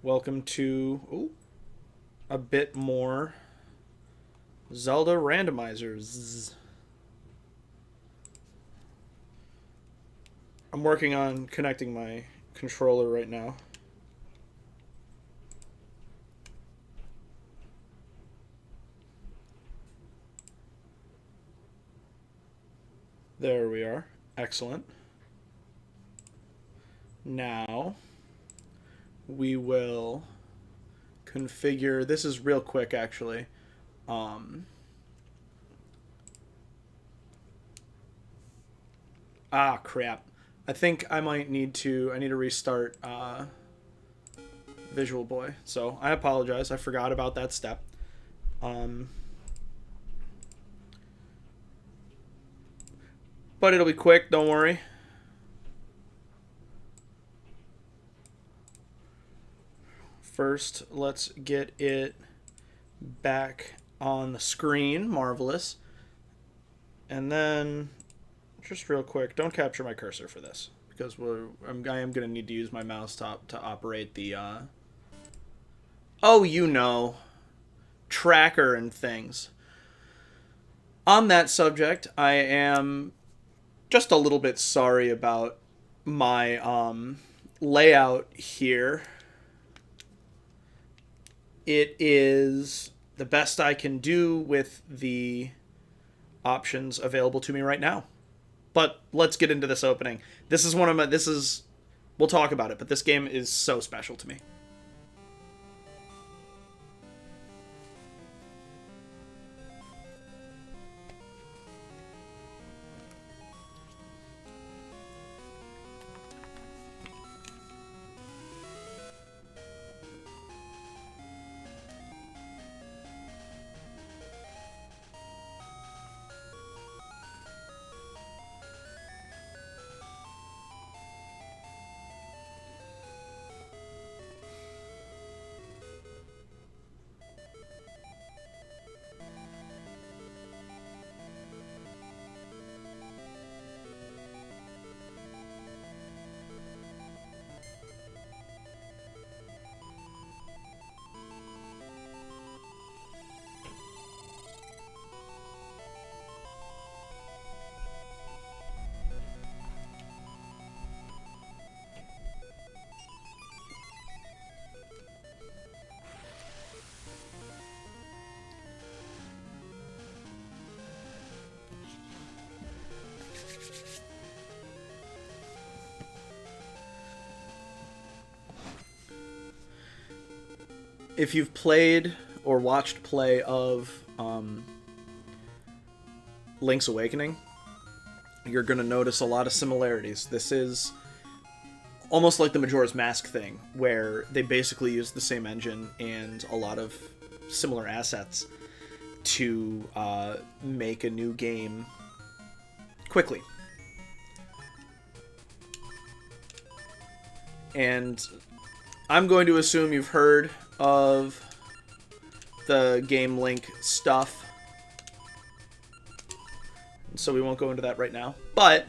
Welcome to a bit more Zelda Randomizers. I'm working on connecting my controller right now. There we are. Excellent. Now we will configure. This is real quick, actually. Crap. I think I might need to. I need to restart Visual Boy. So I apologize. I forgot about that step. But it'll be quick. Don't worry. First, let's get it back on the screen. Marvelous. And then, just real quick, don't capture my cursor for this, because I am going to need to use my mouse top to operate the, tracker and things. On that subject, I am just a little bit sorry about my layout here. It is the best I can do with the options available to me right now. But let's get into this opening. We'll talk about it, but this game is so special to me. If you've played or watched play of Link's Awakening, you're going to notice a lot of similarities. This is almost like the Majora's Mask thing, where they basically use the same engine and a lot of similar assets to make a new game quickly. And I'm going to assume you've heard of the Game Link stuff, so we won't go into that right now. But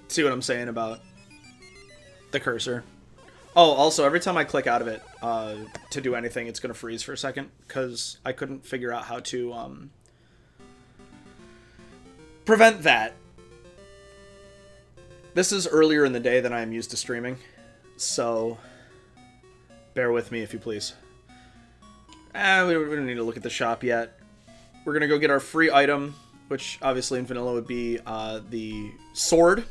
see what I'm saying about the cursor. Oh, also, every time I click out of it to do anything, it's going to freeze for a second, because I couldn't figure out how to prevent that. This is earlier in the day than I am used to streaming, so bear with me if you please. We don't need to look at the shop yet. We're going to go get our free item, which obviously in vanilla would be the sword.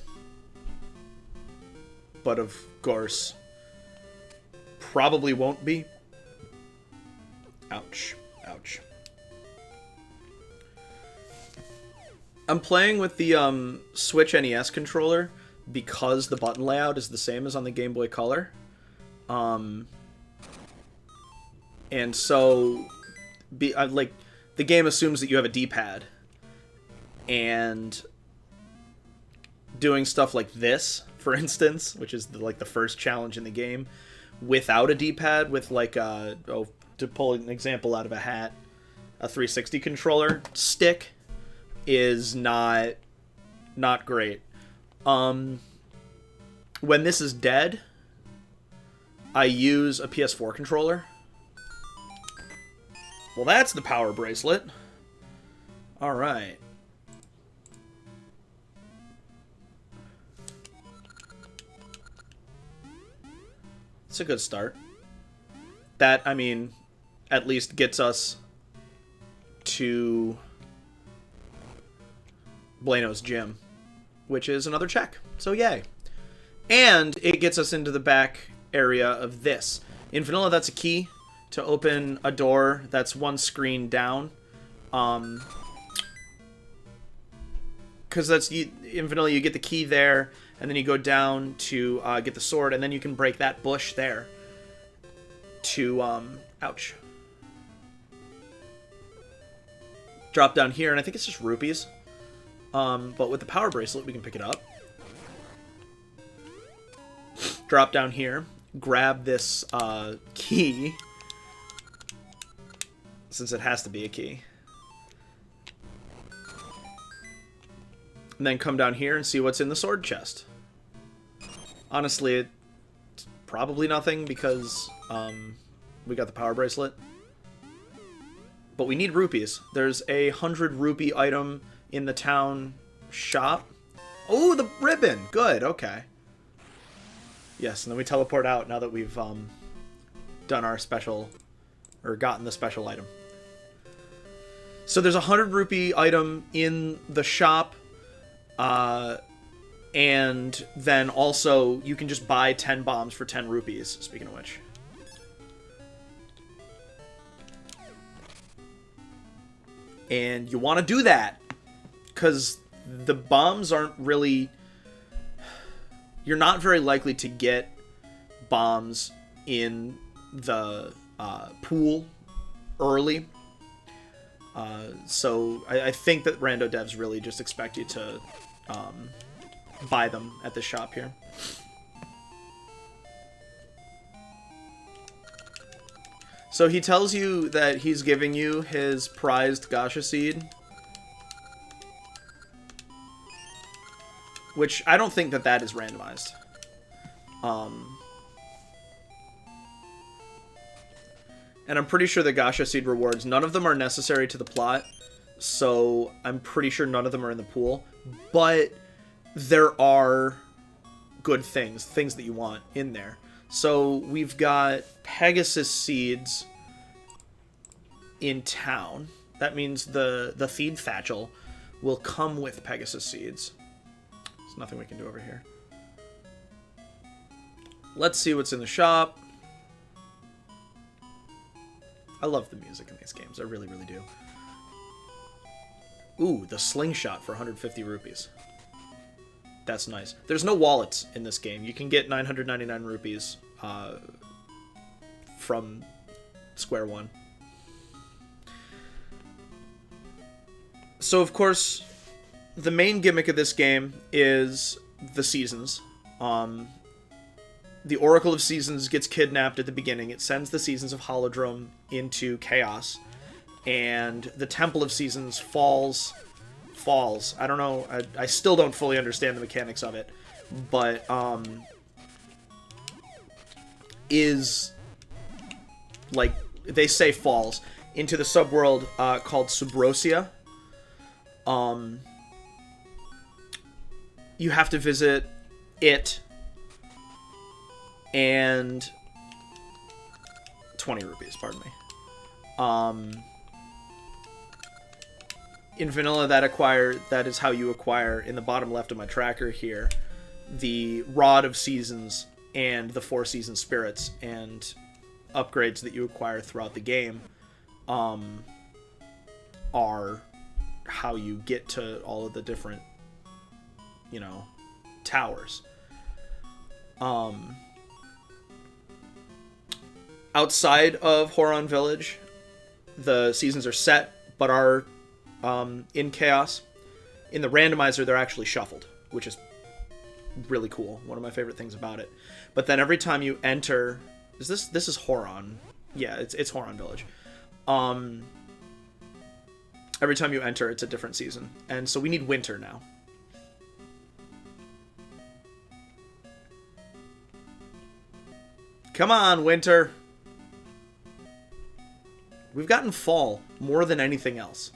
But of course, probably won't be. Ouch. Ouch. I'm playing with the Switch NES controller because the button layout is the same as on the Game Boy Color. And so the game assumes that you have a D-pad. And doing stuff like this, for instance, which is the first challenge in the game, without a D-pad, with to pull an example out of a hat, a 360 controller stick is not great. When this is dead, I use a PS4 controller. Well, that's the power bracelet. All right. It's a good start. That, I mean, at least gets us to Blano's gym, which is another check. So yay. And it gets us into the back area of this. In vanilla, that's a key to open a door that's one screen down. Because in vanilla, you get the key there, and then you go down to get the sword, and then you can break that bush there to, ouch. Drop down here, and I think it's just rupees. But with the power bracelet, we can pick it up. Drop down here, grab this key, since it has to be a key. And then come down here and see what's in the sword chest. Honestly, it's probably nothing because we got the power bracelet. But we need rupees. There's a 100 rupee item in the town shop. Oh, the ribbon! Good, okay. Yes, and then we teleport out now that we've done our special, or gotten the special item. So there's a 100 rupee item in the shop. And then also you can just buy 10 bombs for 10 rupees, speaking of which. And you want to do that, because the bombs aren't really... You're not very likely to get bombs in the pool early. So I think that rando devs really just expect you to buy them at the shop here. So he tells you that he's giving you his prized gacha seed, which I don't think that is randomized. And I'm pretty sure the gacha seed rewards, none of them are necessary to the plot, so I'm pretty sure none of them are in the pool, but there are good things that you want in there. So we've got Pegasus seeds in town. That means the Theed Thatchel will come with Pegasus seeds. There's nothing we can do over here. Let's see what's in the shop. I love the music in these games. I really, really do. Ooh, the slingshot for 150 rupees. That's nice. There's no wallets in this game. You can get 999 rupees from square one. So, of course, the main gimmick of this game is the seasons. The Oracle of Seasons gets kidnapped at the beginning. It sends the Seasons of Holodrome into chaos. And the Temple of Seasons falls. I don't know. I still don't fully understand the mechanics of it. But, is, like, they say falls into the subworld called Subrosia. You have to visit it and 20 rupees, pardon me. In vanilla, that is how you acquire, in the bottom left of my tracker here, the Rod of Seasons and the 4 Season Spirits, and upgrades that you acquire throughout the game are how you get to all of the different, towers. Outside of Horon Village, the seasons are set, but are in chaos. In the randomizer, they're actually shuffled, which is really cool. One of my favorite things about it. But then every time you enter, this is Horon? Yeah, it's Horon Village. Every time you enter, it's a different season. And so we need winter now. Come on, winter. We've gotten fall more than anything else.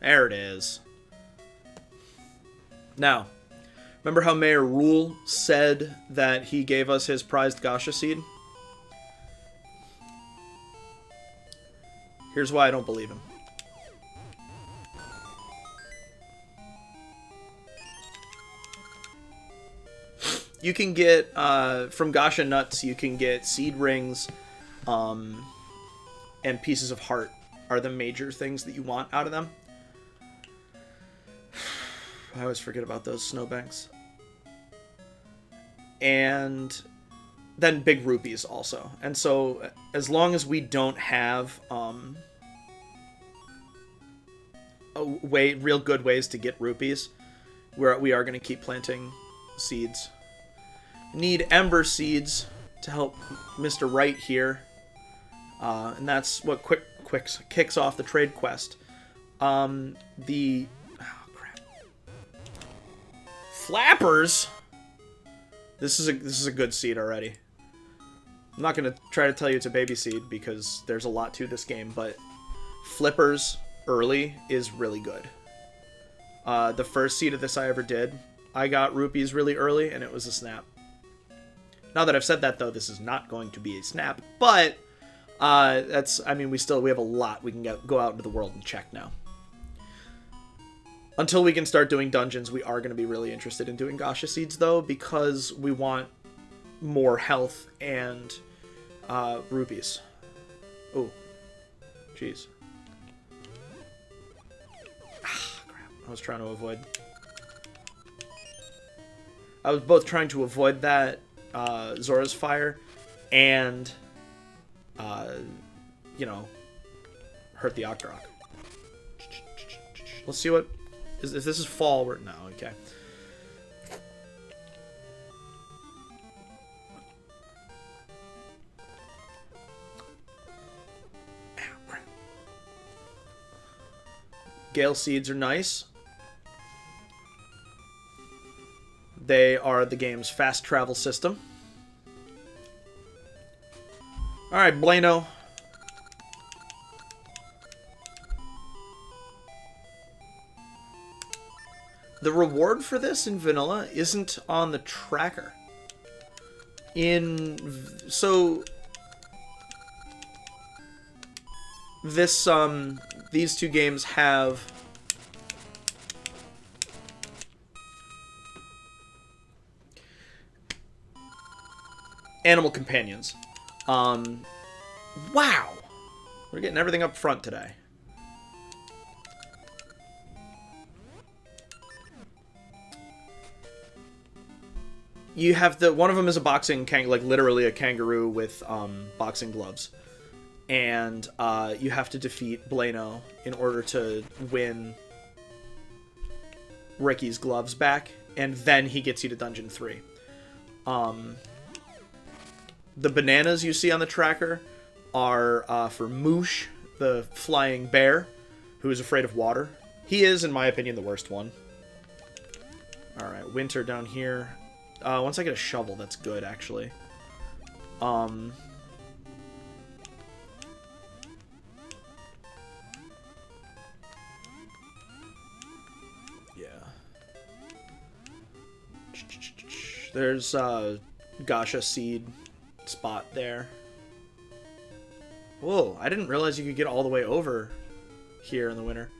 There it is. Now, remember how Mayor Rule said that he gave us his prized Gasha seed? Here's why I don't believe him. You can get, from Gasha Nuts, you can get seed rings, and pieces of heart are the major things that you want out of them. I always forget about those snowbanks. And then big rupees also. And so, as long as we don't have real good ways to get rupees, we are going to keep planting seeds. Need ember seeds to help Mr. Right here. And that's what kicks off the trade quest. Oh, crap. Flappers? This is a good seed already. I'm not going to try to tell you it's a baby seed because there's a lot to this game, but flippers early is really good. The first seed of this I ever did, I got rupees really early, and it was a snap. Now that I've said that, though, this is not going to be a snap, but we have a lot we can go out into the world and check now. Until we can start doing dungeons, we are going to be really interested in doing Gasha seeds, though, because we want more health and rupees. Oh, jeez. Crap. I was trying to avoid. I was both trying to avoid that Zora's Fire and, hurt the Octorok. Let's see what... If this is fall, no, okay. Gale seeds are nice. They are the game's fast travel system. Alright, Blano. The reward for this in vanilla isn't on the tracker. So this these two games have animal companions. Wow. We're getting everything up front today. You have one of them is a boxing literally a kangaroo with boxing gloves, and you have to defeat Blano in order to win Ricky's gloves back, and then he gets you to Dungeon 3. The bananas you see on the tracker are for Moosh, the flying bear, who is afraid of water. He is, in my opinion, the worst one. Alright, winter down here. Once I get a shovel, that's good, actually. Yeah. There's Gasha seed spot there. Whoa, I didn't realize you could get all the way over here in the winter.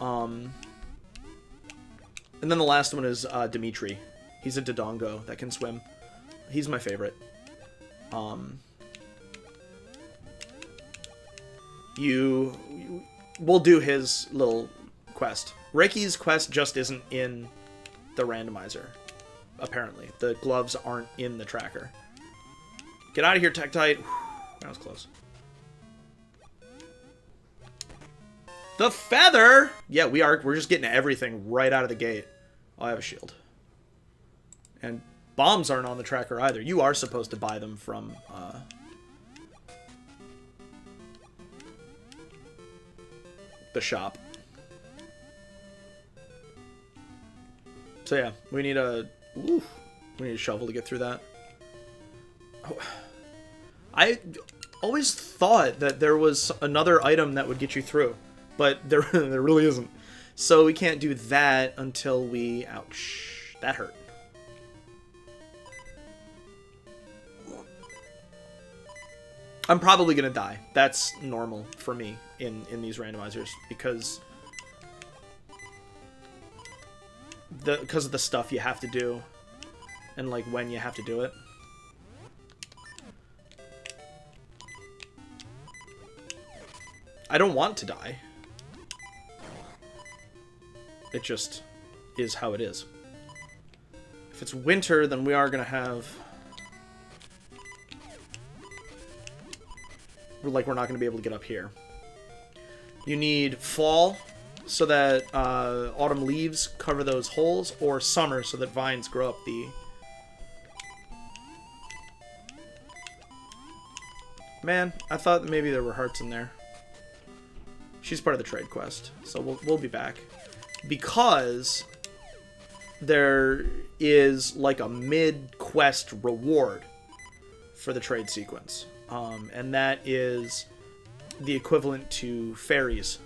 And then the last one is Dimitri. He's a Dodongo that can swim. He's my favorite. We'll do his little quest. Ricky's quest just isn't in the randomizer, apparently. The gloves aren't in the tracker. Get out of here, Tektite. That was close. The feather! Yeah, we're just getting everything right out of the gate. Oh, I have a shield. And bombs aren't on the tracker either. You are supposed to buy them from the shop. So yeah, we need a shovel to get through that. Oh, I always thought that there was another item that would get you through, but there really isn't. So we can't do that until we... Ouch. That hurt. I'm probably going to die. That's normal for me in these randomizers, because of the stuff you have to do and like when you have to do it. I don't want to die. It just is how it is. If it's winter, then we are going to have... We're not going to be able to get up here. You need fall, so that autumn leaves cover those holes, or summer, so that vines grow up the... Man, I thought that maybe there were hearts in there. She's part of the trade quest, so we'll be back. Because there is like a mid-quest reward for the trade sequence. And that is the equivalent to fairies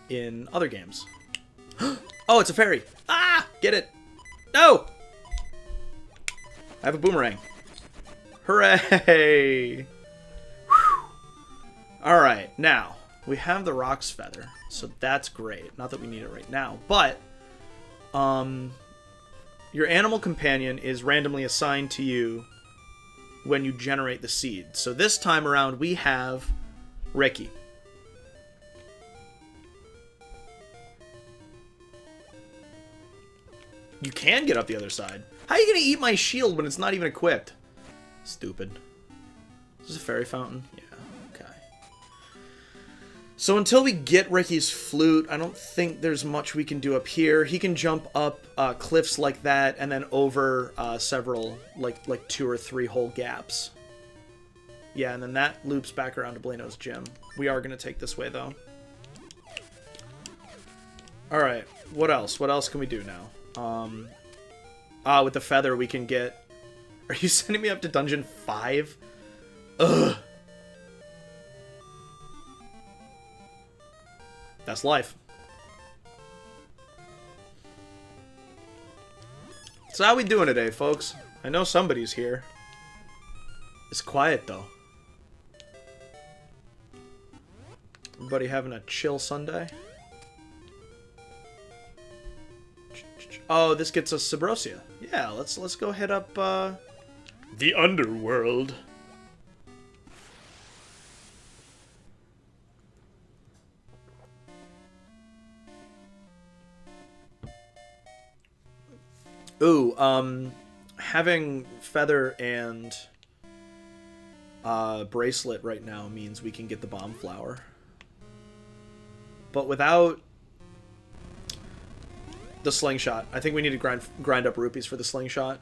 in other games. Oh, it's a fairy! Ah! Get it! No! I have a boomerang. Hooray! Alright, now, we have the Rock's Feather, so that's great. Not that we need it right now, but your animal companion is randomly assigned to you when you generate the seed. So this time around, we have Ricky. You can get up the other side. How are you going to eat my shield when it's not even equipped? Stupid. Is this a fairy fountain? Yeah, okay. So until we get Ricky's flute, I don't think there's much we can do up here. He can jump up cliffs like that and then over several, like 2 or 3 whole gaps. Yeah, and then that loops back around to Blano's gym. We are going to take this way, though. Alright, what else? What else can we do now? With the feather we can get... Are you sending me up to Dungeon 5? Ugh. That's life. So how we doing today, folks? I know somebody's here. It's quiet, though. Everybody having a chill Sunday? Oh, this gets us Subrosia. Yeah, let's go hit up the underworld. Ooh, having Feather and Bracelet right now means we can get the Bomb Flower. But without the Slingshot, I think we need to grind up rupees for the Slingshot.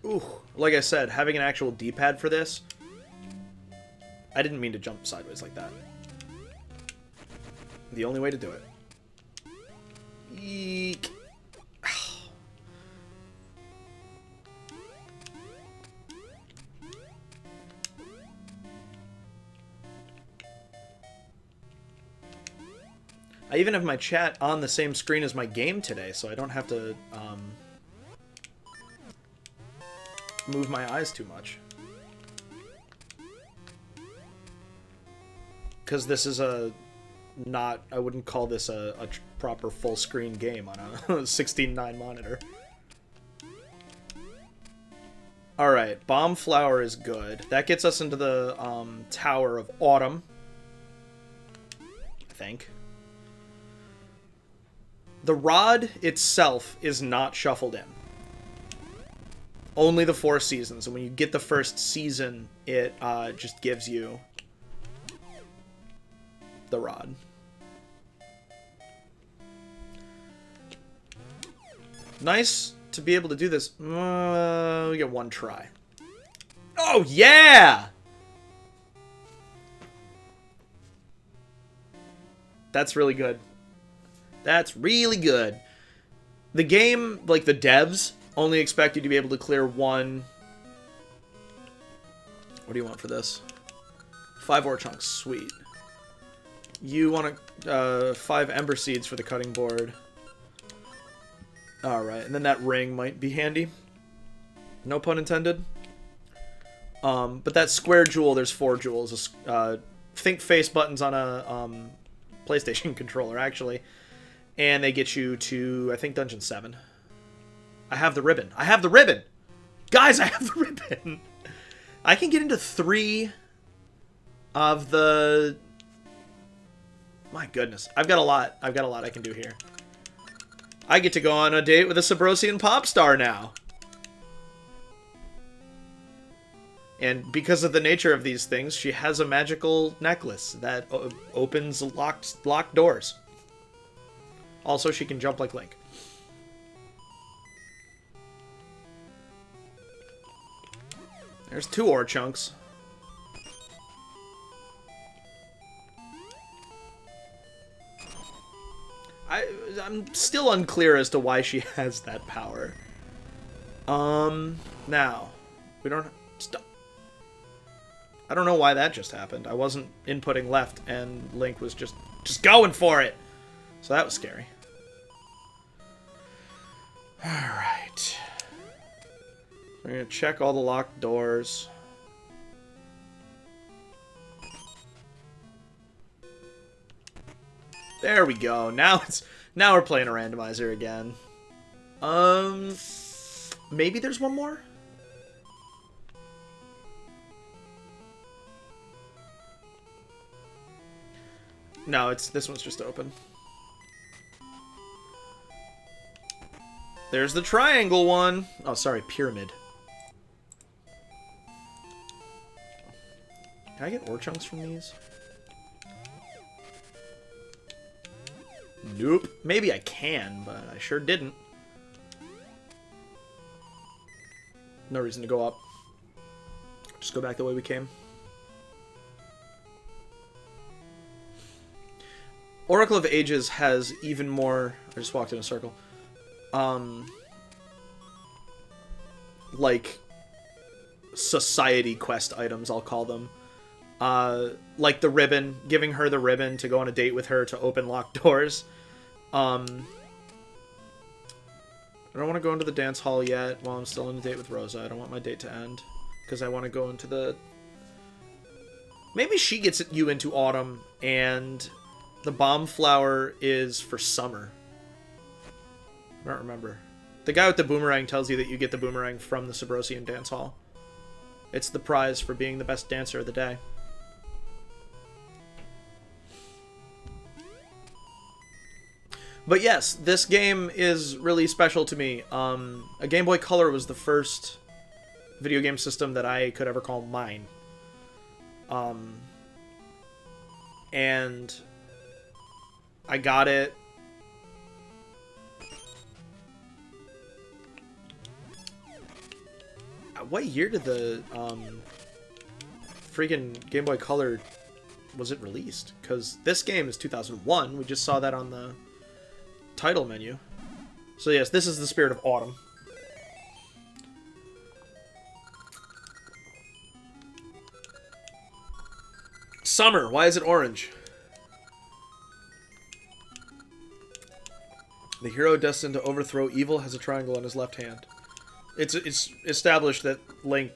Ooh, like I said, having an actual D-pad for this... I didn't mean to jump sideways like that. The only way to do it. Eek. I even have my chat on the same screen as my game today, so I don't have to move my eyes too much. Because this is I wouldn't call this a proper full screen game on a 16:9 monitor. Alright, Bomb Flower is good. That gets us into the Tower of Autumn, I think. The rod itself is not shuffled in. Only the 4 seasons, and when you get the first season, it just gives you the rod. Nice to be able to do this. We get 1 try. Oh, yeah! That's really good. That's really good. The game, like the devs, only expect you to be able to clear one... What do you want for this? 5 ore chunks. Sweet. You want 5 ember seeds for the cutting board. Alright, and then that ring might be handy. No pun intended. But that square jewel, there's 4 jewels. Think face buttons on a PlayStation controller, actually. And they get you to, I think, Dungeon 7. I have the ribbon. I have the ribbon! Guys, I have the ribbon! I can get into 3 of the... My goodness. I've got a lot. I've got a lot I can do here. I get to go on a date with a Sabrosian pop star now. And because of the nature of these things, she has a magical necklace that opens locked doors. Also, she can jump like Link. There's 2 ore chunks. I'm still unclear as to why she has that power. Now, we don't... Stop. I don't know why that just happened. I wasn't inputting left, and Link was just going for it. So that was scary. Alright. We're gonna check all the locked doors. There we go. Now we're playing a randomizer again. Maybe there's one more? No, this one's just open. There's the triangle one. Oh, sorry, pyramid. Can I get ore chunks from these? Nope. Maybe I can, but I sure didn't. No reason to go up. Just go back the way we came. Oracle of Ages has even more... I just walked in a circle. Like, society quest items, I'll call them. Like the ribbon, giving her the ribbon to go on a date with her to open locked doors. I don't want to go into the dance hall yet while I'm still on a date with Rosa. I don't want my date to end, because I want to go into the... Maybe she gets you into autumn, and the bomb flower is for summer. I don't remember. The guy with the boomerang tells you that you get the boomerang from the Sabrosian dance hall. It's the prize for being the best dancer of the day. But yes, this game is really special to me. A Game Boy Color was the first video game system that I could ever call mine. And I got it. What year did the freaking Game Boy Color was it released? Because this game is 2001. We just saw that on the title menu. So yes, this is the spirit of autumn. Summer. Why is it orange? The hero destined to overthrow evil has a triangle in his left hand. It's established that Link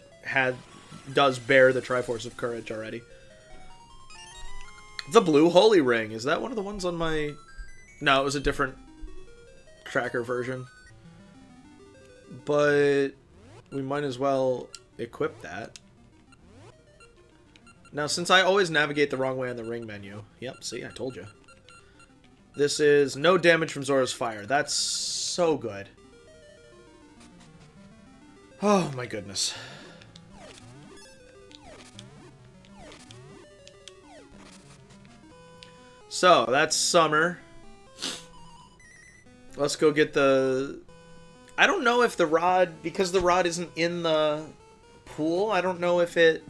does bear the Triforce of Courage already. The Blue Holy Ring. Is that one of the ones on my... No, it was a different tracker version. But we might as well equip that. Now, since I always navigate the wrong way on the ring menu... Yep, see, I told you. This is no damage from Zora's Fire. That's so good. Oh, my goodness. So, that's summer. Let's go get the... I don't know if the rod... Because the rod isn't in the pool. I don't know if it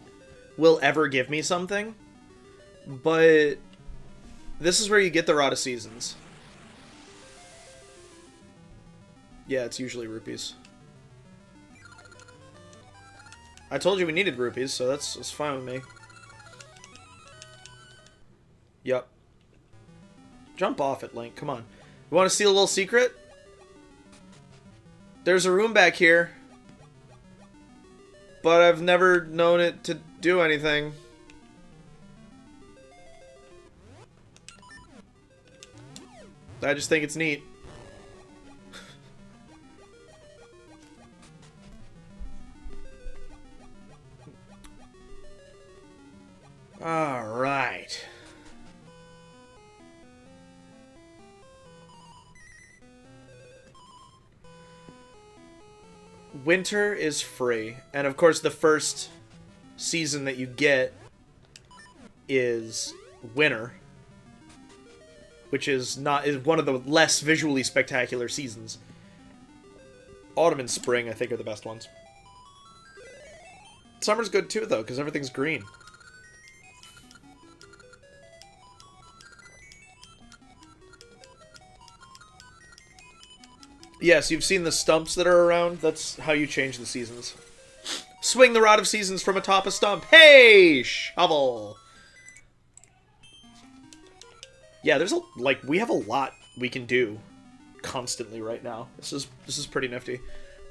will ever give me something, but this is where you get the Rod of Seasons. Yeah, it's usually rupees. I told you we needed rupees, so that's fine with me. Yep. Jump off it, Link. Come on. You want to see a little secret? There's a room back here, but I've never known it to do anything. I just think it's neat. Alright. Winter is free, and of course the first season that you get is winter, which is one of the less visually spectacular seasons. Autumn and spring, I think, are the best ones. Summer's good too, though, because everything's green. Yes, you've seen the stumps that are around. That's how you change the seasons. Swing the Rod of Seasons from atop a stump. Hey, shovel! Yeah, there's we have a lot we can do constantly right now. This is pretty nifty.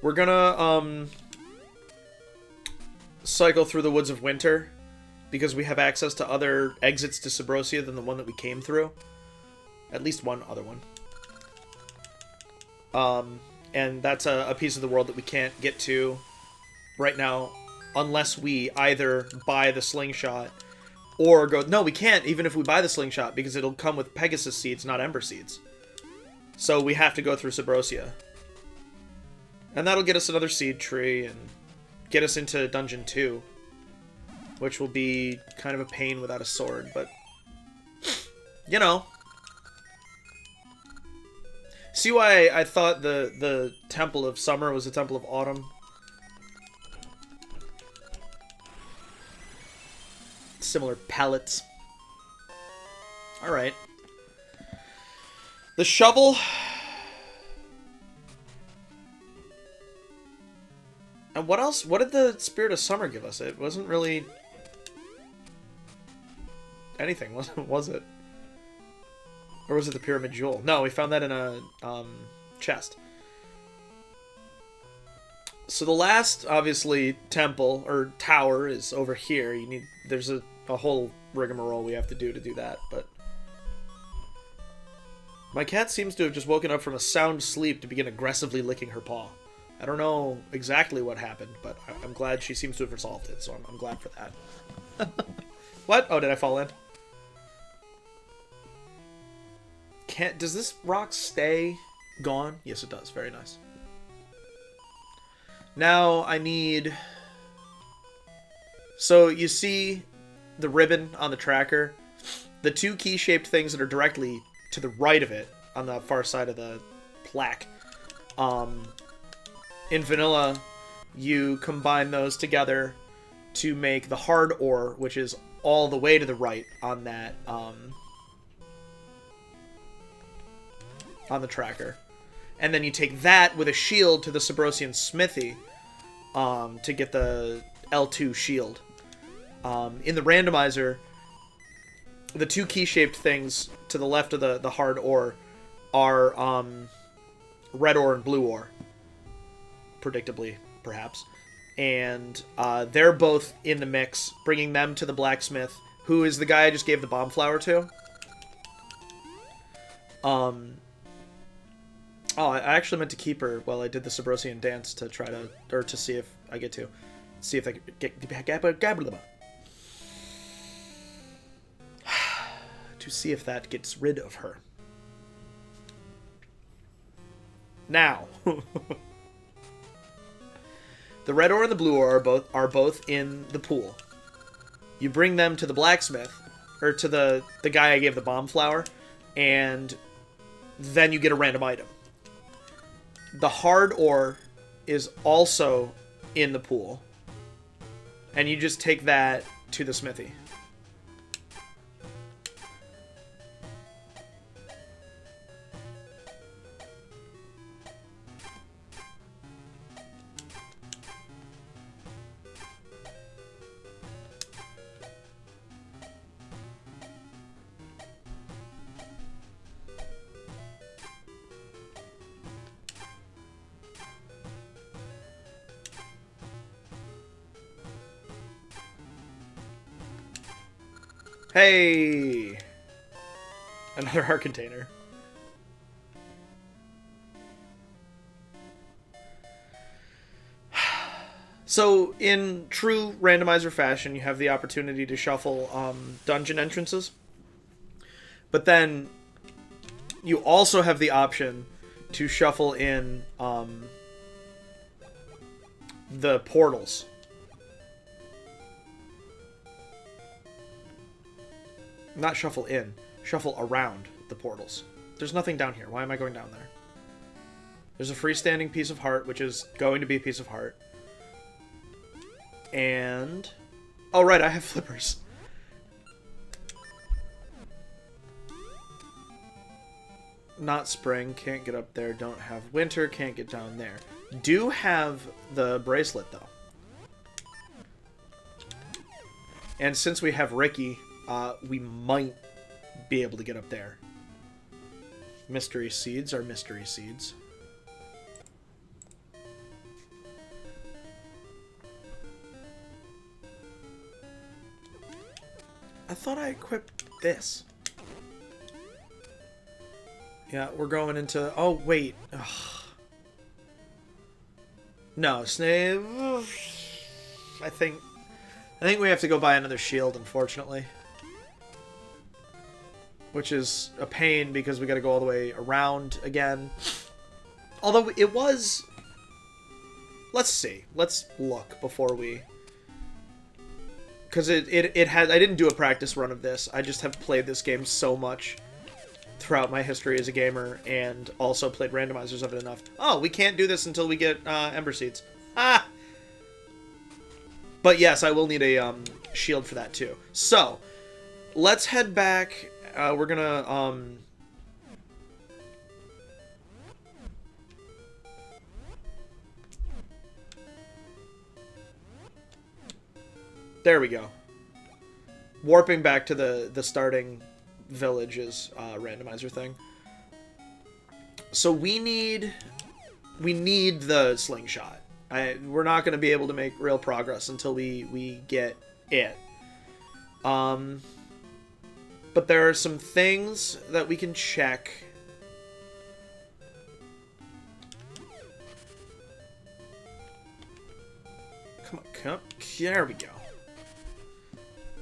We're gonna cycle through the Woods of Winter because we have access to other exits to Subrosia than the one that we came through. At least one other one. And that's a piece of the world that we can't get to right now unless we either buy the slingshot or go... No, we can't even if we buy the slingshot because it'll come with Pegasus seeds, not Ember seeds. So we have to go through Subrosia. And that'll get us another seed tree and get us into Dungeon 2, which will be kind of a pain without a sword, but... You know... See why I thought the Temple of Summer was the Temple of Autumn? Similar palettes. Alright. The shovel. And what else? What did the Spirit of Summer give us? It wasn't really anything, was it? Or was it the Pyramid Jewel? No, we found that in a chest. So the last, obviously, temple, or tower, is over here. There's a whole rigmarole we have to do that, but... My cat seems to have just woken up from a sound sleep to begin aggressively licking her paw. I don't know exactly what happened, but I'm glad she seems to have resolved it, so I'm glad for that. What? Oh, did I fall in? Does this rock stay gone? Yes, it does. Very nice. Now I need... So you see the ribbon on the tracker? The two key-shaped things that are directly to the right of it, on the far side of the plaque. In vanilla, you combine those together to make the hard ore, which is all the way to the right on that... on the tracker. And then you take that with a shield to the Subrosian smithy to get the L2 shield. In the randomizer, the two key-shaped things to the left of the hard ore are red ore and blue ore. Predictably, perhaps. And they're both in the mix, bringing them to the blacksmith, who is the guy I just gave the bomb flower to. Oh, I actually meant to keep her while I did the Subrosian dance to try to... Or to see if I get to. See if I get... To see if that gets rid of her. Now. The red ore and the blue ore are both in the pool. You bring them to the blacksmith. Or to the guy I gave the bomb flower. And then you get a random item. The hard ore is also in the pool. And you just take that to the smithy. Hey! Another heart container. So, in true randomizer fashion, you have the opportunity to shuffle dungeon entrances. But then, you also have the option to shuffle in the portals. Not shuffle in. Shuffle around the portals. There's nothing down here. Why am I going down there? There's a freestanding piece of heart, which is going to be a piece of heart. And... oh, right, I have flippers. Not spring. Can't get up there. Don't have winter. Can't get down there. Do have the bracelet, though. And since we have Ricky... we might be able to get up there. Mystery seeds are mystery seeds. I thought I equipped this. Yeah, we're going into... oh, wait. Ugh. No, Snake... I think we have to go buy another shield, unfortunately. Which is a pain because we gotta go all the way around again. Although it was... let's see. Let's look before we... because it had... I didn't do a practice run of this. I just have played this game so much throughout my history as a gamer and also played randomizers of it enough. Oh, we can't do this until we get Ember Seeds. Ah! But yes, I will need a shield for that too. So, let's head back... we're gonna, there we go. Warping back to the starting village's randomizer thing. So we need the slingshot. We're not gonna be able to make real progress until we get it. But there are some things that we can check. Come on, come. There we go.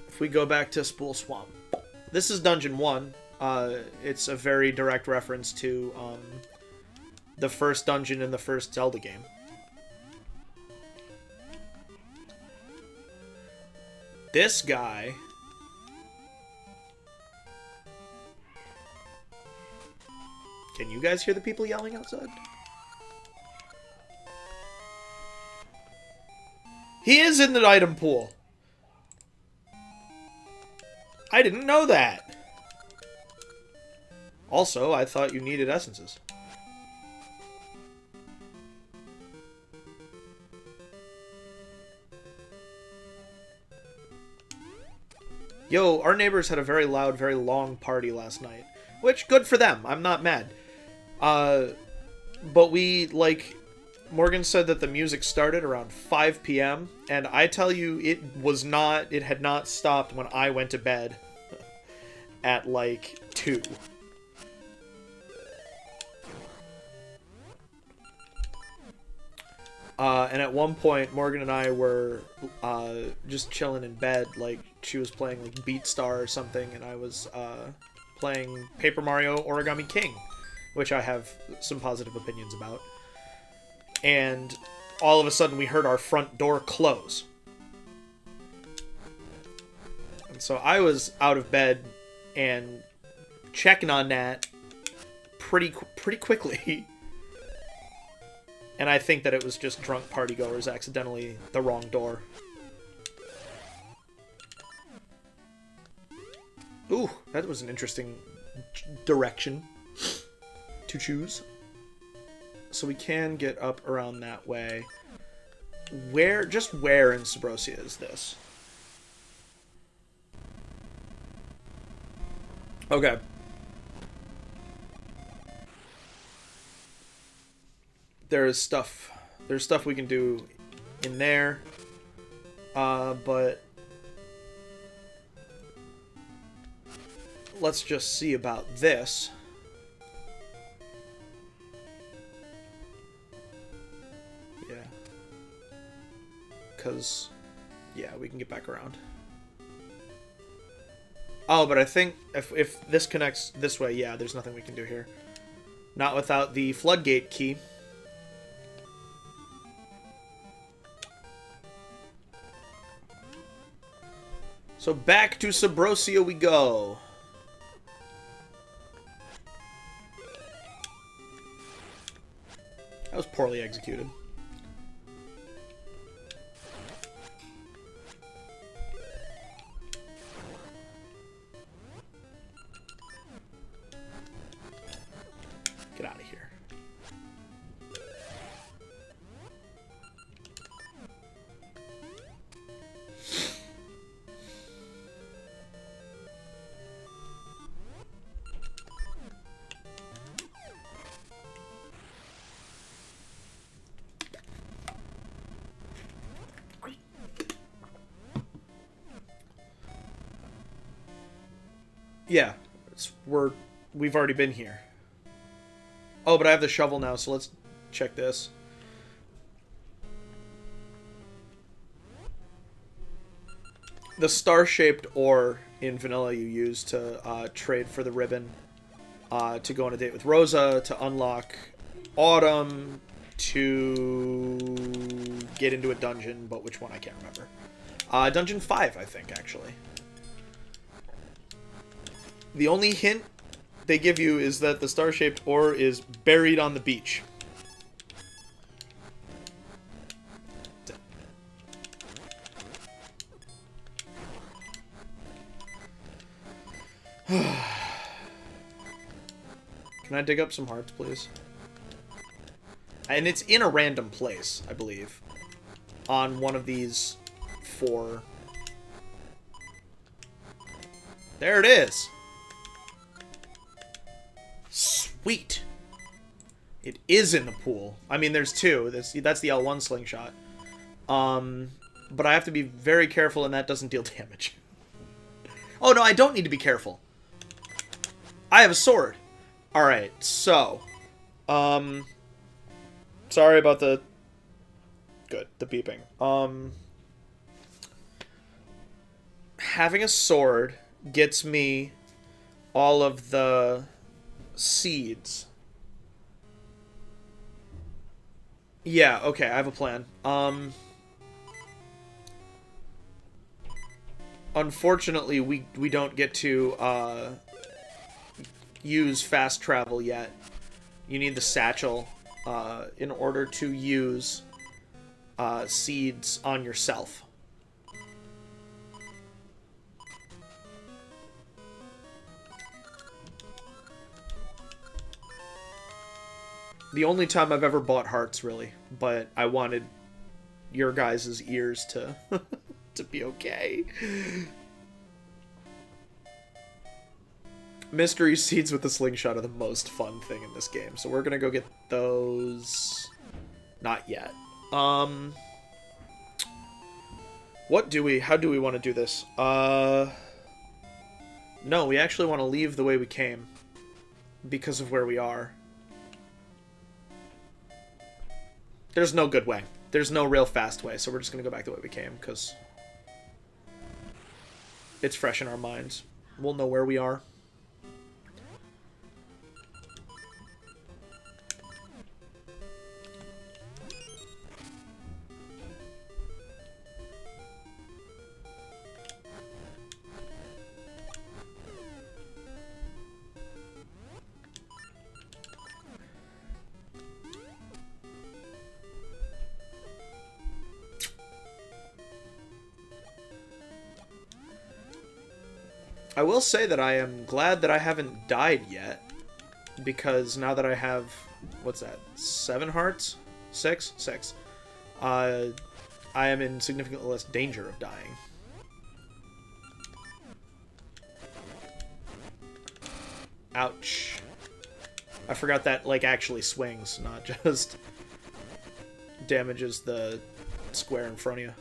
If we go back to Spool Swamp. This is Dungeon 1. It's a very direct reference to the first dungeon in the first Zelda game. This guy... can you guys hear the people yelling outside? He is in the item pool. I didn't know that. Also, I thought you needed essences. Yo, our neighbors had a very loud, very long party last night. Which, good for them. I'm not mad. But we, like, Morgan said that the music started around 5 p.m. And I tell you, it had not stopped when I went to bed at, like, 2. And at one point, Morgan and I were, just chilling in bed, like, she was playing, like, Beat Star or something, and I was, playing Paper Mario Origami King, which I have some positive opinions about. And all of a sudden we heard our front door close. And so I was out of bed and checking on that pretty quickly. And I think that it was just drunk partygoers accidentally the wrong door. Ooh, that was an interesting direction to choose. So we can get up around that way. Where in Subrosia is this? Okay. There's stuff we can do in there. But let's just see about this. Yeah. Because, yeah, we can get back around. Oh, but I think if this connects this way, yeah, there's nothing we can do here. Not without the floodgate key. So back to Subrosia we go. That was poorly executed. Get out of here. Yeah, we've already been here. Oh, but I have the shovel now, so let's check this. The star-shaped ore in vanilla you use to trade for the ribbon, to go on a date with Rosa, to unlock Autumn, to get into a dungeon, but which one I can't remember. Dungeon 5, I think, actually. The only hint they give you is that the star-shaped ore is buried on the beach. Can I dig up some hearts, please? And it's in a random place, I believe. On one of these 4. There it is! Sweet! It is in the pool. I mean, there's 2. That's the L1 slingshot. But I have to be very careful, and that doesn't deal damage. Oh, no, I don't need to be careful. I have a sword. Alright, so. Sorry about the... Good, the beeping. Having a sword gets me all of the seeds. Yeah, okay, I have a plan. Unfortunately, we don't get to, use fast travel yet. You need the satchel, in order to use, seeds on yourself. The only time I've ever bought hearts, really, but I wanted your guys' ears to to be okay. Mystery seeds with the slingshot are the most fun thing in this game, so we're gonna go get those. Not yet. How do we want to do this? No, we actually want to leave the way we came because of where we are. There's no good way. There's no real fast way, so we're just going to go back the way we came, because it's fresh in our minds. We'll know where we are. I will say that I am glad that I haven't died yet, because now that I have, what's that, 7 hearts? 6? 6. I am in significantly less danger of dying. Ouch. I forgot that, like, actually swings, not just damages the square in front of you.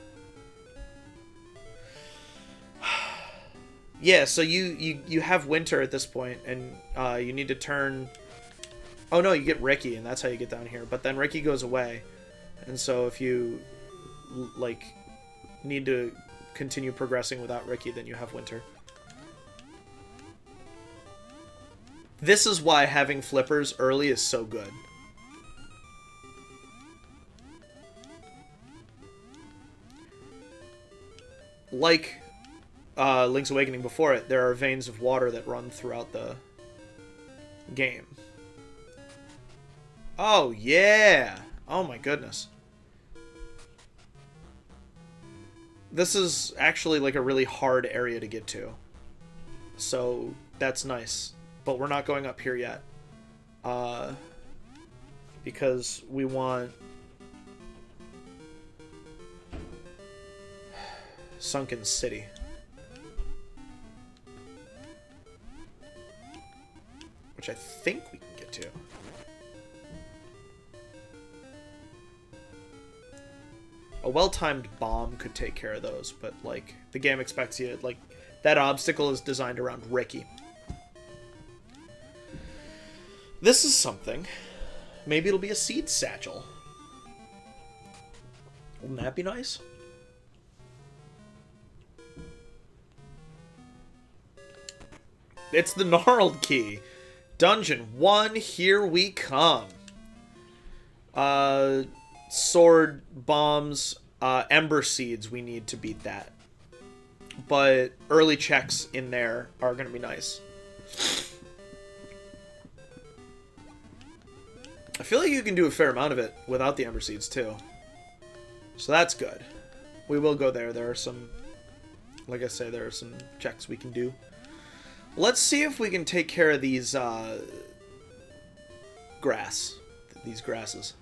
Yeah, so you have winter at this point, and you need to turn... Oh no, you get Ricky, and that's how you get down here. But then Ricky goes away, and so if you, like, need to continue progressing without Ricky, then you have winter. This is why having flippers early is so good. Like Link's Awakening before it, there are veins of water that run throughout the game. Oh, yeah! Oh my goodness. This is actually like a really hard area to get to. So, that's nice. But we're not going up here yet. Because we want... Sunken City. Which I think we can get to. A well-timed bomb could take care of those, but, like, the game expects you, like, that obstacle is designed around Ricky. This is something. Maybe it'll be a seed satchel. Wouldn't that be nice? It's the Gnarled Key. Dungeon 1, here we come. Sword, bombs, ember seeds, we need to beat that. But early checks in there are going to be nice. I feel like you can do a fair amount of it without the ember seeds too. So that's good. We will go there. There are some, like I say, there are some checks we can do. Let's see if we can take care of these these grasses.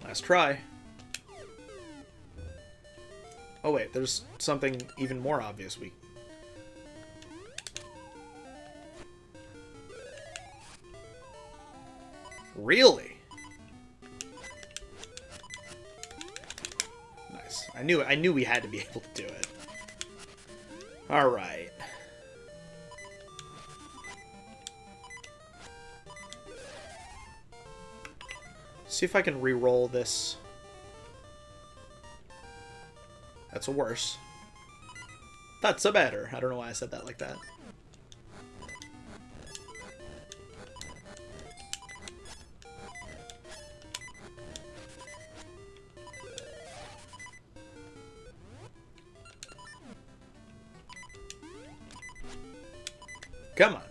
Last try. Oh wait, there's something even more obvious we... Really? Nice. I knew we had to be able to do it. Alright. See if I can re-roll this. That's a worse. That's a better. I don't know why I said that like that. Come on.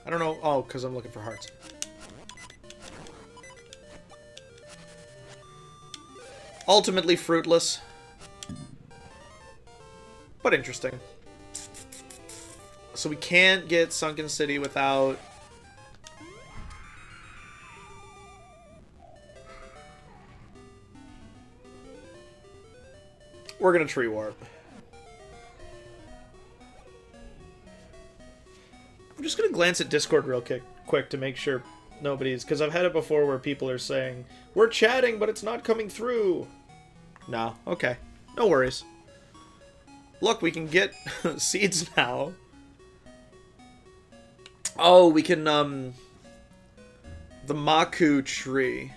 I don't know. Oh, because I'm looking for hearts. Ultimately fruitless. But interesting. So we can't get Sunken City without... We're gonna tree warp. I'm just gonna glance at Discord real quick to make sure nobody's... Because I've had it before where people are saying, we're chatting, but it's not coming through. No, okay. No worries. Look, we can get seeds now. Oh, we can, the Maku tree.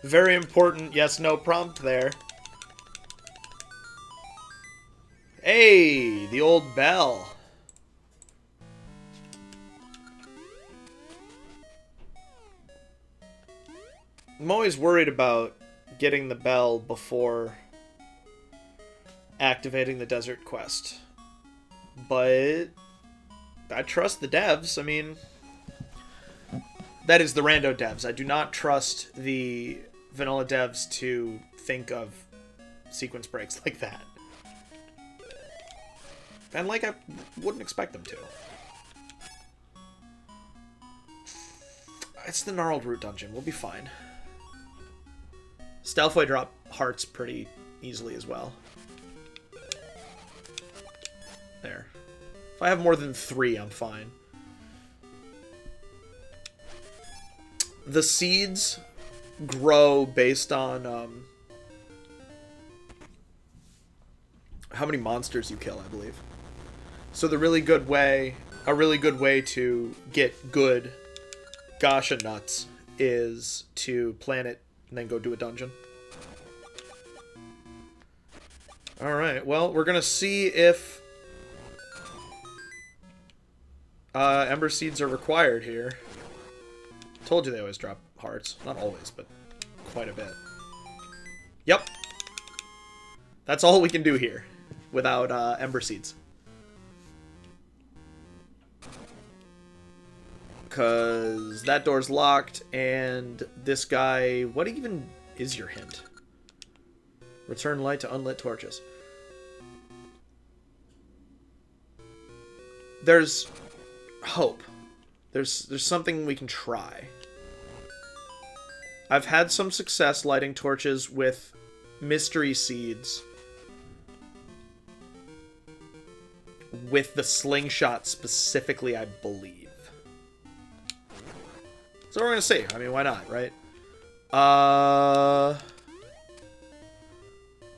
Very important yes/no prompt there. Hey, the old bell. I'm always worried about getting the bell before activating the desert quest. But I trust the devs. I mean, that is the rando devs. I do not trust the vanilla devs to think of sequence breaks like that. And like I wouldn't expect them to. It's the gnarled root dungeon. We'll be fine. Stealthway drop hearts pretty easily as well. There. If I have more than 3, I'm fine. The seeds grow based on how many monsters you kill, I believe. So a really good way to get good Gasha nuts is to plant it and then go do a dungeon. Alright, well, we're gonna see if Ember Seeds are required here. Told you they always drop hearts. Not always, but quite a bit. Yep. That's all we can do here without Ember Seeds. Because that door's locked, and this guy... What even is your hint? Return light to unlit torches. There's hope. There's something we can try. I've had some success lighting torches with mystery seeds. With the slingshot specifically, I believe. So we're gonna see. I mean, why not, right?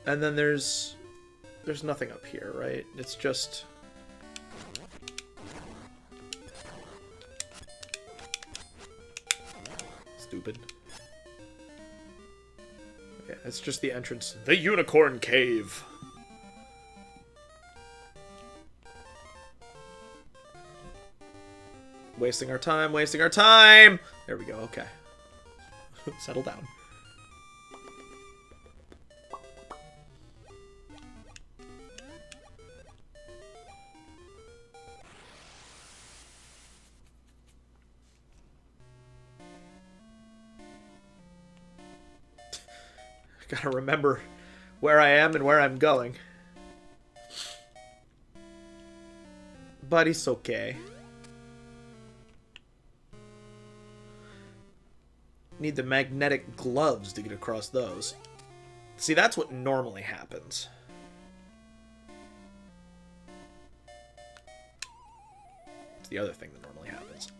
And then there's nothing up here, right? It's just... Stupid. Yeah, it's just the entrance. The Unicorn Cave. Wasting our time, wasting our time! There we go, okay. Settle down. Gotta remember where I am and where I'm going. But it's okay. Need the magnetic gloves to get across those. See, that's what normally happens. It's the other thing that normally happens.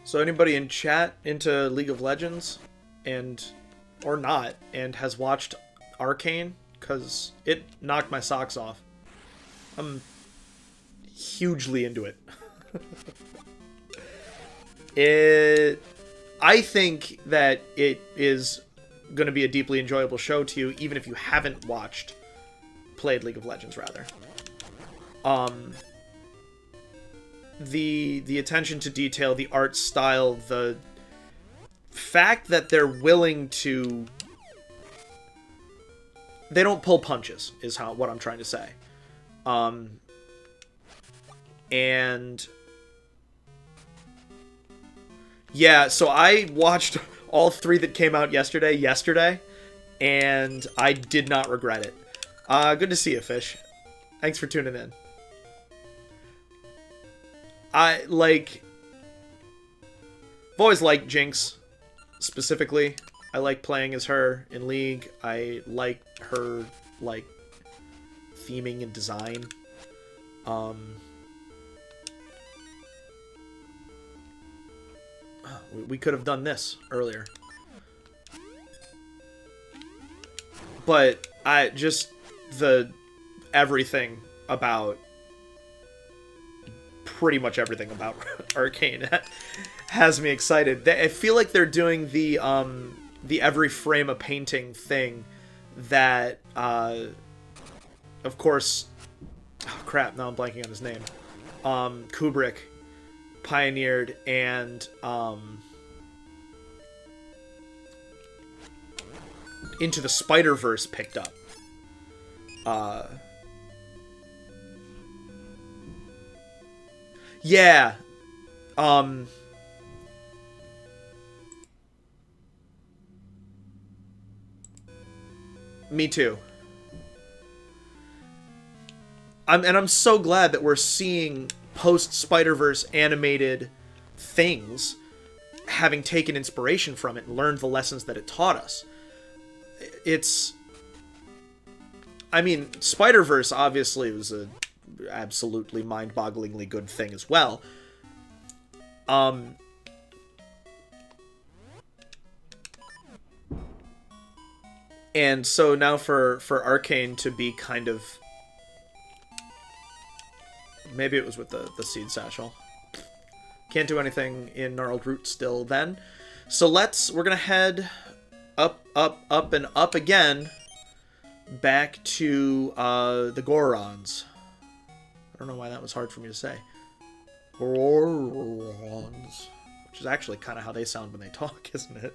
So anybody in chat into League of Legends and or not and has watched Arcane, because it knocked my socks off. I'm hugely into it. I think that it is going to be a deeply enjoyable show to you, even if you haven't played League of Legends, rather. The attention to detail, the art style, the fact that they're willing to... They don't pull punches, is what I'm trying to say. And... Yeah, so I watched all 3 that came out yesterday, and I did not regret it. Good to see you, Fish. Thanks for tuning in. I've always liked Jinx, specifically. I like playing as her in League. I like her, theming and design. We could have done this earlier. But Everything about, pretty much everything about Arcane has me excited. I feel like they're doing the every frame a painting thing that, of course, oh crap, now I'm blanking on his name. Kubrick pioneered, and Into the Spider-Verse picked up. Yeah. Me too. I'm so glad that we're seeing post-Spider-Verse animated things having taken inspiration from it and learned the lessons that it taught us. I mean, Spider-Verse obviously was a absolutely mind-bogglingly good thing as well. And so now for Arcane to be kind of, maybe it was with the Seed Satchel. Can't do anything in Gnarled Root still then. So we're gonna head up, and up again, back to the Gorons. I don't know why that was hard for me to say. Gorons. Which is actually kind of how they sound when they talk, isn't it?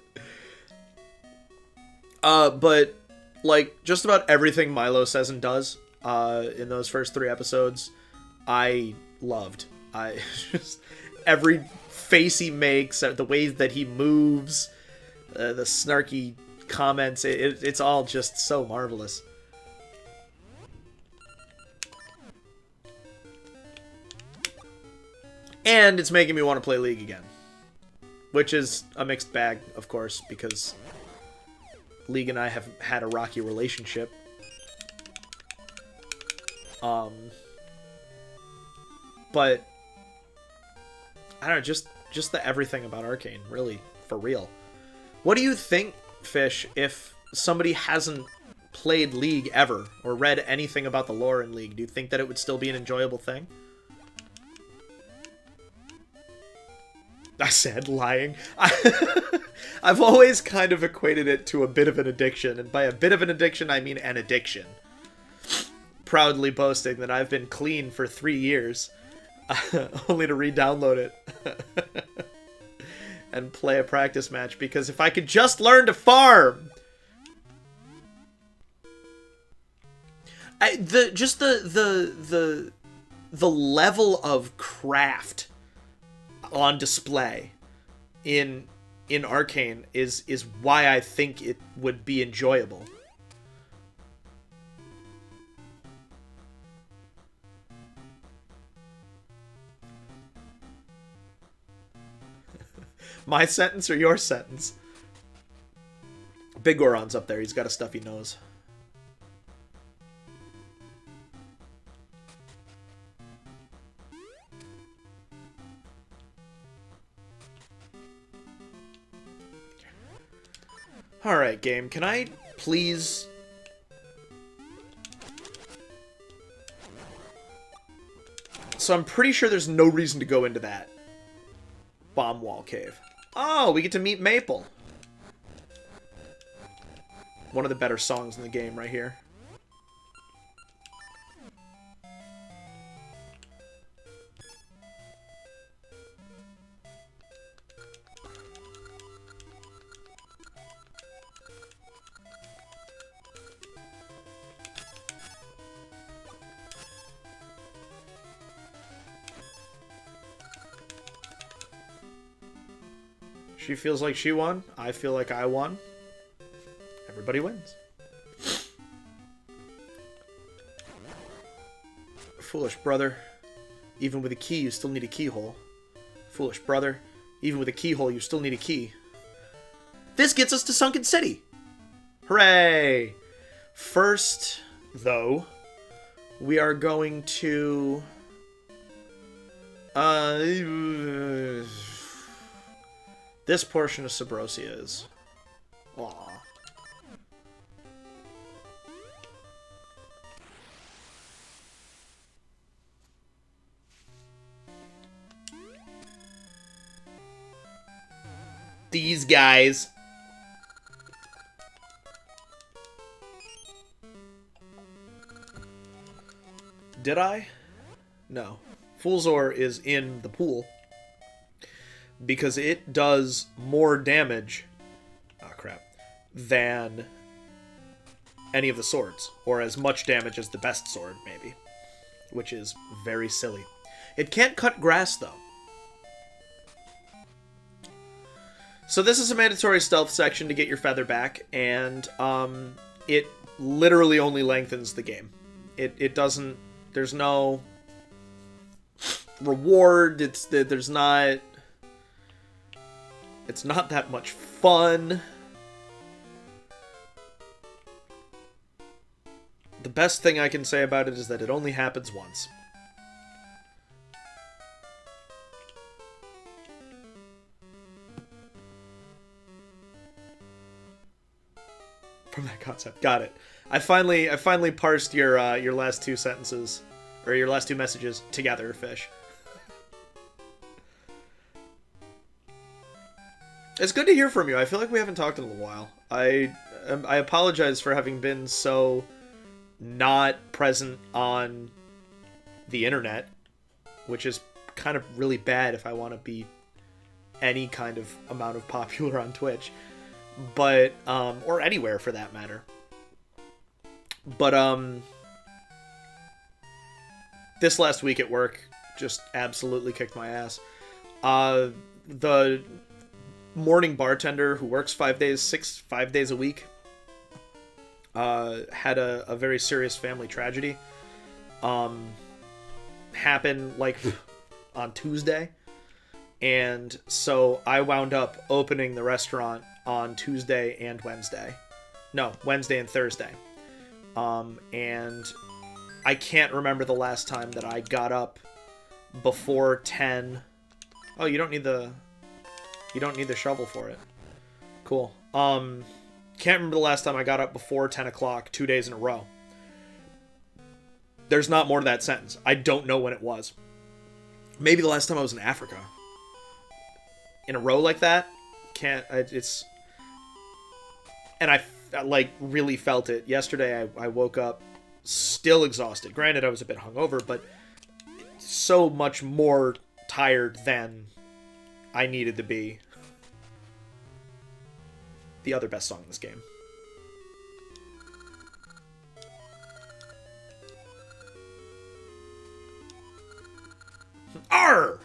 But, like, just about everything Milo says and does in those first 3 episodes, I loved. Just every face he makes, the ways that he moves, the snarky comments, it's all just so marvelous. And it's making me want to play League again. Which is a mixed bag, of course, because League and I have had a rocky relationship. But I don't know, just the everything about Arcane, really, for real. What do you think, Fish, if somebody hasn't played League ever, or read anything about the lore in League? Do you think that it would still be an enjoyable thing? I said lying. I've always kind of equated it to a bit of an addiction, and by a bit of an addiction, I mean an addiction. Proudly boasting that I've been clean for 3 years, only to re-download it and play a practice match, because if I could just learn to farm! The level of craft on display in Arcane is why I think it would be enjoyable. My sentence or your sentence? Big Goron's up there. He's got a stuffy nose. Alright, game. Can I please... So I'm pretty sure there's no reason to go into that bomb wall cave. Oh, we get to meet Maple. One of the better songs in the game right here. She feels like she won. I feel like I won. Everybody wins. Foolish brother. Even with a key, you still need a keyhole. Foolish brother. Even with a keyhole, you still need a key. This gets us to Sunken City. Hooray! First, though, we are going to... this portion of Subrosia is... Aww. these guys. Did I? No. Fool's Ore is in the pool because it does more damage, than any of the swords, or as much damage as the best sword, maybe, which is very silly. It can't cut grass, though. So this is a mandatory stealth section to get your feather back, and it literally only lengthens the game. It doesn't... There's no reward. There's not... It's not that much fun. The best thing I can say about it is that it only happens once. From that concept. Got it. I finally parsed your last two sentences, or your last two messages together, Fish. It's good to hear from you. I feel like we haven't talked in a little while. I apologize for having been so not present on the internet, which is kind of really bad if I want to be any kind of amount of popular on Twitch, but or anywhere for that matter. But this last week at work just absolutely kicked my ass. The morning bartender who works 5 days a week had a very serious family tragedy happen like on Tuesday, and so I wound up opening the restaurant on Tuesday and Wednesday and Thursday, and I can't remember the last time that I got up before 10. Oh, you don't need the shovel for it. Cool. Can't remember the last time I got up before 10 o'clock 2 days in a row. There's not more to that sentence. I don't know when it was. Maybe the last time I was in Africa. In a row like that? It's... And I like, really felt it. Yesterday, I woke up still exhausted. Granted, I was a bit hungover, but so much more tired than I needed to be. The other best song in this game. Arr!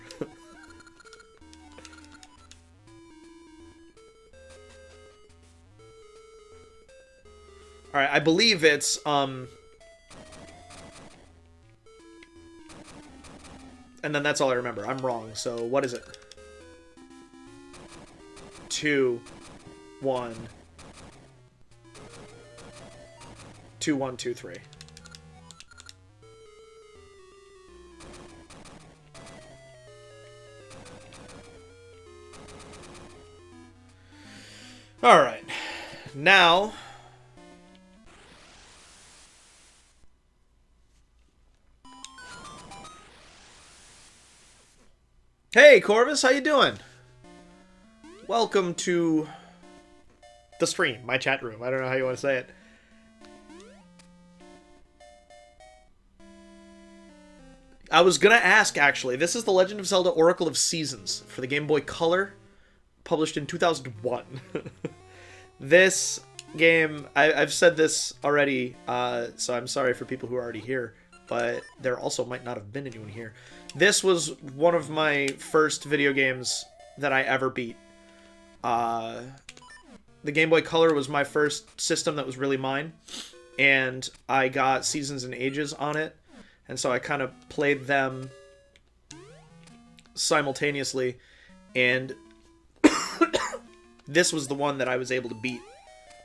Alright, I believe it's, and then that's all I remember. I'm wrong, so what is it? 2, 1. 2, 1, 2, 3. Alright. Now... Hey, Corvus, how you doing? Welcome to the stream, my chat room. I don't know how you want to say it. I was gonna ask, actually. This is The Legend of Zelda Oracle of Seasons for the Game Boy Color, published in 2001. This game, I've said this already, so I'm sorry for people who are already here, but there also might not have been anyone here. This was one of my first video games that I ever beat. The Game Boy Color was my first system that was really mine, and I got Seasons and Ages on it, and so I kind of played them simultaneously, and this was the one that I was able to beat.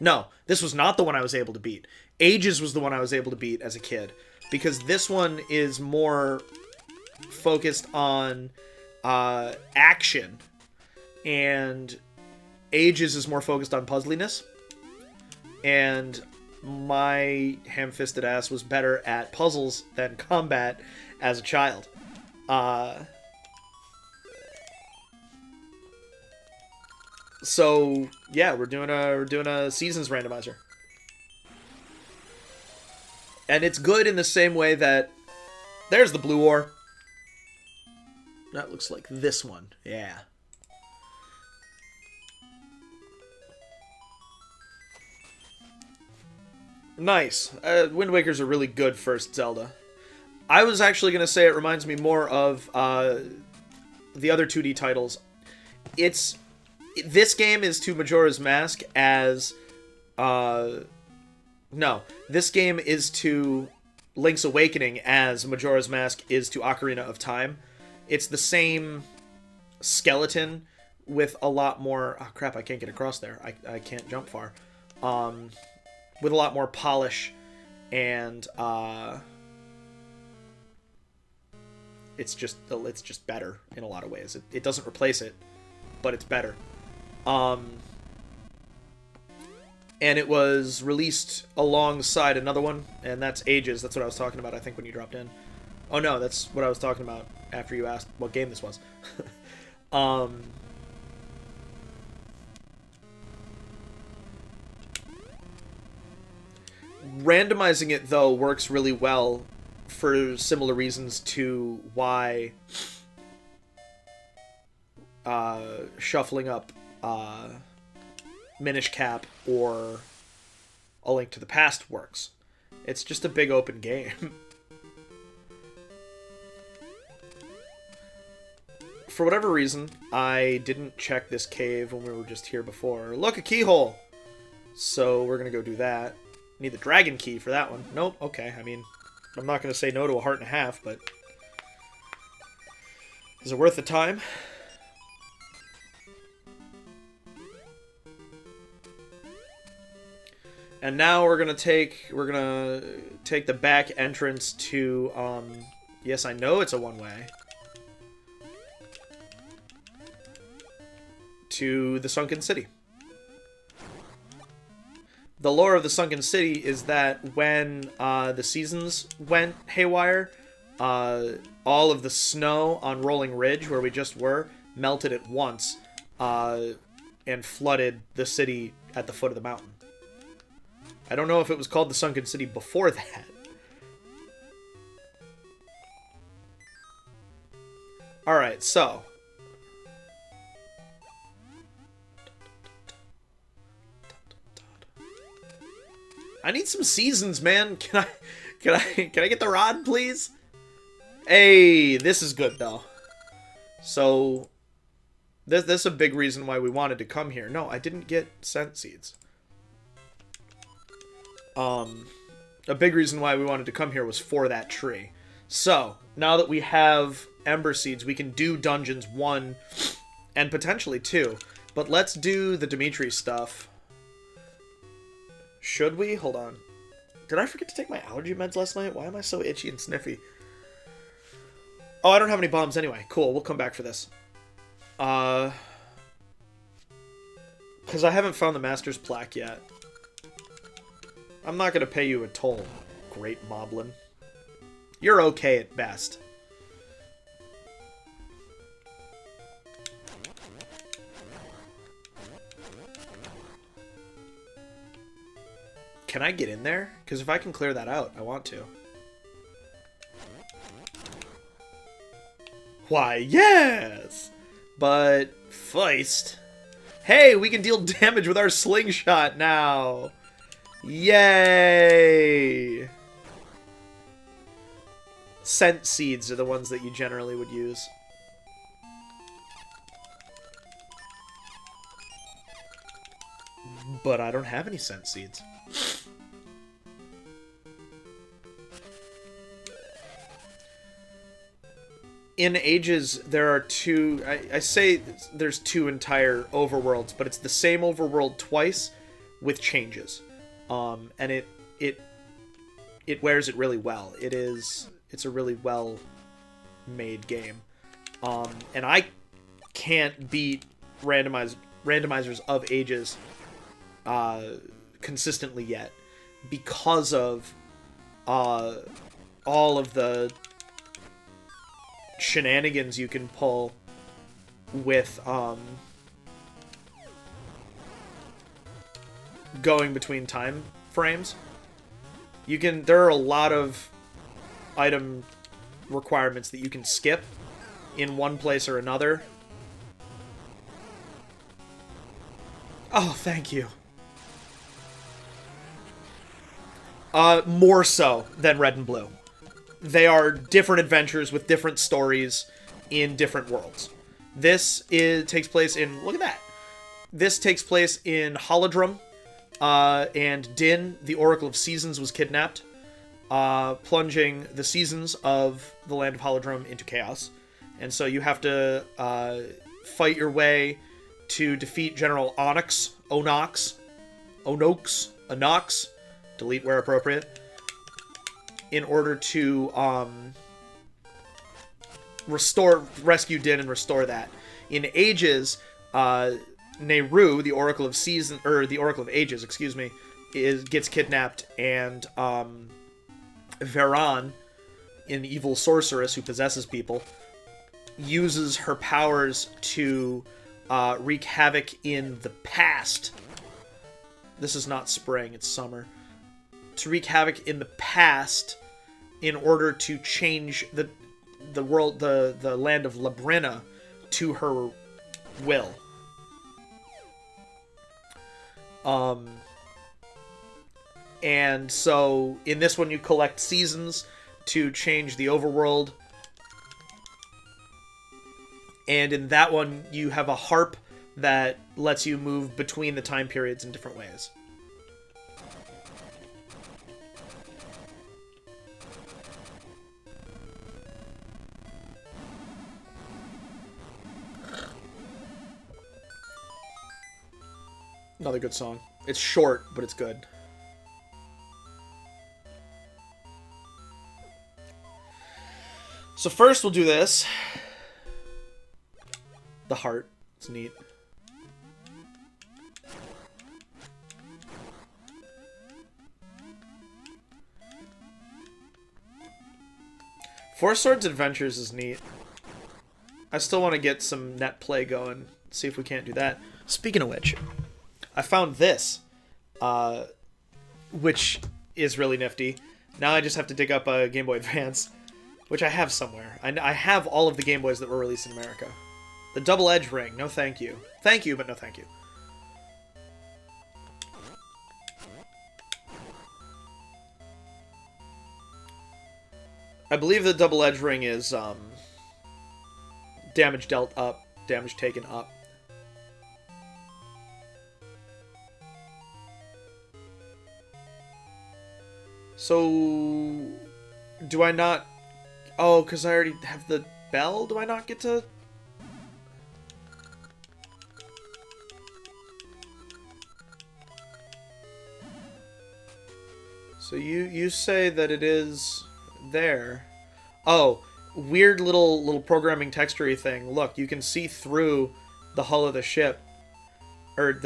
No, this was not the one I was able to beat. Ages was the one I was able to beat as a kid, because this one is more focused on action, and Ages is more focused on puzzliness, and my ham-fisted ass was better at puzzles than combat as a child. So yeah, we're doing a seasons randomizer, and it's good in the same way that there's the blue ore. That looks like this one. Yeah. Nice. Wind Waker's a really good first Zelda. I was actually going to say it reminds me more of the other 2D titles. This game is to Majora's Mask as... no. This game is to Link's Awakening as Majora's Mask is to Ocarina of Time. It's the same skeleton with a lot more... Oh, crap, I can't get across there. I can't jump far. With a lot more polish and... It's just better in a lot of ways. It doesn't replace it, but it's better. And it was released alongside another one, and that's Ages. That's what I was talking about, I think, when you dropped in. Oh, no, that's what I was talking about after you asked what game this was. Randomizing it, though, works really well for similar reasons to why shuffling up Minish Cap or A Link to the Past works. It's just a big open game. For whatever reason, I didn't check this cave when we were just here before. Look, a keyhole! So we're gonna go do that. Need the dragon key for that one. Nope, okay, I mean... I'm not going to say no to a heart and a half, but... Is it worth the time? And now we're gonna take the back entrance to yes, I know it's a one-way. To the Sunken City. The lore of the Sunken City is that when the seasons went haywire, all of the snow on Rolling Ridge, where we just were, melted at once and flooded the city at the foot of the mountain. I don't know if it was called the Sunken City before that. Alright, so... I need some seasons, man. Can I get the rod, please? Hey, this is good though. So this is a big reason why we wanted to come here. No, I didn't get scent seeds. A big reason why we wanted to come here was for that tree. So, now that we have Ember Seeds, we can do Dungeons 1 and potentially 2. But let's do the Dimitri stuff. Should we? Hold on. Did I forget to take my allergy meds last night? Why am I so itchy and sniffy? Oh, I don't have any bombs anyway. Cool, we'll come back for this. Because I haven't found the Master's Plaque yet. I'm not going to pay you a toll, Great Moblin. You're okay at best. Can I get in there? Because if I can clear that out, I want to. Why, yes! But, Feist. Hey, we can deal damage with our slingshot now! Yay! Scent seeds are the ones that you generally would use. But I don't have any scent seeds. In Ages, there are two... I say there's two entire overworlds, but it's the same overworld twice with changes. And it wears it really well. It's a really well-made game. And I can't beat randomizers of Ages consistently yet because of all of the shenanigans you can pull with going between time frames. There are a lot of item requirements that you can skip in one place or another. Oh, thank you. More so than Red and Blue. They are different adventures with different stories in different worlds. Takes place in... Look at that. This takes place in Holodrum, and Din, the Oracle of Seasons, was kidnapped, plunging the seasons of the land of Holodrum into chaos. And so you have to fight your way to defeat General Onox, delete where appropriate, in order to rescue Din and restore that. In Ages, Nehru, the Oracle of Ages, gets kidnapped, and Veran, an evil sorceress who possesses people, uses her powers to wreak havoc in the past. This is not spring, it's summer. To wreak havoc in the past in order to change the world, the land of Labrina to her will. And so in this one you collect seasons to change the overworld. And in that one you have a harp that lets you move between the time periods in different ways. Another good song. It's short, but it's good. So first we'll do this. The heart. It's neat. Four Swords Adventures is neat. I still want to get some net play going. See if we can't do that. Speaking of which, I found this, which is really nifty. Now I just have to dig up a Game Boy Advance, which I have somewhere. I have all of the Game Boys that were released in America. The Double Edge Ring. No thank you. Thank you, but no thank you. I believe the Double Edge Ring is damage dealt up, damage taken up. So, do I not... Oh, because I already have the bell? Do I not get to... So you say that it is there. Oh, weird little programming texture-y thing. Look, you can see through the hull of the ship, or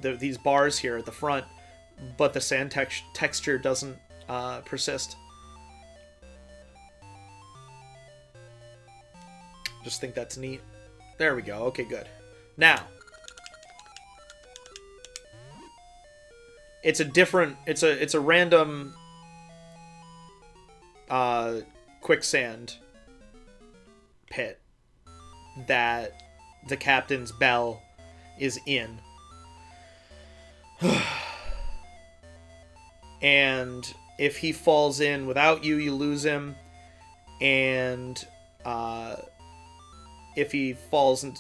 these bars here at the front, but the sand texture doesn't persist. Just think that's neat. There we go. Okay, good. Now, it's a random quicksand pit that the captain's bell is in. And if he falls in without you, you lose him. And if he falls in...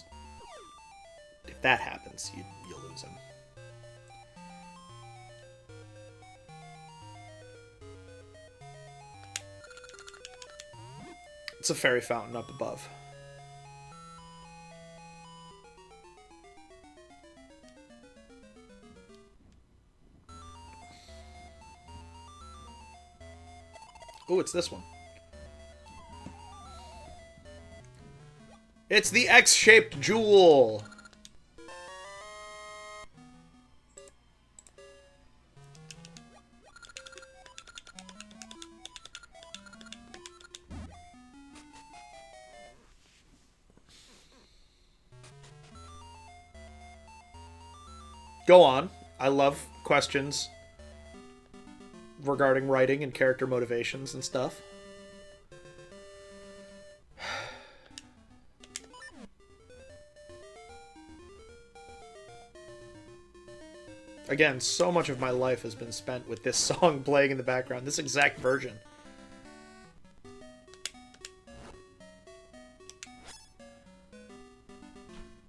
If that happens, you'll lose him. It's a fairy fountain up above. Oh, it's this one. It's the X-shaped jewel! Go on. I love questions regarding writing and character motivations and stuff. Again, so much of my life has been spent with this song playing in the background, this exact version.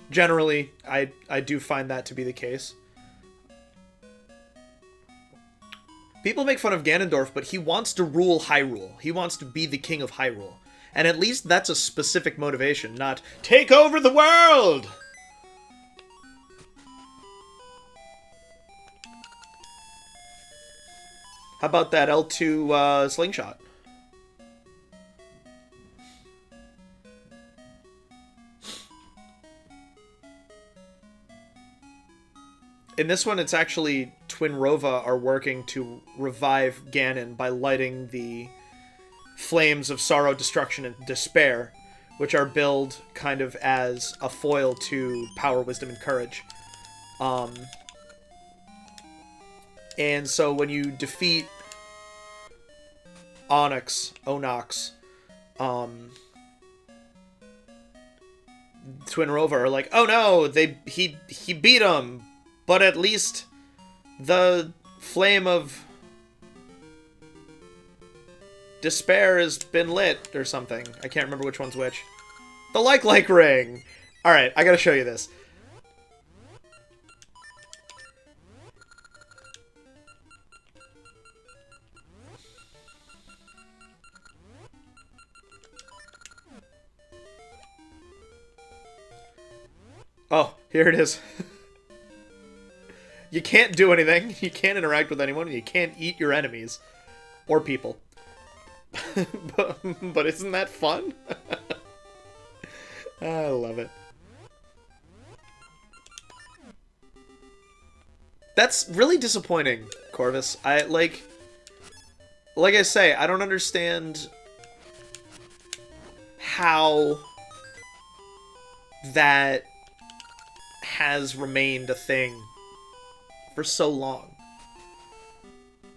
Generally, I do find that to be the case. People make fun of Ganondorf, but he wants to rule Hyrule. He wants to be the king of Hyrule. And at least that's a specific motivation, not take over the world! How about that L2 slingshot? In this one, it's actually Twin Rova are working to revive Ganon by lighting the flames of sorrow, destruction, and despair, which are billed kind of as a foil to power, wisdom, and courage. And so when you defeat Onox, Twin Rova are like, oh no, he beat him, but at least the flame of despair has been lit, or something. I can't remember which one's which. The like ring! Alright, I gotta show you this. Oh, here it is. You can't do anything, you can't interact with anyone, and you can't eat your enemies. Or people. but isn't that fun? I love it. That's really disappointing, Corvus. Like I say, I don't understand how that has remained a thing for so long.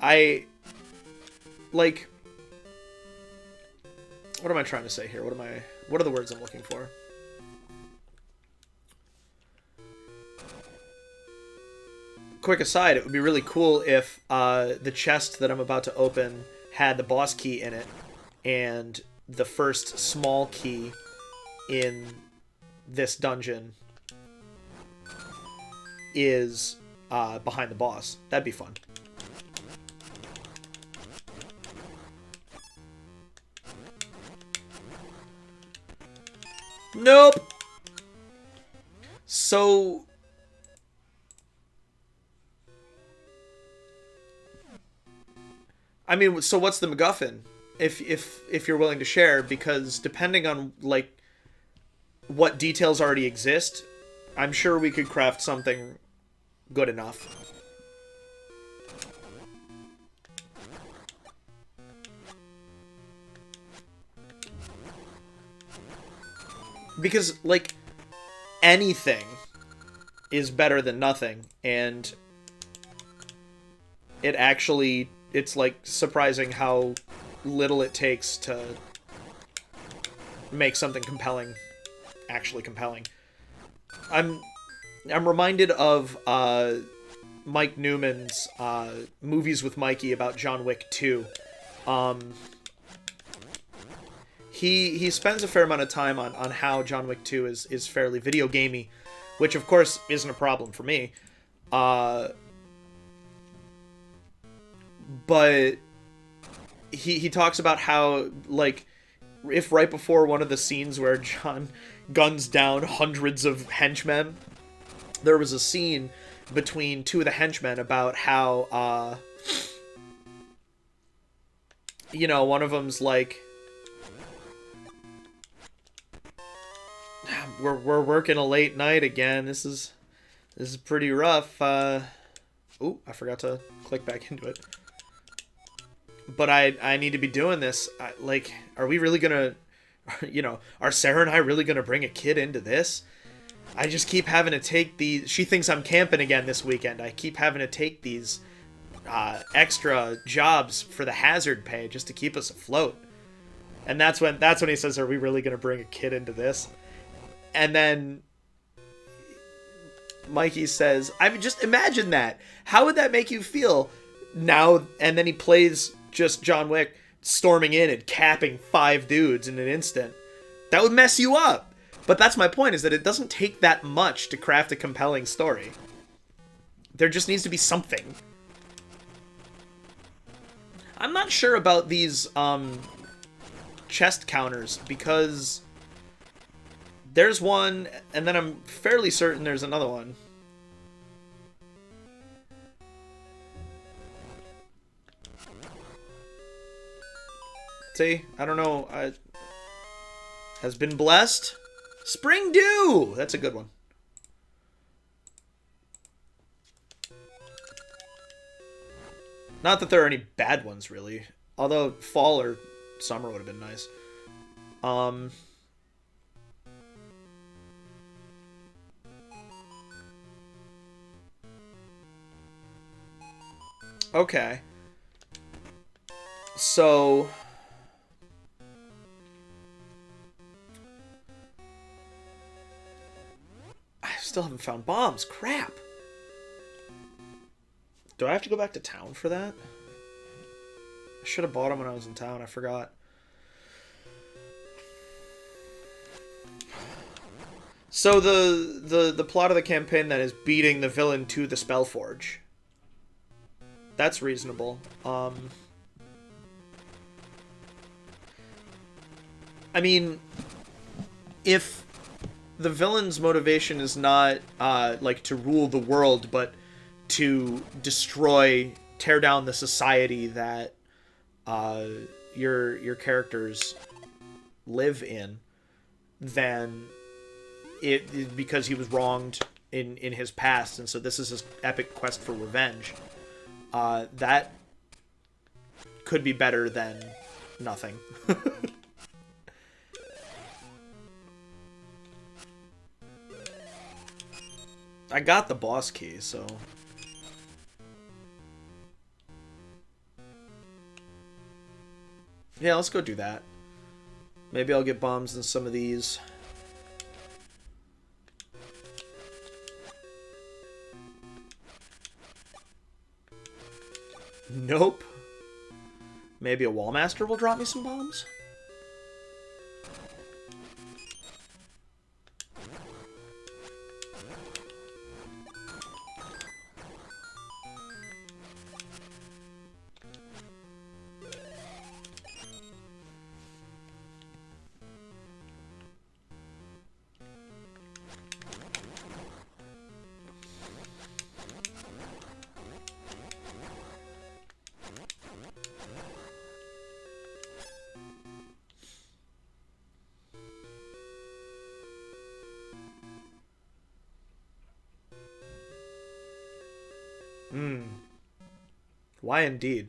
Like, what am I trying to say here? What are the words I'm looking for? Quick aside, it would be really cool if the chest that I'm about to open had the boss key in it, and the first small key in this dungeon is behind the boss. That'd be fun. Nope! So... I mean, so what's the MacGuffin? If you're willing to share, because depending on, like, what details already exist, I'm sure we could craft something good enough. Because, like, anything is better than nothing, and it's, like, surprising how little it takes to make something compelling, actually compelling. I'm reminded of Mike Newman's Movies with Mikey about John Wick 2. He spends a fair amount of time on how John Wick 2 is fairly video gamey, which of course isn't a problem for me. But he talks about how, like, if right before one of the scenes where John guns down hundreds of henchmen, there was a scene between two of the henchmen about how, you know, one of them's like, we're working a late night again. This is pretty rough. Ooh, I forgot to click back into it. But I need to be doing this. Like, are we really gonna, you know, are Sarah and I really gonna bring a kid into this? I just keep having to take these... She thinks I'm camping again this weekend. I keep having to take these extra jobs for the hazard pay just to keep us afloat. And that's when he says, are we really going to bring a kid into this? And then Mikey says, I mean, just imagine that. How would that make you feel now? And then he plays just John Wick storming in and capping 5 dudes in an instant. That would mess you up. But that's my point, is that it doesn't take that much to craft a compelling story. There just needs to be something. I'm not sure about these chest counters, because there's one, and then I'm fairly certain there's another one. See? I don't know. Has been blessed. Spring Dew! That's a good one. Not that there are any bad ones, really. Although fall or summer would have been nice. Okay. So... I still haven't found bombs. Crap. Do I have to go back to town for that? I should have bought them when I was in town. I forgot. So the plot of the campaign then is beating the villain to the Spellforge. That's reasonable. I mean, if the villain's motivation is not like to rule the world, but to tear down the society that your characters live in, then because he was wronged in his past, and so this is his epic quest for revenge. That could be better than nothing. I got the boss key, so... Yeah, let's go do that. Maybe I'll get bombs in some of these. Nope. Maybe a Wallmaster will drop me some bombs? Why indeed?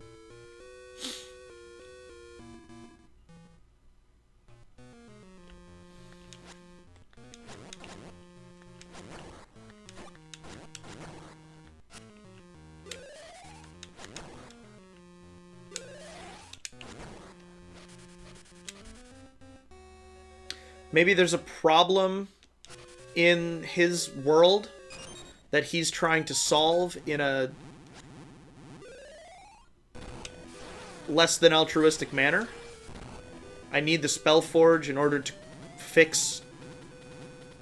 Maybe there's a problem in his world that he's trying to solve in a less than altruistic manner. I need the Spellforge in order to fix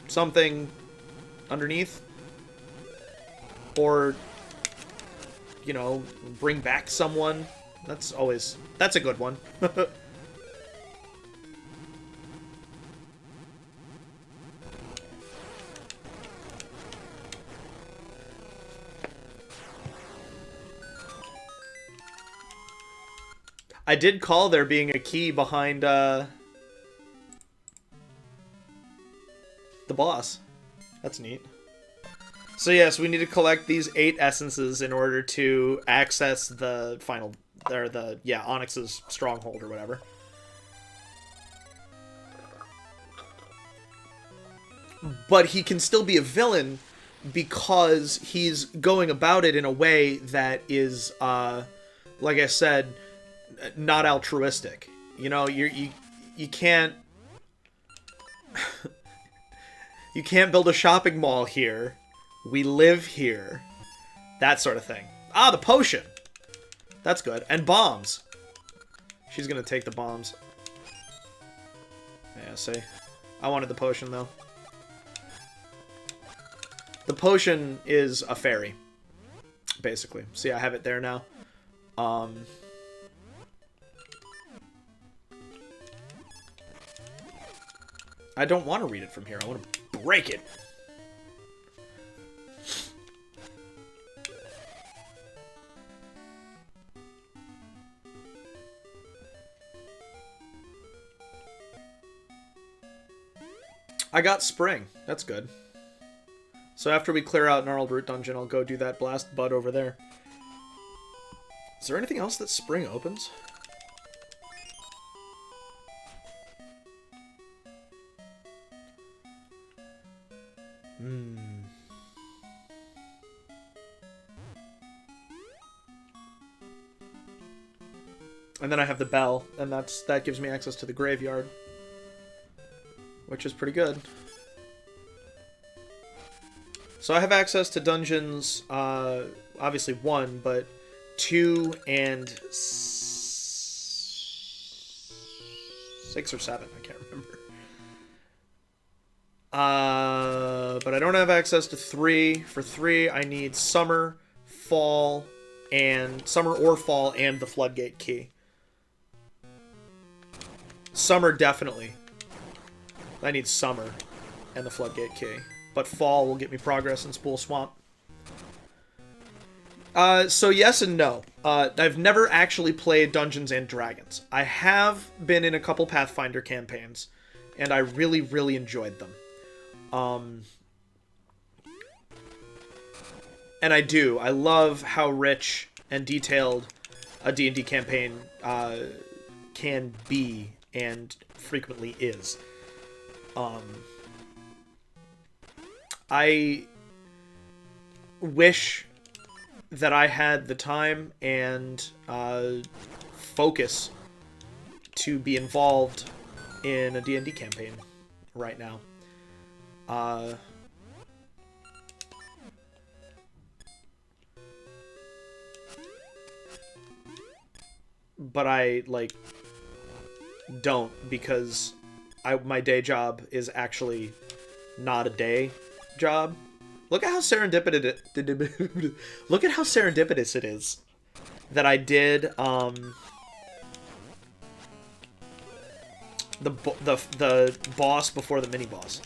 something underneath. Or, you know, bring back someone. That's a good one. I did call there being a key behind the boss. That's neat. So yes, we need to collect these 8 essences in order to access the final, or Onyx's stronghold or whatever. but he can still be a villain because he's going about it in a way that is, like I said, not altruistic. You know, you can't you can't build a shopping mall here. We live here. That sort of thing. Ah, the potion. That's good. And bombs. She's gonna take the bombs. Yeah, see? I wanted the potion, though. The potion is a fairy, basically. See, I have it there now. I don't want to read it from here. I want to break it. I got Spring. That's good. So after we clear out Gnarled Root Dungeon, I'll go do that Blast Bud over there. Is there anything else that Spring opens? And then I have the bell, and that gives me access to the graveyard, which is pretty good. So I have access to dungeons, obviously 1, but 2 and 6 or 7, I can't remember. But I don't have access to 3. For 3, I need Summer, Fall, and Summer or Fall, and the Floodgate Key. Summer, definitely. I need Summer and the Floodgate Key. But Fall will get me progress in Spool Swamp. So yes and no. I've never actually played Dungeons and Dragons. I have been in a couple Pathfinder campaigns, and I really, really enjoyed them. And I do. I love how rich and detailed a D&D campaign can be, and frequently is. I wish that I had the time and focus to be involved in a D&D campaign right now. But I, like, don't, because my day job is actually not a day job. Look at how serendipitous look at how serendipitous it is that I did the boss before the mini boss.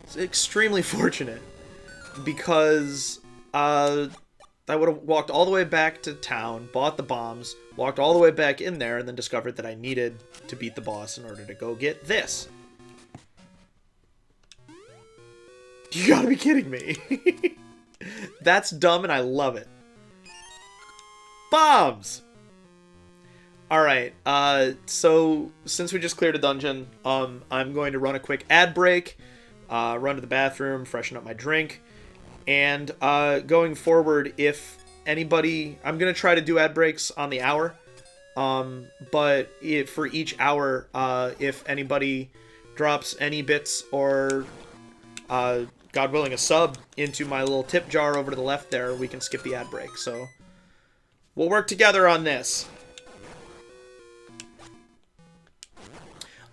It's extremely fortunate, because I would have walked all the way back to town, bought the bombs, walked all the way back in there, and then discovered that I needed to beat the boss in order to go get this. You gotta be kidding me. That's dumb and I love it. Bombs! Alright, so since we just cleared a dungeon, I'm going to run a quick ad break, run to the bathroom, freshen up my drink, and going forward, if anybody... I'm going to try to do ad breaks on the hour, but for each hour, if anybody drops any bits or, God willing, a sub into my little tip jar over to the left there, we can skip the ad break. So we'll work together on this.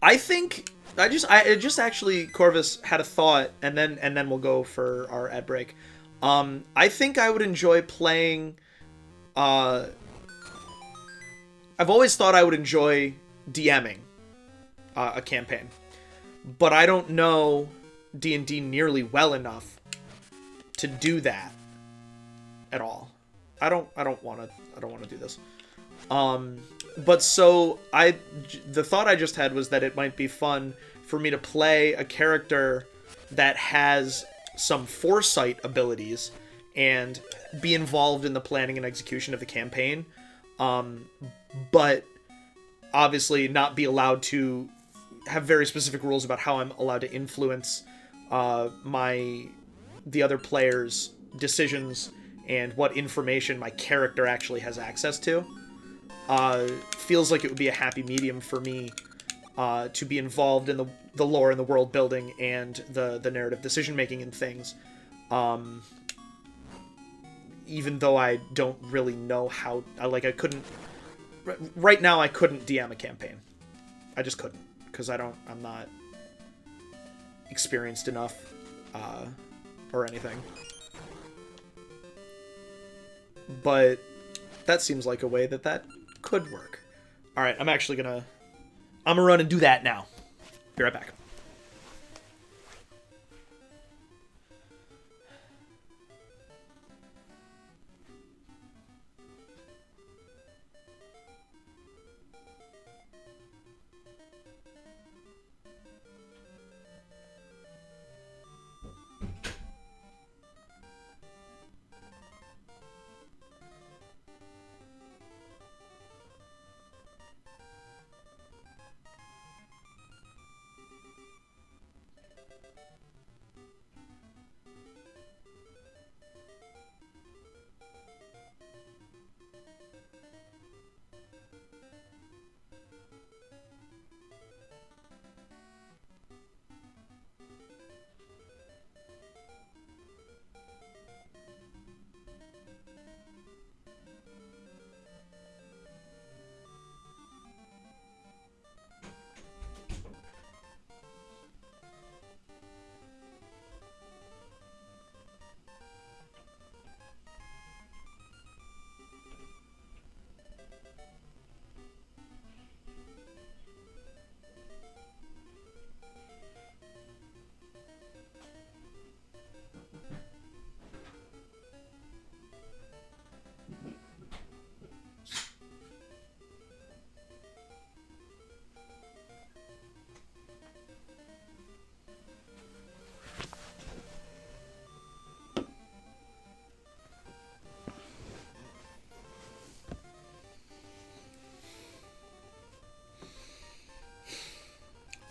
I think... I just actually, Corvus had a thought, and then we'll go for our ad break. I think I would enjoy playing, I've always thought I would enjoy DMing a campaign, but I don't know D&D nearly well enough to do that at all. I don't want to do this. But so the thought I just had was that it might be fun for me to play a character that has some foresight abilities and be involved in the planning and execution of the campaign, but obviously not be allowed to have very specific rules about how I'm allowed to influence the other players' decisions and what information my character actually has access to. Feels like it would be a happy medium for me to be involved in the lore and the world building and the narrative decision making and things. Even though I don't really know how, I couldn't, right now I couldn't DM a campaign. I just couldn't, because I'm not experienced enough, or anything. But that seems like a way that could work. Alright, I'm gonna run and do that now. Be right back.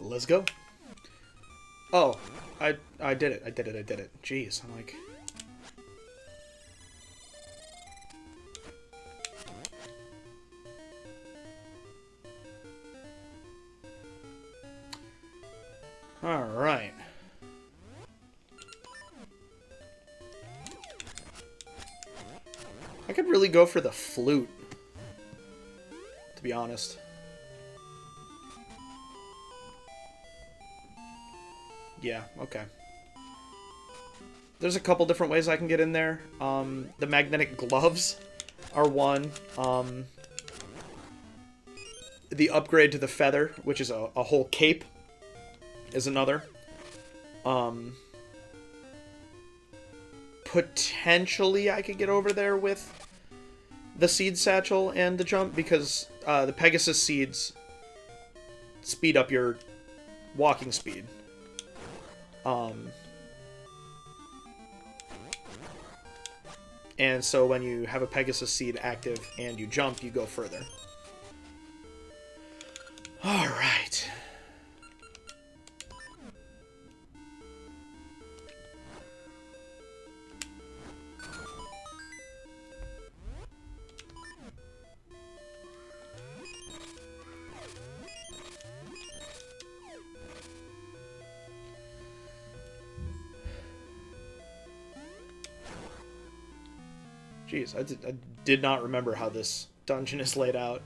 Let's go. Oh, I did it. I did it. Jeez, I'm like... Alright. I could really go for the flute, to be honest. Yeah, okay. There's a couple different ways I can get in there. The magnetic gloves are one. The upgrade to the feather, which is a whole cape, is another. Potentially I could get over there with the seed satchel and the jump, because the Pegasus seeds speed up your walking speed. And so when you have a Pegasus seed active and you jump, you go further. Alright. Jeez, I did not remember how this dungeon is laid out.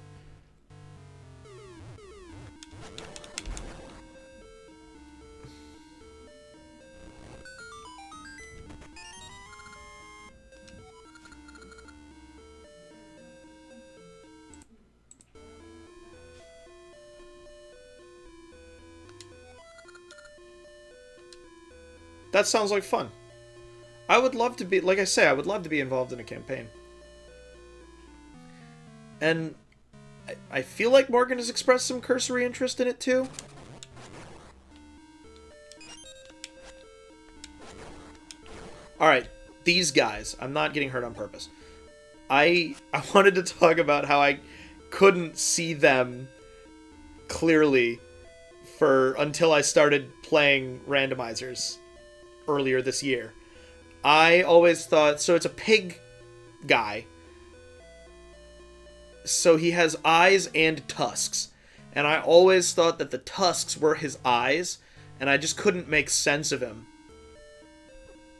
That sounds like fun. I would love to be, like I say, I would love to be involved in a campaign. And I feel like Morgan has expressed some cursory interest in it too. Alright, these guys. I'm not getting hurt on purpose. I wanted to talk about how I couldn't see them clearly for until I started playing randomizers earlier this year. I always thought, so it's a pig guy. So he has eyes and tusks. And I always thought that the tusks were his eyes, and I just couldn't make sense of him.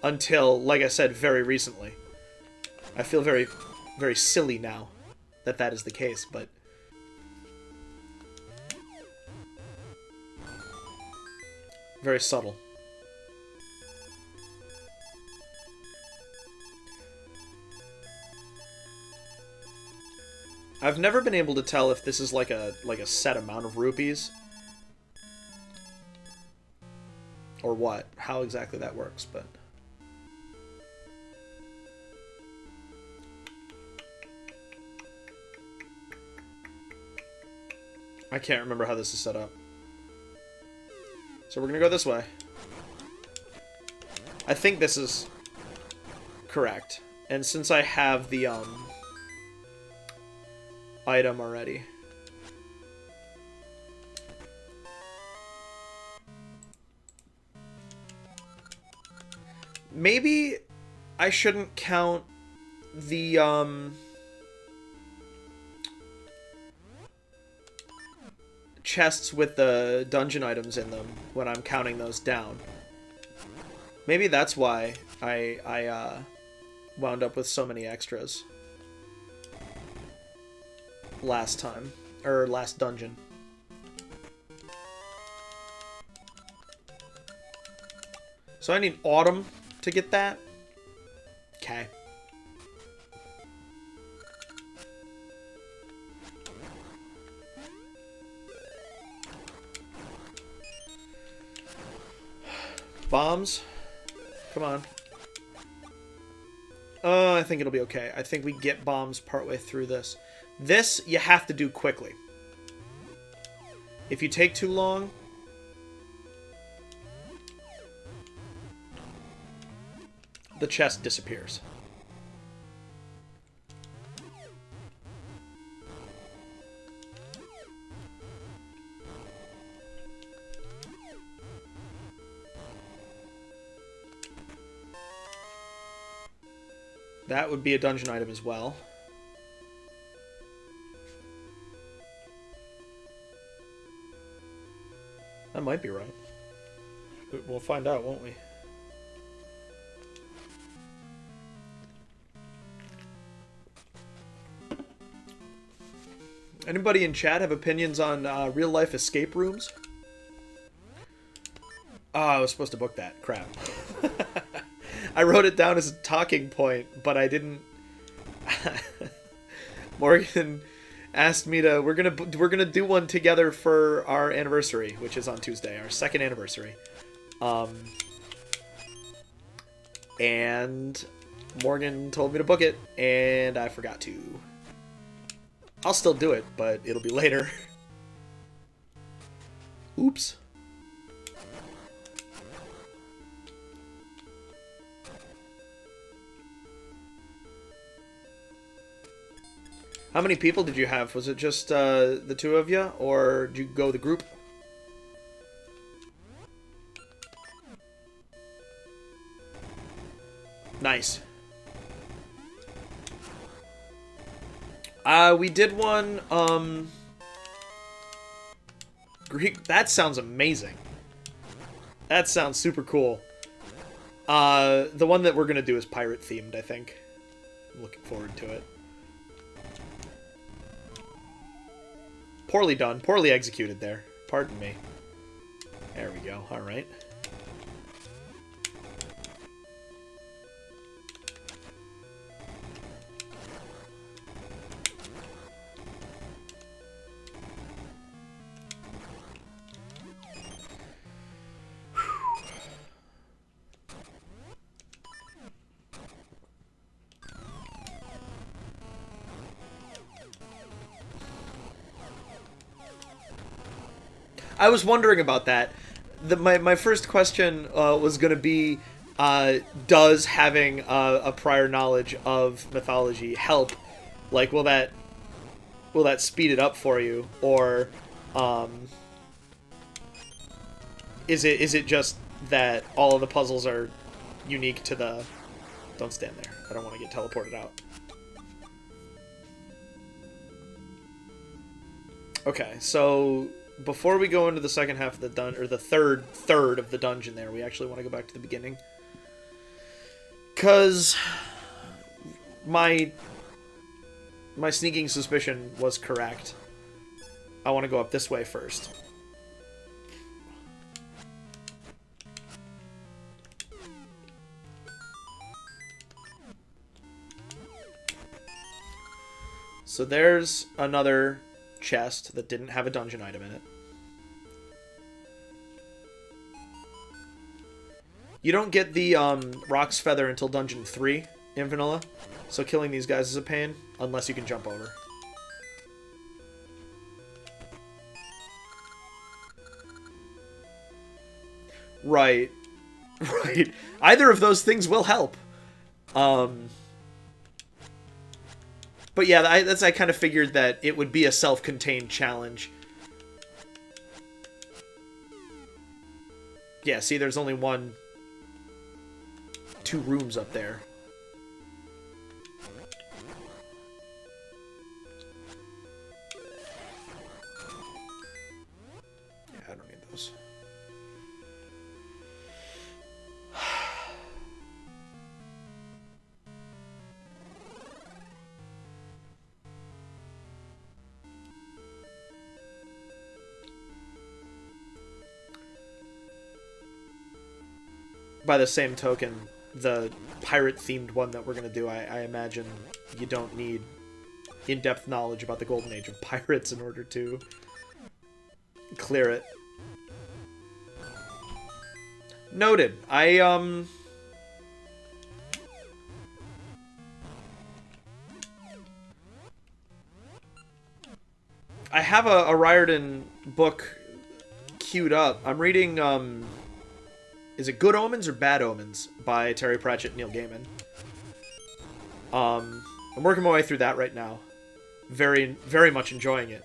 Until, like I said, very recently. I feel very, very silly now that that is the case, but... very subtle. I've never been able to tell if this is like a set amount of rupees. Or what. How exactly that works, but... I can't remember how this is set up. So we're gonna go this way. I think this is correct. And since I have the item already. Maybe I shouldn't count the chests with the dungeon items in them when I'm counting those down. Maybe that's why I wound up with so many extras last time, or last dungeon. So I need Autumn to get that. Okay. Bombs? Come on. I think it'll be okay. I think we get bombs partway through this. This, you have to do quickly. If you take too long... the chest disappears. That would be a dungeon item as well. That might be right. We'll find out, won't we? Anybody in chat have opinions on real-life escape rooms? Oh, I was supposed to book that. Crap. I wrote it down as a talking point, but I didn't. Morgan asked me to. We're gonna do one together for our anniversary, which is on Tuesday, our second anniversary. And Morgan told me to book it, and I forgot to. I'll still do it, but it'll be later. Oops. How many people did you have? Was it just the two of you, or did you go the group? Nice. We did one, Greek. That sounds amazing. That sounds super cool. The one that we're gonna do is pirate themed, I think. I'm looking forward to it. Poorly done. Poorly executed there. Pardon me. There we go. Alright. I was wondering about that. My first question was going to be, does having a prior knowledge of mythology help? Like, will that Is it just that all of the puzzles are unique to the... Don't stand there. I don't want to get teleported out. Okay, so before we go into the second half of the dungeon, or the third of the dungeon there, we actually want to go back to the beginning. Because my sneaking suspicion was correct. I want to go up this way first. So there's another chest that didn't have a dungeon item in it. You don't get the Rock's Feather until Dungeon 3 in vanilla, so killing these guys is a pain, unless you can jump over. Right. Right. Either of those things will help. But yeah, I kind of figured that it would be a self-contained challenge. Yeah, see, there's only two rooms up there. Yeah, I don't need those. By the same token, the pirate-themed one that we're going to do, I imagine you don't need in-depth knowledge about the golden age of pirates in order to clear it. Noted. I have a Riordan book queued up. I'm reading, is it Good Omens or Bad Omens by Terry Pratchett and Neil Gaiman. I'm working my way through that right now. Very, very much enjoying it.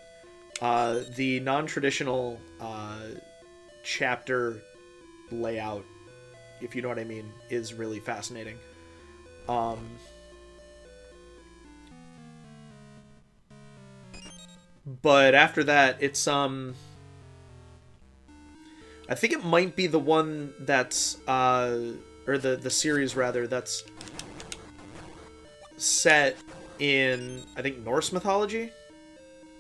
The non-traditional chapter layout, if you know what I mean, is really fascinating. But after that, it's I think it might be the one that's, or the series rather, that's set in, I think, Norse mythology?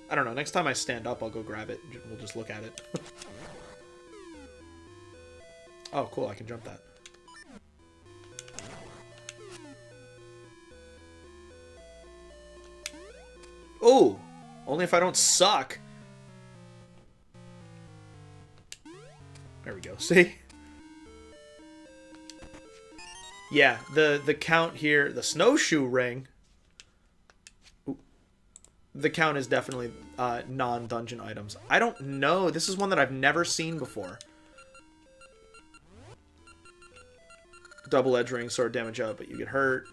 I don't know, next time I stand up, I'll go grab it, we'll just look at it. Oh, cool, I can jump that. Oh! Only if I don't suck! There we go. See? Yeah, the count here, the snowshoe ring. Ooh, the count is definitely non-dungeon items. I don't know. This is one that I've never seen before. Double-edged ring, sword damage up, but you get hurt.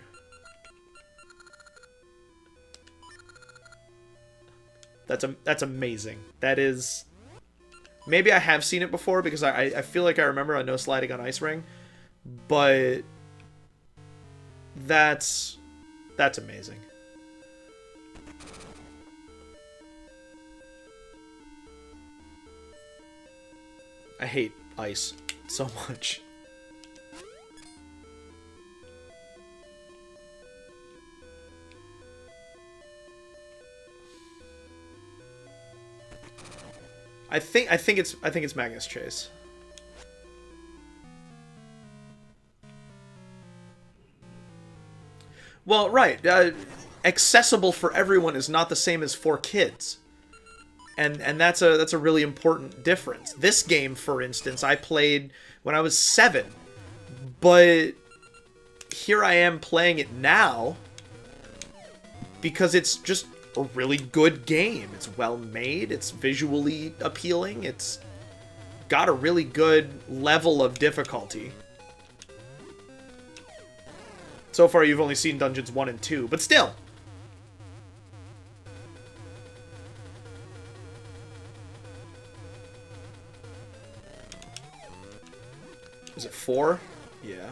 That's amazing. That is... Maybe I have seen it before, because I feel like I remember a no sliding on ice ring, but that's amazing. I hate ice so much. I think it's Magnus Chase. Well, right. Accessible for everyone is not the same as for kids. And that's a really important difference. This game, for instance, I played when I was 7, but here I am playing it now because it's just a really good game. It's well made, it's visually appealing, it's got a really good level of difficulty. So far you've only seen Dungeons 1 and 2, but still. Is it 4? Yeah.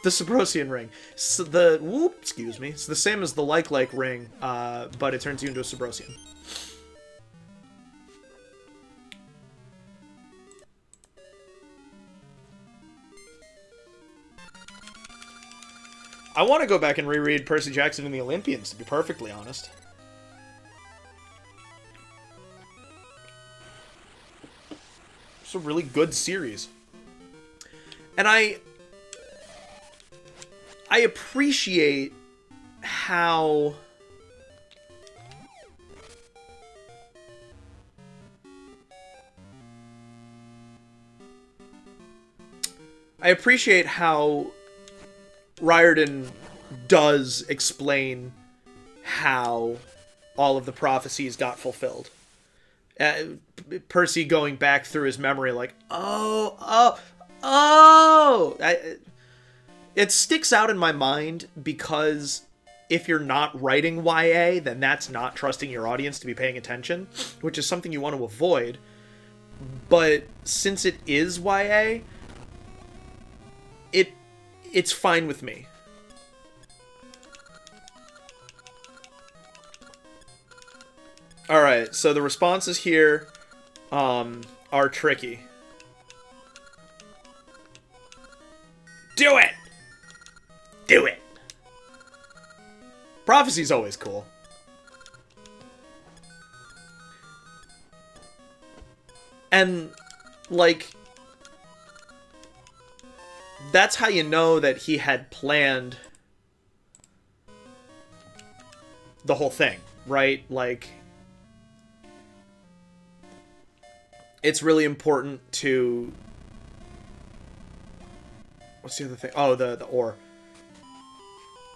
The Sabrosian ring. So excuse me. It's the same as the like ring, but it turns you into a Sabrosian. I want to go back and reread Percy Jackson and the Olympians, to be perfectly honest. It's a really good series. And I appreciate how Riordan does explain how all of the prophecies got fulfilled. Percy going back through his memory like, it sticks out in my mind because if you're not writing YA, then that's not trusting your audience to be paying attention, which is something you want to avoid. But since it is YA, it's fine with me. Alright, so the responses here are tricky. Do it! Do it! Prophecy's always cool. And, like, that's how you know that he had planned the whole thing, right? Like, it's really important to... What's the other thing? Oh, the ore.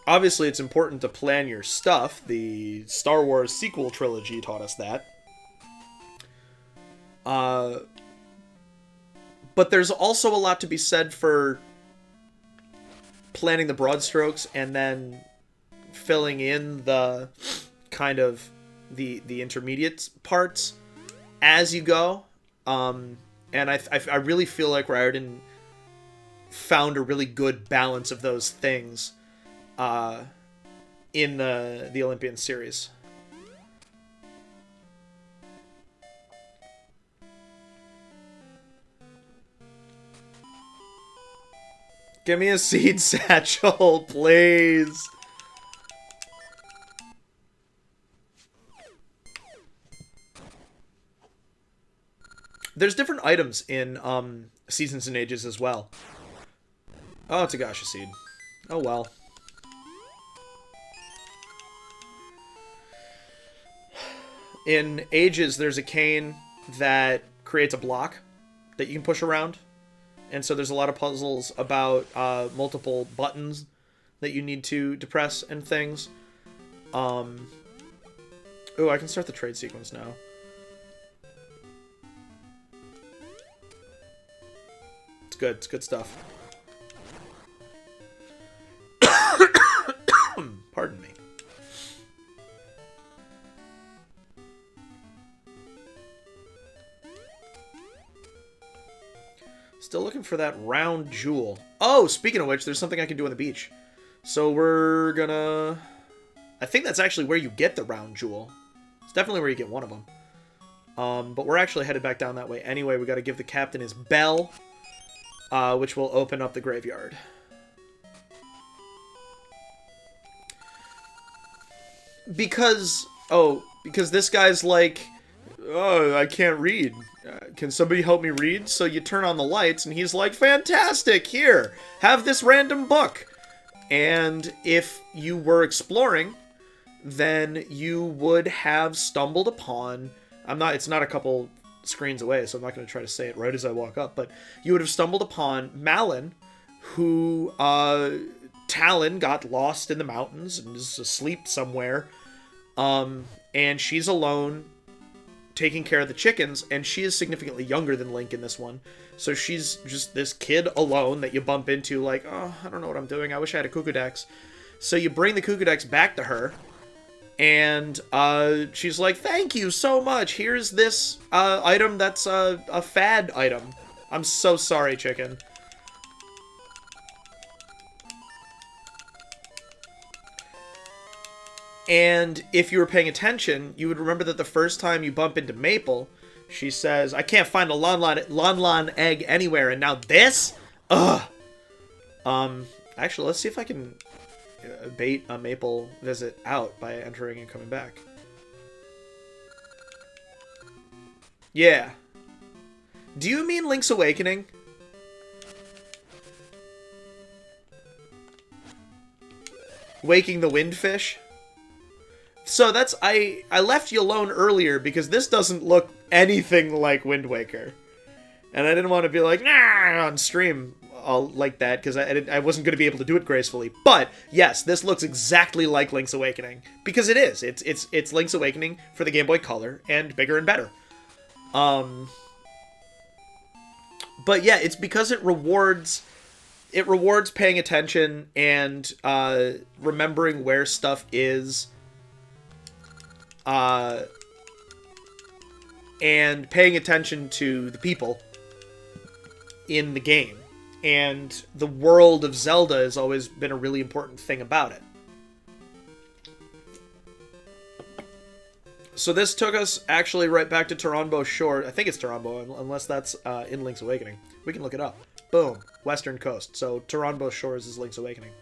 Obviously, it's important to plan your stuff. The Star Wars sequel trilogy taught us that. But there's also a lot to be said for planning the broad strokes and then filling in the kind of the intermediate parts as you go. And I really feel like Riordan found a really good balance of those things in the Olympian series. Give me a seed satchel, please. There's different items in Seasons and Ages as well. Oh, it's a gacha seed. Oh well. In Ages, there's a cane that creates a block that you can push around. And so there's a lot of puzzles about multiple buttons that you need to press and things. Oh, I can start the trade sequence now. It's good. It's good stuff. Pardon me. Still looking for that round jewel. Oh, speaking of which, there's something I can do on the beach. So we're gonna... I think that's actually where you get the round jewel. It's definitely where you get one of them. But we're actually headed back down that way anyway. We gotta give the captain his bell, which will open up the graveyard. Because this guy's like, oh, I can't read. Can somebody help me read? So you turn on the lights, and he's like, fantastic, here, have this random book. And if you were exploring, then you would have stumbled upon... It's not a couple screens away, so I'm not going to try to say it right as I walk up, but you would have stumbled upon Malin, who, Talon got lost in the mountains and is asleep somewhere. And she's alone taking care of the chickens, and she is significantly younger than Link in this one. So she's just this kid alone that you bump into like, oh, I don't know what I'm doing. I wish I had a Kukudex. So you bring the Kukudex back to her, and she's like, thank you so much. Here's this item that's a fad item. I'm so sorry, chicken. And if you were paying attention, you would remember that the first time you bump into Maple, she says, I can't find a Lon egg anywhere, and now this? Ugh. Actually, let's see if I can bait a Maple visit out by entering and coming back. Yeah. Do you mean Link's Awakening? Waking the Windfish? So that's, I left you alone earlier because this doesn't look anything like Wind Waker. And I didn't want to be like, nah, on stream like that, because I wasn't going to be able to do it gracefully. But, yes, this looks exactly like Link's Awakening. Because it is. It's Link's Awakening for the Game Boy Color, and bigger and better. But yeah, it's because it rewards paying attention and remembering where stuff is. And paying attention to the people in the game. And the world of Zelda has always been a really important thing about it. So this took us actually right back to Taranbo Shore. I think it's Taranbo, unless that's in Link's Awakening. We can look it up. Boom. Western Coast. So Taranbo Shores is Link's Awakening.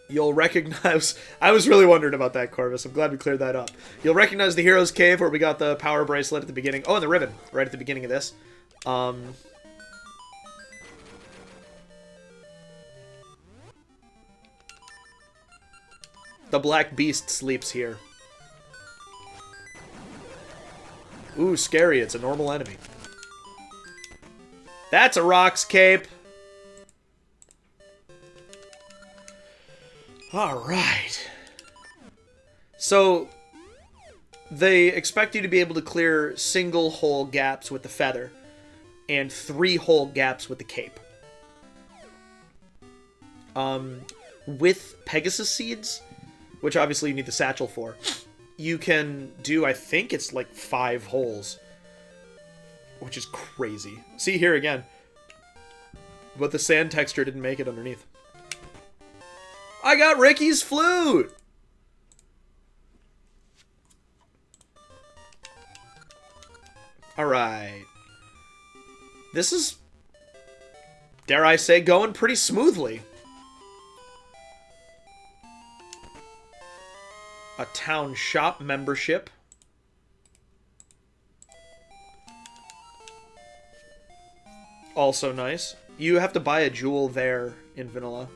You'll recognize... I was really wondering about that, Corvus. I'm glad we cleared that up. You'll recognize the Hero's Cave where we got the power bracelet at the beginning. Oh, and the ribbon right at the beginning of this. The Black Beast sleeps here. Ooh, scary. It's a normal enemy. That's a Rock's Cape. Alright. So, they expect you to be able to clear single hole gaps with the feather, and 3 hole gaps with the cape. With Pegasus Seeds, which obviously you need the satchel for, you can do, I think it's like 5 holes, which is crazy. See here again. But the sand texture didn't make it underneath. I got Ricky's flute! Alright. This is, dare I say, going pretty smoothly. A town shop membership. Also nice. You have to buy a jewel there in vanilla.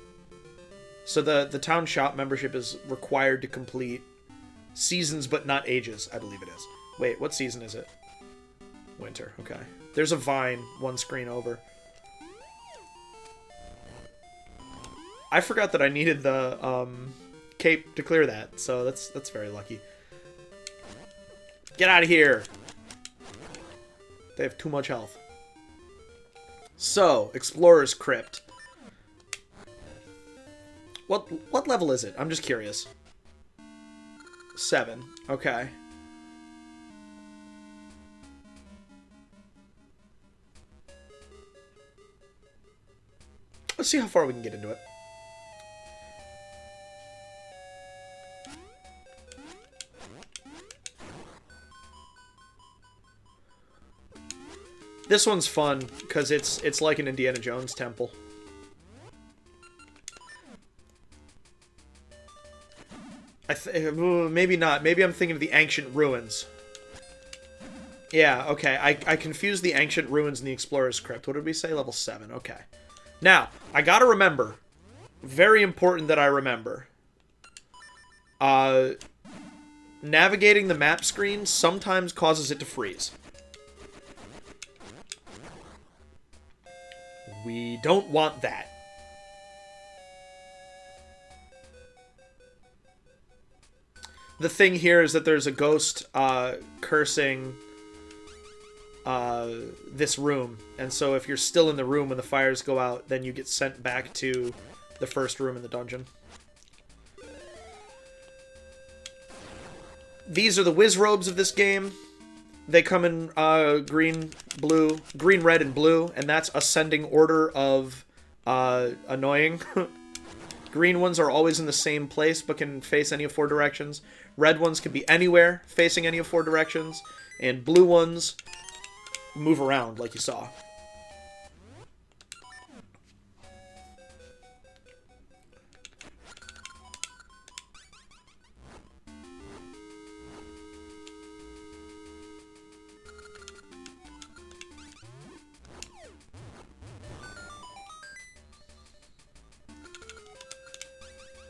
So the town shop membership is required to complete seasons but not ages, I believe it is. Wait, what season is it? Winter, okay. There's a vine one screen over. I forgot that I needed the cape to clear that, so that's very lucky. Get out of here! They have too much health. So, Explorer's Crypt. What level is it? I'm just curious. 7. Okay. Let's see how far we can get into it. This one's fun because it's like an Indiana Jones temple. Maybe not. Maybe I'm thinking of the ancient ruins. Yeah, okay. I confused the ancient ruins and the Explorer's Crypt. What did we say? Level 7. Okay. Now, I gotta remember. Very important that I remember. Navigating the map screen sometimes causes it to freeze. We don't want that. the thing here is that there's a ghost cursing this room, and so if you're still in the room when the fires go out, then you get sent back to the first room in the dungeon. These are the Wiz Robes of this game. They come in green, red, and blue, and that's ascending order of annoying. Green ones are always in the same place, but can face any of 4 directions. Red ones can be anywhere, facing any of 4 directions. And blue ones move around, like you saw.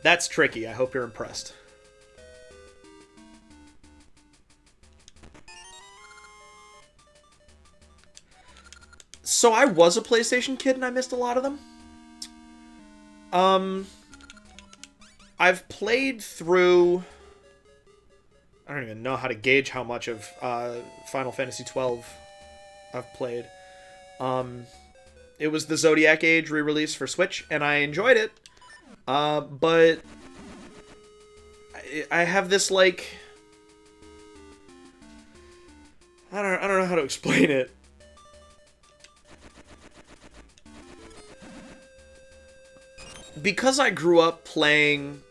That's tricky. I hope you're impressed. So I was a PlayStation kid and I missed a lot of them. I've played through... I don't even know how to gauge how much of Final Fantasy XII I've played. It was the Zodiac Age re-release for Switch, and I enjoyed it. But I have this, like... I don't know how to explain it. Because I grew up playing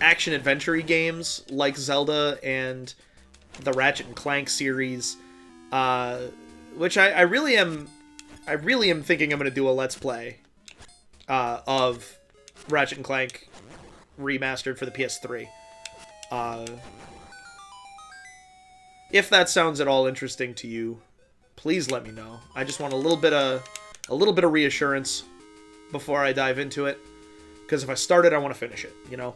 action-adventure games like Zelda and the Ratchet and Clank series, which I really am thinking I'm going to do a Let's Play of Ratchet and Clank remastered for the PS3. If that sounds at all interesting to you, please let me know. I just want a little bit of reassurance before I dive into it, because if I start it, I want to finish it, you know?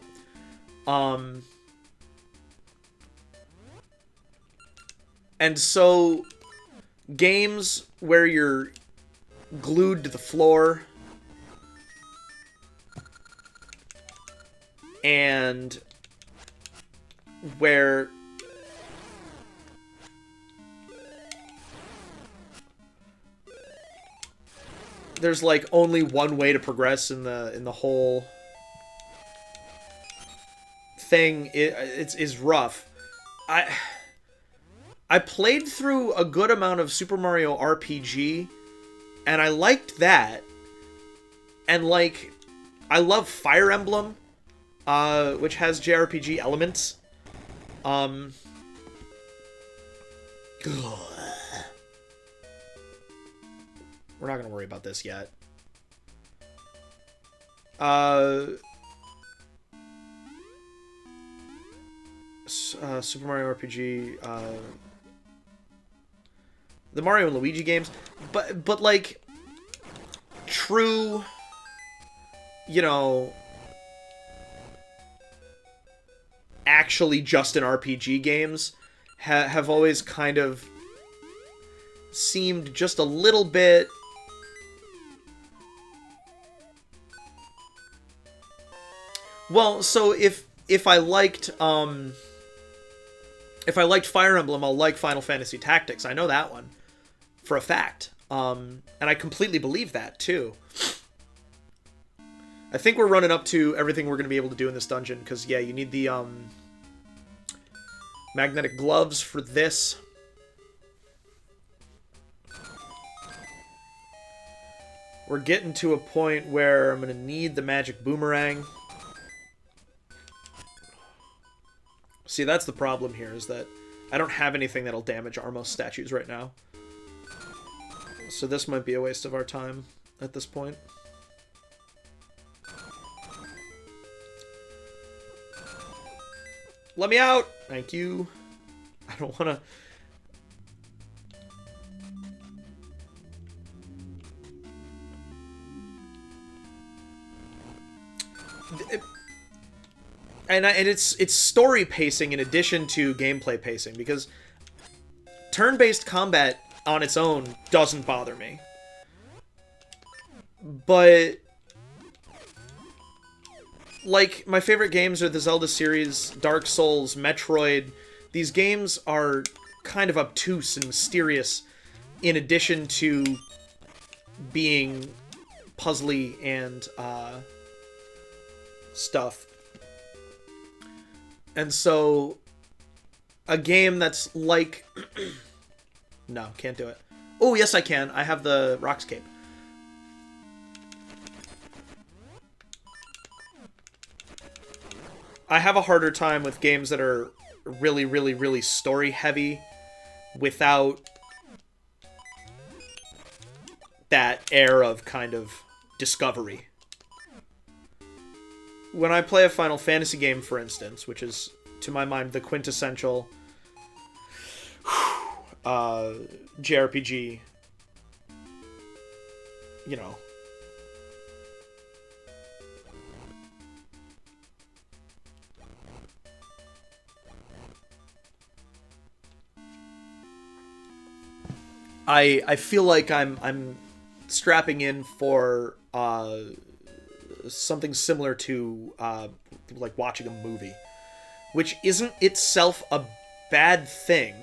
And so, games where you're glued to the floor and where there's like only one way to progress in the whole thing, is rough. I played through a good amount of Super Mario RPG, and I liked that. And like, I love Fire Emblem, which has JRPG elements. We're not going to worry about this yet. Super Mario RPG, the Mario and Luigi games, but like, true, you know, actually just an RPG games have always kind of seemed just a little bit well, so if I liked Fire Emblem, I'll like Final Fantasy Tactics. I know that one for a fact. And I completely believe that too. I think we're running up to everything we're going to be able to do in this dungeon, because yeah, you need the magnetic gloves for this. We're getting to a point where I'm going to need the magic boomerang. See, that's the problem here, is that I don't have anything that'll damage Armos statues right now. So this might be a waste of our time at this point. Let me out! Thank you. I don't want to... And it's story pacing in addition to gameplay pacing, because turn-based combat on its own doesn't bother me. But like, my favorite games are the Zelda series, Dark Souls, Metroid. These games are kind of obtuse and mysterious, in addition to being puzzly and stuff. And so, a game that's like... No, can't do it. Oh, yes I can. I have the Rock's Cape. I have a harder time with games that are really, really, really story-heavy without that air of kind of discovery. When I play a Final Fantasy game, for instance, which is, to my mind, the quintessential JRPG, you know, I feel like I'm strapping in for something similar to like watching a movie, which isn't itself a bad thing.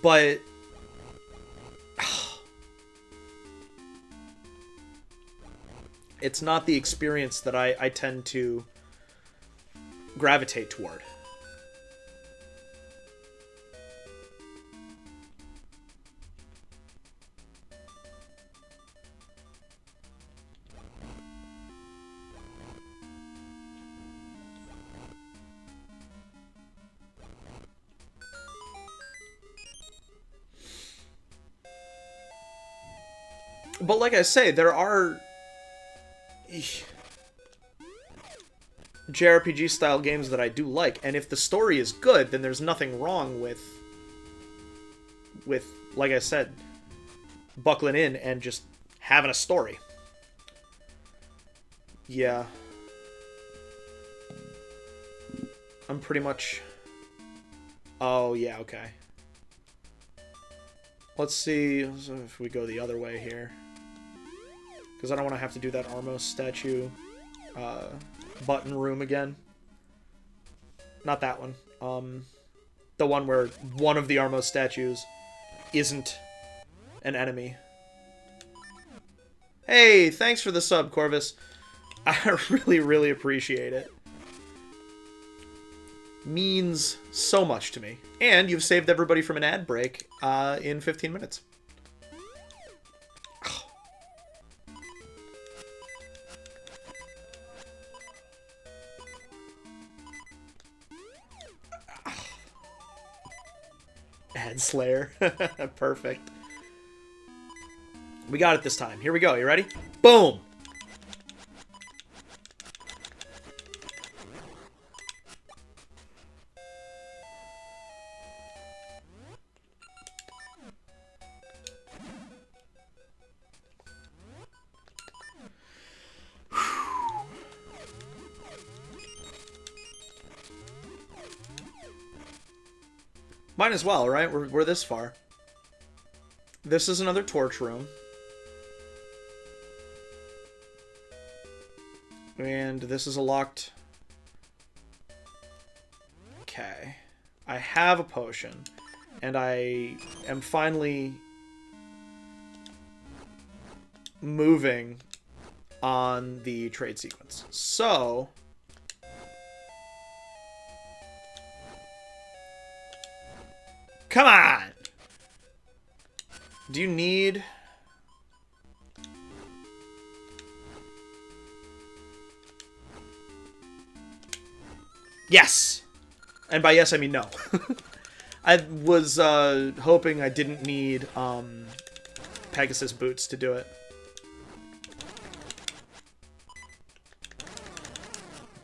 But it's not the experience that I tend to gravitate toward. But like I say, there are JRPG style games that I do like, and if the story is good, then there's nothing wrong with like I said, buckling in and just having a story. Yeah. I'm pretty much... Oh, yeah, okay. Let's see if we go the other way here. Because I don't want to have to do that Armos statue button room again. Not that one. The one where one of the Armos statues isn't an enemy. Hey, thanks for the sub, Corvus. I really, really appreciate it. Means so much to me. And you've saved everybody from an ad break in 15 minutes. Ad Slayer. Perfect. We got it this time. Here we go. You ready? Boom! Might as well, right? We're this far. This is another torch room. And this is a locked... Okay. I have a potion. And I am finally moving on the trade sequence. So... Come on! Do you need... Yes! And by yes, I mean no. I was hoping I didn't need Pegasus boots to do it.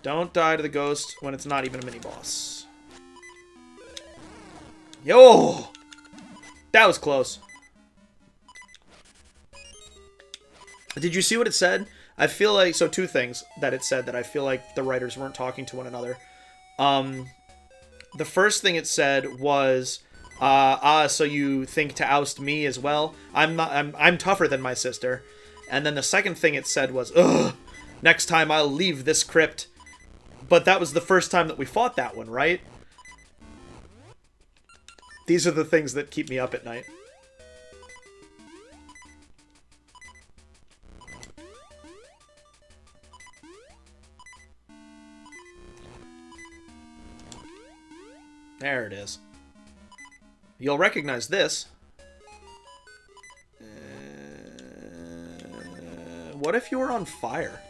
Don't die to the ghost when it's not even a mini-boss. Yo! That was close. Did you see what it said? I feel like... So, two things that it said that I feel like the writers weren't talking to one another. The first thing it said was, So you think to oust me as well? I'm tougher than my sister. And then the second thing it said was, ugh, next time I'll leave this crypt. But that was the first time that we fought that one, right? These are the things that keep me up at night. There it is. You'll recognize this. What if you were on fire?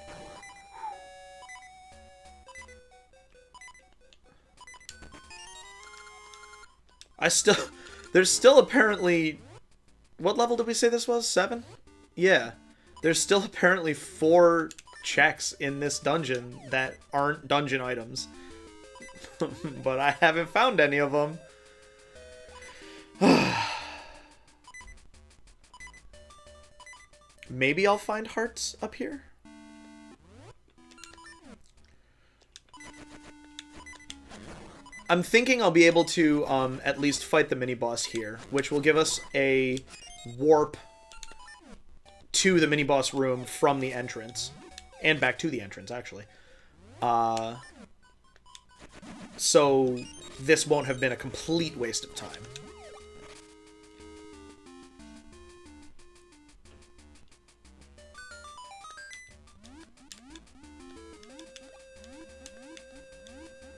There's still apparently... What level did we say this was? 7? Yeah. There's still apparently 4 checks in this dungeon that aren't dungeon items. But I haven't found any of them. Maybe I'll find hearts up here? I'm thinking I'll be able to at least fight the mini-boss here, which will give us a warp to the mini-boss room from the entrance. And back to the entrance, actually. So this won't have been a complete waste of time.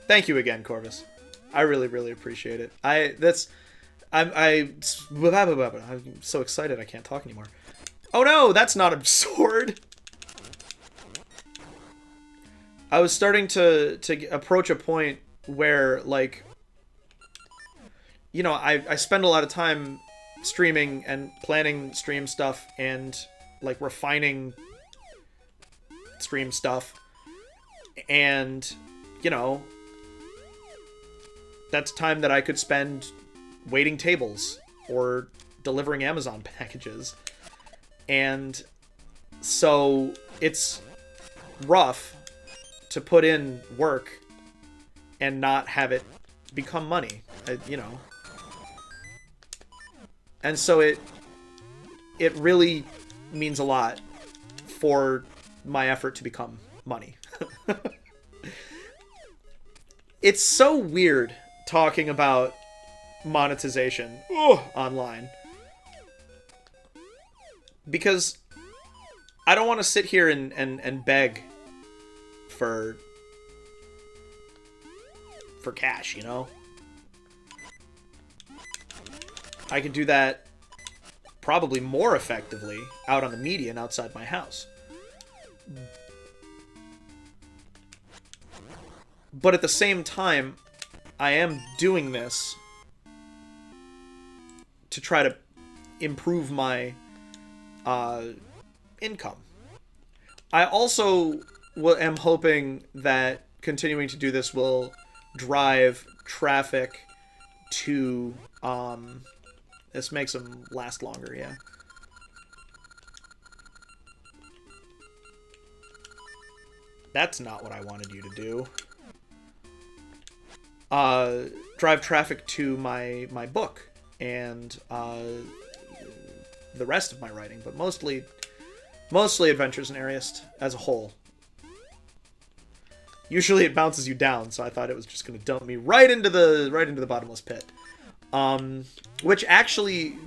Thank you again, Corvus. I really, really appreciate it. I'm so excited I can't talk anymore. Oh no, that's not a sword! I was starting to approach a point where, like, you know, I spend a lot of time streaming and planning stream stuff and, like, refining stream stuff. And, you know, that's time that I could spend waiting tables or delivering Amazon packages. And so it's rough to put in work and not have it become money, you know. And so it really means a lot for my effort to become money. It's so weird talking about monetization online. Because I don't want to sit here and beg for cash, you know? I can do that probably more effectively out on the median outside my house. But at the same time, I am doing this to try to improve my income. I also am hoping that continuing to do this will drive traffic to this makes them last longer, yeah. That's not what I wanted you to do. Drive traffic to my book and the rest of my writing, but mostly Adventures in Ariest as a whole. Usually it bounces you down, so I thought it was just going to dump me right into the bottomless pit. Which actually,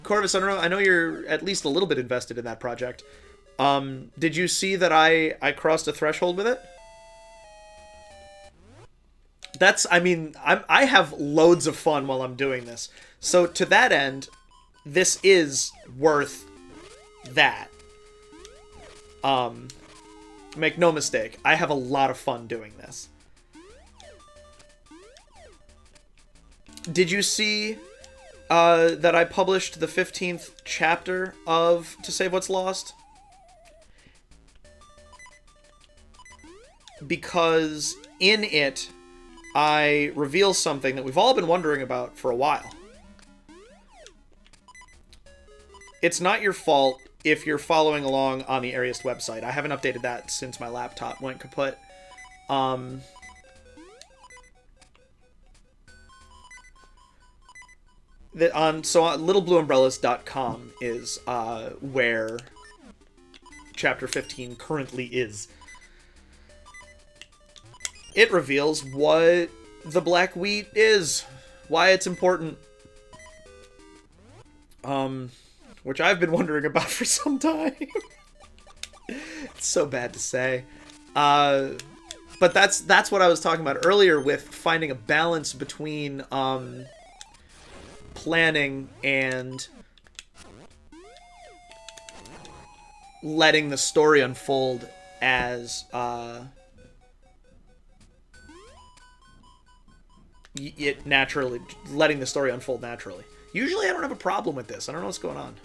Corvus, I know you're at least a little bit invested in that project. Did you see that I crossed a threshold with it? I have loads of fun while I'm doing this. So to that end, this is worth that. Make no mistake, I have a lot of fun doing this. Did you see that I published the 15th chapter of To Save What's Lost? Because in it, I reveal something that we've all been wondering about for a while. It's not your fault if you're following along on the Ariest website. I haven't updated that since my laptop went kaput. littleblueumbrellas.com is where Chapter 15 currently is. It reveals what the black wheat is, why it's important. Which I've been wondering about for some time. It's so bad to say. But that's what I was talking about earlier with finding a balance between planning and letting the story unfold as it naturally, letting the story unfold naturally. Usually I don't have a problem with this. I don't know what's going on.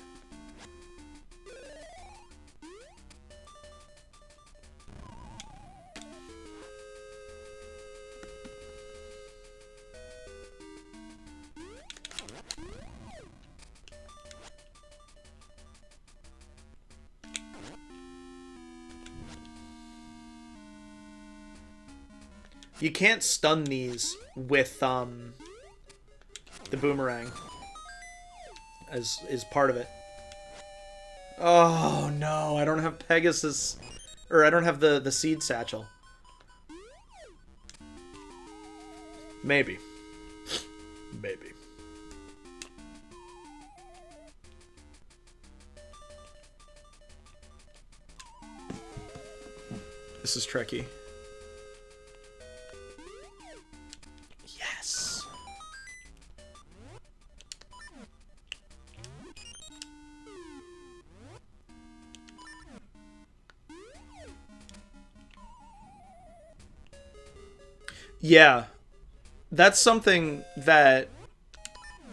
You can't stun these with the boomerang is part of it. Oh no, I don't have Pegasus, or I don't have the seed satchel. Maybe. Maybe. This is tricky. Yes. Yeah. That's something that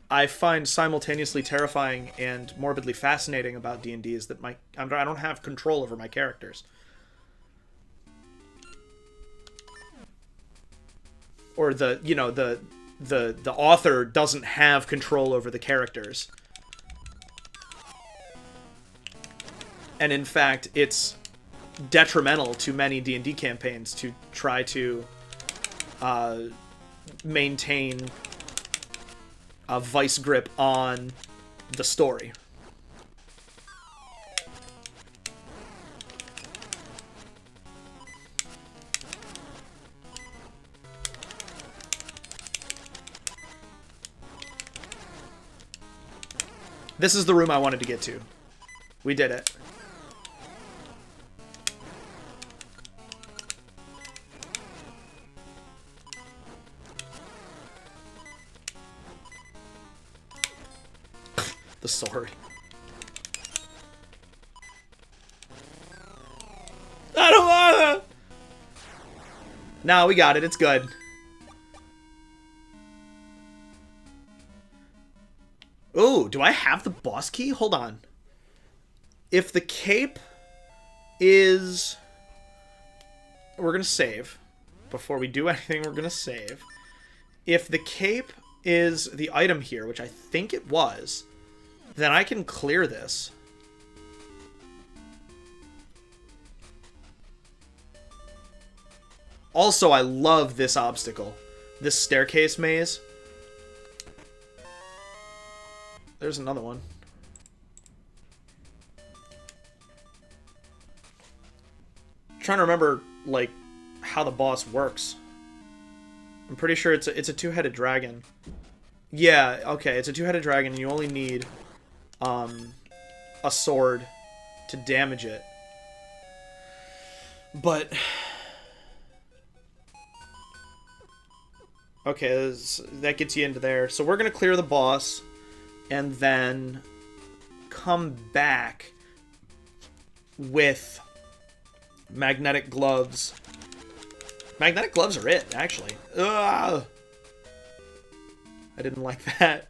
I find simultaneously terrifying and morbidly fascinating about D&D is that I don't have control over my characters. Or the author doesn't have control over the characters. And in fact, it's detrimental to many D&D campaigns to try to maintain a vice grip on the story. This is the room I wanted to get to. We did it. The sword. I don't wanna! No, we got it. It's good. Ooh, do I have the boss key? Hold on. If the cape is... We're going to save. Before we do anything, we're going to save. If the cape is the item here, which I think it was, then I can clear this. Also, I love this obstacle. This staircase maze. There's another one. I'm trying to remember, like, how the boss works. I'm pretty sure it's a two-headed dragon. Yeah, okay, it's a two-headed dragon, and you only need a sword to damage it. But... Okay, that gets you into there. So we're going to clear the boss, and then come back with magnetic gloves. Magnetic gloves are it, actually. Ugh! I didn't like that.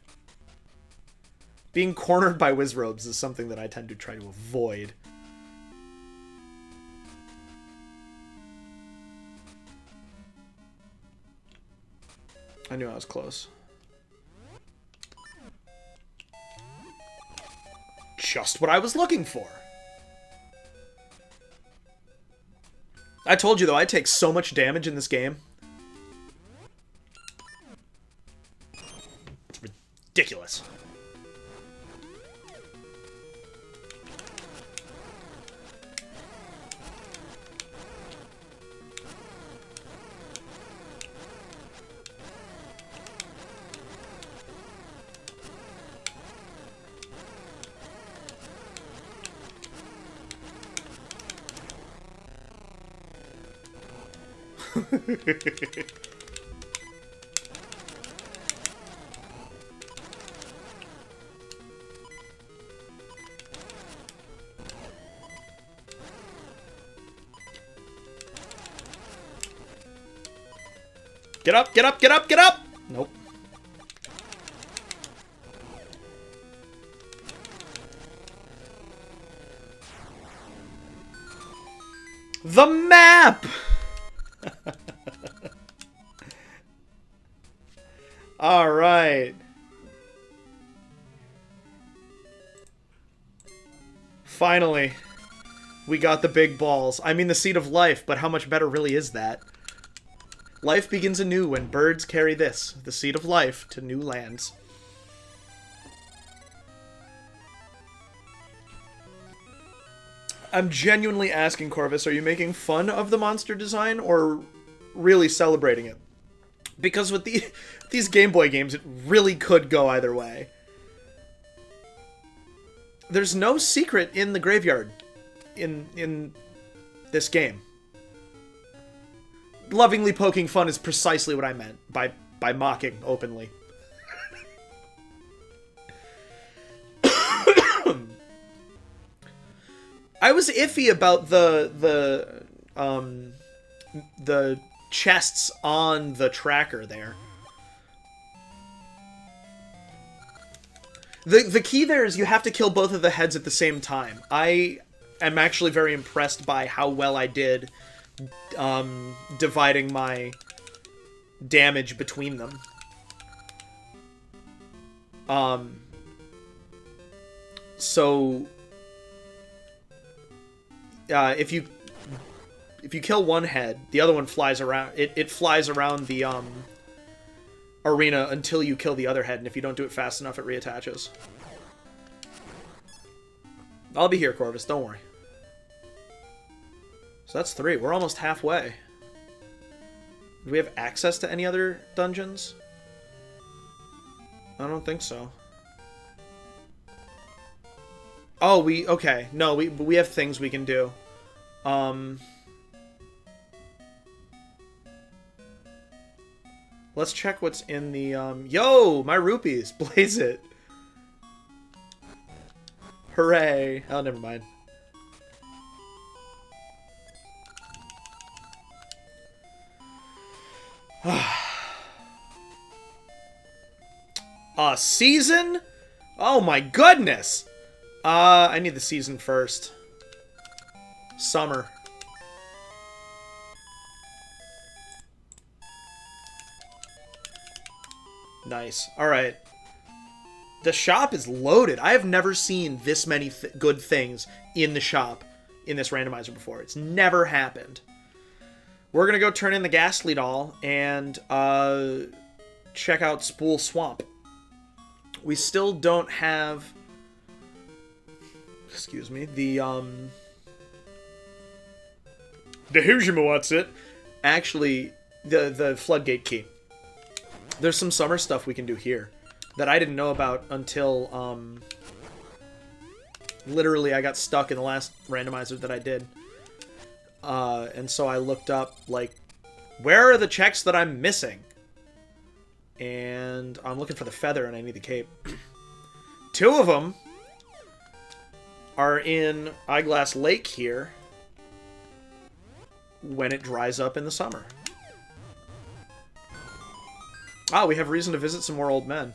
Being cornered by Wiz Robes is something that I tend to try to avoid. I knew I was close. Just what I was looking for. I told you, though, I take so much damage in this game. It's ridiculous. Get up, get up, get up, get up! Nope. The map! Alright. Finally. We got the big balls. I mean the seed of life, but how much better really is that? Life begins anew when birds carry this, the seed of life, to new lands. I'm genuinely asking, Corvus, are you making fun of the monster design or really celebrating it? Because with these Game Boy games, it really could go either way. There's no secret in the graveyard in this game. Lovingly poking fun is precisely what I meant by mocking openly. I was iffy about the chests on the tracker there. The key there is you have to kill both of the heads at the same time. I am actually very impressed by how well I did dividing my damage between them. So if you kill one head, the other one flies around. It flies around the arena until you kill the other head, and if you don't do it fast enough, it reattaches. I'll be here, Corvus. Don't worry. So that's 3. We're almost halfway. Do we have access to any other dungeons? I don't think so. Oh, okay. No, we have things we can do. Let's check what's in the, Yo! My rupees! Blaze it! Hooray! Oh, never mind. A season? Oh my goodness! I need the season first. Summer. Nice. Alright. The shop is loaded. I have never seen this many good things in the shop in this randomizer before. It's never happened. We're gonna go turn in the Ghastly doll and check out Spool Swamp. We still don't have, excuse me, the what's it? Actually, the floodgate key. There's some summer stuff we can do here that I didn't know about until literally I got stuck in the last randomizer that I did. And so I looked up, like, where are the checks that I'm missing? And I'm looking for the feather and I need the cape. 2 of them are in Eyeglass Lake here when it dries up in the summer. Ah, we have reason to visit some more old men.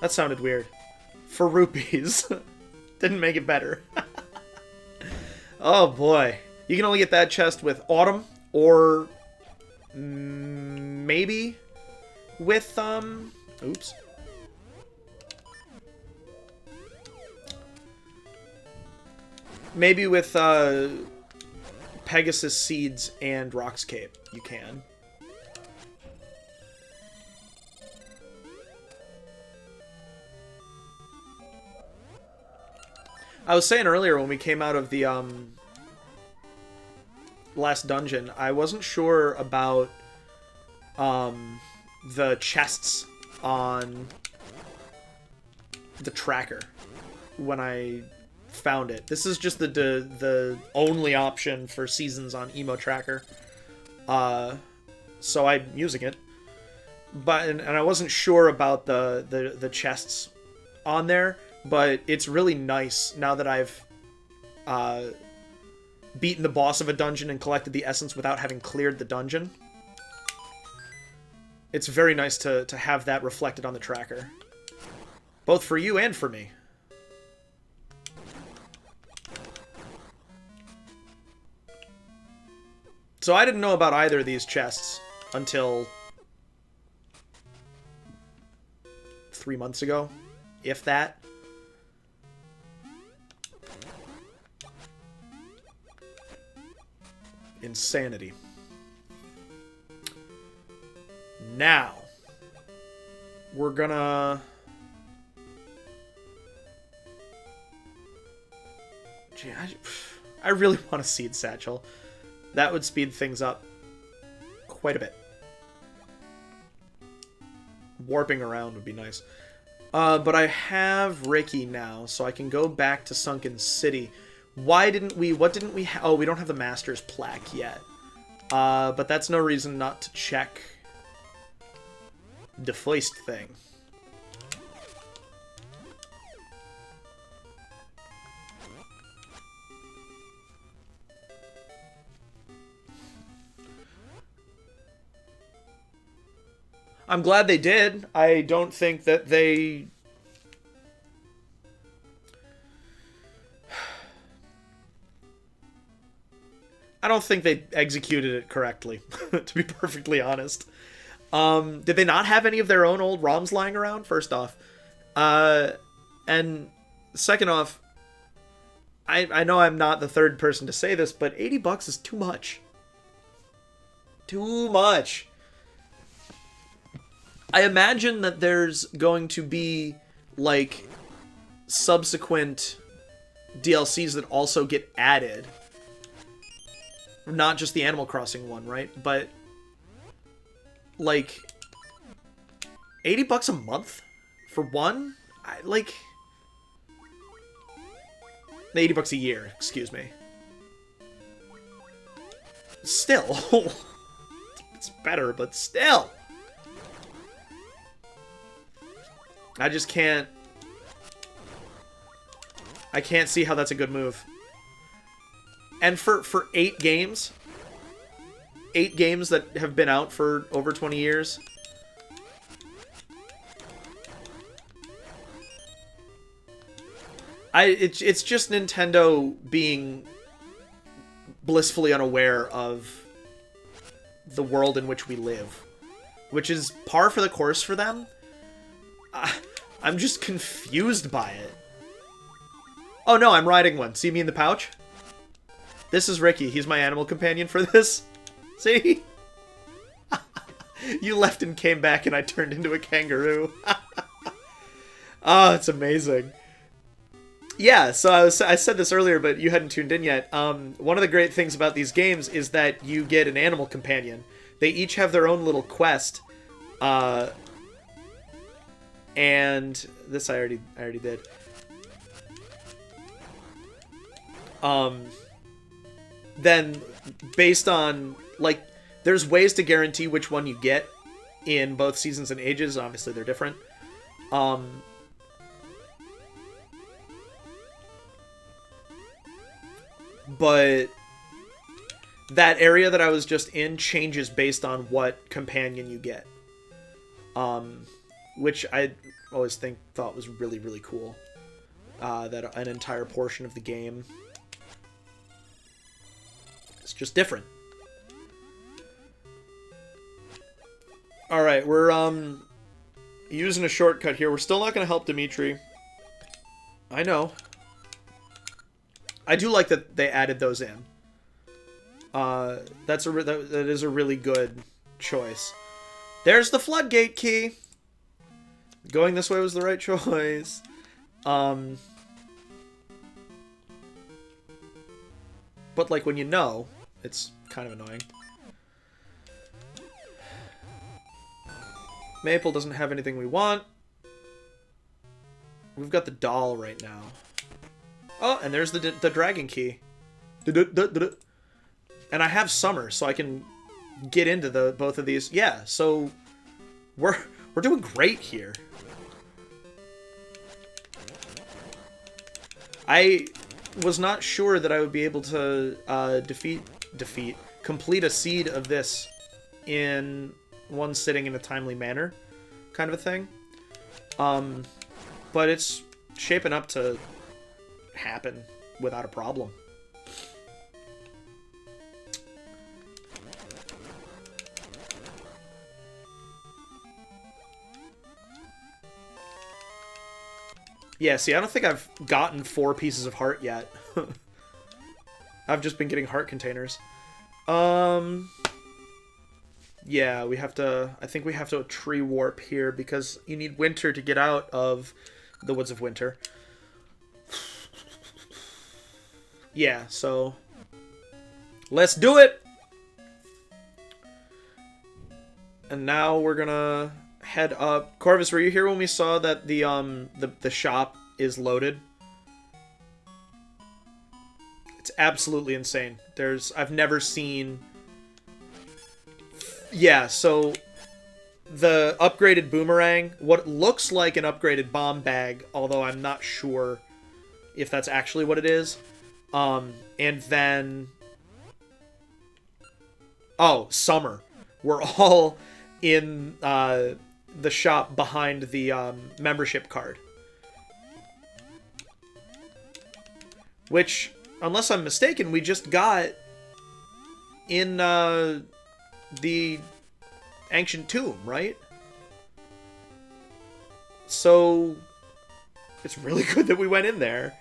That sounded weird. For rupees. Didn't make it better. Oh boy. You can only get that chest with Autumn or maybe with oops. Maybe with Pegasus Seeds and Rock's Cape. You can. I was saying earlier when we came out of the last dungeon, I wasn't sure about the chests on the tracker when I found it. This is just the only option for seasons on Emo Tracker. So I'm using it. But and I wasn't sure about the chests on there, but it's really nice now that I've beaten the boss of a dungeon and collected the essence without having cleared the dungeon. It's very nice to have that reflected on the tracker. Both for you and for me. So I didn't know about either of these chests until 3 months ago, if that. Insanity. Now, we're gonna... Gee, I really want a Seed Satchel. That would speed things up quite a bit. Warping around would be nice. But I have Ricky now, so I can go back to Sunken City. Why didn't we... What didn't we... Oh, we don't have the Master's Plaque yet. But that's no reason not to check the first thing. I'm glad they did. I don't think that they... I don't think they executed it correctly, to be perfectly honest. Did they not have any of their own old ROMs lying around, first off? And second off, I know I'm not the third person to say this, but $80 is too much. Too much. I imagine that there's going to be, like, subsequent DLCs that also get added. Not just the Animal Crossing one, right? But, like, $80 a month for one? Like, $80 a year, excuse me. Still. It's better, but still. I just can't... I can't see how that's a good move. And for 8 games... 8 games that have been out for over 20 years... It's just Nintendo being blissfully unaware of the world in which we live. Which is par for the course for them. I'm just confused by it. Oh no, I'm riding one. See me in the pouch? This is Ricky. He's my animal companion for this. See? You left and came back and I turned into a kangaroo. Oh, it's amazing. Yeah, so I said this earlier, but you hadn't tuned in yet. One of the great things about these games is that you get an animal companion. They each have their own little quest. And this I already did. Then based on, like, there's ways to guarantee which one you get in both Seasons and Ages. Obviously they're different. But that area that I was just in changes based on what companion you get. Which I always thought was really, really cool. That an entire portion of the game is just different. Alright, we're using a shortcut here. We're still not going to help Dimitri. I know. I do like that they added those in. That is a really good choice. There's the floodgate key. Going this way was the right choice. But like when you know, it's kind of annoying. Maple doesn't have anything we want. We've got the doll right now. Oh, and there's the dragon key. And I have summer, so I can get into both of these. Yeah, so we're doing great here. I was not sure that I would be able to complete a seed of this in one sitting in a timely manner, kind of a thing. But it's shaping up to happen without a problem. Yeah, see, I don't think I've gotten 4 pieces of heart yet. I've just been getting heart containers. Yeah, we have to... I think we have to tree warp here because you need winter to get out of the Woods of Winter. Yeah, so... let's do it! And now we're gonna head up. Corvus, were you here when we saw that the shop is loaded? It's absolutely insane. I've never seen... Yeah, so the upgraded boomerang, what looks like an upgraded bomb bag, although I'm not sure if that's actually what it is. And then... oh, summer. We're all in the shop behind the membership card. Which, unless I'm mistaken, we just got in the ancient tomb, right? So it's really good that we went in there.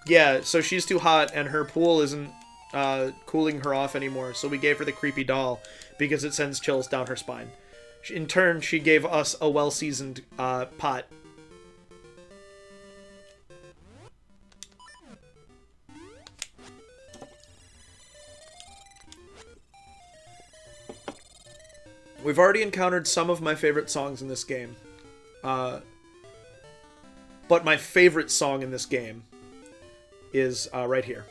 Yeah, so she's too hot and her pool isn't cooling her off anymore, so we gave her the creepy doll because it sends chills down her spine. In turn, she gave us a well-seasoned pot. We've already encountered some of my favorite songs in this game. But my favorite song in this game is right here.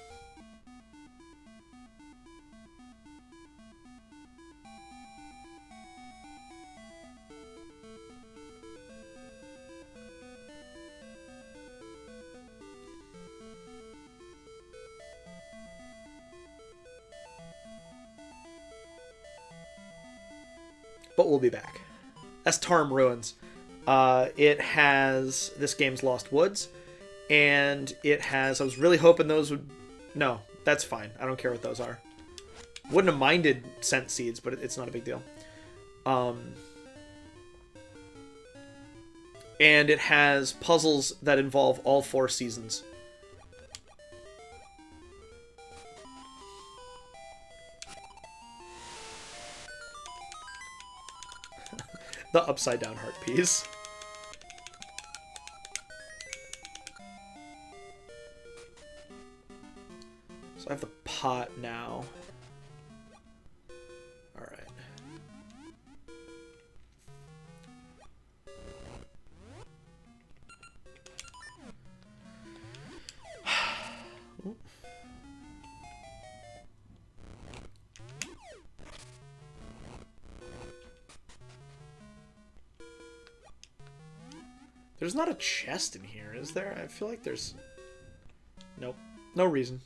But we'll be back. That's Tarm Ruins. It has this game's Lost Woods, and it has... I was really hoping those would... No, that's fine. I don't care what those are. Wouldn't have minded scent seeds, but it's not a big deal. And it has puzzles that involve all 4 seasons. The upside down heart piece. So I have the pot now. Alright. There's not a chest in here, is there? I feel like there's... Nope. No reason.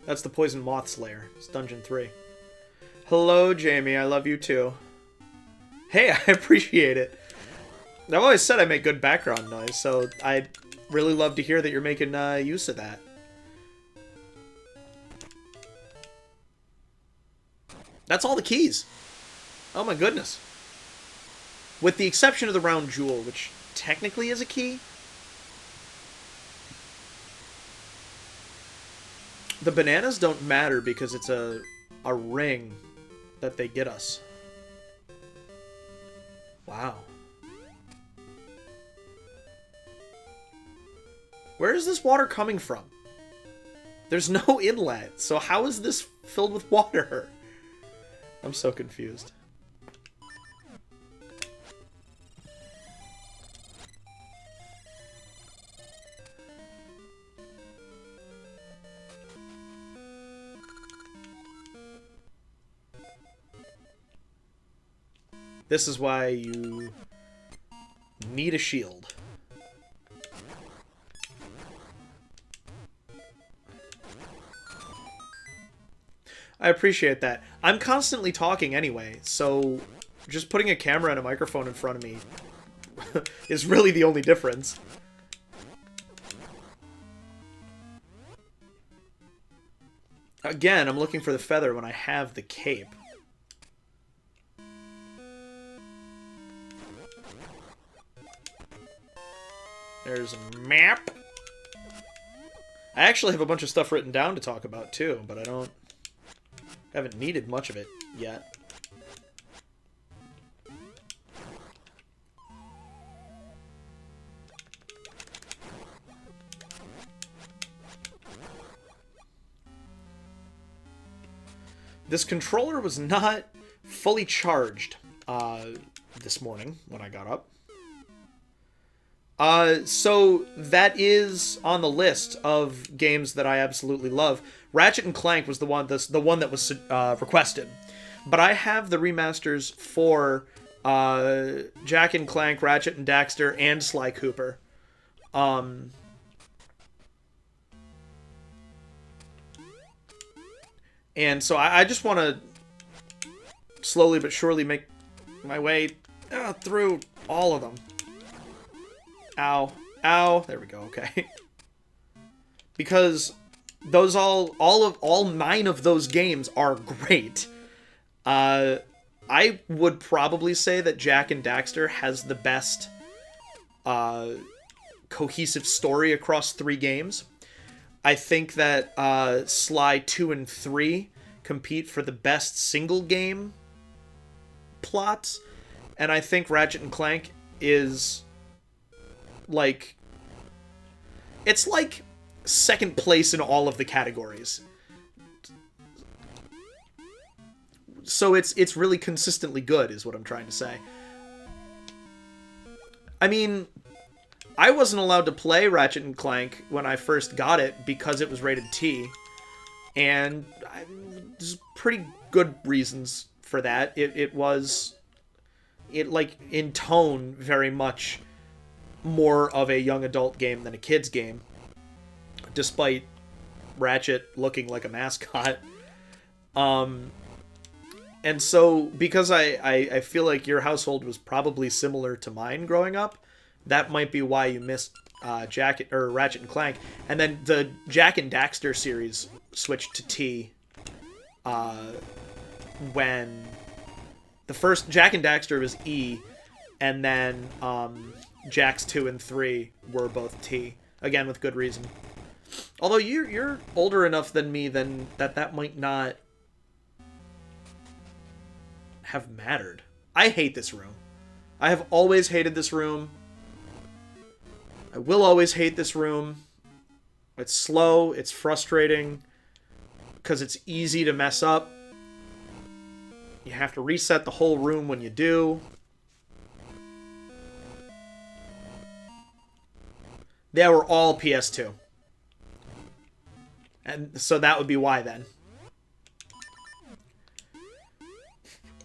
That's the Poison Moth's lair. It's Dungeon 3. Hello, Jamie. I love you too. Hey, I appreciate it. I've always said I make good background noise, so I really love to hear that you're making use of that. That's all the keys. Oh my goodness. With the exception of the round jewel, which technically is a key. The bananas don't matter because it's a ring that they get us. Wow. Where is this water coming from? There's no inlet, so how is this filled with water? I'm so confused. This is why you need a shield. I appreciate that. I'm constantly talking anyway, so just putting a camera and a microphone in front of me is really the only difference. Again, I'm looking for the feather when I have the cape. There's a map. I actually have a bunch of stuff written down to talk about too, but I haven't needed much of it yet. This controller was not fully charged this morning when I got up. So that is on the list of games that I absolutely love. Ratchet and Clank was the one that was requested, but I have the remasters for Jak and Clank, Ratchet and Daxter, and Sly Cooper. And so I just want to slowly but surely make my way through all of them. Ow. Ow. There we go. Okay. Because those all 9 of those games are great. I would probably say that Jak and Daxter has the best cohesive story across 3 games. I think that Sly 2 and 3 compete for the best single game plots, and I think Ratchet and Clank is like, it's like second place in all of the categories. So it's really consistently good, is what I'm trying to say. I mean, I wasn't allowed to play Ratchet and Clank when I first got it because it was rated T, and there's pretty good reasons for that. It like in tone very much more of a young adult game than a kid's game, despite Ratchet looking like a mascot. And so because I feel like your household was probably similar to mine growing up, that might be why you missed Ratchet and Clank. And then the Jak and Daxter series switched to T when the first Jak and Daxter was E, and then Jaks 2 and 3 were both T. Again, with good reason. Although you're older enough than me then that might not have mattered. I hate this room. I have always hated this room. I will always hate this room. It's slow, it's frustrating, because it's easy to mess up. You have to reset the whole room when you do. They were all PS2. And so that would be why then.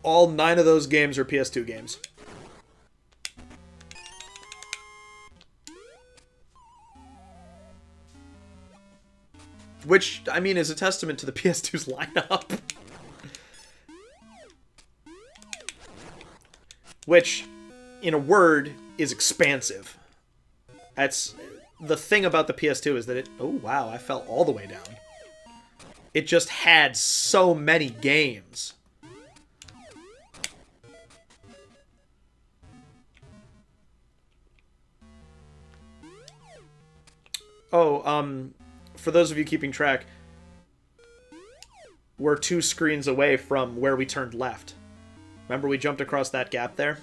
All 9 of those games are PS2 games. Which, I mean, is a testament to the PS2's lineup. Which, in a word, is expansive. That's the thing about the PS2 is that it... Oh, wow, I fell all the way down. It just had so many games. Oh, for those of you keeping track, we're 2 screens away from where we turned left. Remember we jumped across that gap there?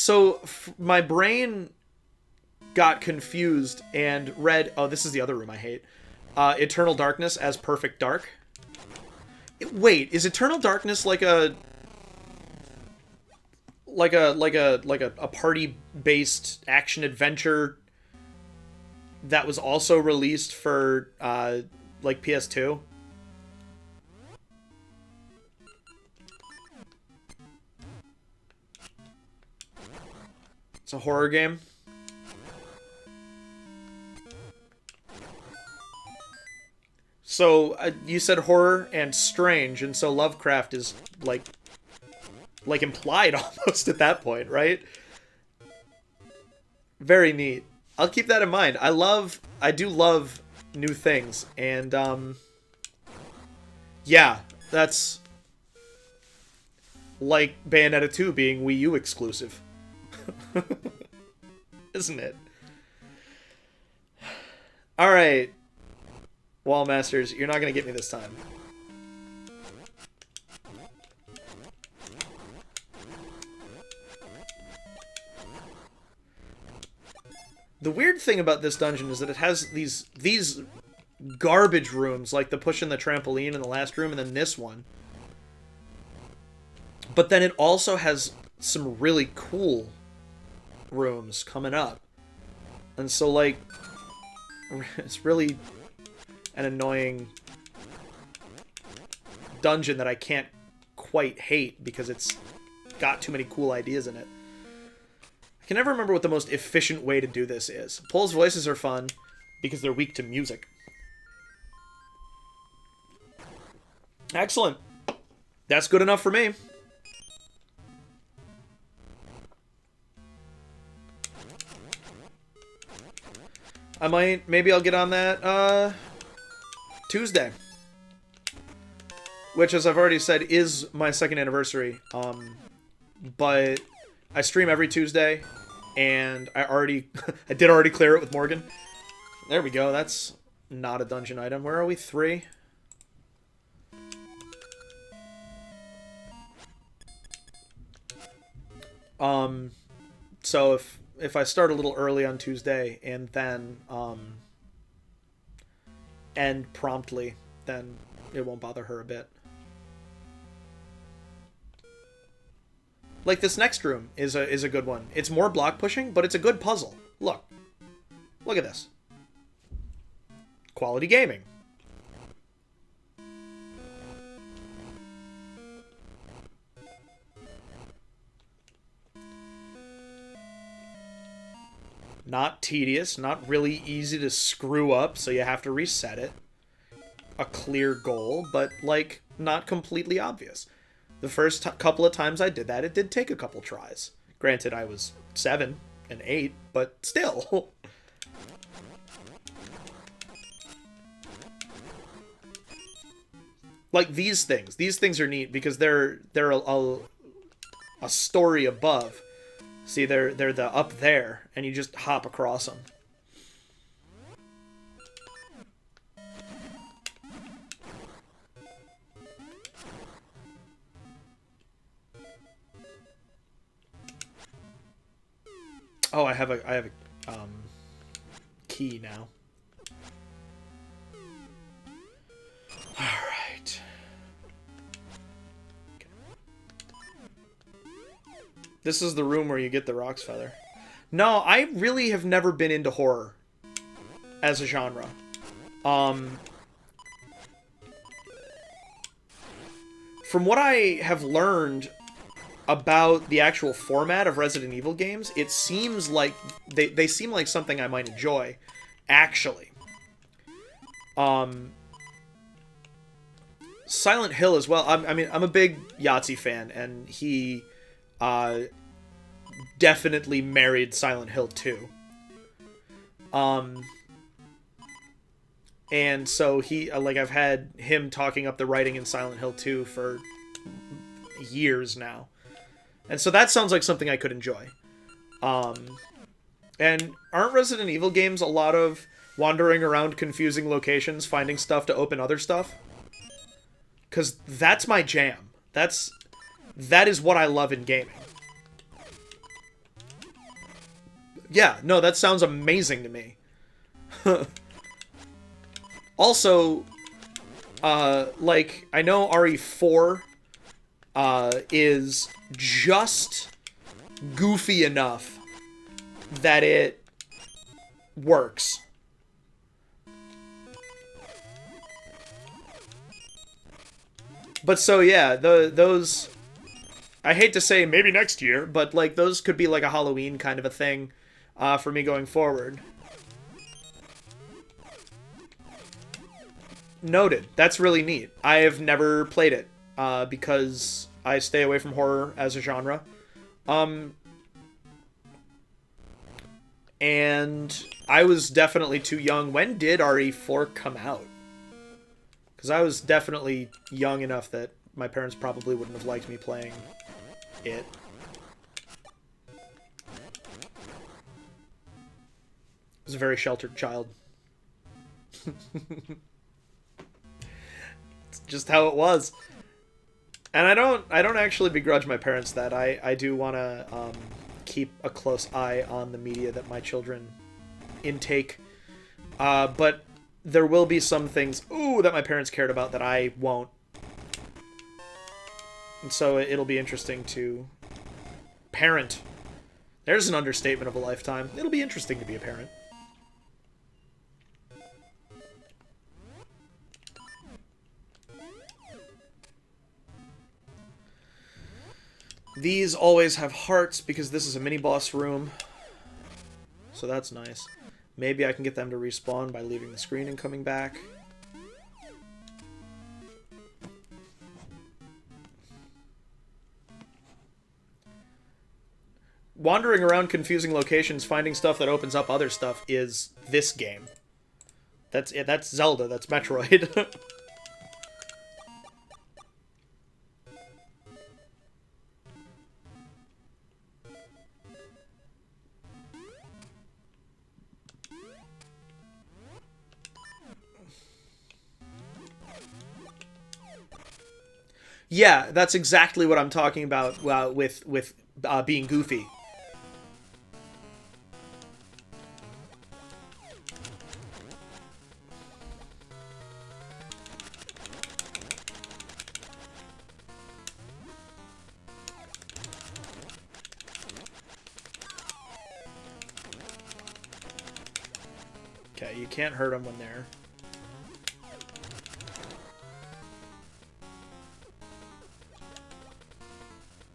So my brain got confused and read... Oh, this is the other room I hate. Eternal Darkness as Perfect Dark. Wait, is Eternal Darkness like a party-based action-adventure that was also released for, like, PS2? It's a horror game. So, you said horror and strange, and so Lovecraft is, like implied almost at that point, right? Very neat. I'll keep that in mind. I do love new things, and, yeah, that's like Bayonetta 2 being Wii U exclusive. Isn't it? Alright. Wallmasters, you're not gonna get me this time. The weird thing about this dungeon is that it has these garbage rooms, like the push and the trampoline in the last room, and then this one. But then it also has some really cool rooms coming up. And so, like, it's really an annoying dungeon that I can't quite hate because it's got too many cool ideas in it. I can never remember what the most efficient way to do this is. Pole's voices are fun because they're weak to music. Excellent. That's good enough for me. Maybe I'll get on that, Tuesday. Which, as I've already said, is my second anniversary. But I stream every Tuesday, and I did already clear it with Morgan. There we go, that's not a dungeon item. Where are we? 3? So if I start a little early on Tuesday and then end promptly, then it won't bother her a bit. Like, this next room is a good one. It's more block pushing, but it's a good puzzle. Look. Look at this. Quality gaming. Not tedious, not really easy to screw up, so you have to reset it. A clear goal, but, like, not completely obvious. The first couple of times I did that, it did take a couple tries. Granted, I was 7 and 8, but still. Like, these things are neat because they're a story above. See, they're the up there, and you just hop across them. Oh, I have a key now. All right. Okay. This is the room where you get the Rock's Feather. No, I really have never been into horror as a genre. From what I have learned about the actual format of Resident Evil games, it seems like they seem like something I might enjoy, actually. Silent Hill as well. I mean, I'm a big Yahtzee fan, and he definitely married Silent Hill 2. And so I've had him talking up the writing in Silent Hill 2 for years now. And so that sounds like something I could enjoy. And aren't Resident Evil games a lot of wandering around confusing locations, finding stuff to open other stuff? Because that's my jam. That is what I love in gaming. Yeah, no, that sounds amazing to me. Also, like, I know RE4 is just goofy enough that it works. But so yeah, those, I hate to say maybe next year, but like those could be like a Halloween kind of a thing for me going forward. Noted. That's really neat. I have never played it because I stay away from horror as a genre. And I was definitely too young. When did RE4 come out? Because I was definitely young enough that my parents probably wouldn't have liked me playing it. I was a very sheltered child. It's just how it was. And I don't actually begrudge my parents that. I do want to keep a close eye on the media that my children intake. But there will be some things, that my parents cared about that I won't. And so it'll be interesting to parent. There's an understatement of a lifetime. It'll be interesting to be a parent. These always have hearts because this is a mini-boss room. So that's nice. Maybe I can get them to respawn by leaving the screen and coming back. Wandering around confusing locations, finding stuff that opens up other stuff is this game. That's it. That's Zelda. That's Metroid. Yeah, that's exactly what I'm talking about with being goofy. Okay, you can't hurt them when they're...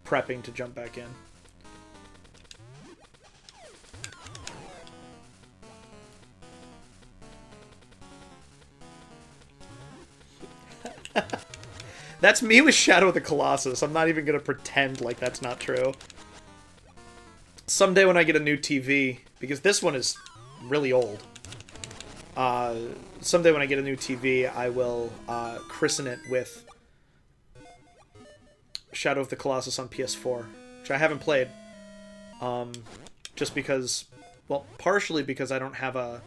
prepping to jump back in. That's me with Shadow of the Colossus. I'm not even going to pretend like that's not true. Someday when I get a new TV, because this one is really old. Someday when I get a new TV, I will christen it with Shadow of the Colossus on PS4, which I haven't played. Just because, well, partially because I don't have a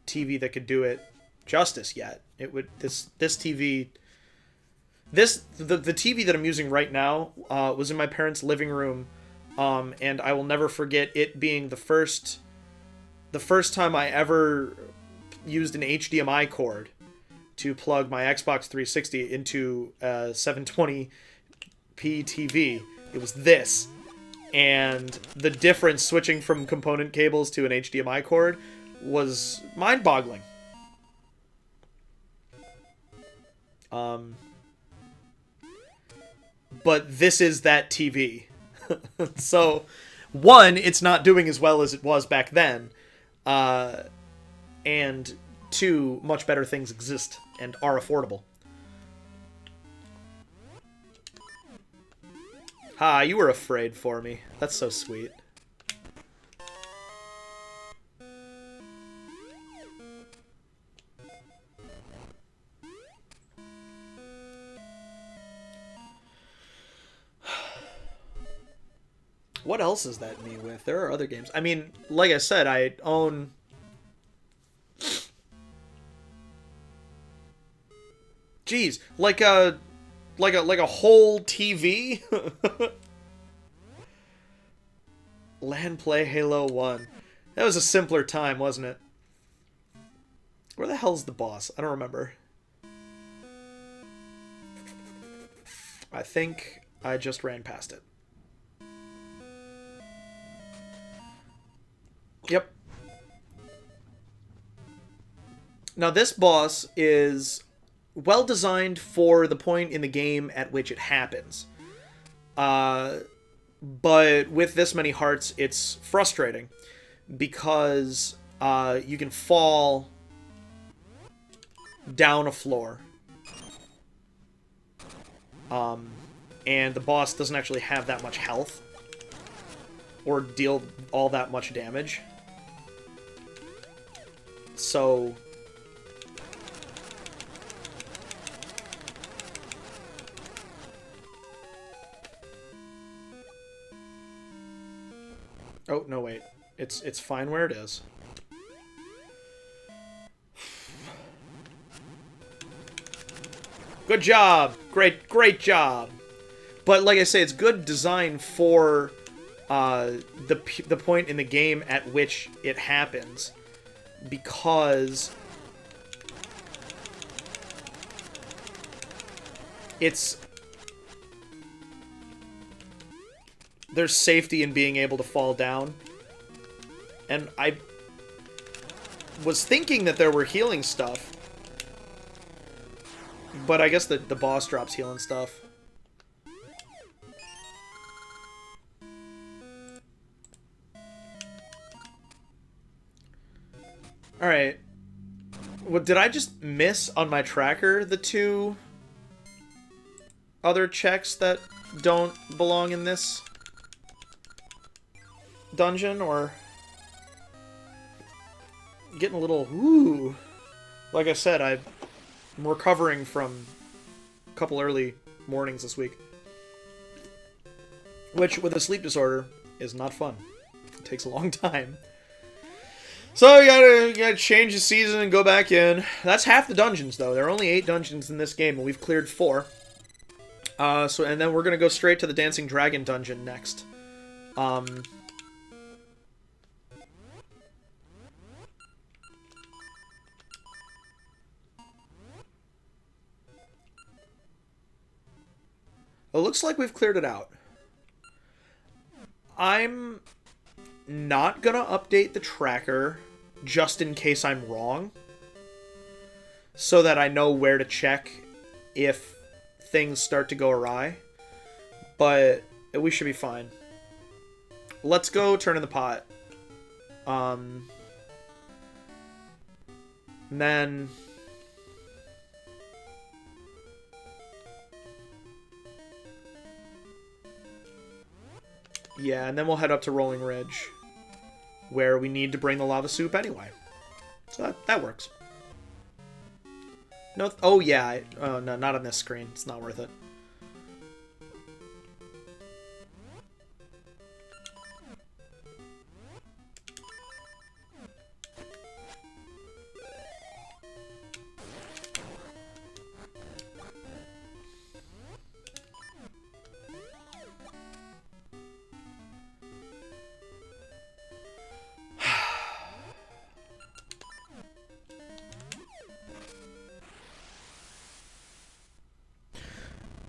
TV that could do it justice yet. It would the TV that I'm using right now was in my parents' living room, and I will never forget it being the first time I ever used an HDMI cord to plug my Xbox 360 into a 720p TV. It was this, and the difference switching from component cables to an HDMI cord was mind-boggling. But this is that TV. So, one, it's not doing as well as it was back then. And two, much better things exist and are affordable. Ha, you were afraid for me. That's so sweet. What else is that me with? There are other games. I mean, like I said, I own... Jeez, like a whole TV? LAN play Halo 1. That was a simpler time, wasn't it? Where the hell's the boss? I don't remember. I think I just ran past it. Yep. Now this boss is well designed for the point in the game at which it happens. But with this many hearts, it's frustrating. Because you can fall down a floor. And the boss doesn't actually have that much health. Or deal all that much damage. So... Oh, no, wait. It's fine where it is. Good job! Great job! But like I say, it's good design for the point in the game at which it happens. Because there's safety in being able to fall down. And I was thinking that there were healing stuff. But I guess the boss drops healing stuff. Alright. What, did I just miss on my tracker the two other checks that don't belong in this dungeon, or getting a little ooh. Like I said, I'm recovering from a couple early mornings this week, which with a sleep disorder is not fun. It takes a long time. So you gotta change the season and go back in. That's half the dungeons though. There are only 8 dungeons in this game and we've cleared 4. And then we're gonna go straight to the Dancing Dragon dungeon next. It looks like we've cleared it out. I'm not gonna update the tracker just in case I'm wrong, so that I know where to check if things start to go awry. But we should be fine. Let's go turn in the pot. And then... yeah, and then we'll head up to Rolling Ridge, where we need to bring the lava soup anyway. So that works. No, oh yeah, oh no, not on this screen. It's not worth it.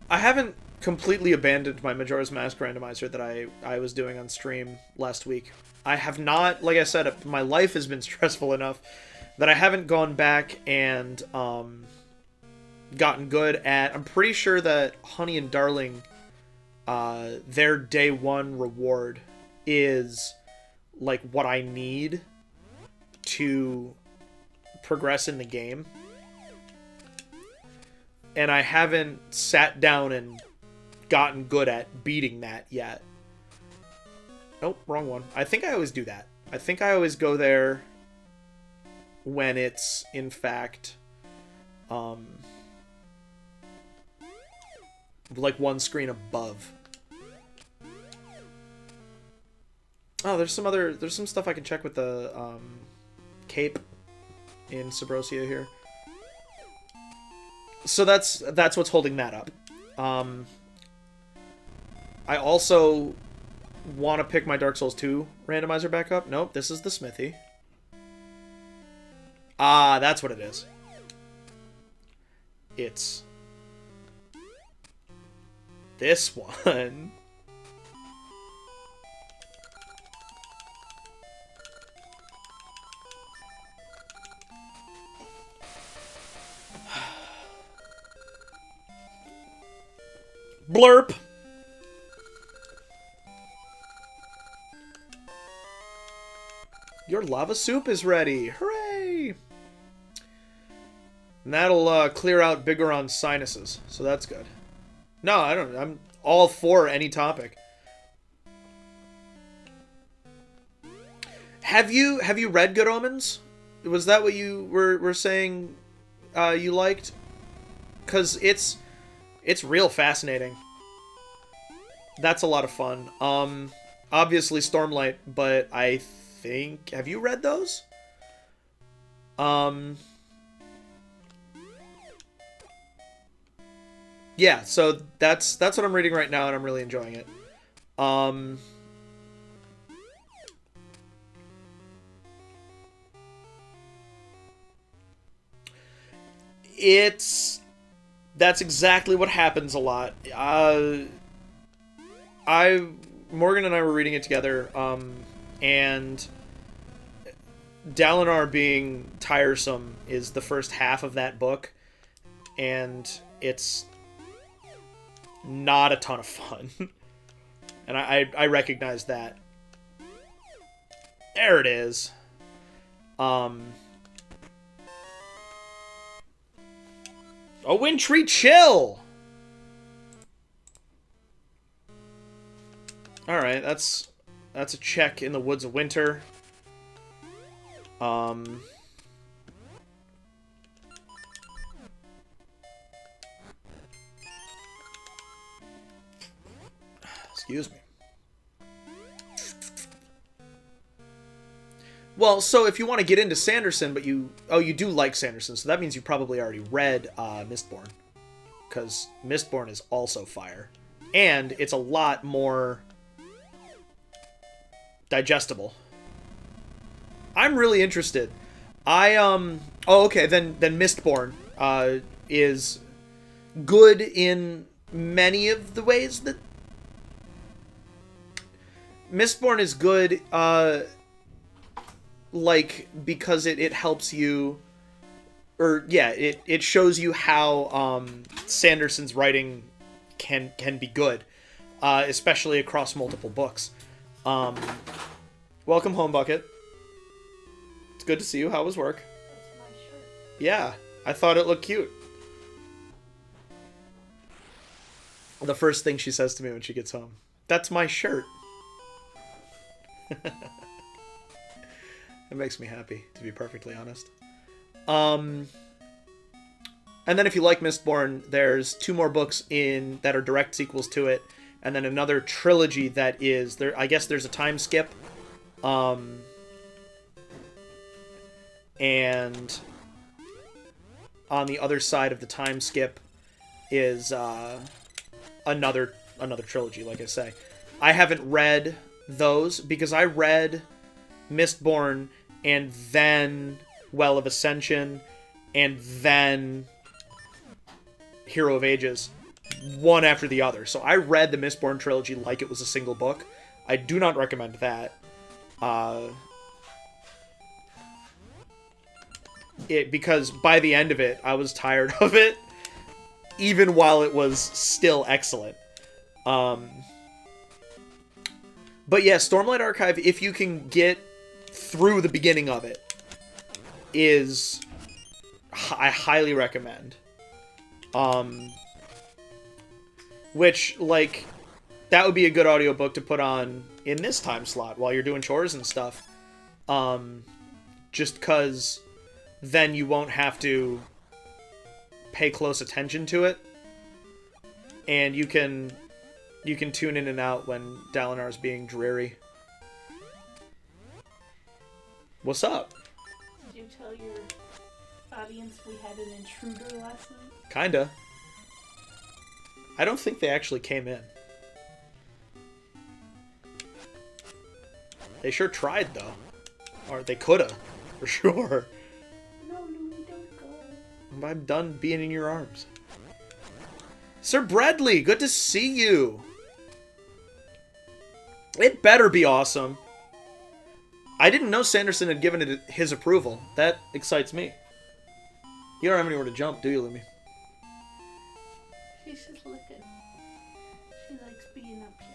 I haven't completely abandoned my Majora's Mask randomizer that I was doing on stream last week. I have not, like I said, my life has been stressful enough that I haven't gone back and gotten good at... I'm pretty sure that Honey and Darling, their day 1 reward is like what I need to progress in the game. And I haven't sat down and gotten good at beating that yet. Nope, wrong one. I think I always do that. I think I always go there when it's, in fact, like one screen above. Oh, there's some stuff I can check with the cape in Subrosia here. So that's what's holding that up. I also want to pick my Dark Souls 2 randomizer back up. Nope, this is the smithy. Ah, that's what it is. It's this one. Blurp. Your lava soup is ready. Hooray! And that'll clear out Bigoron's sinuses, so that's good. No, I don't. I'm all for any topic. Have you read Good Omens? Was that what you were saying you liked? Because it's real fascinating. That's a lot of fun. Obviously Stormlight, but I think... Have you read those? Yeah, so that's what I'm reading right now, and I'm really enjoying it. That's exactly what happens a lot. Morgan and I were reading it together, and Dalinar being tiresome is the first half of that book, and it's not a ton of fun. And I recognize that. There it is. A wintry chill! Alright, that's a check in the Woods of Winter. Excuse me. Well, so if you want to get into Sanderson, but you do like Sanderson, so that means you probably already read Mistborn. Because Mistborn is also fire. And it's a lot more digestible. I'm really interested. Oh, okay, then Mistborn is good in many of the ways that... Mistborn is good, like, because it helps you... Or, yeah, it shows you how Sanderson's writing can be good, especially across multiple books. Welcome home, Bucket. It's good to see you. How was work? That's my shirt. Yeah, I thought it looked cute. The first thing she says to me when she gets home. That's my shirt. It makes me happy, to be perfectly honest. And then if you like Mistborn, there's 2 more books that are direct sequels to it, and then another trilogy that is there. I guess there's a time skip, and on the other side of the time skip is another trilogy. Like I say, I haven't read those because I read Mistborn and then Well of Ascension and then Hero of Ages, one after the other. So I read the Mistborn trilogy like it was a single book. I do not recommend that. Because by the end of it, I was tired of it, even while it was still excellent. But yeah, Stormlight Archive, if you can get through the beginning of it, I highly recommend. Which, like, that would be a good audiobook to put on in this time slot while you're doing chores and stuff. Just because then you won't have to pay close attention to it. And you can tune in and out when Dalinar's being dreary. What's up? Did you tell your audience we had an intruder last night? Kinda. I don't think they actually came in. They sure tried, though. Or they coulda, for sure. No, Louie, don't go. I'm done being in your arms. Sir Bradley, good to see you. It better be awesome. I didn't know Sanderson had given it his approval. That excites me. You don't have anywhere to jump, do you, Lumi? She's just looking. She likes being up here.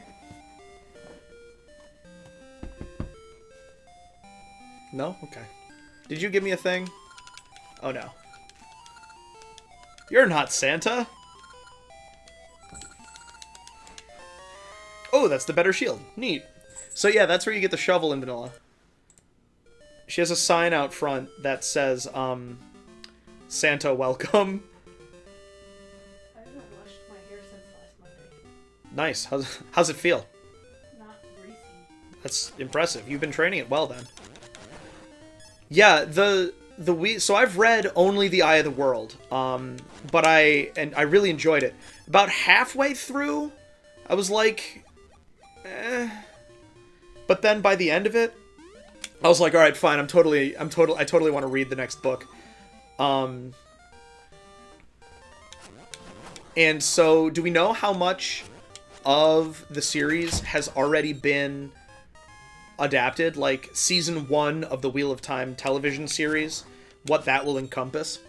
No? Okay. Did you give me a thing? Oh, no. You're not Santa. Oh, that's the better shield. Neat. So yeah, that's where you get the shovel in vanilla. She has a sign out front that says, Santa welcome. I haven't washed my hair since last Monday. Nice. How's it feel? Not greasy. That's impressive. You've been training it well then. Yeah, so I've read only The Eye of the World, but I really enjoyed it. About halfway through, I was like, eh. But then by the end of it, I was like, all right, fine. I totally want to read the next book. And so, do we know how much of the series has already been adapted? Like, season 1 of the Wheel of Time television series, what that will encompass?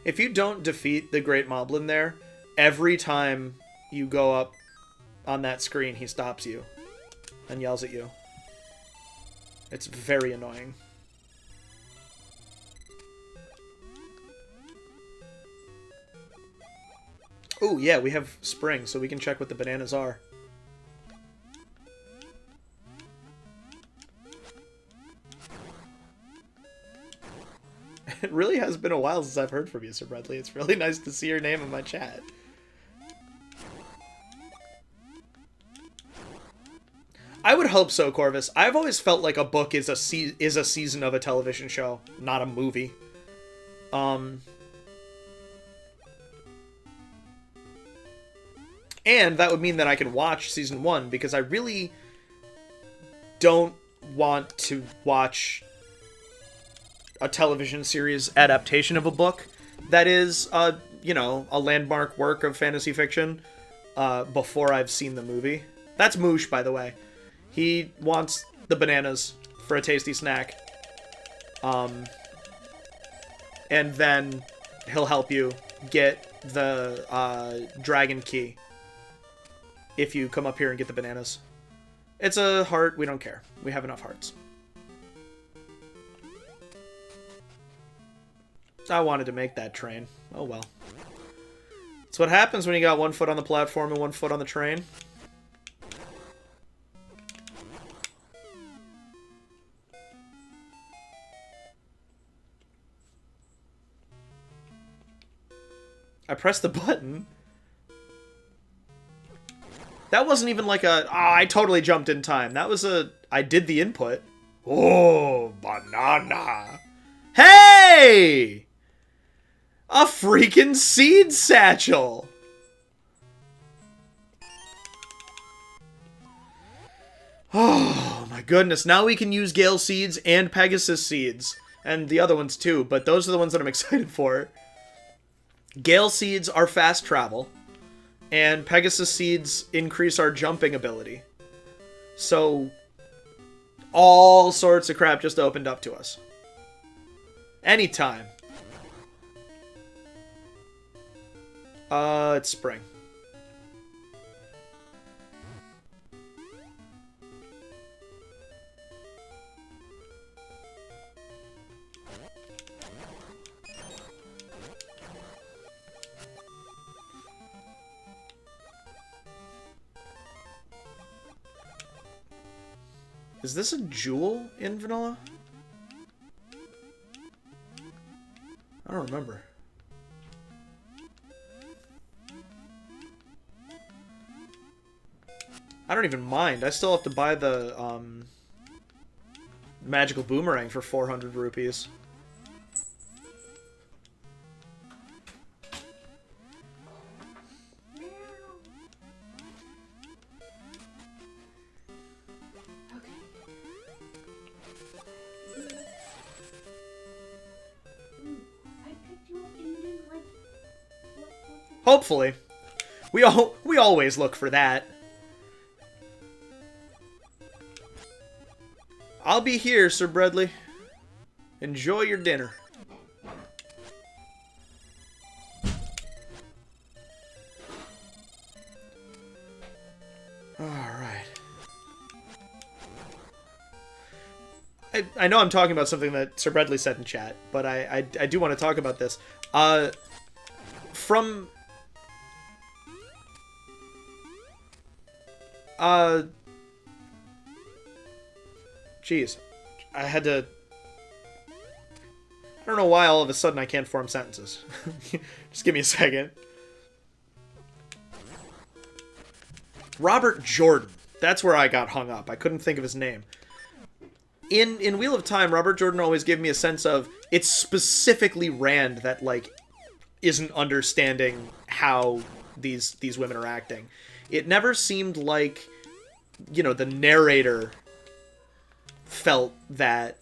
If you don't defeat the Great Moblin there, every time you go up on that screen, he stops you and yells at you. It's very annoying. Oh, yeah, we have spring, so we can check what the bananas are. It really has been a while since I've heard from you, Sir Bradley. It's really nice to see your name in my chat. I would hope so, Corvus. I've always felt like a book is a season of a television show, not a movie. And that would mean that I can watch season 1, because I really don't want to watch a television series adaptation of a book that is, you know, a landmark work of fantasy fiction before I've seen the movie. That's Moosh, by the way. He wants the bananas for a tasty snack. And then he'll help you get the dragon key if you come up here and get the bananas. It's a heart. We don't care. We have enough hearts. I wanted to make that train. Oh well. That's what happens when you got one foot on the platform and one foot on the train. I pressed the button. That wasn't even like a, I totally jumped in time. That was a, I did the input. Oh, banana. Hey! A freaking seed satchel! Oh my goodness, now we can use Gale seeds and Pegasus seeds. And the other ones too, but those are the ones that I'm excited for. Gale seeds are fast travel, and Pegasus seeds increase our jumping ability. So, all sorts of crap just opened up to us. Anytime. It's spring. Is this a jewel in vanilla? I don't remember. I don't even mind. I still have to buy the magical boomerang for 400 rupees. Hopefully. We always look for that. I'll be here, Sir Bradley. Enjoy your dinner. Alright. I know I'm talking about something that Sir Bradley said in chat, but I do want to talk about this. From... Jeez. I had to... I don't know why all of a sudden I can't form sentences. Just give me a second. Robert Jordan. That's where I got hung up. I couldn't think of his name. In Wheel of Time, Robert Jordan always gave me a sense of, it's specifically Rand that, like, isn't understanding how these women are acting. It never seemed like, you know, the narrator felt that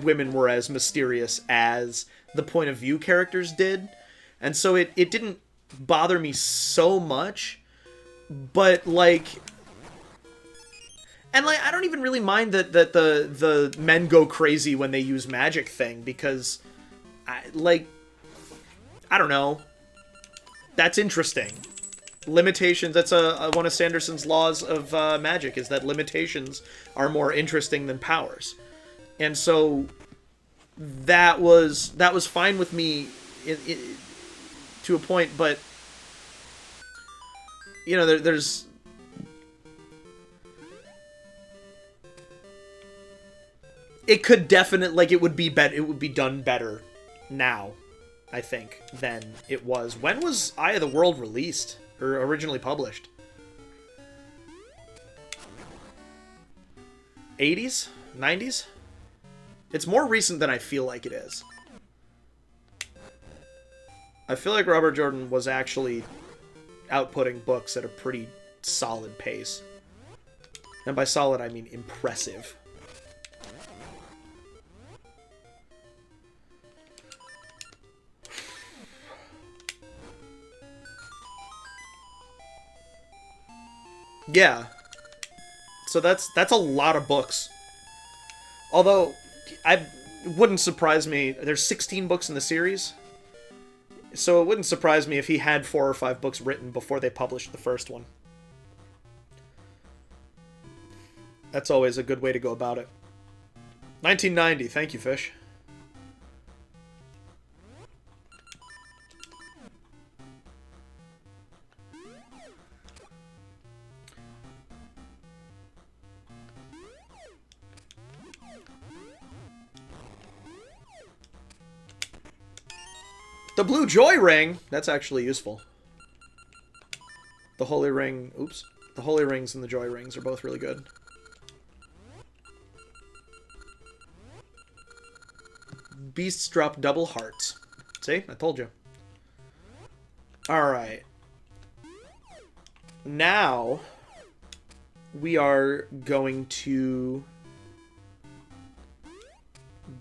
women were as mysterious as the point of view characters did. And so it didn't bother me so much, but, like... And, like, I don't even really mind that the men go crazy when they use magic thing, because, I don't know. That's interesting. Limitations, that's one of Sanderson's laws of magic, is that limitations are more interesting than powers. And so that was fine with me to a point, but, you know, there's... It could definitely, like, it would be done better now, I think, than it was. When was Eye of the World released? Or originally published? 80s? 90s? It's more recent than I feel like it is. I feel like Robert Jordan was actually outputting books at a pretty solid pace. And by solid, I mean impressive. Yeah. So that's a lot of books. Although, it wouldn't surprise me. There's 16 books in the series. So it wouldn't surprise me if he had 4 or 5 books written before they published the first one. That's always a good way to go about it. 1990. Thank you, Fish. The blue joy ring! That's actually useful. The holy ring... Oops. The holy rings and the joy rings are both really good. Beasts drop double hearts. See? I told you. Alright. Now, we are going to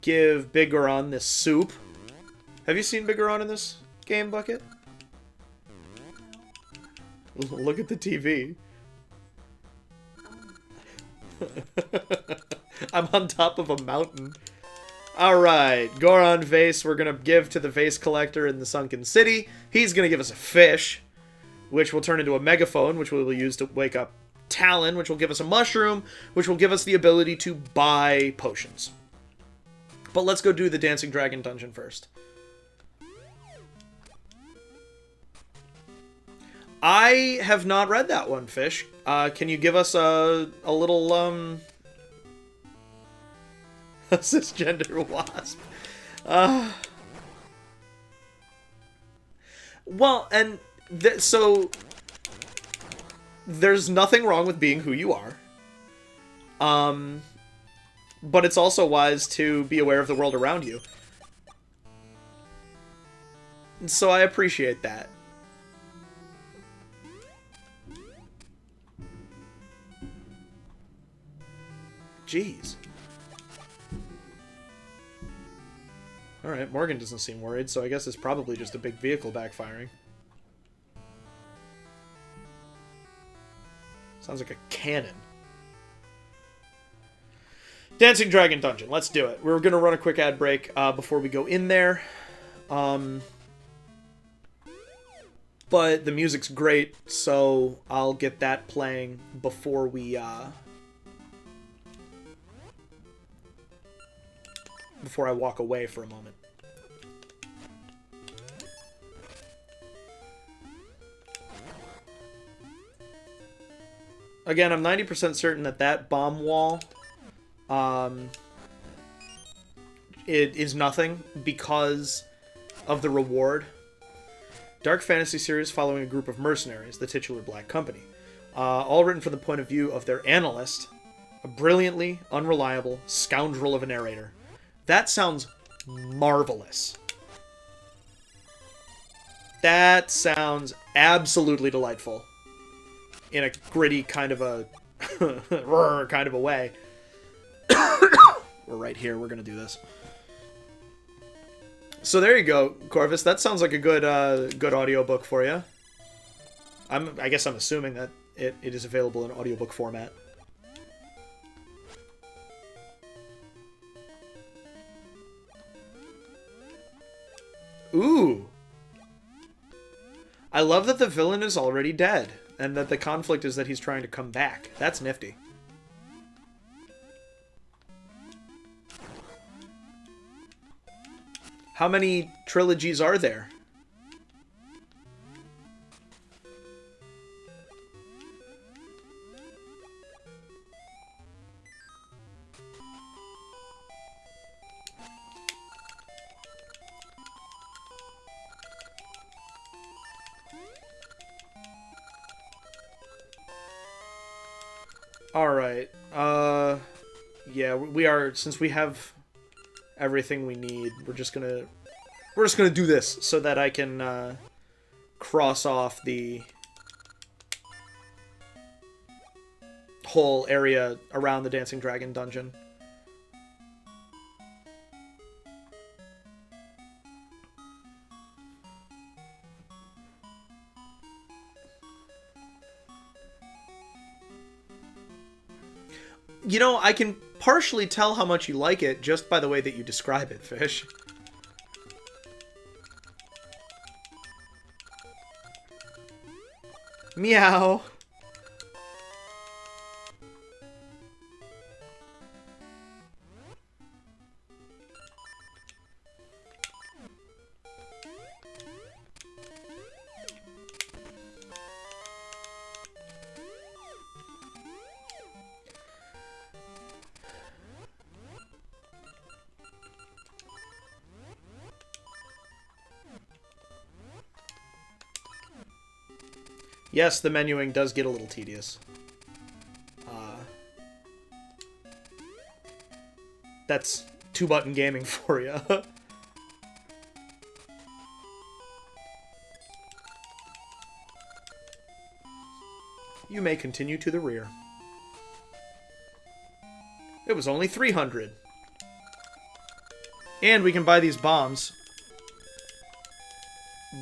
give Bigoron this soup. Have you seen Bigoron in this game, Bucket? Look at the TV. I'm on top of a mountain. Alright, Goron vase we're going to give to the vase collector in the Sunken City. He's going to give us a fish, which will turn into a megaphone, which we will use to wake up Talon, which will give us a mushroom, which will give us the ability to buy potions. But let's go do the Dancing Dragon dungeon first. I have not read that one, Fish. Can you give us a little, a cisgender wasp? Well, and so there's nothing wrong with being who you are. But it's also wise to be aware of the world around you. So I appreciate that. Jeez. Alright, Morgan doesn't seem worried, so I guess it's probably just a big vehicle backfiring. Sounds like a cannon. Dancing Dragon Dungeon, let's do it. We're going to run a quick ad break before we go in there. But the music's great, so I'll get that playing before we... before I walk away for a moment. Again, I'm 90% certain that that bomb wall it is nothing because of the reward. Dark fantasy series following a group of mercenaries, the titular Black Company. All written from the point of view of their analyst, a brilliantly unreliable scoundrel of a narrator. That sounds marvelous. That sounds absolutely delightful. In a gritty kind of a kind of a way. We're right here. We're going to do this. So there you go, Corvus. That sounds like a good good audiobook for you. I guess I'm assuming that it is available in audiobook format. Ooh. I love that the villain is already dead, and that the conflict is that he's trying to come back. That's nifty. How many trilogies are there? Alright, yeah, we are, since we have everything we need, we're just gonna do this so that I can, cross off the whole area around the Dancing Dragon Dungeon. You know, I can partially tell how much you like it just by the way that you describe it, Fish. Meow. Yes, the menuing does get a little tedious. That's two-button gaming for you. You may continue to the rear. It was only 300. And we can buy these bombs.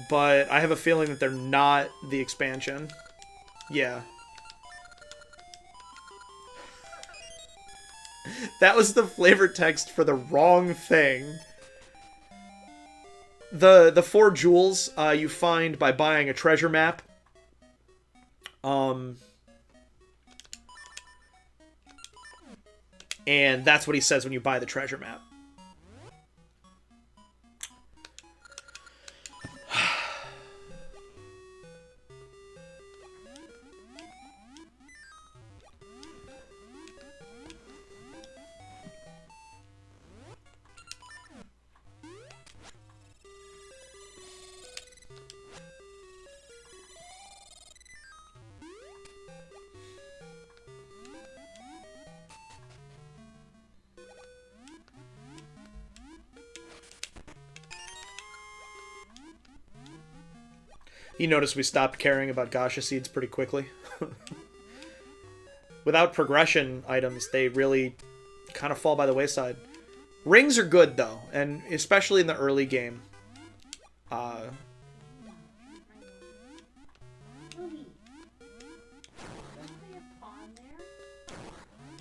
But I have a feeling that they're not the expansion. Yeah. That was the flavor text for the wrong thing. The 4 jewels you find by buying a treasure map. And that's what he says when you buy the treasure map. You notice we stopped caring about gacha seeds pretty quickly. Without progression items, they really kind of fall by the wayside. Rings are good, though, and especially in the early game.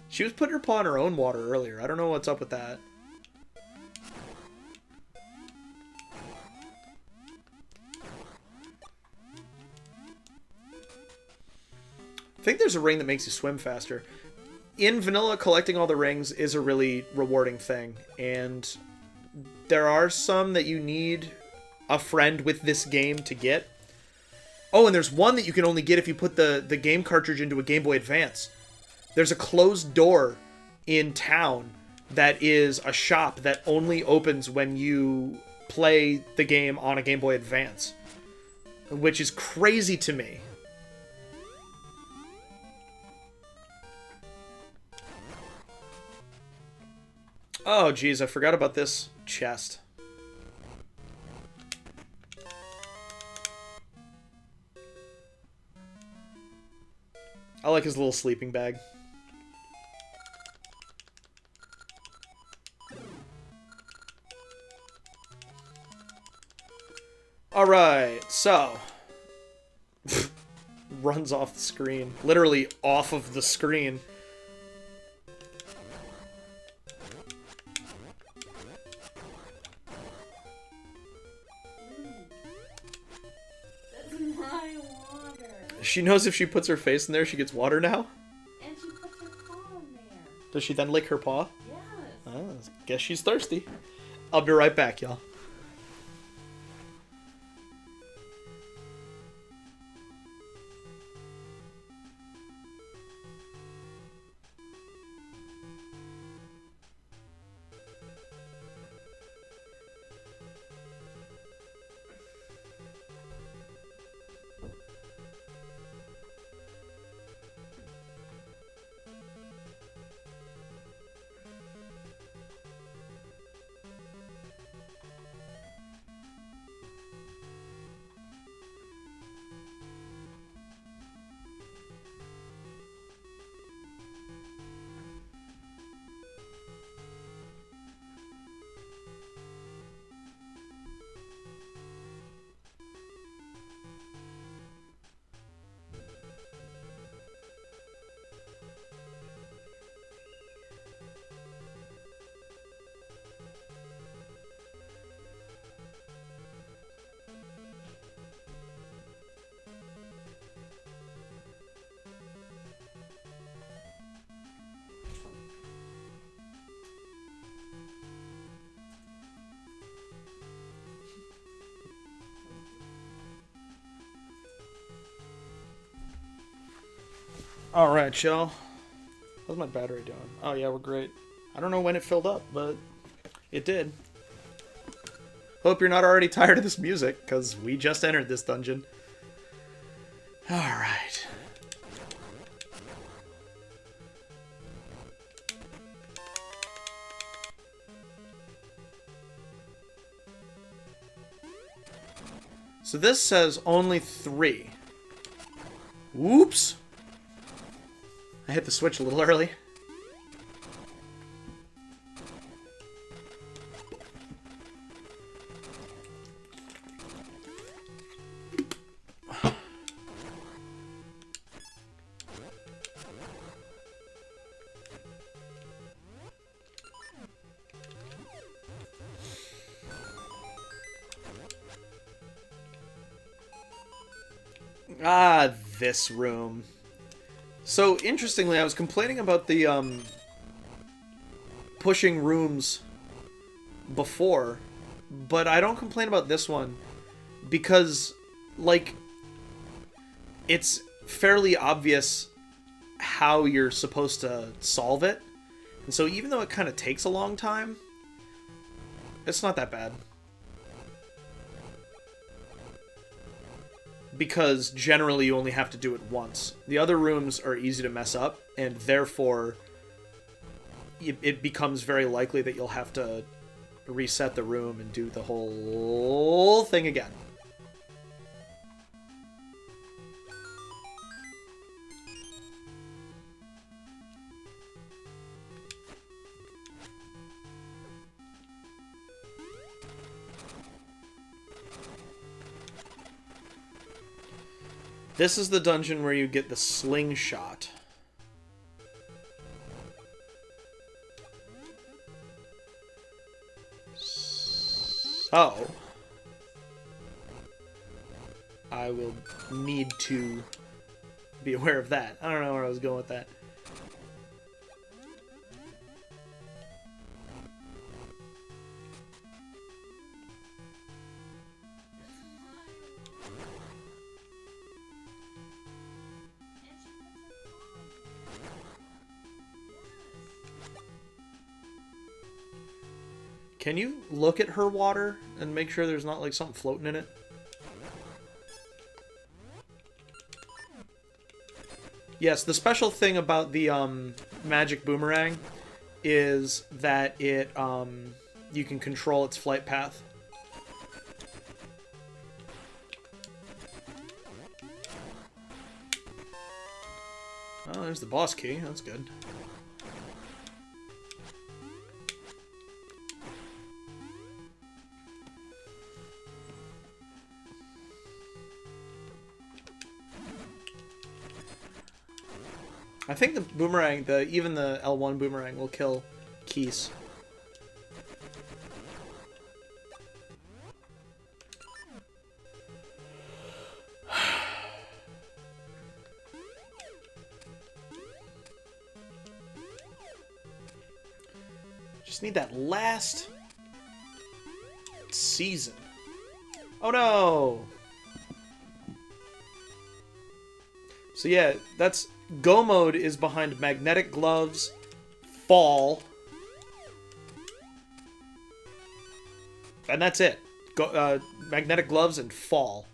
She was putting her paw in her own water earlier. I don't know what's up with that. I think there's a ring that makes you swim faster. In vanilla, collecting all the rings is a really rewarding thing, and there are some that you need a friend with this game to get. Oh, and there's one that you can only get if you put the game cartridge into a Game Boy Advance. There's a closed door in town that is a shop that only opens when you play the game on a Game Boy Advance, which is crazy to me. Oh, geez, I forgot about this chest. I like his little sleeping bag. Alright, so... runs off the screen. Literally off of the screen. That's my water. She knows if she puts her face in there, she gets water now? And she puts her paw in there. Does she then lick her paw? Yes. Oh, guess she's thirsty. I'll be right back, y'all. Alright, y'all. How's my battery doing? Oh, yeah, we're great. I don't know when it filled up, but it did. Hope you're not already tired of this music, because we just entered this dungeon. Alright. So this says only 3. Whoops! I hit the switch a little early. Ah, this room. So, interestingly, I was complaining about the, pushing rooms before, but I don't complain about this one because, like, it's fairly obvious how you're supposed to solve it. And so even though it kind of takes a long time, it's not that bad. Because generally you only have to do it once. The other rooms are easy to mess up, and therefore it becomes very likely that you'll have to reset the room and do the whole thing again. This is the dungeon where you get the slingshot. So, I will need to be aware of that. I don't know where I was going with that. Can you look at her water and make sure there's not like something floating in it? Yes, the special thing about the magic boomerang is that it you can control its flight path. Oh, there's the boss key. That's good. I think the boomerang, even the L1 boomerang will kill Keys. Just need that last season. Oh no! So yeah, that's... Go mode is behind magnetic gloves, fall, and that's it. Magnetic gloves and fall.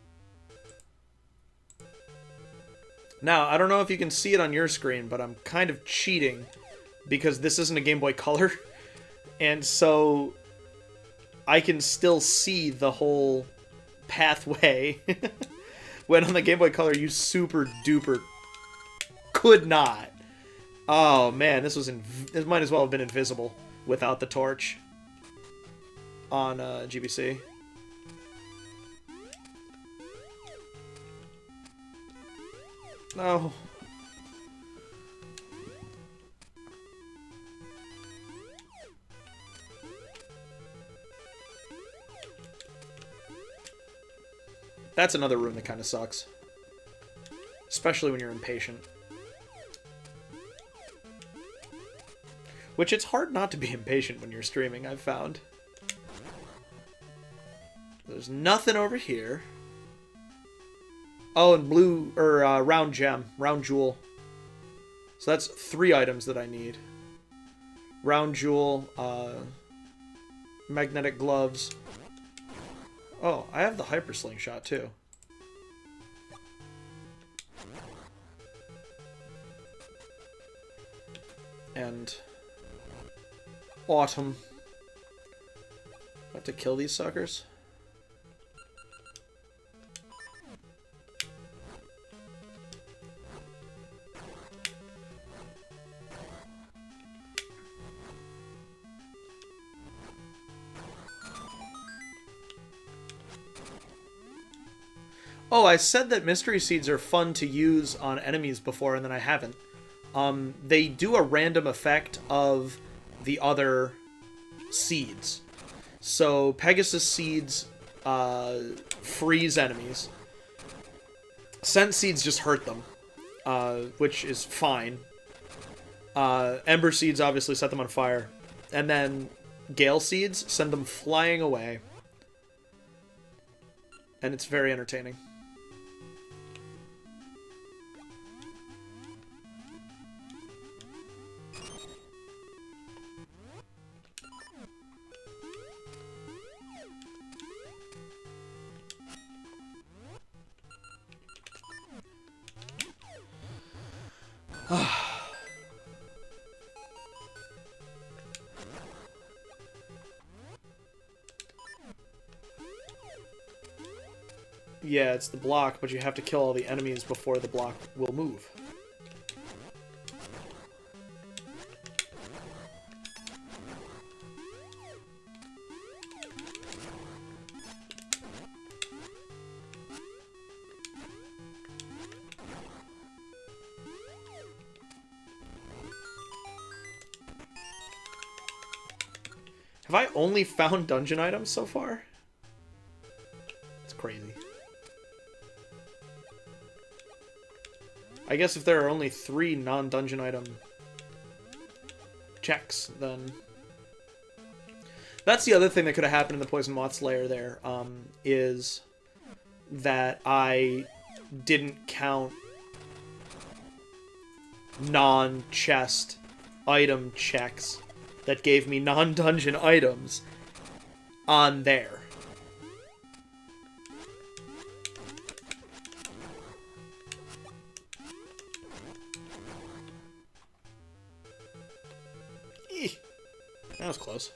Now, I don't know if you can see it on your screen, but I'm kind of cheating because this isn't a Game Boy Color, and so I can still see the whole pathway. When on the Game Boy Color, you super duper could not. Oh man, this might as well have been invisible without the torch on GBC. No. That's another room that kind of sucks. Especially when you're impatient. Which it's hard not to be impatient when you're streaming, I've found. There's nothing over here. Oh, and blue, or round gem, round jewel. So that's 3 items that I need. Round jewel, magnetic gloves. Oh, I have the hyper slingshot too. And autumn. I have to kill these suckers. Oh, I said that mystery seeds are fun to use on enemies before, and then I haven't. They do a random effect of the other seeds. So Pegasus seeds freeze enemies. Scent seeds just hurt them, which is fine. Ember seeds obviously set them on fire. And then Gale seeds send them flying away. And it's very entertaining. Yeah, it's the block, but you have to kill all the enemies before the block will move. Have I only found dungeon items so far? It's crazy. I guess if there are only 3 non-dungeon item checks, then... That's the other thing that could have happened in the Poison Moth's lair there, is that I didn't count non-chest item checks that gave me non-dungeon items on there. Eeh, that was close.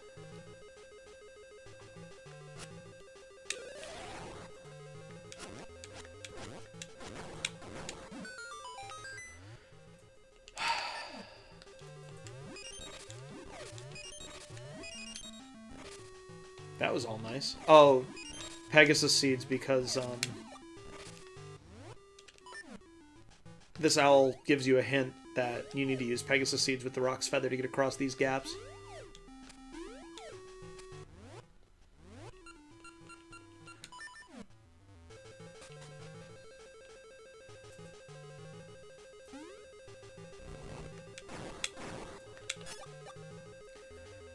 That was all nice. Oh, Pegasus seeds, because this owl gives you a hint that you need to use Pegasus seeds with the Rock's Feather to get across these gaps.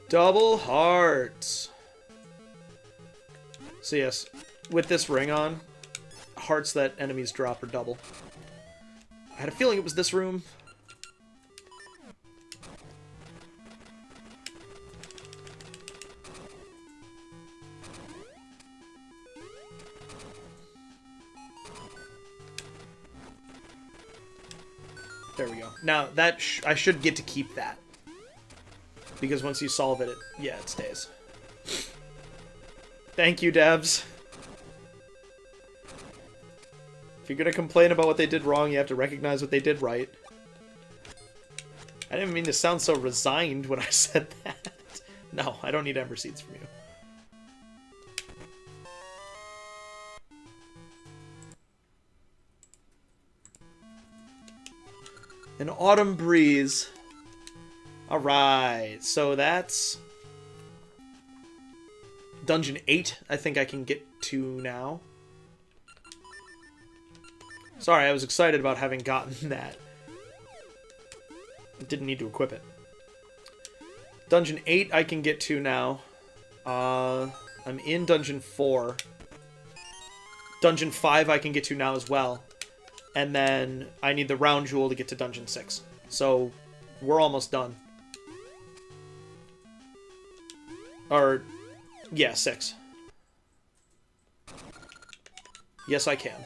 Double hearts. So yes, with this ring on, hearts that enemies drop are double. I had a feeling it was this room. There we go. Now, that I should get to keep that. Because once you solve it, yeah, it stays. Thank you, devs. If you're gonna complain about what they did wrong, you have to recognize what they did right. I didn't mean to sound so resigned when I said that. No, I don't need Ember Seeds from you. An Autumn Breeze. Alright, so that's... Dungeon 8, I think I can get to now. Sorry, I was excited about having gotten that. Didn't need to equip it. Dungeon 8 I can get to now. I'm in Dungeon 4. Dungeon 5 I can get to now as well. And then I need the Round Jewel to get to Dungeon 6. So, we're almost done. Or... yeah, 6. Yes, I can.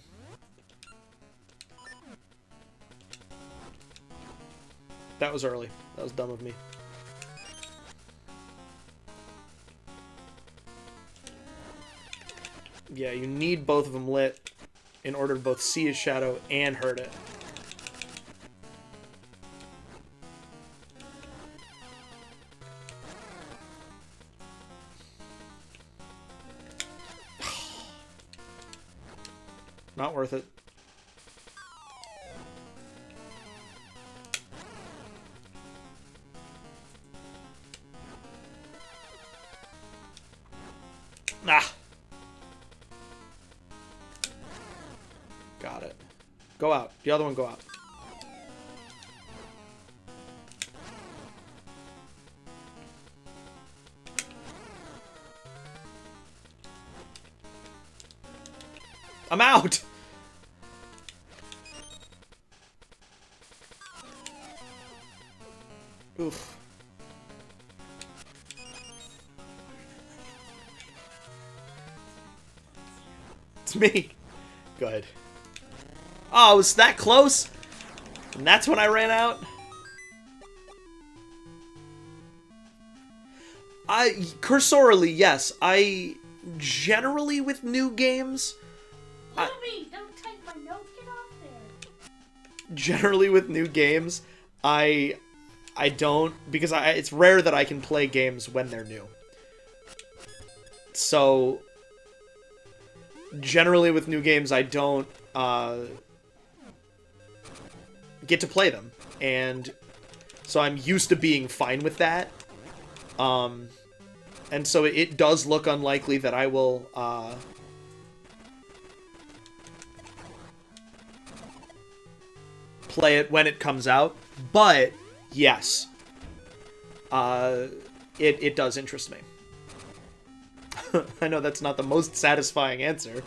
That was early. That was dumb of me. Yeah, you need both of them lit in order to both see his shadow and hurt it. Not worth it. Ah! Got it. Go out. The other one, go out. I'm out! Oof. It's me. Good. Oh, was that close? And that's when I ran out? Cursorily, yes. I generally with new games... Louie, don't take my notes, get off there. Generally with new games, I don't, because it's rare that I can play games when they're new. So, generally with new games, I don't get to play them. And so I'm used to being fine with that. And so it does look unlikely that I will, play it when it comes out. But, yes. It does interest me. I know that's not the most satisfying answer.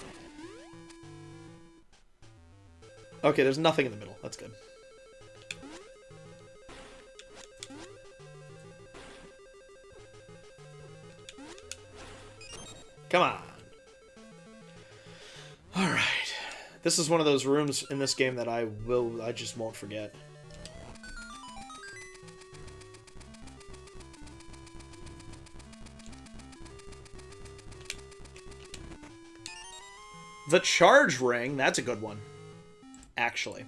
Okay, there's nothing in the middle. That's good. Come on. Alright. This is one of those rooms in this game that I just won't forget. The charge ring, that's a good one. Actually.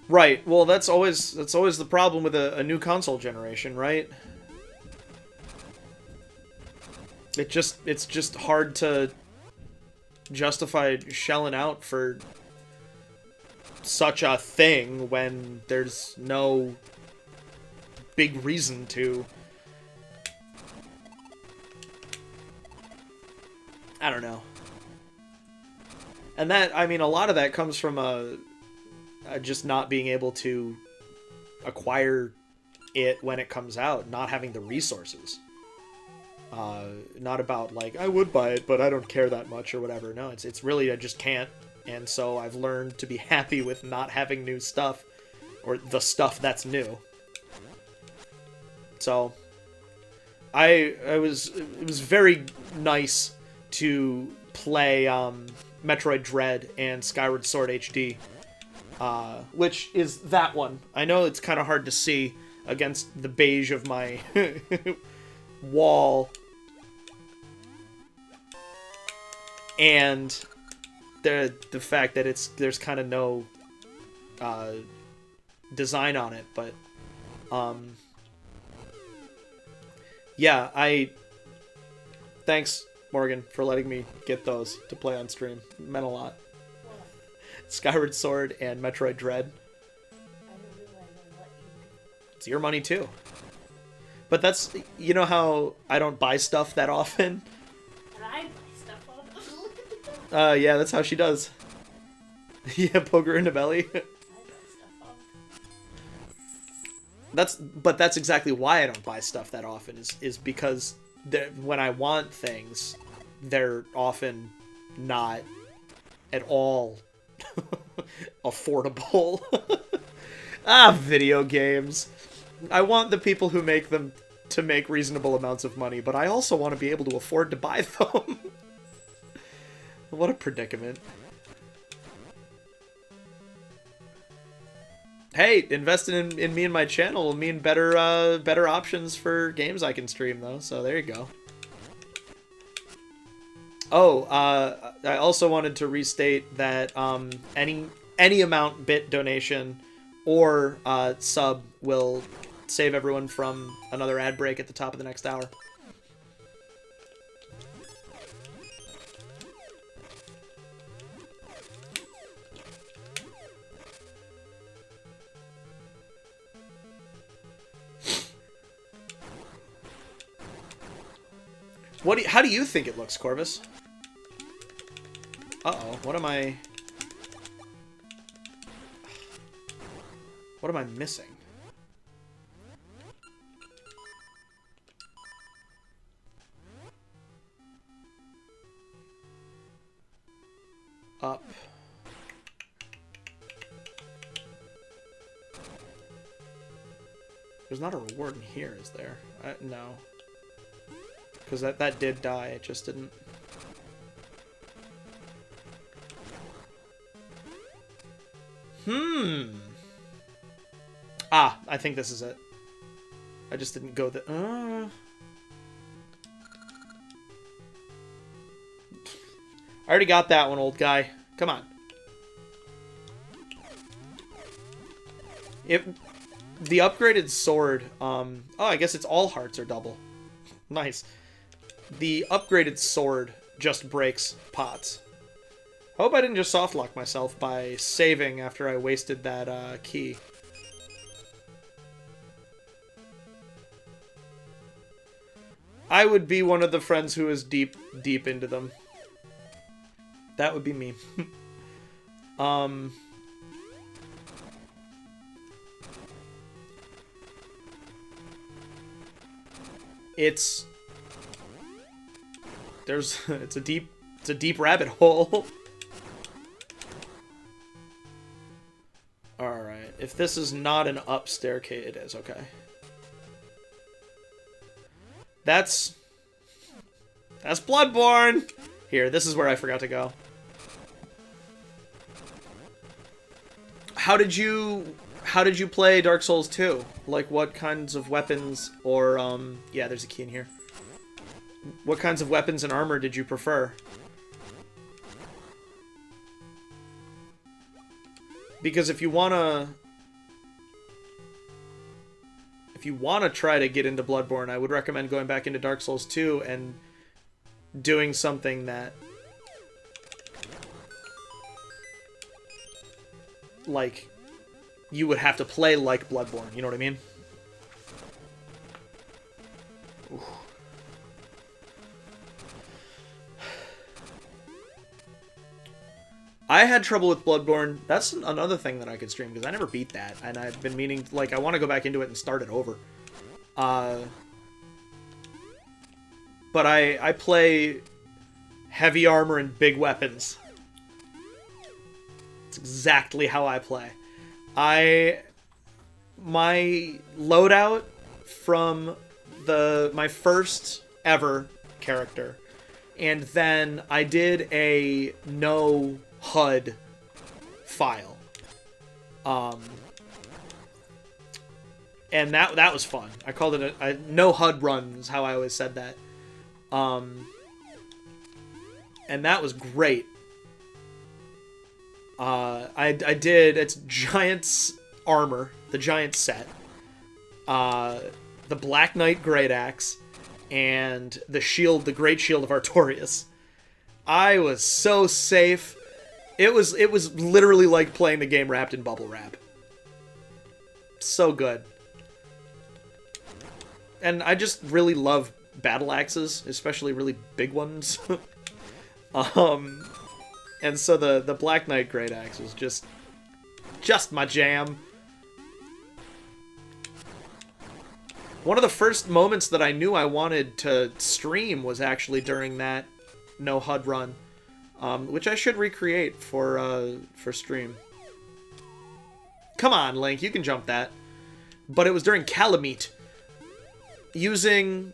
Right, well that's always the problem with a new console generation, right? It's just hard to justify shelling out for such a thing when there's no big reason to. I don't know. And that, I mean, a lot of that comes from just not being able to acquire it when it comes out, not having the resources. Not about, like, I would buy it, but I don't care that much or whatever. No, it's really, I just can't. And so I've learned to be happy with not having new stuff, or the stuff that's new. So, it was very nice to play Metroid Dread and Skyward Sword HD, which is that one. I know it's kind of hard to see against the beige of my wall, and the fact that there's kind of no design on it, but yeah, thanks Morgan for letting me get those to play on stream. It meant a lot. What? Skyward Sword and Metroid Dread. I didn't realize I let you. It's your money too. But that's, you know how I don't buy stuff that often? And I buy stuff all the time. Look at the time. Yeah, that's how she does. Yeah, poke her in the belly. I buy stuff all the time. But that's exactly why I don't buy stuff that often, is because when I want things, they're often not at all affordable. Video games. I want the people who make them to make reasonable amounts of money, but I also want to be able to afford to buy them. What a predicament. Hey, investing in me and my channel will mean better options for games I can stream, though, so there you go. Oh, I also wanted to restate that any amount bit donation or sub will save everyone from another ad break at the top of the next hour. How do you think it looks, Corvus? Uh-oh, what am I missing? Up. There's not a reward in here, is there? No. Because that did die, it just didn't... Ah, I think this is it. I just didn't go I already got that one, old guy. Come on. The upgraded sword, oh, I guess it's all hearts are double. Nice. The upgraded sword just breaks pots. Hope I didn't just softlock myself by saving after I wasted that key. I would be one of the friends who is deep into them. That would be me. It's a deep rabbit hole. Alright, if this is not an up staircase, it is, okay. That's Bloodborne! Here, this is where I forgot to go. How did you play Dark Souls 2? Like, what kinds of weapons, or, yeah, there's a key in here. What kinds of weapons and armor did you prefer? Because if you wanna try to get into Bloodborne, I would recommend going back into Dark Souls 2 and doing something that, like, you would have to play like Bloodborne, you know what I mean? Oof. I had trouble with Bloodborne. That's another thing that I could stream, because I never beat that, and I've been meaning, like, I want to go back into it and start it over. But I play heavy armor and big weapons. It's exactly how I play. My loadout from my first ever character, and then I did a no HUD file, and that was fun. I called it a no HUD run, is how I always said that, and that was great. I did, it's Giant's armor, the Giant set, the Black Knight Great Axe, and the shield, the Great Shield of Artorias. I was so safe. It was literally like playing the game wrapped in bubble wrap. So good. And I just really love battle axes, especially really big ones. And so the Black Knight Great Axe was just my jam. One of the first moments that I knew I wanted to stream was actually during that no HUD run, which I should recreate for stream. Come on, Link, you can jump that. But it was during Calamite. Using...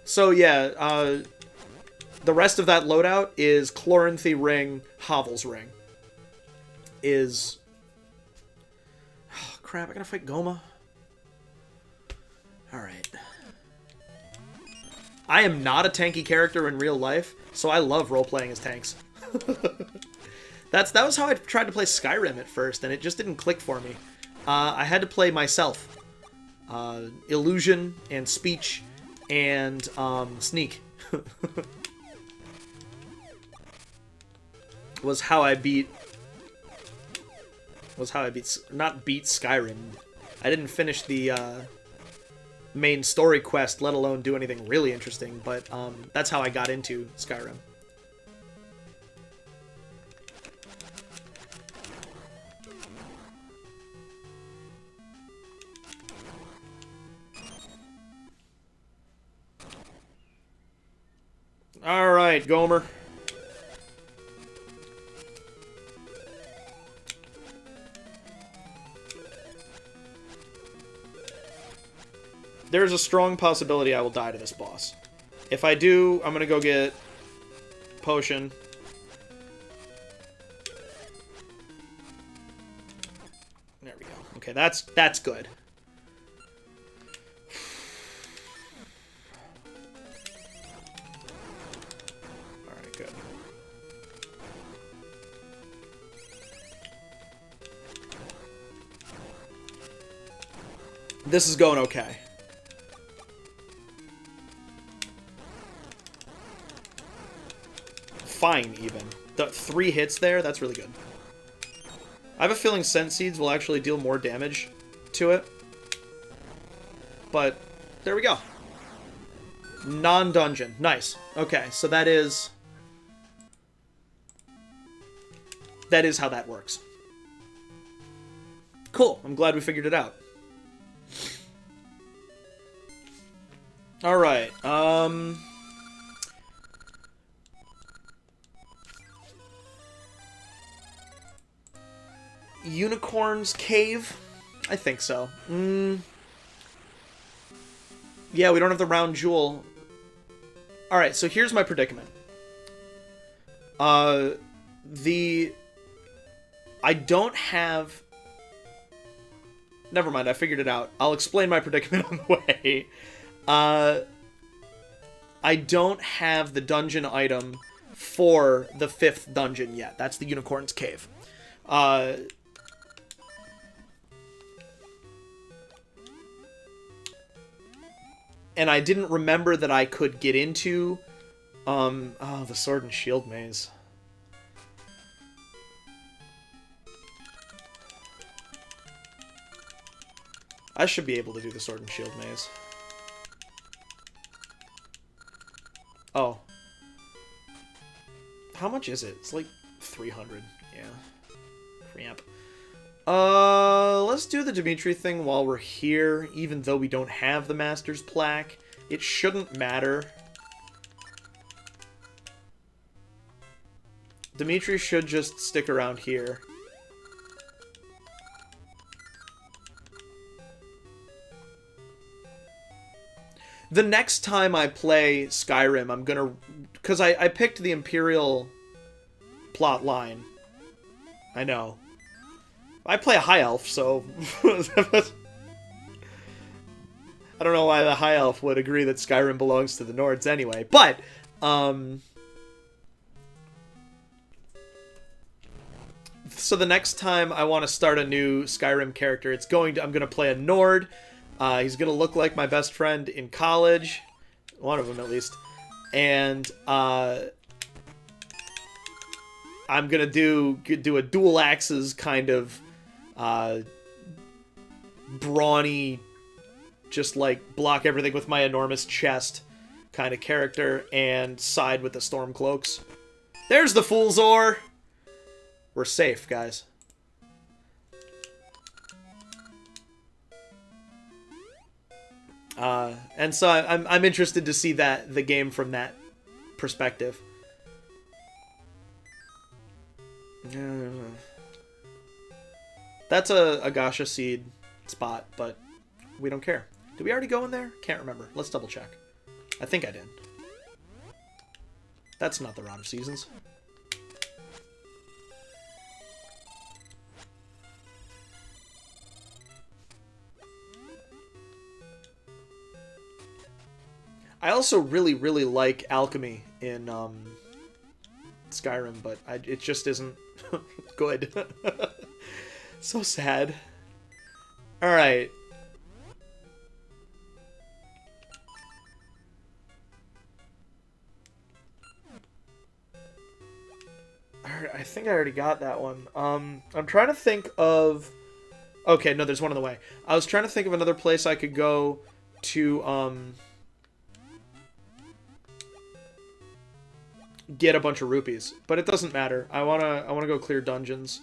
So yeah, the rest of that loadout is Chloranthy Ring, Hovel's Ring. Oh, crap, I gotta fight Goma? Alright. I am not a tanky character in real life, so I love role-playing as tanks. That was how I tried to play Skyrim at first, and it just didn't click for me. I had to play myself. Illusion and speech and sneak. was how I beat not beat Skyrim. I didn't finish the main story quest, let alone do anything really interesting, but that's how I got into Skyrim. Alright, Gomer. There's a strong possibility I will die to this boss. If I do, I'm gonna go get potion. There we go. Okay, that's good. Alright, good. This is going okay. Fine, even. The 3 hits there, that's really good. I have a feeling Scent Seeds will actually deal more damage to it. But, there we go. Non-dungeon. Nice. Okay, so that is how that works. Cool. I'm glad we figured it out. Alright, Unicorn's Cave? I think so. Yeah, we don't have the round jewel. Alright, so here's my predicament. I don't have... Never mind, I figured it out. I'll explain my predicament on the way. I don't have the dungeon item for the 5th dungeon yet. That's the Unicorn's Cave. And I didn't remember that I could get into, the Sword and Shield maze. I should be able to do the Sword and Shield maze. Oh. How much is it? It's like 300. Yeah. Cramp. Let's do the Dimitri thing while we're here, even though we don't have the Master's Plaque. It shouldn't matter. Dimitri should just stick around here. The next time I play Skyrim, I'm gonna... Because I picked the Imperial plot line. I know. I play a High Elf, so... I don't know why the High Elf would agree that Skyrim belongs to the Nords anyway. But, so the next time I want to start a new Skyrim character, I'm gonna play a Nord. He's gonna look like my best friend in college. One of them, at least. And, I'm gonna do a dual axes kind of, brawny, just like block everything with my enormous chest kind of character, and side with the Stormcloaks. There's the Fool's Ore! We're safe, guys. And so I'm interested to see the game from that perspective. That's a Agasha seed spot, but we don't care. Did we already go in there? Can't remember. Let's double check. I think I did. That's not the Rod of Seasons. I also really, really like alchemy in Skyrim, but it just isn't good. So sad. Alright. I think I already got that one. I'm trying to think of... Okay, no, there's one on the way. I was trying to think of another place I could go to, get a bunch of rupees, but it doesn't matter. I wanna go clear dungeons.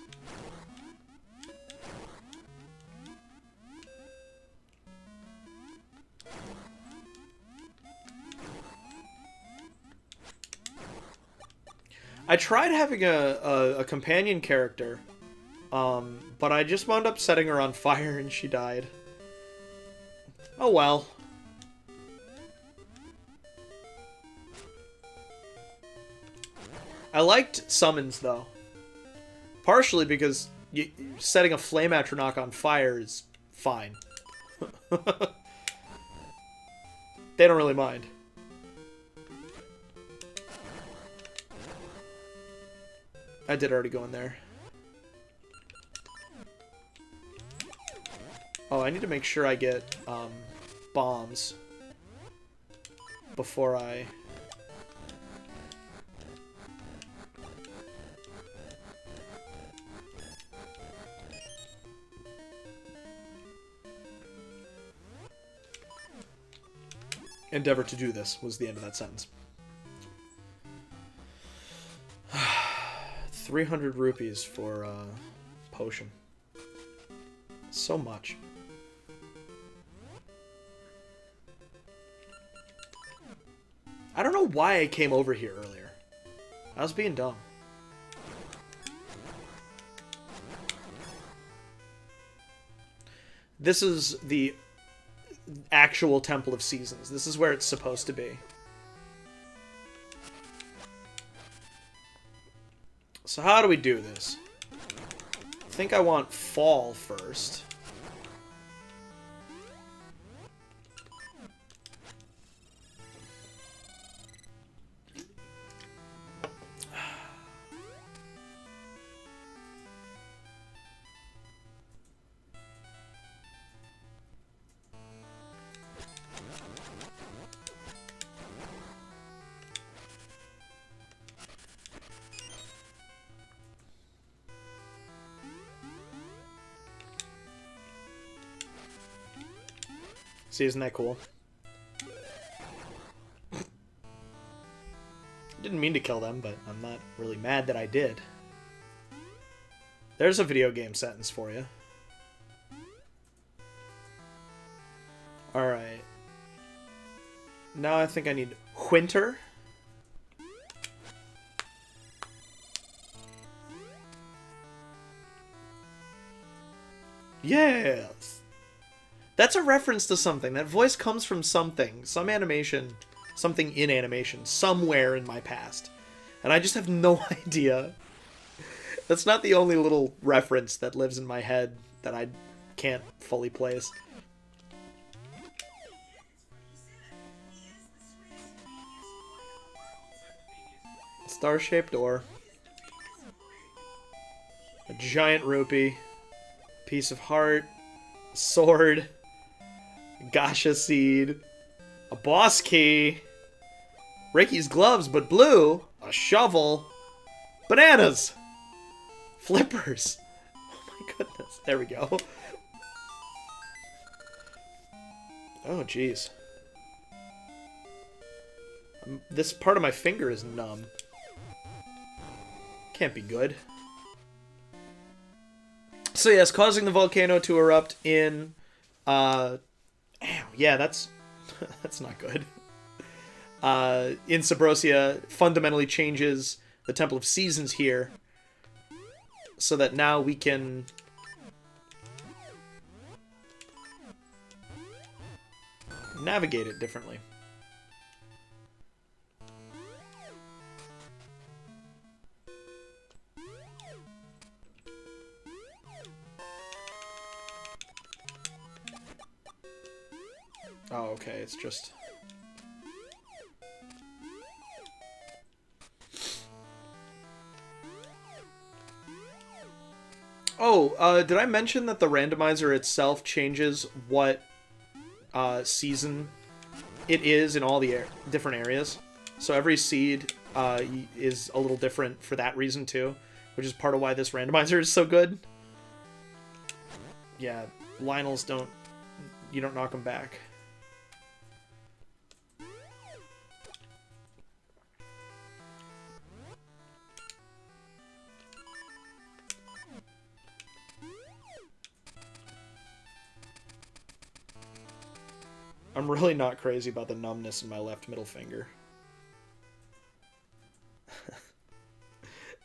I tried having a companion character, but I just wound up setting her on fire and she died. Oh well. I liked summons, though. Partially because setting a Flame Atronach on fire is fine. They don't really mind. I did already go in there. Oh, I need to make sure I get bombs before I... endeavor to do this, was the end of that sentence. 300 rupees for potion. So much. I don't know why I came over here earlier. I was being dumb. This is the actual Temple of Seasons. This is where it's supposed to be. So how do we do this? I think I want fall first. See, isn't that cool? Didn't mean to kill them, but I'm not really mad that I did. There's a video game sentence for you. Alright. Now I think I need winter. Yes! That's a reference to something. That voice comes from something. Some animation. Something in animation. Somewhere in my past. And I just have no idea. That's not the only little reference that lives in my head that I can't fully place. Star-shaped door. A giant rupee. Piece of heart. Sword. Gasha seed. A boss key. Ricky's gloves, but blue. A shovel. Bananas. Flippers. Oh my goodness. There we go. Oh, jeez. This part of my finger is numb. Can't be good. So yes, causing the volcano to erupt in... yeah, that's that's not good. In Subrosia, fundamentally changes the Temple of Seasons here, so that now we can navigate it differently. Oh, okay, it's just... Oh, did I mention that the randomizer itself changes what season it is in all the different areas? So every seed is a little different for that reason too, which is part of why this randomizer is so good. Yeah, Lionel's don't... You don't knock them back. I'm really not crazy about the numbness in my left middle finger.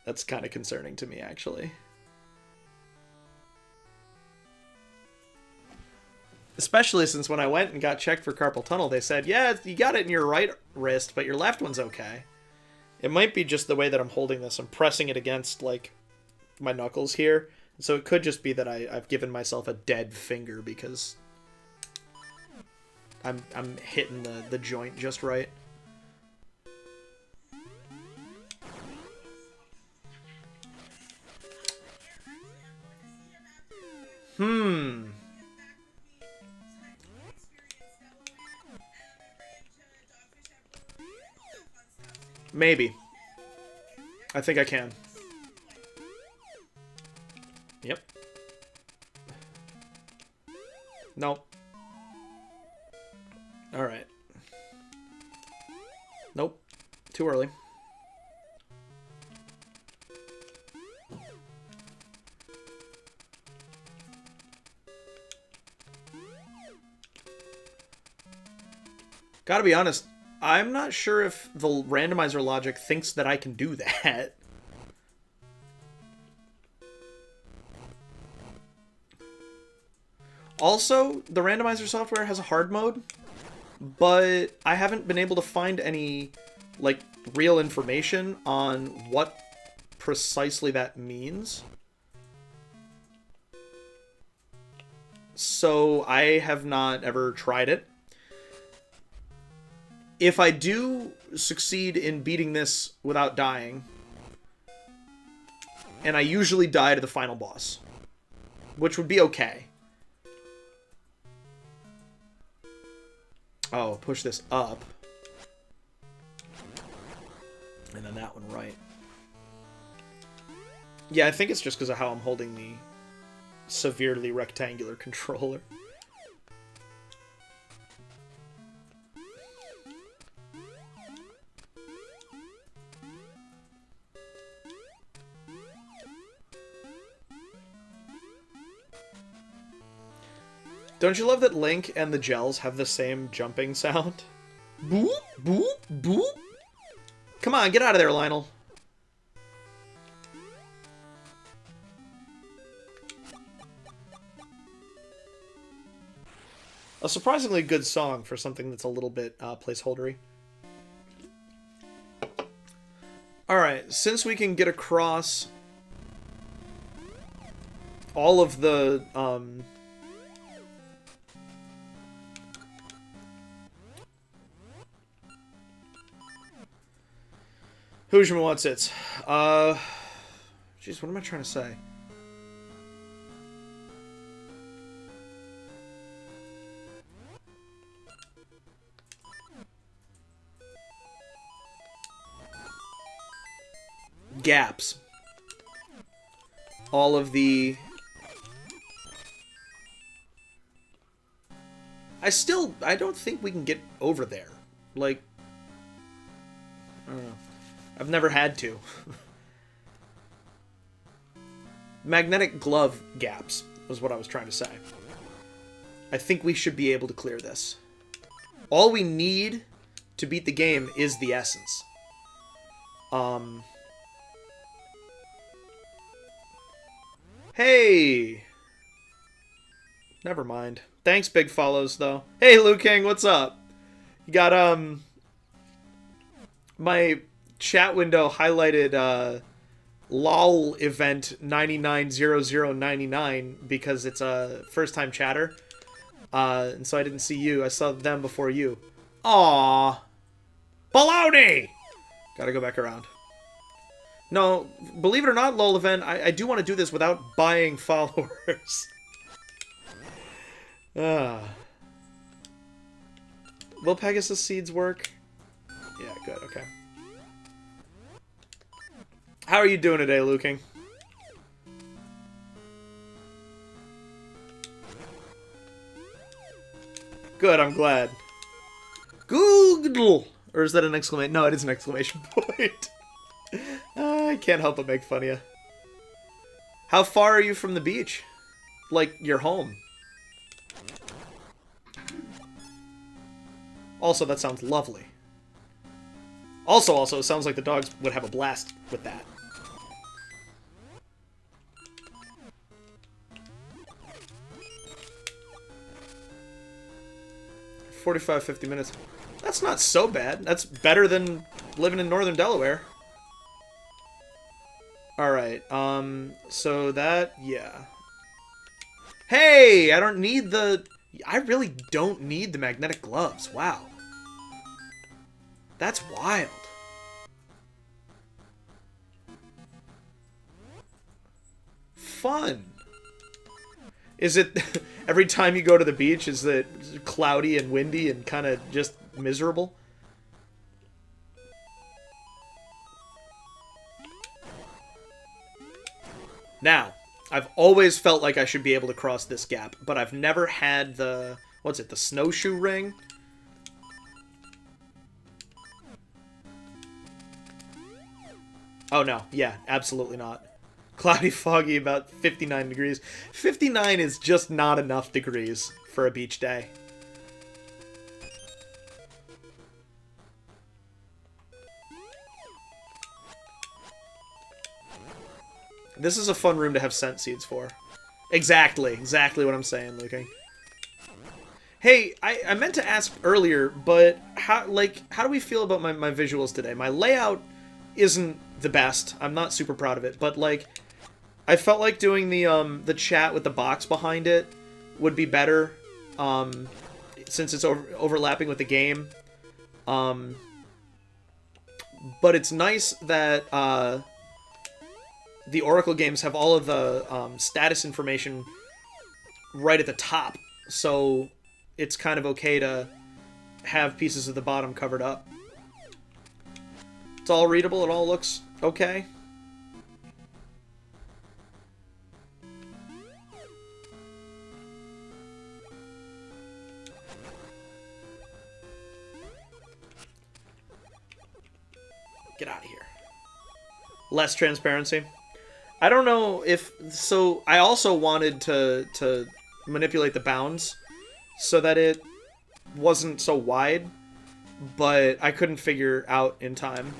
That's kind of concerning to me, actually. Especially since when I went and got checked for carpal tunnel, they said, yeah, you got it in your right wrist, but your left one's okay. It might be just the way that I'm holding this. I'm pressing it against, like, my knuckles here. So it could just be that I've given myself a dead finger because... I'm hitting the joint just right. Maybe. I think I can. Yep. Nope. Alright. too early. Gotta be honest, I'm not sure if the randomizer logic thinks that I can do that. Also, the randomizer software has a hard mode, but I haven't been able to find any, like, real information on what precisely that means. So I have not ever tried it. If I do succeed in beating this without dying, and I usually die to the final boss, which would be okay. Oh, push this up. And then that one right. Yeah, I think it's just because of how I'm holding the severely rectangular controller. Don't you love that Link and the gels have the same jumping sound? Boop, boop, boop. Come on, get out of there, Lionel. A surprisingly good song for something that's a little bit placeholdery. Alright, since we can get across all of the Who's what's it? Jeez, what am I trying to say? Gaps. All of the... I don't think we can get over there. Like, I don't know. I've never had to. Magnetic glove gaps was what I was trying to say. I think we should be able to clear this. All we need to beat the game is the essence. Hey! Never mind. Thanks, Big Follows, though. Hey, Liu King, what's up? You got, my chat window highlighted, LOL event 990099 because it's a first-time chatter. And so I didn't see you. I saw them before you. Aww. Baloney! Gotta go back around. No, believe it or not, LOL event, I do want to do this without buying followers. Will Pegasus seeds work? Yeah, good, okay. How are you doing today, Liu King? Good, I'm glad. Google! Or is that an exclamation? No, it is an exclamation point. I can't help but make fun of you. How far are you from the beach? Like, your home. Also, that sounds lovely. Also, it sounds like the dogs would have a blast with that. $45-50 minutes. That's not so bad. That's better than living in northern Delaware. Alright, so that, yeah. Hey! I don't need the... I really don't need the magnetic gloves. Wow. That's wild. Fun. Is it... every time you go to the beach, is it cloudy and windy and kind of just miserable? Now, I've always felt like I should be able to cross this gap, but I've never had the... what's it? The snowshoe ring? Oh, no. Yeah, absolutely not. Cloudy, foggy, about 59 degrees. 59 is just not enough degrees for a beach day. This is a fun room to have scent seeds for. Exactly what I'm saying, Luking. Hey, I meant to ask earlier, but how do we feel about my visuals today? My layout isn't the best. I'm not super proud of it, but like I felt like doing the chat with the box behind it would be better, since it's overlapping with the game. But it's nice that the Oracle games have all of the status information right at the top, so it's kind of okay to have pieces of the bottom covered up. It's all readable, it all looks okay. Get out of here. Less transparency. I don't know if... So, I also wanted to manipulate the bounds so that it wasn't so wide, but I couldn't figure out in time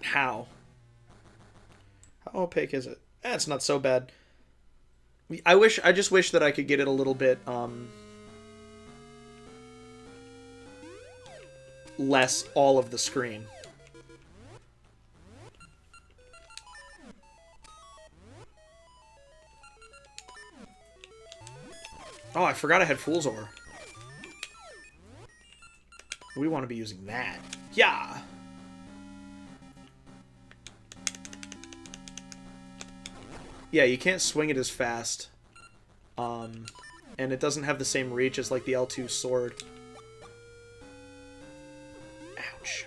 how opaque is it? It's not so bad. I just wish that I could get it a little bit less all of the screen. Oh, I forgot I had Fool's Ore. We want to be using that. Yeah! Yeah, you can't swing it as fast. And it doesn't have the same reach as, like, the L2 sword. Ouch.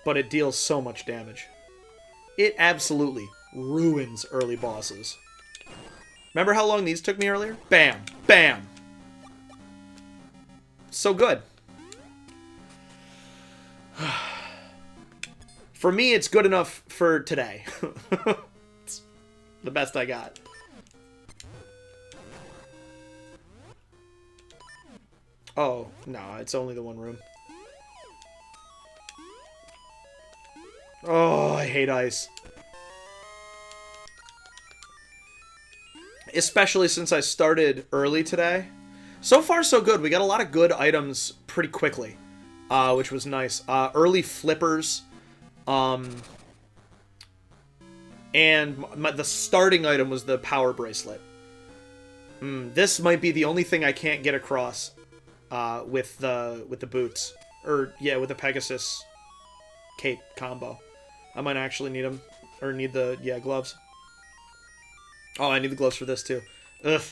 But it deals so much damage. It absolutely ruins early bosses. Remember how long these took me earlier? Bam! Bam! So good. For me, it's good enough for today. It's the best I got. Oh, no, it's only the one room. Oh, I hate ice. Especially since I started early today. So far, so good. We got a lot of good items pretty quickly, which was nice. Early flippers. And the starting item was the power bracelet. This might be the only thing I can't get across with the boots. Or, yeah, with the Pegasus cape combo. I might actually need them. Or need the, gloves. Oh, I need the gloves for this, too. Ugh.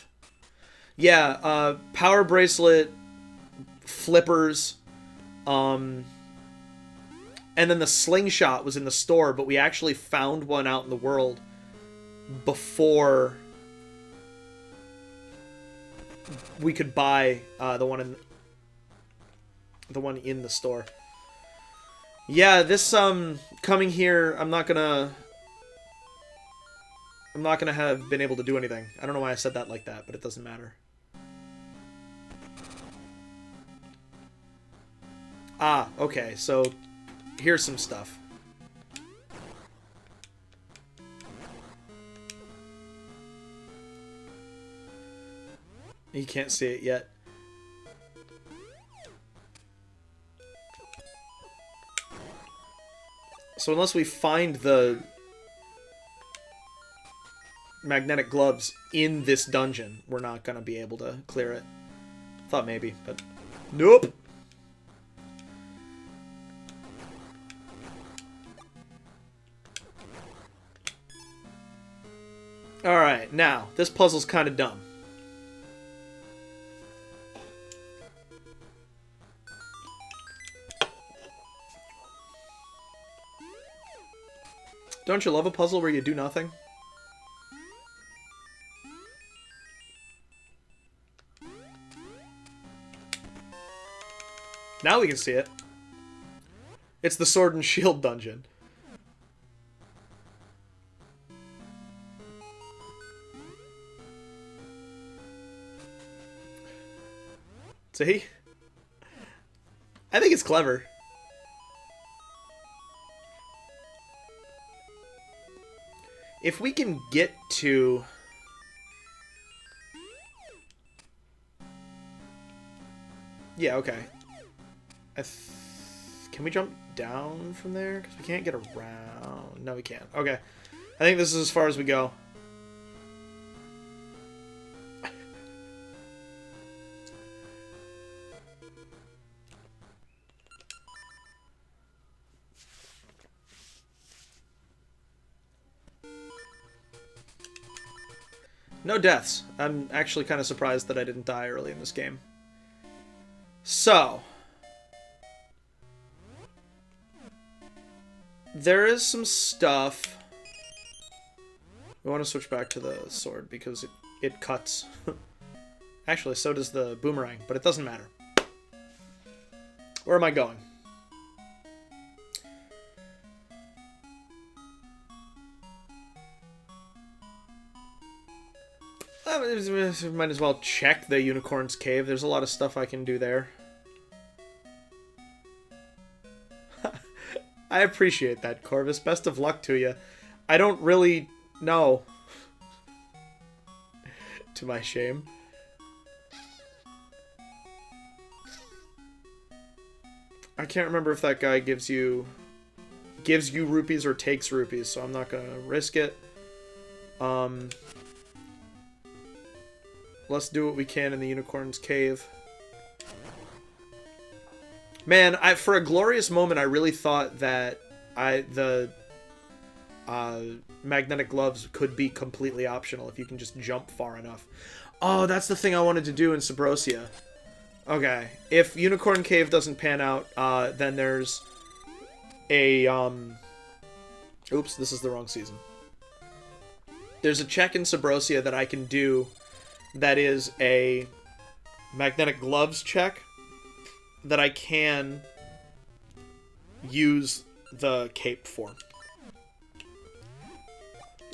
Yeah, power bracelet, flippers, and then the slingshot was in the store, but we actually found one out in the world before we could buy the one in the store. Yeah, this coming here, I'm not gonna have been able to do anything. I don't know why I said that like that, but it doesn't matter. Ah, okay, so here's some stuff. You can't see it yet. So unless we find the magnetic gloves in this dungeon, we're not gonna be able to clear it. Thought maybe, but nope. Alright, now, this puzzle's kind of dumb. Don't you love a puzzle where you do nothing? Now we can see it. It's the Sword and Shield dungeon. See? I think it's clever. If we can get to... Yeah, okay. Can we jump down from there? Because we can't get around. No, we can't. Okay. I think this is as far as we go. No deaths. I'm actually kind of surprised that I didn't die early in this game. So, there is some stuff. We want to switch back to the sword because it cuts. Actually, so does the boomerang, but it doesn't matter. Where am I going? Might as well check the Unicorn's Cave. There's a lot of stuff I can do there. I appreciate that, Corvus. Best of luck to you. I don't really know. To my shame. I can't remember if that guy gives you rupees or takes rupees, so I'm not gonna risk it. Let's do what we can in the Unicorn's Cave. Man, for a glorious moment, I really thought that the magnetic gloves could be completely optional if you can just jump far enough. Oh, that's the thing I wanted to do in Subrosia. Okay, if Unicorn Cave doesn't pan out, then there's a, oops, this is the wrong season. There's a check in Subrosia that I can do that is a magnetic gloves check that I can use the cape for.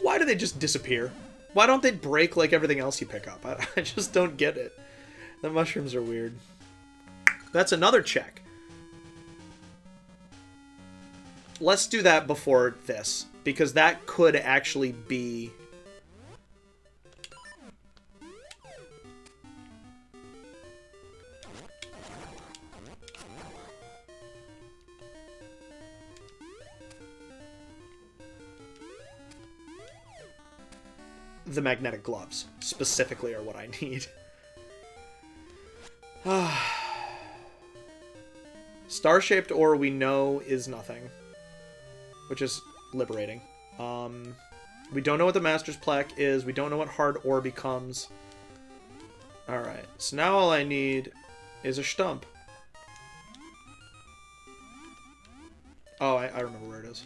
Why do they just disappear? Why don't they break like everything else you pick up? I just don't get it. The mushrooms are weird. That's another check. Let's do that before this, because that could actually be... the magnetic gloves, specifically, are what I need. Star-shaped ore we know is nothing, which is liberating. We don't know what the Master's Plaque is. We don't know what hard ore becomes. Alright, so now all I need is a stump. Oh, I remember where it is.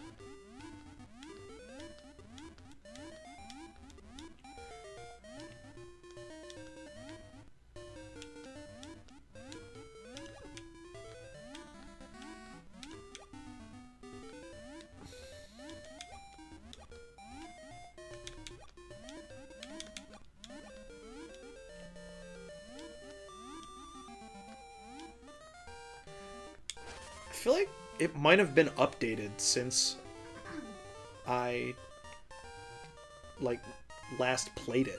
I feel like it might have been updated since I last played it,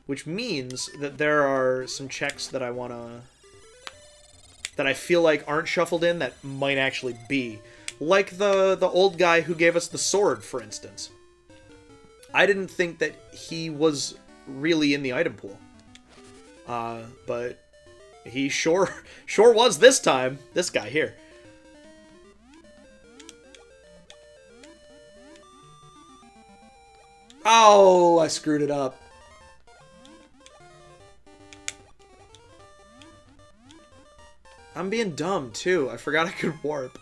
which means that there are some checks that that I feel like aren't shuffled in that might actually be, like the old guy who gave us the sword, for instance. I didn't think that he was really in the item pool, but he sure was this time. This guy here. Oh, I screwed it up. I'm being dumb, too. I forgot I could warp.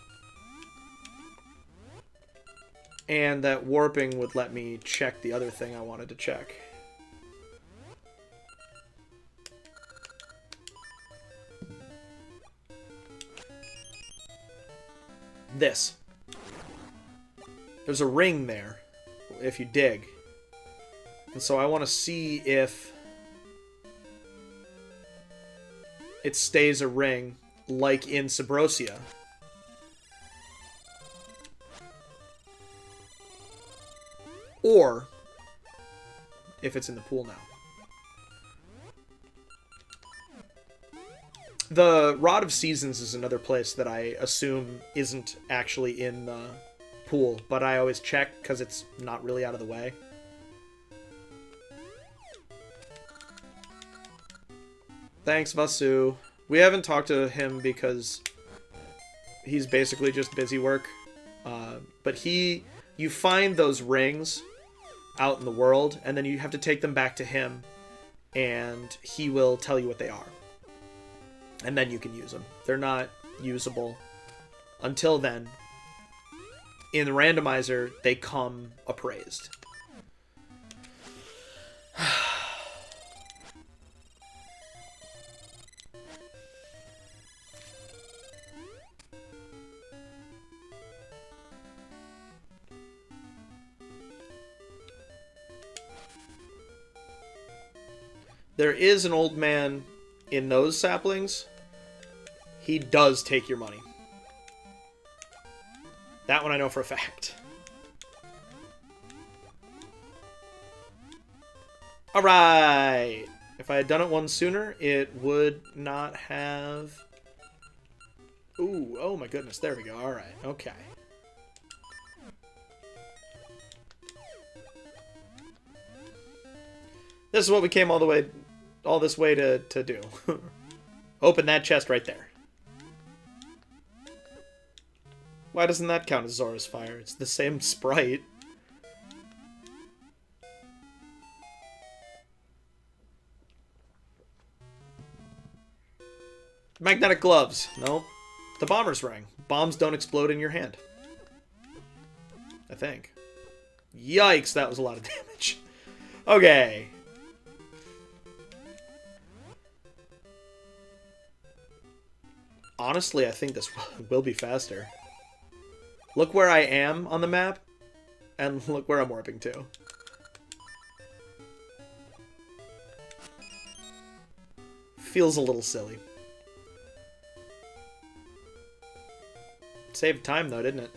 And that warping would let me check the other thing I wanted to check. this. There's a ring there, if you dig. And so I want to see if it stays a ring like in Subrosia. Or if it's in the pool now. The Rod of Seasons is another place that I assume isn't actually in the pool, but I always check because it's not really out of the way. Thanks, Vasu. We haven't talked to him because he's basically just busy work. But you find those rings out in the world, and then you have to take them back to him, and he will tell you what they are. And then you can use them. They're not usable until then. In the randomizer, they come appraised. There is an old man in those saplings. He does take your money. That one I know for a fact. Alright! If I had done it one sooner, it would not have... Ooh, oh my goodness, there we go. Alright, okay. This is what we came all this way to do. Open that chest right there. Why doesn't that count as Zora's Fire? It's the same sprite. Magnetic gloves. Nope. The bomber's ring. Bombs don't explode in your hand. I think. Yikes, that was a lot of damage. Okay. Honestly, I think this will be faster. Look where I am on the map, and look where I'm warping to. Feels a little silly. Saved time, though, didn't it?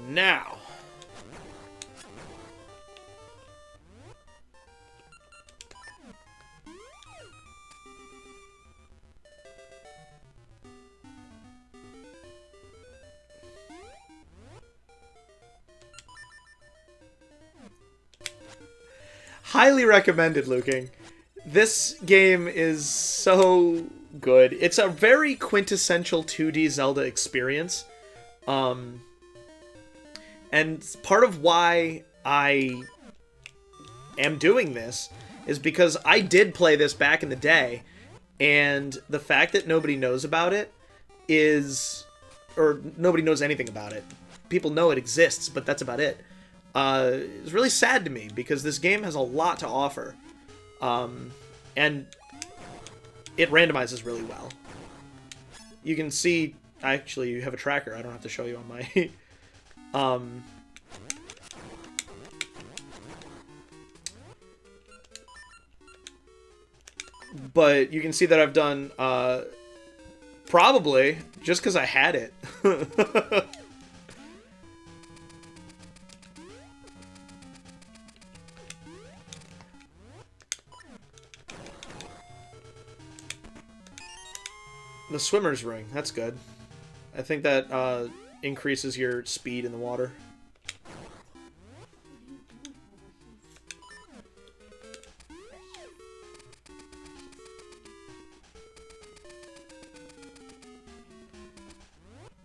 Now... highly recommended, Luking. This game is so good. It's a very quintessential 2D Zelda experience. And part of why I am doing this is because I did play this back in the day, and the fact that nobody knows about it is... or nobody knows anything about it. People know it exists, but that's about it. It's really sad to me because this game has a lot to offer, and it randomizes really well. You can see, actually, you have a tracker. I don't have to show you on my... but you can see that I've done, probably, just because I had it. The swimmer's ring, that's good. I think that increases your speed in the water.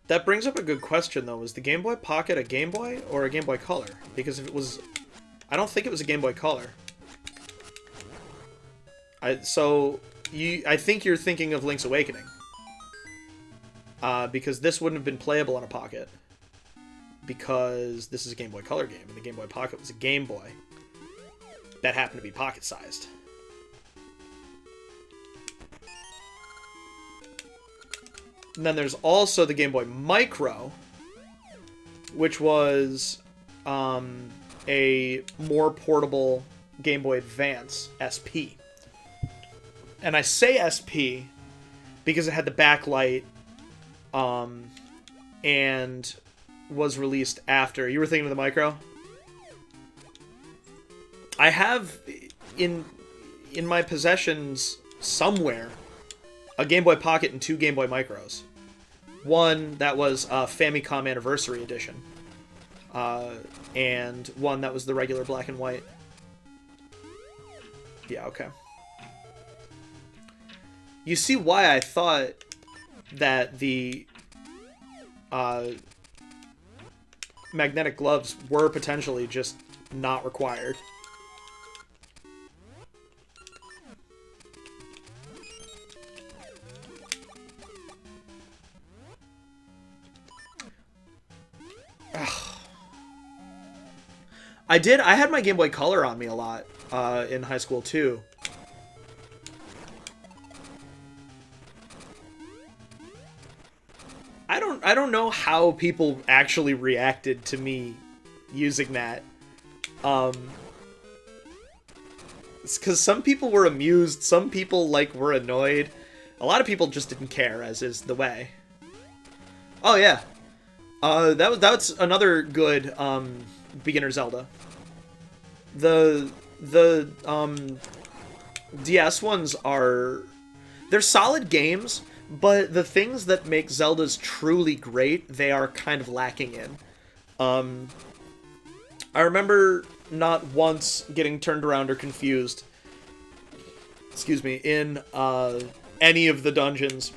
That brings up a good question, though. Was the Game Boy Pocket a Game Boy or a Game Boy Color? Because if it was... I don't think it was a Game Boy Color. I think you're thinking of Link's Awakening. Because this wouldn't have been playable on a Pocket. Because this is a Game Boy Color game, and the Game Boy Pocket was a Game Boy that happened to be pocket-sized. And then there's also the Game Boy Micro, which was a more portable Game Boy Advance SP. And I say SP because it had the backlight and was released after. You were thinking of the Micro? I have in my possessions somewhere a Game Boy Pocket and 2 Game Boy Micros. One that was a Famicom Anniversary Edition. And one that was the regular black and white. Yeah, okay. You see why I thought that the magnetic gloves were potentially just not required. I had my Game Boy Color on me a lot in high school too. I don't know how people actually reacted to me using that. It's because some people were amused, some people were annoyed. A lot of people just didn't care, as is the way. Oh yeah, that's another good beginner Zelda. The DS ones they're solid games, but the things that make Zeldas truly great, they are kind of lacking in. I remember not once getting turned around or confused, excuse me, in any of the dungeons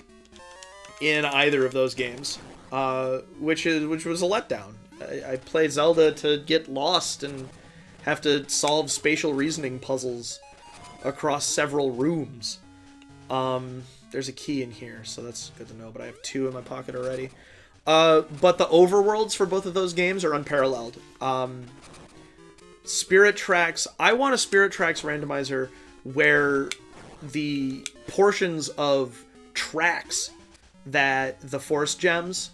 in either of those games, which was a letdown. I played Zelda to get lost and have to solve spatial reasoning puzzles across several rooms. There's a key in here, so that's good to know, but I have 2 in my pocket already. But the overworlds for both of those games are unparalleled. Spirit Tracks, I want a Spirit Tracks randomizer where the portions of tracks that the Force Gems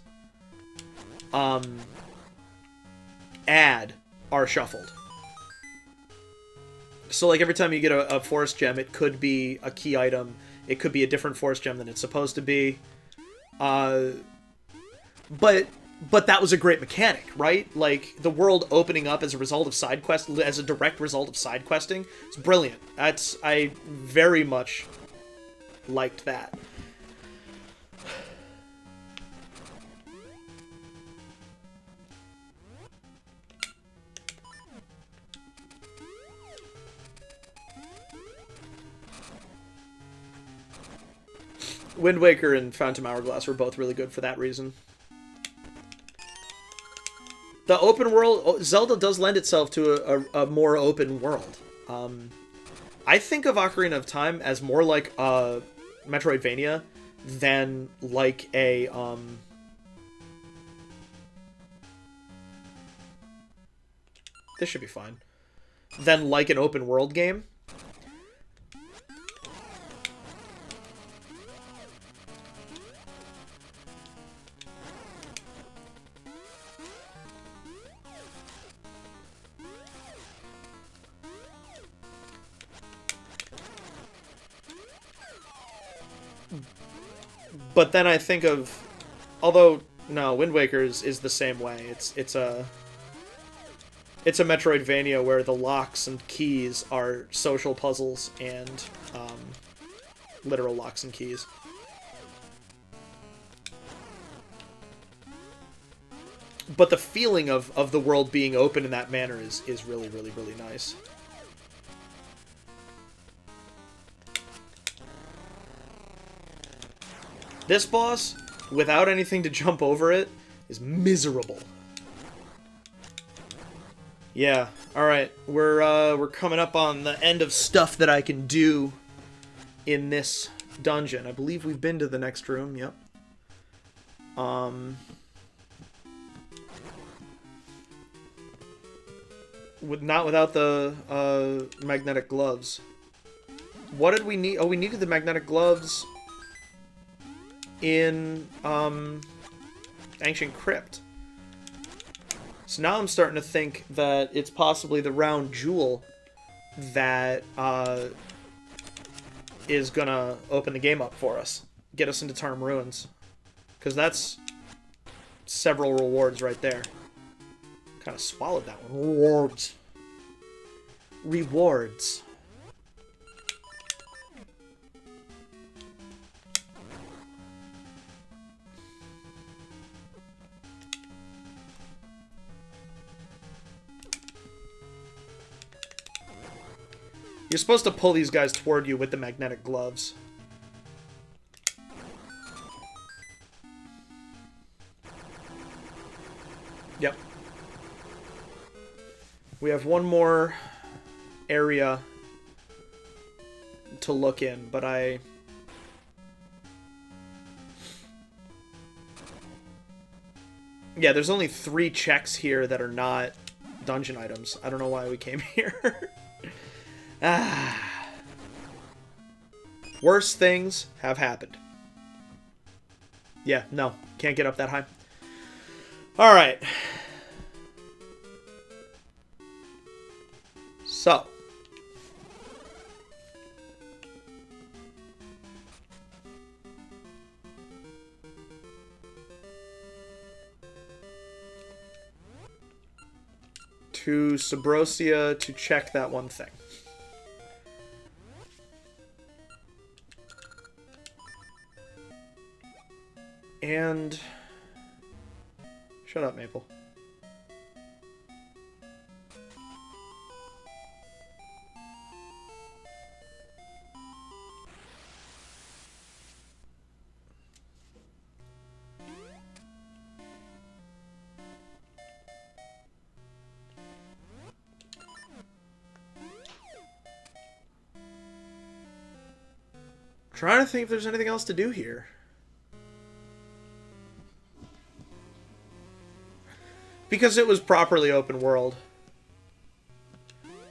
add are shuffled. So, like, every time you get a Force Gem, it could be a key item. It could be a different Force Gem than it's supposed to be. But that was a great mechanic, right? Like, the world opening up as a result of side quest, as a direct result of side questing, it's brilliant. I very much liked that. Wind Waker and Phantom Hourglass were both really good for that reason. The open world... Zelda does lend itself to a more open world. I think of Ocarina of Time as more like a Metroidvania than like a... This should be fine. Than like an open world game. But then I think of, although no, Wind Waker is the same way. It's a Metroidvania where the locks and keys are social puzzles and literal locks and keys. But the feeling of the world being open in that manner is really, really, really nice. This boss, without anything to jump over it, is miserable. Yeah, alright. We're coming up on the end of stuff that I can do in this dungeon. I believe we've been to the next room, yep. Not without the magnetic gloves. What did we need? Oh, we needed the magnetic gloves in Ancient Crypt. So now I'm starting to think that it's possibly the round jewel that is gonna open the game up for us. Get us into Tarm Ruins. Because that's several rewards right there. Kind of swallowed that one. Rewards. Rewards. You're supposed to pull these guys toward you with the magnetic gloves. Yep. We have one more area to look in, but yeah, there's only 3 checks here that are not dungeon items. I don't know why we came here. Worse things have happened. Yeah, no. Can't get up that high. Alright. So. To Subrosia to check that one thing. And... Shut up, Maple. Trying to think if there's anything else to do here. Because it was properly open world.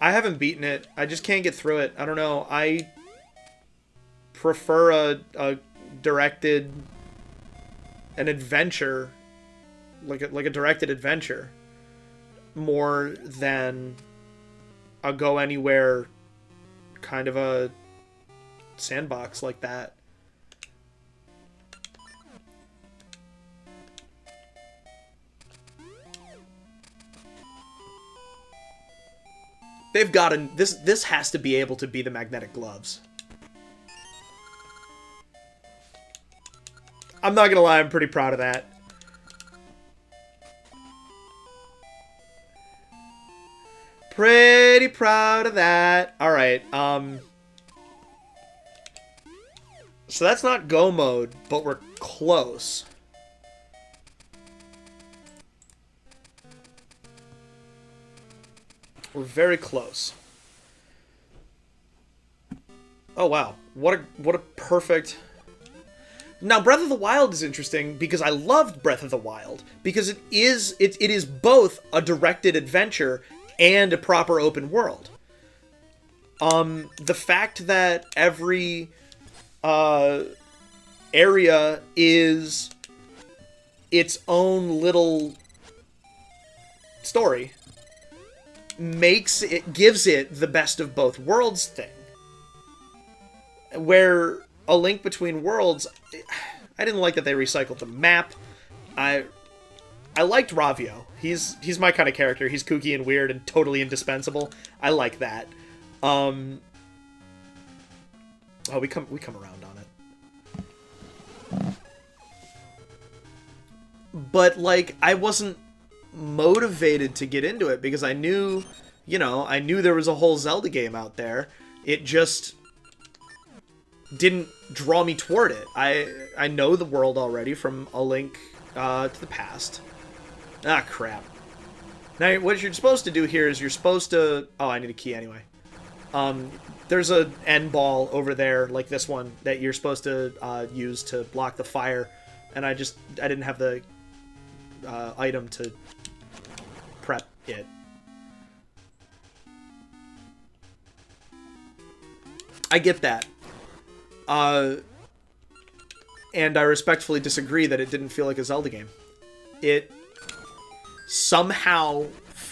I haven't beaten it. I just can't get through it. I don't know. I prefer a directed... an adventure. Like a directed adventure. More than a go anywhere kind of a sandbox like that. They've got to... This has to be able to be the magnetic gloves. I'm not gonna lie, I'm pretty proud of that. Pretty proud of that. Alright, so that's not go mode, but we're close. We're very close. Oh wow, what a perfect... Now Breath of the Wild is interesting because I loved Breath of the Wild because it is both a directed adventure and a proper open world. The fact that every area is its own little story gives it the best of both worlds thing. Where A Link Between Worlds, I didn't like that they recycled the map. I liked Ravio. He's my kind of character. He's kooky and weird and totally indispensable. I like that. Oh, we come around on it. But like I wasn't motivated to get into it because I knew, I knew there was a whole Zelda game out there. It just didn't draw me toward it. I know the world already from A Link to the Past. Ah, crap. Now, what you're supposed to do here is you're supposed to... Oh, I need a key anyway. There's an end ball over there, like this one, that you're supposed to use to block the fire. And I didn't have the item to prep it. I get that. And I respectfully disagree that it didn't feel like a Zelda game. It somehow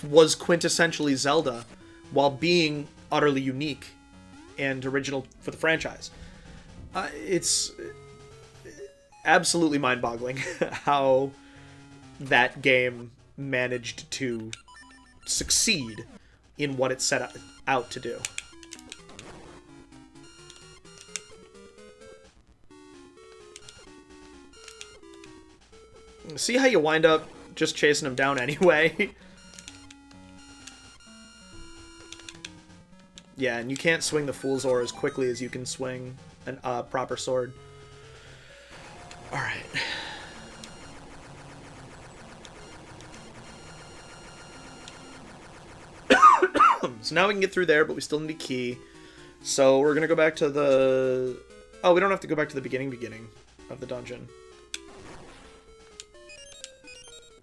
was quintessentially Zelda while being utterly unique and original for the franchise. It's absolutely mind-boggling how that game managed to succeed in what it set out to do. See how you wind up just chasing him down anyway? Yeah, and you can't swing the Fool's Ore as quickly as you can swing a proper sword. Alright. So now we can get through there, but we still need a key. So we're gonna go back to the... Oh, we don't have to go back to the beginning of the dungeon.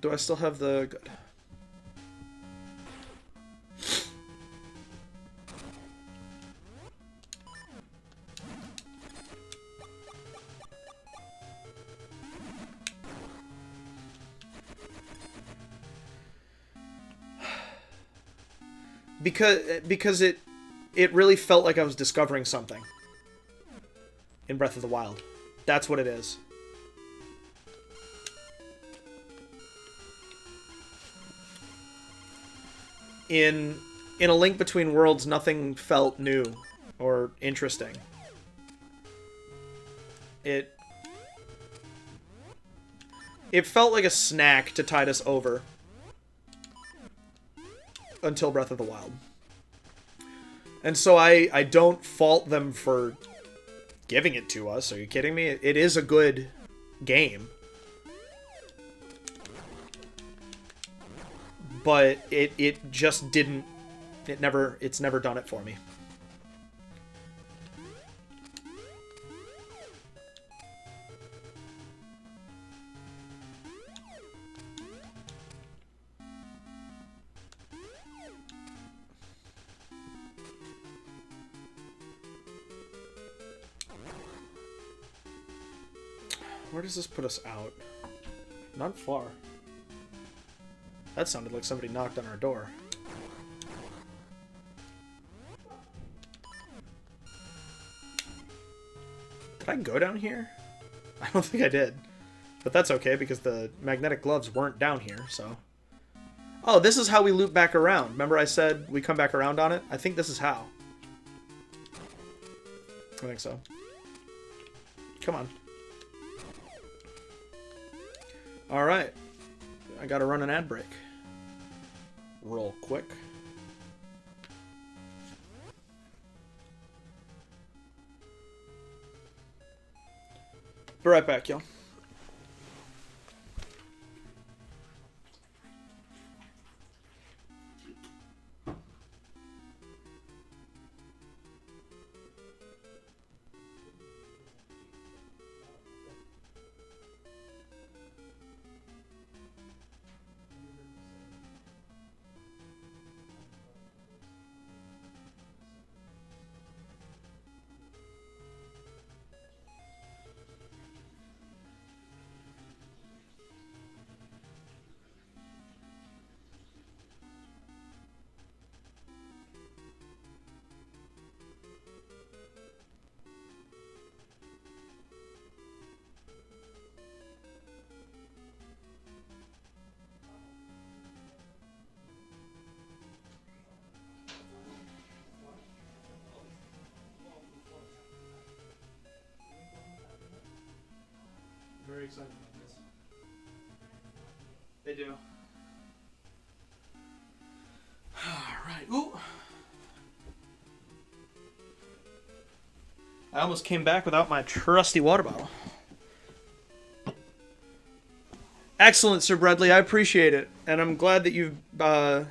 Do I still have the... Good. Because it really felt like I was discovering something in Breath of the Wild. That's what it is. In A Link Between Worlds, nothing felt new or interesting. It felt like a snack to tide us over until Breath of the Wild. And so I don't fault them for giving it to us. Are you kidding me? It is a good game. But it just didn't... It's never done it for me. Where does this put us out? Not far. That sounded like somebody knocked on our door. Did I go down here? I don't think I did. But that's okay, because the magnetic gloves weren't down here, so... Oh, this is how we loop back around. Remember I said we come back around on it? I think this is how. I think so. Come on. Alright. I gotta run an ad break. Real quick. Be right back, y'all. Very excited about this. They do. Alright. Ooh. I almost came back without my trusty water bottle. Excellent, Sir Bradley. I appreciate it. And I'm glad that you've... like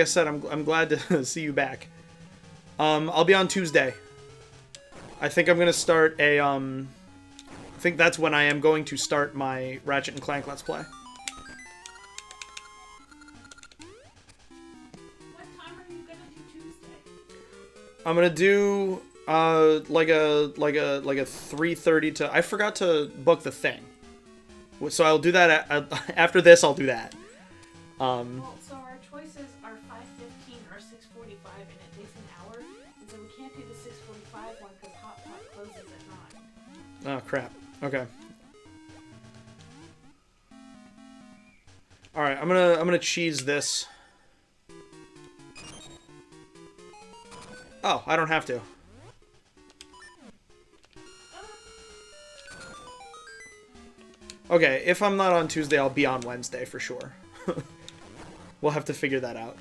I said, I'm glad to see you back. I'll be on Tuesday. I think I'm going to start a... I think that's when I am going to start my Ratchet and Clank Let's Play. What time are you gonna do Tuesday? I'm gonna do Like a 3:30 to. I forgot to book the thing, so I'll do that after this. I'll do that. Well, so our choices are 5:15 or 6:45, and it takes an hour, and so we can't do the 6:45 one because Hot Pot closes at 9. Oh crap. Okay. All right, I'm gonna cheese this. Oh, I don't have to. Okay, if I'm not on Tuesday, I'll be on Wednesday for sure. We'll have to figure that out.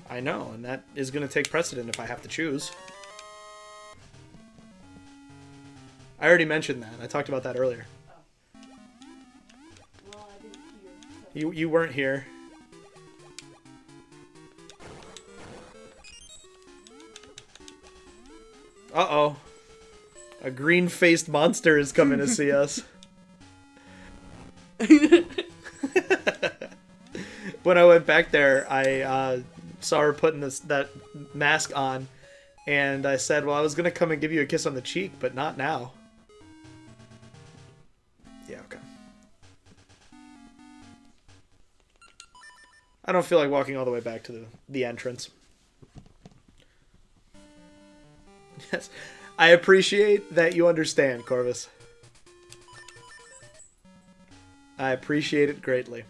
I know, and that is going to take precedent if I have to choose. I already mentioned that. I talked about that earlier. Well, I didn't hear. So. You weren't here. Uh-oh. A green-faced monster is coming to see us. When I went back there, I saw her putting that mask on, and I said, well, I was going to come and give you a kiss on the cheek, but not now. Yeah, okay. I don't feel like walking all the way back to the entrance. Yes. I appreciate that you understand, Corvus. I appreciate it greatly.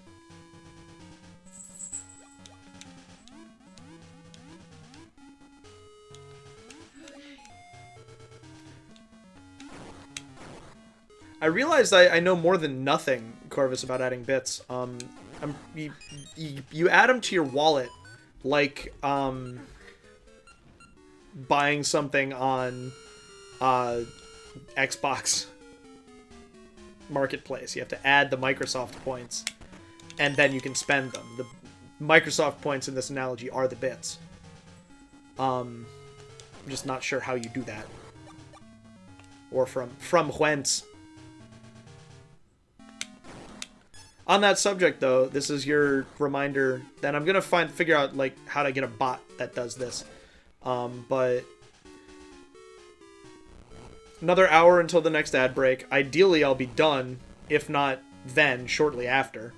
I realized I know more than nothing, Corvus, about adding bits. You add them to your wallet, like buying something on Xbox Marketplace. You have to add the Microsoft points, and then you can spend them. The Microsoft points in this analogy are the bits. I'm just not sure how you do that, or from whence. On that subject, though, this is your reminder that I'm gonna figure out like how to get a bot that does this. But another hour until the next ad break. Ideally, I'll be done. If not, then shortly after.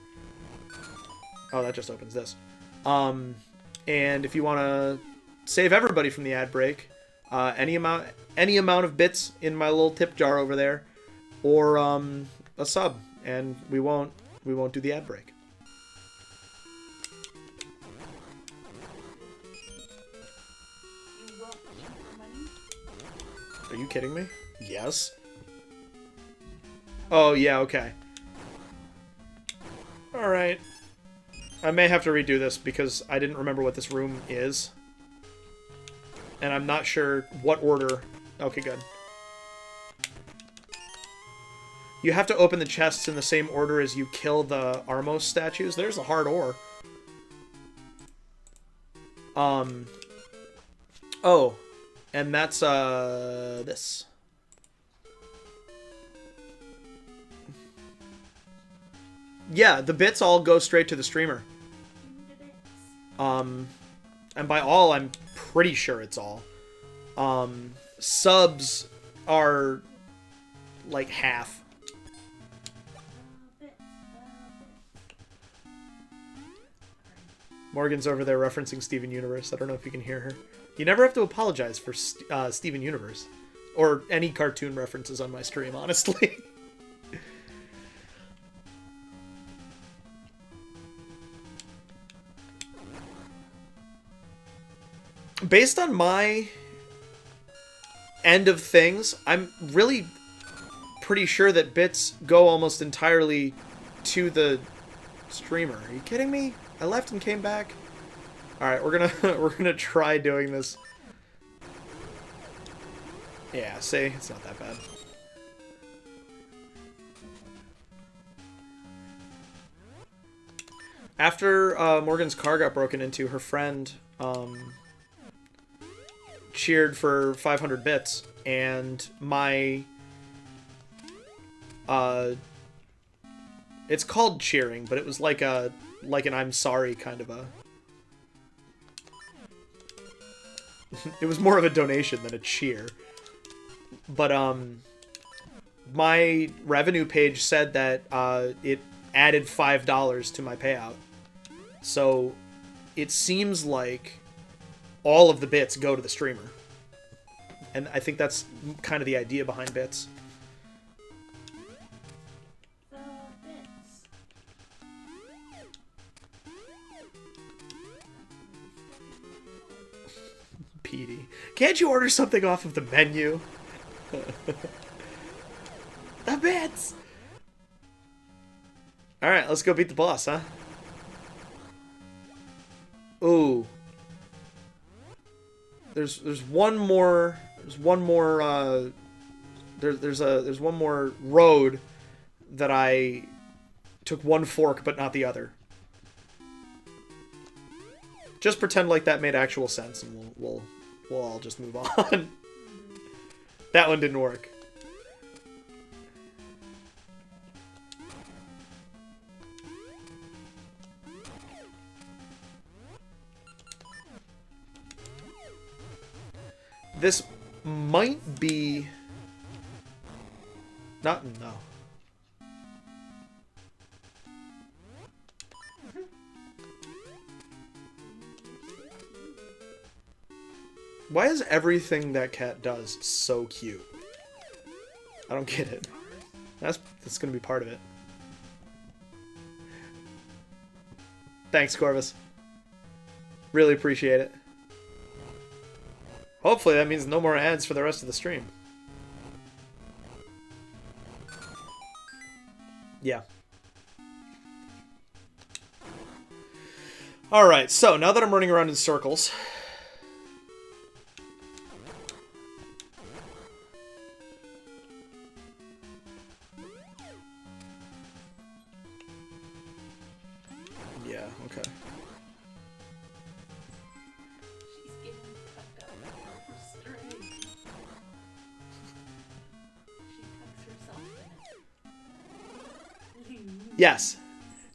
Oh, that just opens this. And if you want to save everybody from the ad break, any amount of bits in my little tip jar over there, or a sub, and we won't do the ad break. Are you kidding me? Yes. Oh, yeah, okay. Alright. I may have to redo this because I didn't remember what this room is. And I'm not sure what order. Okay, good. You have to open the chests in the same order as you kill the Armos statues. There's a hard ore. Oh. And that's, this. Yeah, the bits all go straight to the streamer. And by all, I'm pretty sure it's all. Subs are, like, half. Morgan's over there referencing Steven Universe. I don't know if you can hear her. You never have to apologize for Steven Universe. Or any cartoon references on my stream, honestly. Based on my end of things, I'm really pretty sure that bits go almost entirely to the streamer. Are you kidding me? I left and came back. All right, we're gonna try doing this. Yeah, see, it's not that bad. After Morgan's car got broken into, her friend cheered for 500 bits, and my it's called cheering, but it was like an I'm sorry kind of a. It was more of a donation than a cheer. But, my revenue page said that, it added $5 to my payout. So, it seems like all of the bits go to the streamer. And I think that's kind of the idea behind bits. The bits. Petey. Can't you order something off of the menu? The bits! Alright, let's go beat the boss, huh? Ooh. There's one more there's one more there's one more road that I took one fork but not the other. Just pretend like that made actual sense and we'll all just move on. That one didn't work. This might be... no. Why is everything that cat does so cute? I don't get it. That's gonna be part of it. Thanks, Corvus. Really appreciate it. Hopefully that means no more ads for the rest of the stream. Yeah. Alright, so now that I'm running around in circles... yeah, okay. Yes.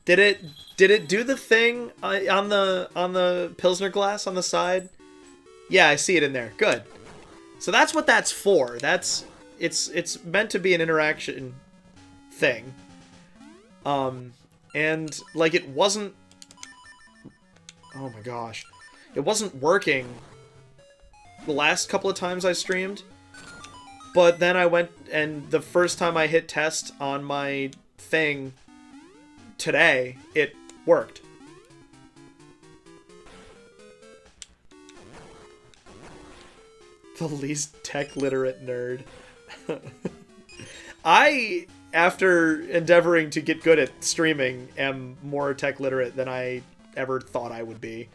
Did it do the thing on the Pilsner glass on the side? Yeah, I see it in there. Good. So that's what that's for. It's meant to be an interaction thing. And like it wasn't... oh my gosh. It wasn't working the last couple of times I streamed. But then I went and the first time I hit test on my thing today, it worked. The least tech literate nerd. I, after endeavoring to get good at streaming, am more tech literate than I ever thought I would be.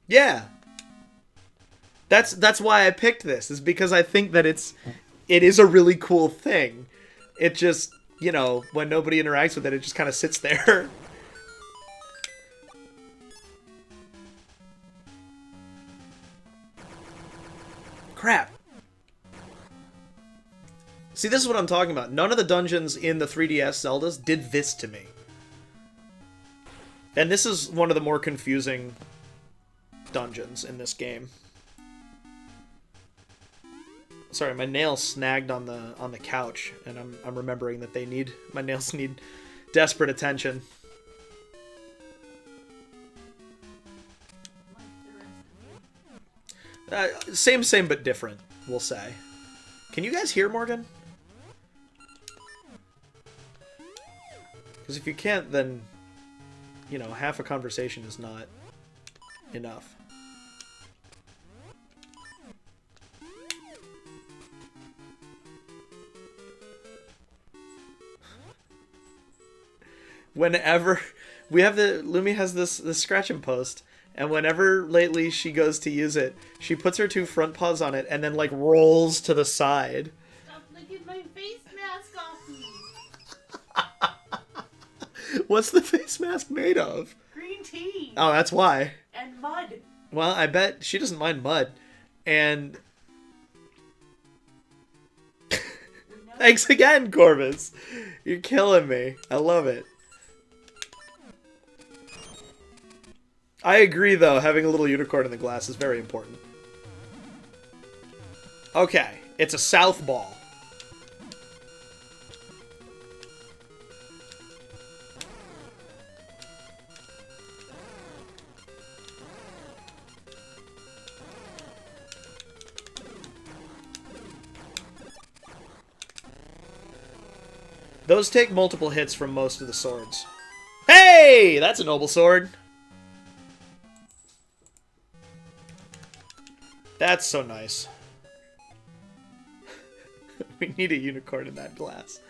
Yeah. That's why I picked this, is because I think that it is a really cool thing. It just, you know, when nobody interacts with it, it just kind of sits there. Crap. See, this is what I'm talking about. None of the dungeons in the 3DS Zeldas did this to me. And this is one of the more confusing dungeons in this game. Sorry, my nail snagged on the couch, and I'm remembering that my nails need desperate attention. Same but different, we'll say. Can you guys hear Morgan? Because if you can't, then, you know, half a conversation is not enough. Whenever Lumi has this scratching post, and whenever lately she goes to use it, she puts her two front paws on it and then like rolls to the side. Stop licking my face mask off me. What's the face mask made of? Green tea. Oh, that's why. And mud. Well, I bet she doesn't mind mud. And thanks again, Corvus. You're killing me. I love it. I agree, though. Having a little unicorn in the glass is very important. Okay. It's a south ball. Those take multiple hits from most of the swords. Hey! That's a noble sword. That's so nice. We need a unicorn in that glass.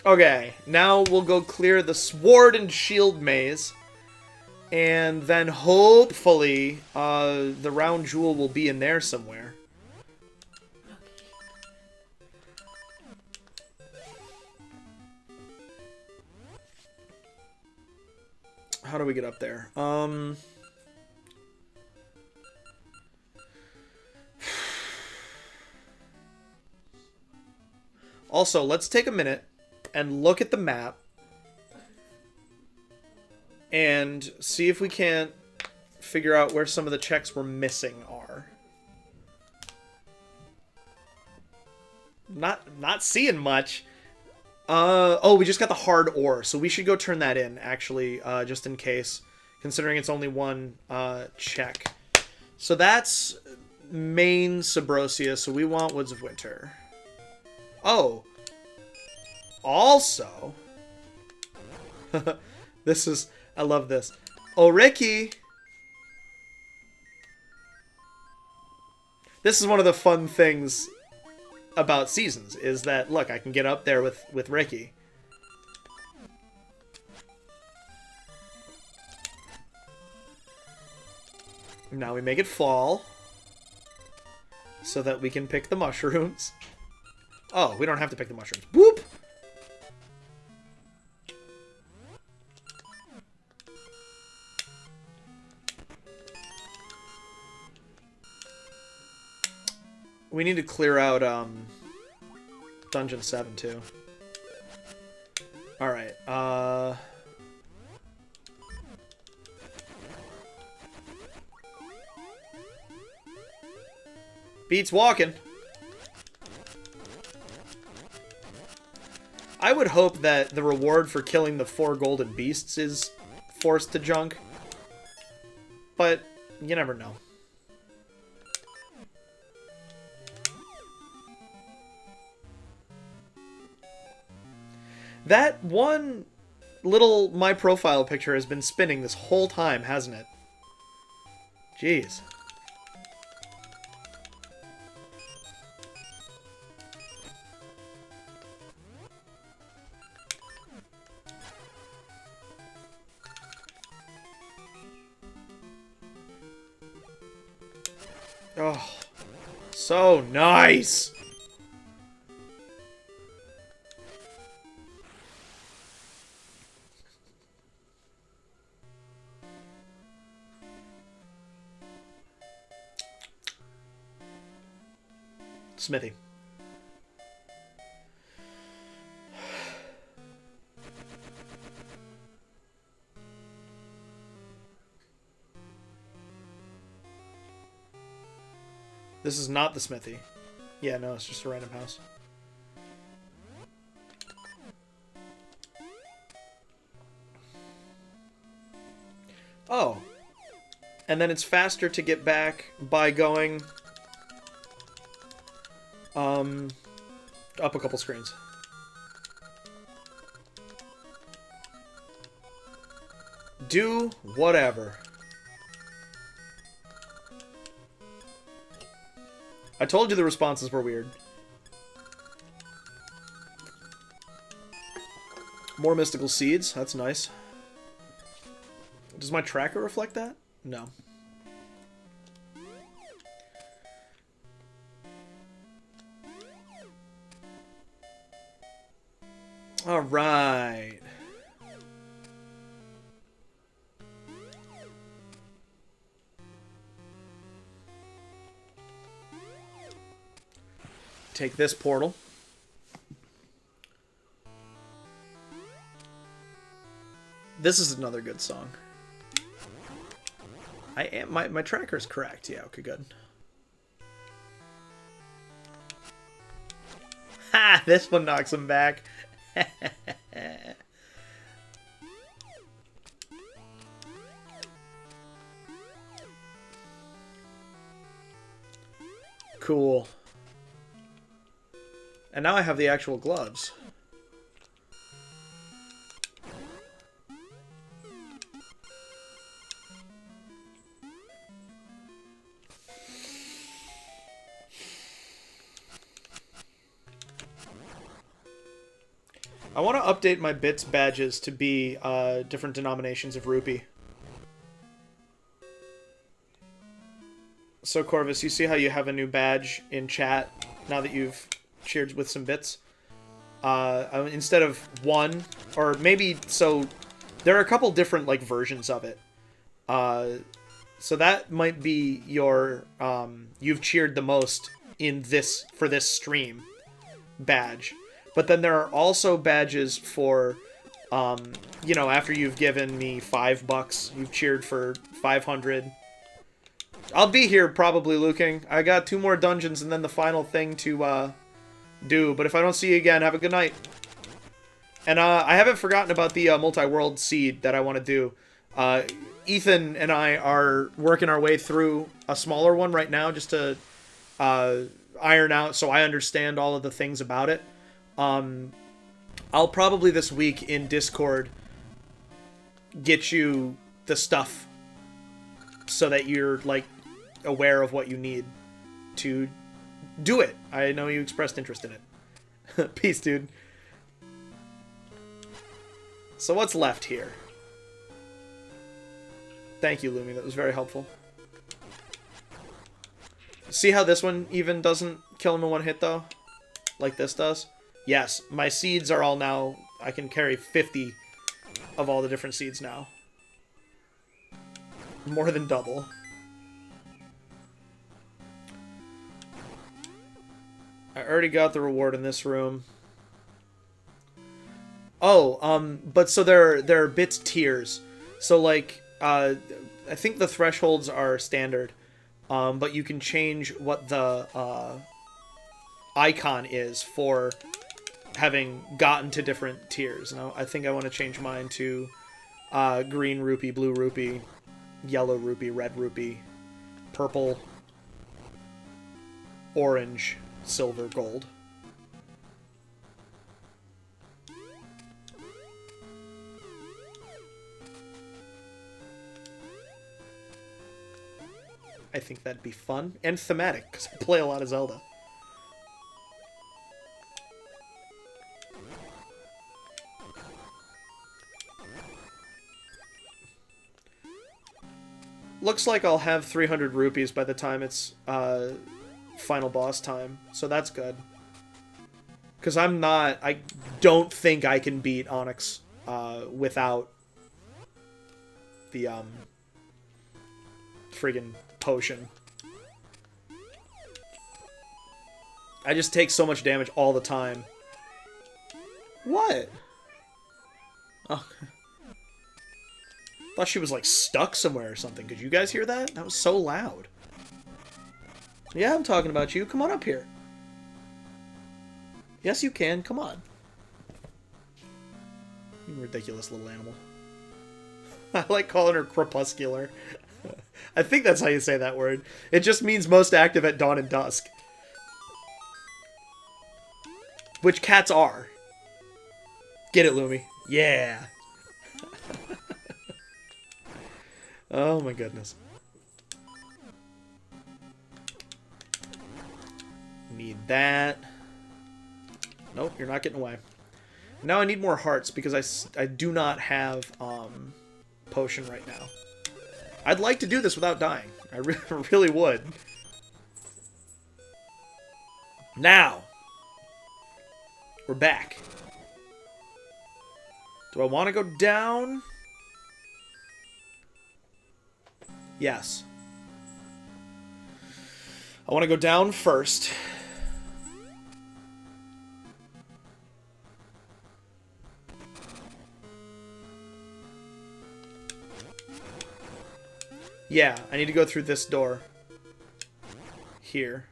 Okay, now we'll go clear the sword and shield maze. And then hopefully the round jewel will be in there somewhere. How do we get up there? Also, let's take a minute and look at the map and see if we can't figure out where some of the checks we're missing are. Not seeing much. Oh, we just got the hard ore, so we should go turn that in, actually, just in case, considering it's only one check. So that's main Subrosia, so we want Woods of Winter. Oh. Also. This is... I love this. Oh, Ricky! This is one of the fun things about seasons, is that, look, I can get up there with Ricky. Now we make it fall, so that we can pick the mushrooms. Oh, we don't have to pick the mushrooms. Boop! We need to clear out Dungeon 7 too. Alright, beats walking. I would hope that the reward for killing the 4 golden beasts is forced to junk. But you never know. That one little my profile picture has been spinning this whole time, hasn't it? Jeez. Oh, so nice. Smithy. This is not the smithy. Yeah, no, it's just a random house. Oh. And then it's faster to get back by going up a couple screens. Do whatever. I told you the responses were weird. More mystical seeds. That's nice. Does my tracker reflect that? No. All right. Take this portal. This is another good song. My tracker's correct. Yeah, okay, good. Ha! This one knocks him back. Cool. And now I have the actual gloves. I want to update my bits badges to be different denominations of rupee. So Corvus, you see how you have a new badge in chat now that you've cheered with some bits? Instead of one, or maybe, so there are a couple different like versions of it. So that might be your you've cheered the most in this for this stream badge. But then there are also badges for, you know, after you've given me $5, you've cheered for 500. I'll be here probably, Luking. I got 2 more dungeons and then the final thing to do. But if I don't see you again, have a good night. And I haven't forgotten about the multi-world seed that I want to do. Ethan and I are working our way through a smaller one right now just to iron out so I understand all of the things about it. I'll probably this week in Discord get you the stuff so that you're like aware of what you need to do it. I know you expressed interest in it. Peace, dude. So what's left here? Thank you, Lumi. That was very helpful. See how this one even doesn't kill him in one hit, though? Like this does? Yes, my seeds are all now... I can carry 50 of all the different seeds now. More than double. I already got the reward in this room. Oh, but so there are bits tiers. So, like, I think the thresholds are standard. But you can change what the icon is for having gotten to different tiers. And I think I want to change mine to green rupee, blue rupee, yellow rupee, red rupee, purple, orange, silver, gold. I think that'd be fun and thematic because I play a lot of Zelda. Looks like I'll have 300 rupees by the time it's final boss time, so that's good. Because I don't think I can beat Onyx without the friggin' potion. I just take so much damage all the time. What? Oh. Thought she was like stuck somewhere or something. Could you guys hear that? That was so loud. Yeah, I'm talking about you. Come on up here. Yes, you can. Come on. You ridiculous little animal. I like calling her crepuscular. I think that's how you say that word. It just means most active at dawn and dusk. Which cats are. Get it, Lumi. Yeah. Oh my goodness. Need that. Nope, you're not getting away. Now I need more hearts because I do not have potion right now. I'd like to do this without dying. I really would. Now. We're back. Do I want to go down? Yes. I want to go down first. Yeah, I need to go through this door. Here.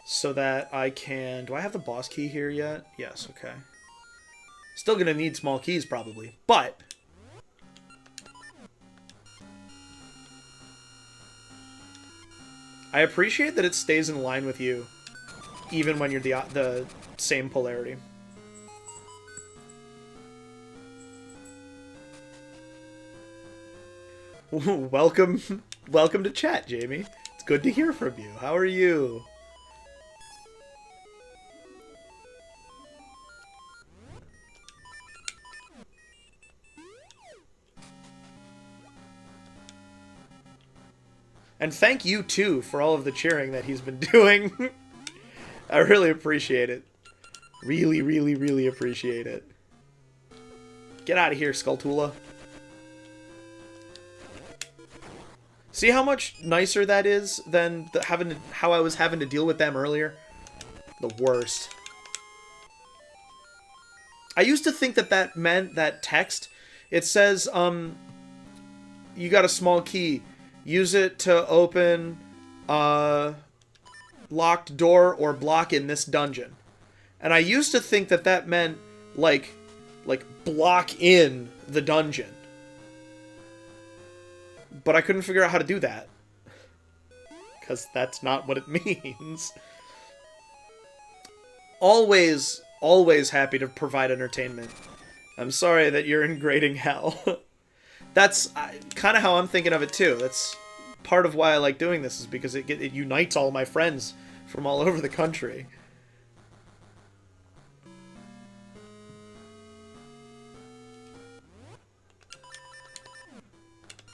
So that I can... Do I have the boss key here yet? Yes, okay. Still gonna need small keys, probably. But... I appreciate that it stays in line with you, even when you're the same polarity. Welcome to chat, Jamie. It's good to hear from you. How are you? And thank you, too, for all of the cheering that he's been doing. I really appreciate it. Really, really, really appreciate it. Get out of here, Skulltula. See how much nicer that is than how I was having to deal with them earlier? The worst. I used to think that meant that text. It says, you got a small key. Use it to open a locked door or block in this dungeon. And I used to think that meant, like block in the dungeon. But I couldn't figure out how to do that. Because that's not what it means. Always happy to provide entertainment. I'm sorry that you're in grading hell. That's kind of how I'm thinking of it, too. That's part of why I like doing this, is because it unites all my friends from all over the country.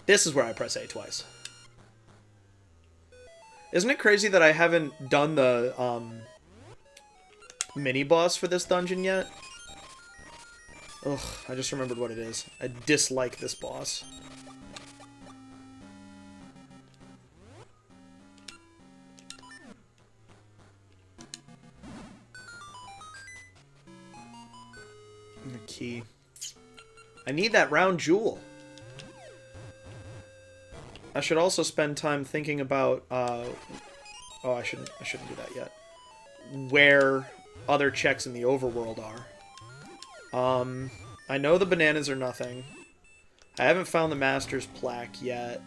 This is where I press A twice. Isn't it crazy that I haven't done the mini-boss for this dungeon yet? Ugh, I just remembered what it is. I dislike this boss. A key. I need that round jewel. I should also spend time thinking about, oh, I shouldn't do that yet. Where other checks in the overworld are. I know the bananas are nothing. I haven't found the Master's plaque yet.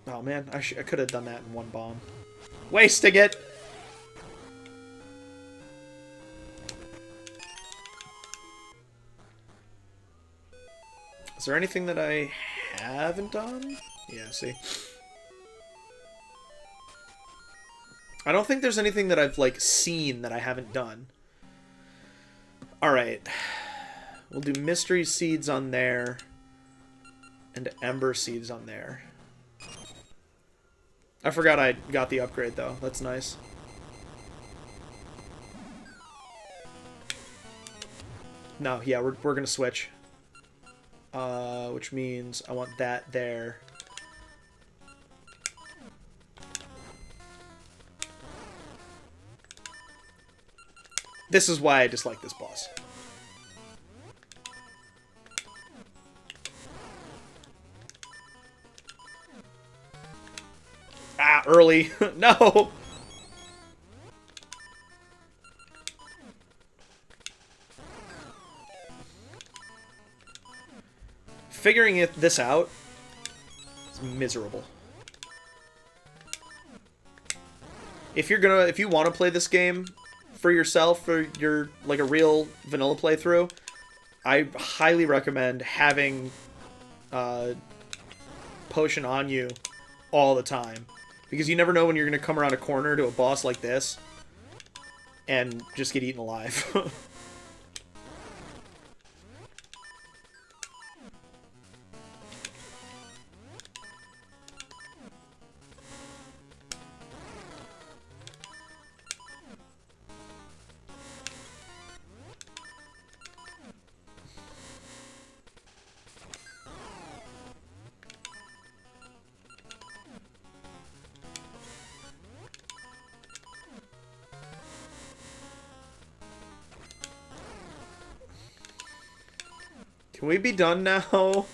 Oh man, I could have done that in one bomb. Wasting it! Is there anything that I haven't done? Yeah, see. I don't think there's anything that I've, like, seen that I haven't done. Alright. We'll do Mystery Seeds on there. And Ember Seeds on there. I forgot I got the upgrade, though. That's nice. No, yeah, we're gonna switch. Which means I want that there. This is why I dislike this boss. Ah, early. No! Figuring this out is miserable. If you want to play this game for yourself, for your, like, a real vanilla playthrough, I highly recommend having potion on you all the time. Because you never know when you're going to come around a corner to a boss like this and just get eaten alive. Can we be done now?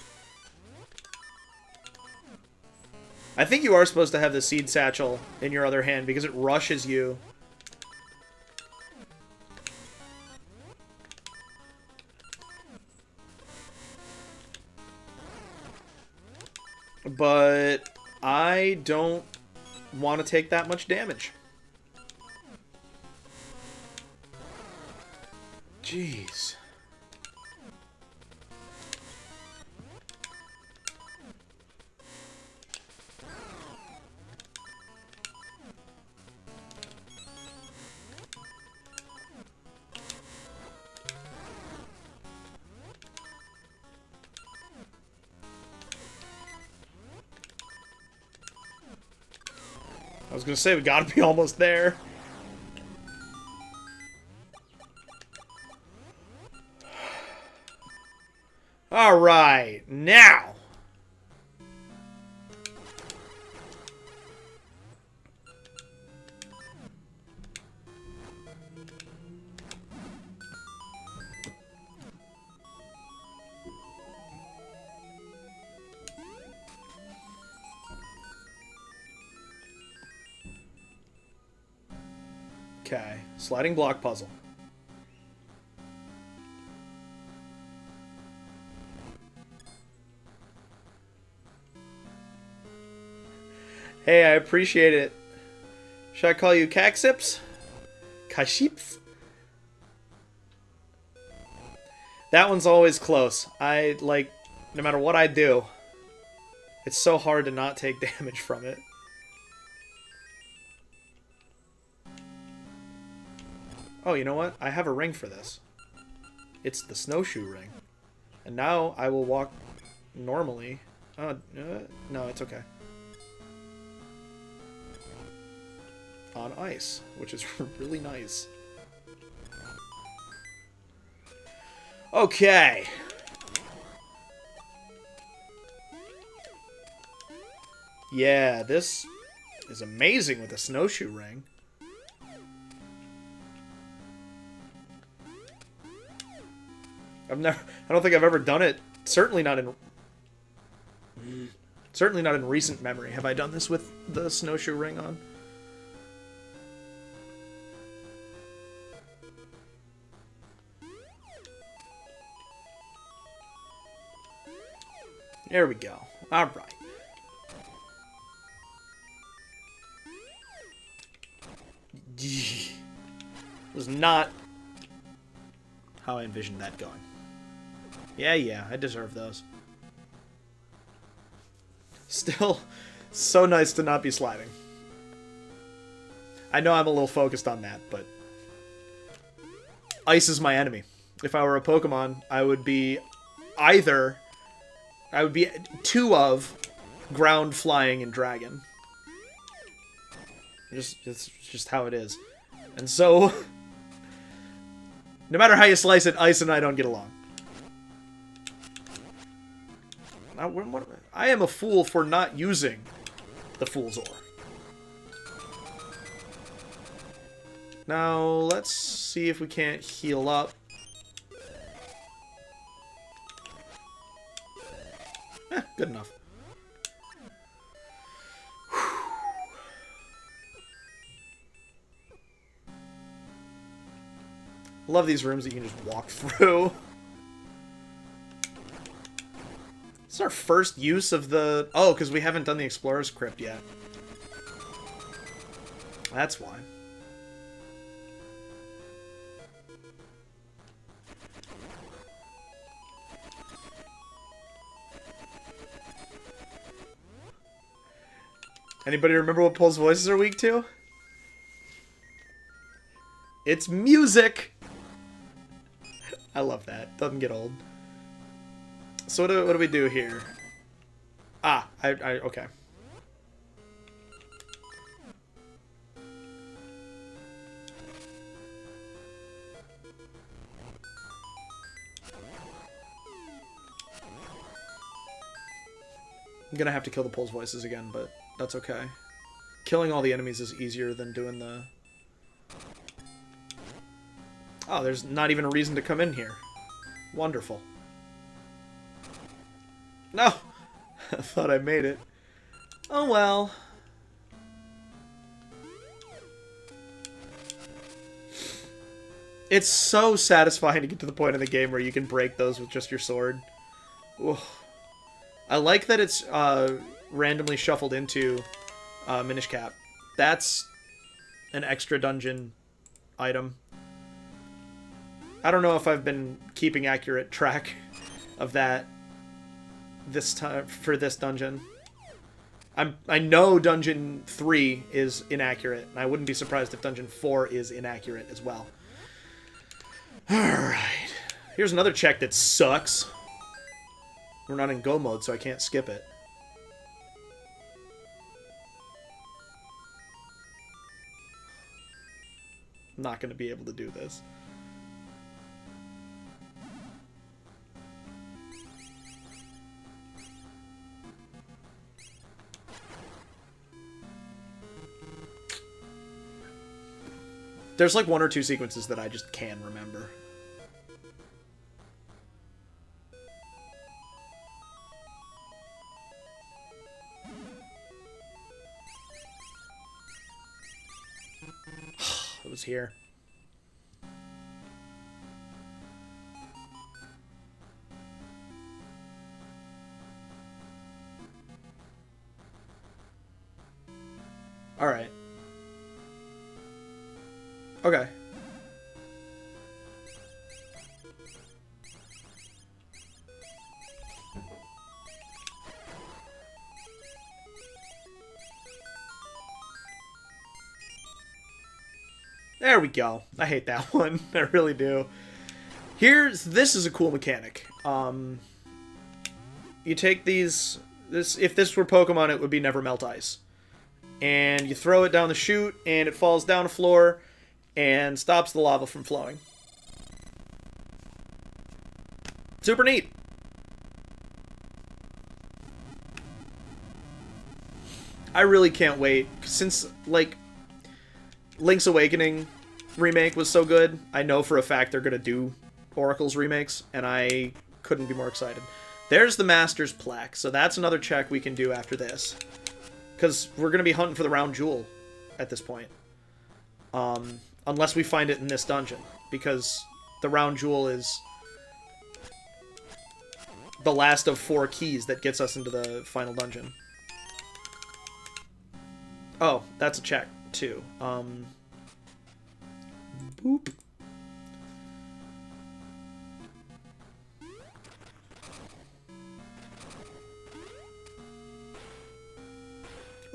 I think you are supposed to have the seed satchel in your other hand because it rushes you. But I don't want to take that much damage. Jeez. I was gonna say, we gotta be almost there. Alright, now! Okay, sliding block puzzle. Hey, I appreciate it. Should I call you Caxips? Kaships? That one's always close. I, like, no matter what I do, it's so hard to not take damage from it. Oh, you know what? I have a ring for this. It's the snowshoe ring. And now I will walk normally. No, it's okay. On ice, which is really nice. Okay. Yeah, this is amazing with a snowshoe ring. I don't think I've ever done it. Certainly not in recent memory. Have I done this with the snowshoe ring on? There we go. All right. Was not how I envisioned that going. Yeah, I deserve those. Still, so nice to not be sliding. I know I'm a little focused on that, but ice is my enemy. If I were a Pokemon, I would be two of ground, flying, and dragon. It's just how it is. And so, no matter how you slice it, Ice and I don't get along. Now, I am a fool for not using the Fool's Ore. Now, let's see if we can't heal up. Good enough. Love these rooms that you can just walk through. This is our first use of the... Oh, because we haven't done the Explorer's Crypt yet. That's why. Anybody remember what Pole's voices are weak to? It's music! I love that. Doesn't get old. So what do we do here? Ah, okay. I'm gonna have to kill the Pole's voices again, but that's okay. Killing all the enemies is easier than doing the... Oh, there's not even a reason to come in here. Wonderful. No! I thought I made it. Oh well. It's so satisfying to get to the point in the game where you can break those with just your sword. Ooh. I like that it's randomly shuffled into Minish Cap. That's an extra dungeon item. I don't know if I've been keeping accurate track of that this time for this dungeon. I know Dungeon 3 is inaccurate, and I wouldn't be surprised if Dungeon 4 is inaccurate as well. Alright. Here's another check that sucks. We're not in go mode, so I can't skip it. I'm not going to be able to do this. There's like one or two sequences that I just can remember. It was here. All right. Okay. There we go. I hate that one. I really do. This is a cool mechanic. You take these, if this were Pokemon, it would be Never Melt Ice. And you throw it down the chute, and it falls down the floor, and stops the lava from flowing. Super neat. I really can't wait, since, like, Link's Awakening remake was so good, I know for a fact they're gonna do Oracle's remakes, and I couldn't be more excited. There's the Master's Plaque, so that's another check we can do after this. Because we're gonna be hunting for the Round Jewel at this point. Unless we find it in this dungeon, because the Round Jewel is the last of 4 keys that gets us into the final dungeon. Oh, that's a check, too. Boop.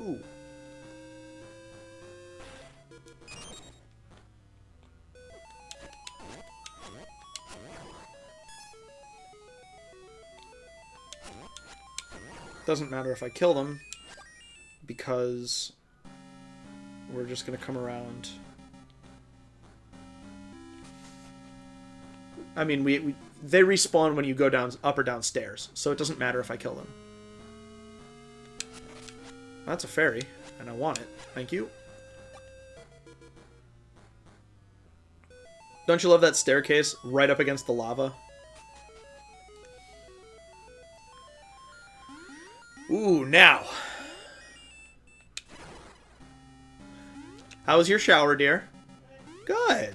Ooh. Doesn't matter if I kill them, because we're just gonna come around. I mean, they respawn when you go down up or downstairs, so it doesn't matter if I kill them. That's a fairy, and I want it. Thank you. Don't you love that staircase right up against the lava? Ooh, now. How was your shower, dear? Good.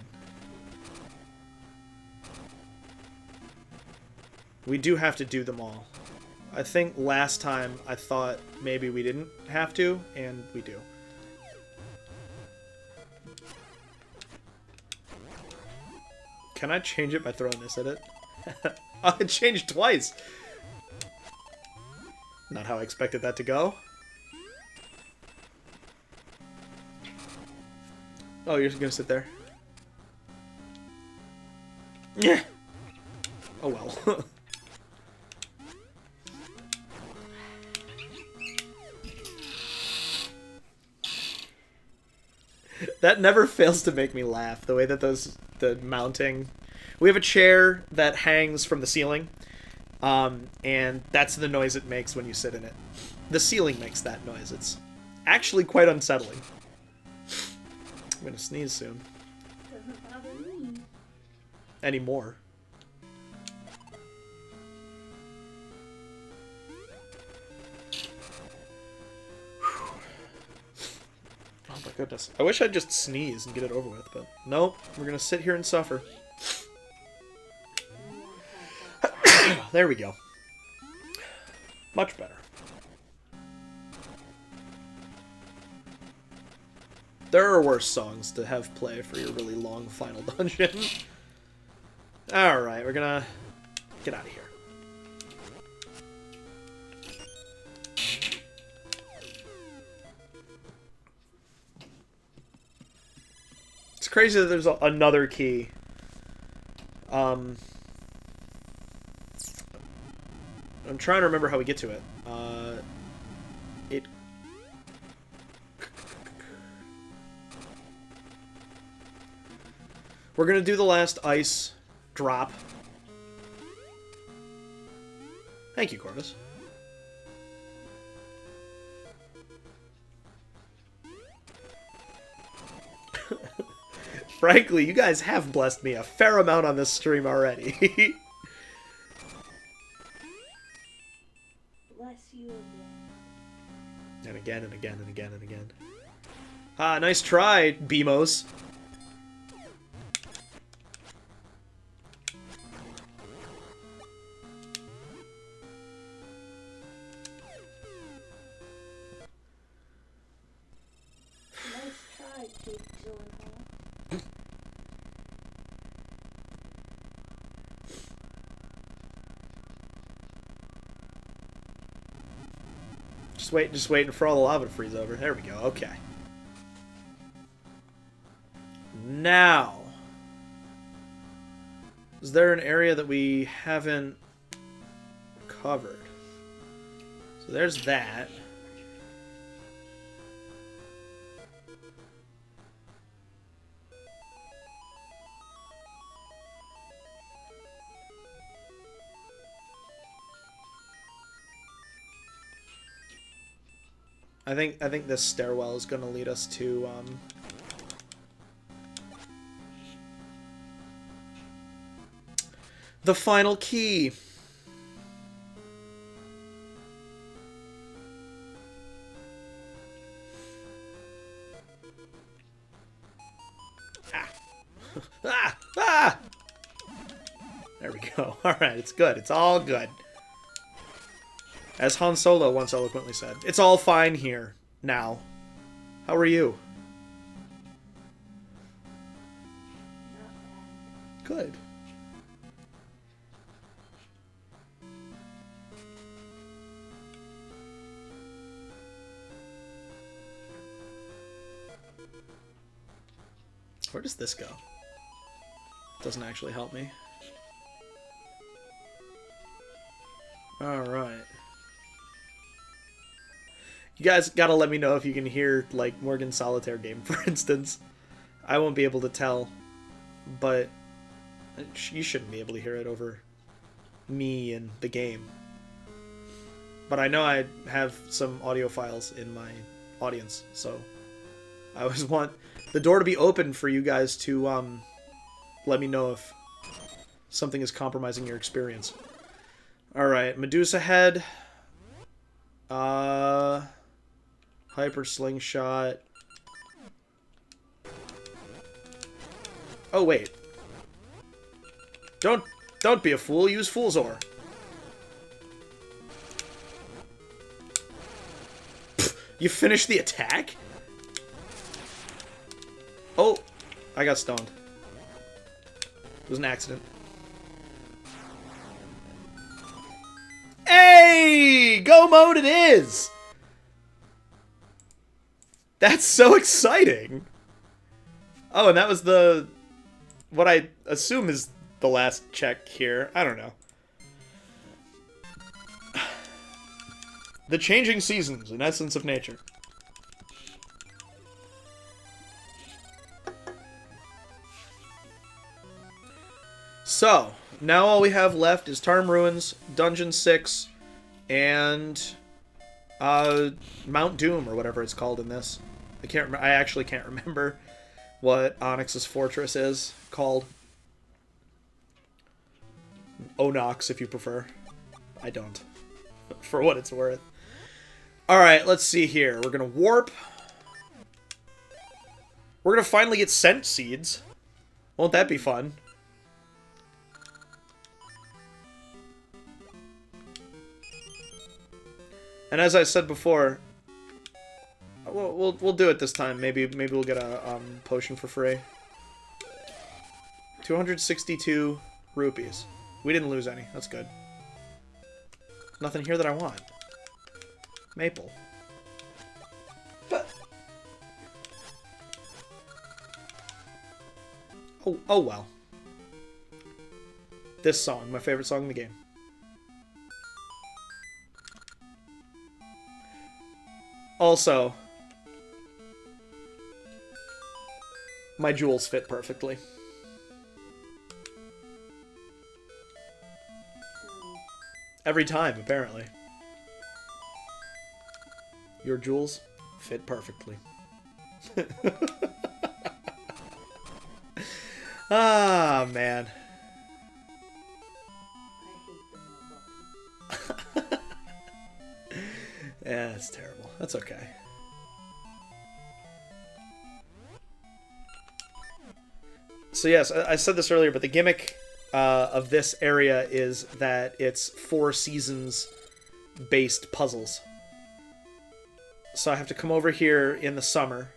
We do have to do them all. I think last time I thought maybe we didn't have to, and we do. Can I change it by throwing this at it? Oh, it changed twice! Not how I expected that to go. Oh, you're just gonna sit there? Yeah. Oh well. That never fails to make me laugh, the way that the mounting... We have a chair that hangs from the ceiling, and that's the noise it makes when you sit in it. The ceiling makes that noise. It's actually quite unsettling. I'm gonna sneeze soon. Doesn't bother me. Anymore. goodness. I wish I'd just sneeze and get it over with, but nope. We're gonna sit here and suffer. There we go. Much better. There are worse songs to have play for your really long final dungeon. Alright, we're gonna get out of here. It's crazy that there's another key. I'm trying to remember how we get to it. We're gonna do the last ice drop. Thank you, Corvus. Frankly, you guys have blessed me a fair amount on this stream already. Bless you again. And again and again and again and again. Ah, nice try, Beamos. Just waiting for all the lava to freeze over. There we go. Okay. Now, is there an area that we haven't covered? So there's that. I think this stairwell is going to lead us to the final key. Ah. Ah! Ah! There we go. All right, it's good. It's all good. As Han Solo once eloquently said, it's all fine here, now. How are you? Good. Where does this go? Doesn't actually help me. Alright. You guys gotta let me know if you can hear, like, Morgan's Solitaire game, for instance. I won't be able to tell, but you shouldn't be able to hear it over me and the game. But I know I have some audio files in my audience, so I always want the door to be open for you guys to let me know if something is compromising your experience. Alright, Medusa Head. Hyper Slingshot. Oh, wait. Don't be a fool. Use Fool's Ore. Pfft, you finished the attack? Oh, I got stoned. It was an accident. Hey! Go mode it is! That's so exciting! Oh, and that was what I assume is the last check here. I don't know. The changing seasons, an essence of nature. So, now all we have left is Tarm Ruins, Dungeon 6, and Mount Doom, or whatever it's called in this. I actually can't remember what Onyx's fortress is called. Onox, if you prefer. I don't. For what it's worth. Alright, let's see here. We're gonna warp. We're gonna finally get scent seeds. Won't that be fun? And as I said before, we'll do it this time. Maybe we'll get a potion for free. 262 rupees. We didn't lose any. That's good. Nothing here that I want. Maple. But oh well. This song, my favorite song in the game. Also, my jewels fit perfectly. Every time, apparently. Your jewels fit perfectly. Ah, man. Yeah, that's terrible. That's okay. So yes, I said this earlier, but the gimmick of this area is that it's 4 seasons based puzzles. So I have to come over here in the summer,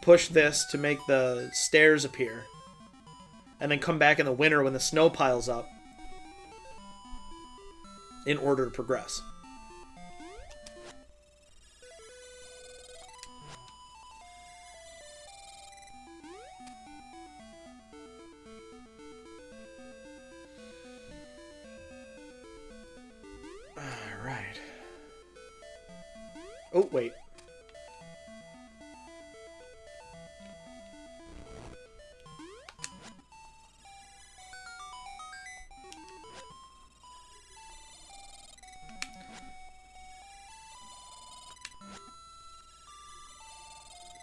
push this to make the stairs appear, and then come back in the winter when the snow piles up in order to progress. Alright. Oh, wait.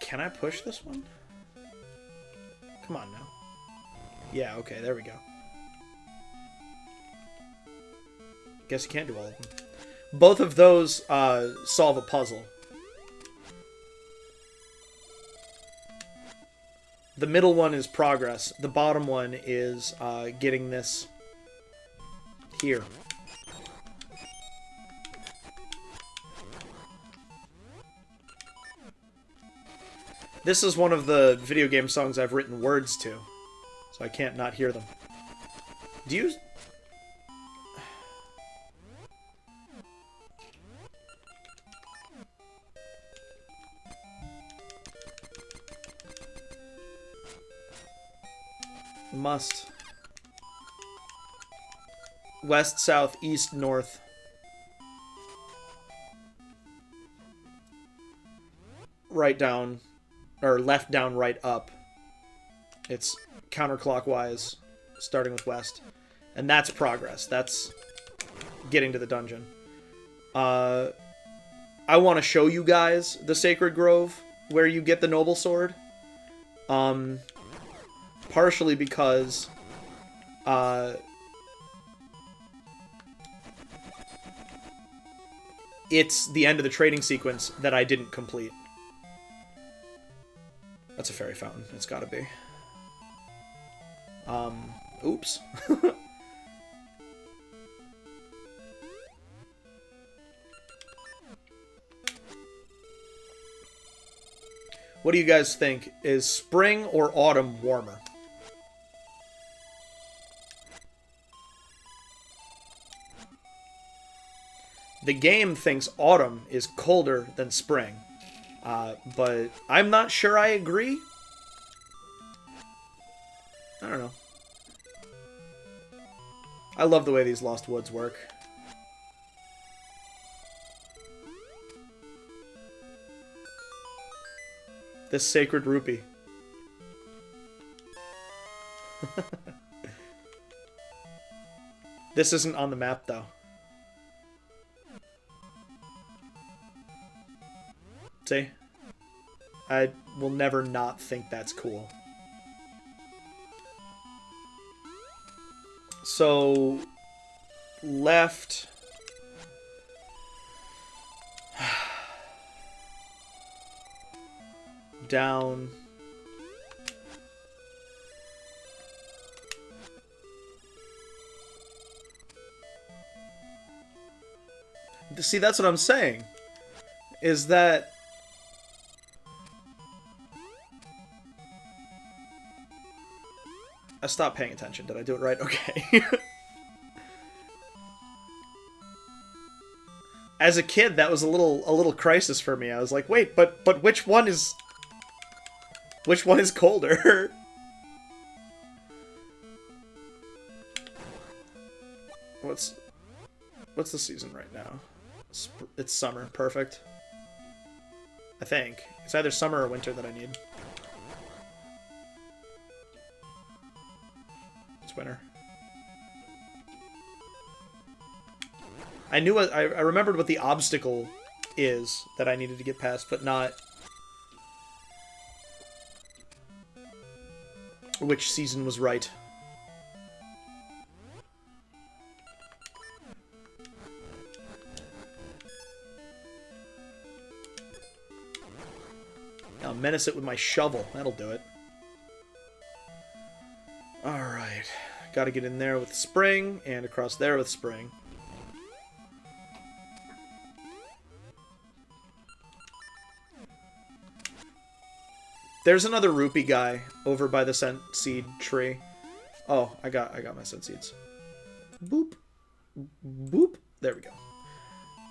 Can I push this one? Come on now. Yeah, okay, there we go. Guess you can't do all of them. Both of those solve a puzzle. The middle one is progress. The bottom one is getting this here. This is one of the video game songs I've written words to, so I can't not hear them. Do you... Must. West, south, east, north. Right down. Or left, down, right, up. It's counterclockwise, starting with west. And that's progress. That's getting to the dungeon. I want to show you guys the Sacred Grove, where you get the Noble Sword. Partially because it's the end of the trading sequence that I didn't complete. That's a fairy fountain. It's gotta be. Oops. What do you guys think? Is spring or autumn warmer? The game thinks autumn is colder than spring. But I'm not sure I agree. I don't know. I love the way these Lost Woods work. This sacred rupee. This isn't on the map, though. See? I will never not think that's cool. So, left. down. See, that's what I'm saying. Is that... I stopped paying attention. Did I do it right? Okay. As a kid, that was a little crisis for me. I was like, wait, but which one is colder? What's the season right now? It's summer. Perfect. I think. It's either summer or winter that I need. It's winter. I knew I remembered what the obstacle is that I needed to get past, but not which season was right. I'll menace it with my shovel. That'll do it. Alright. Gotta get in there with spring, and across there with spring. There's another rupee guy over by the scent seed tree. Oh, I got my scent seeds. Boop. Boop. There we go.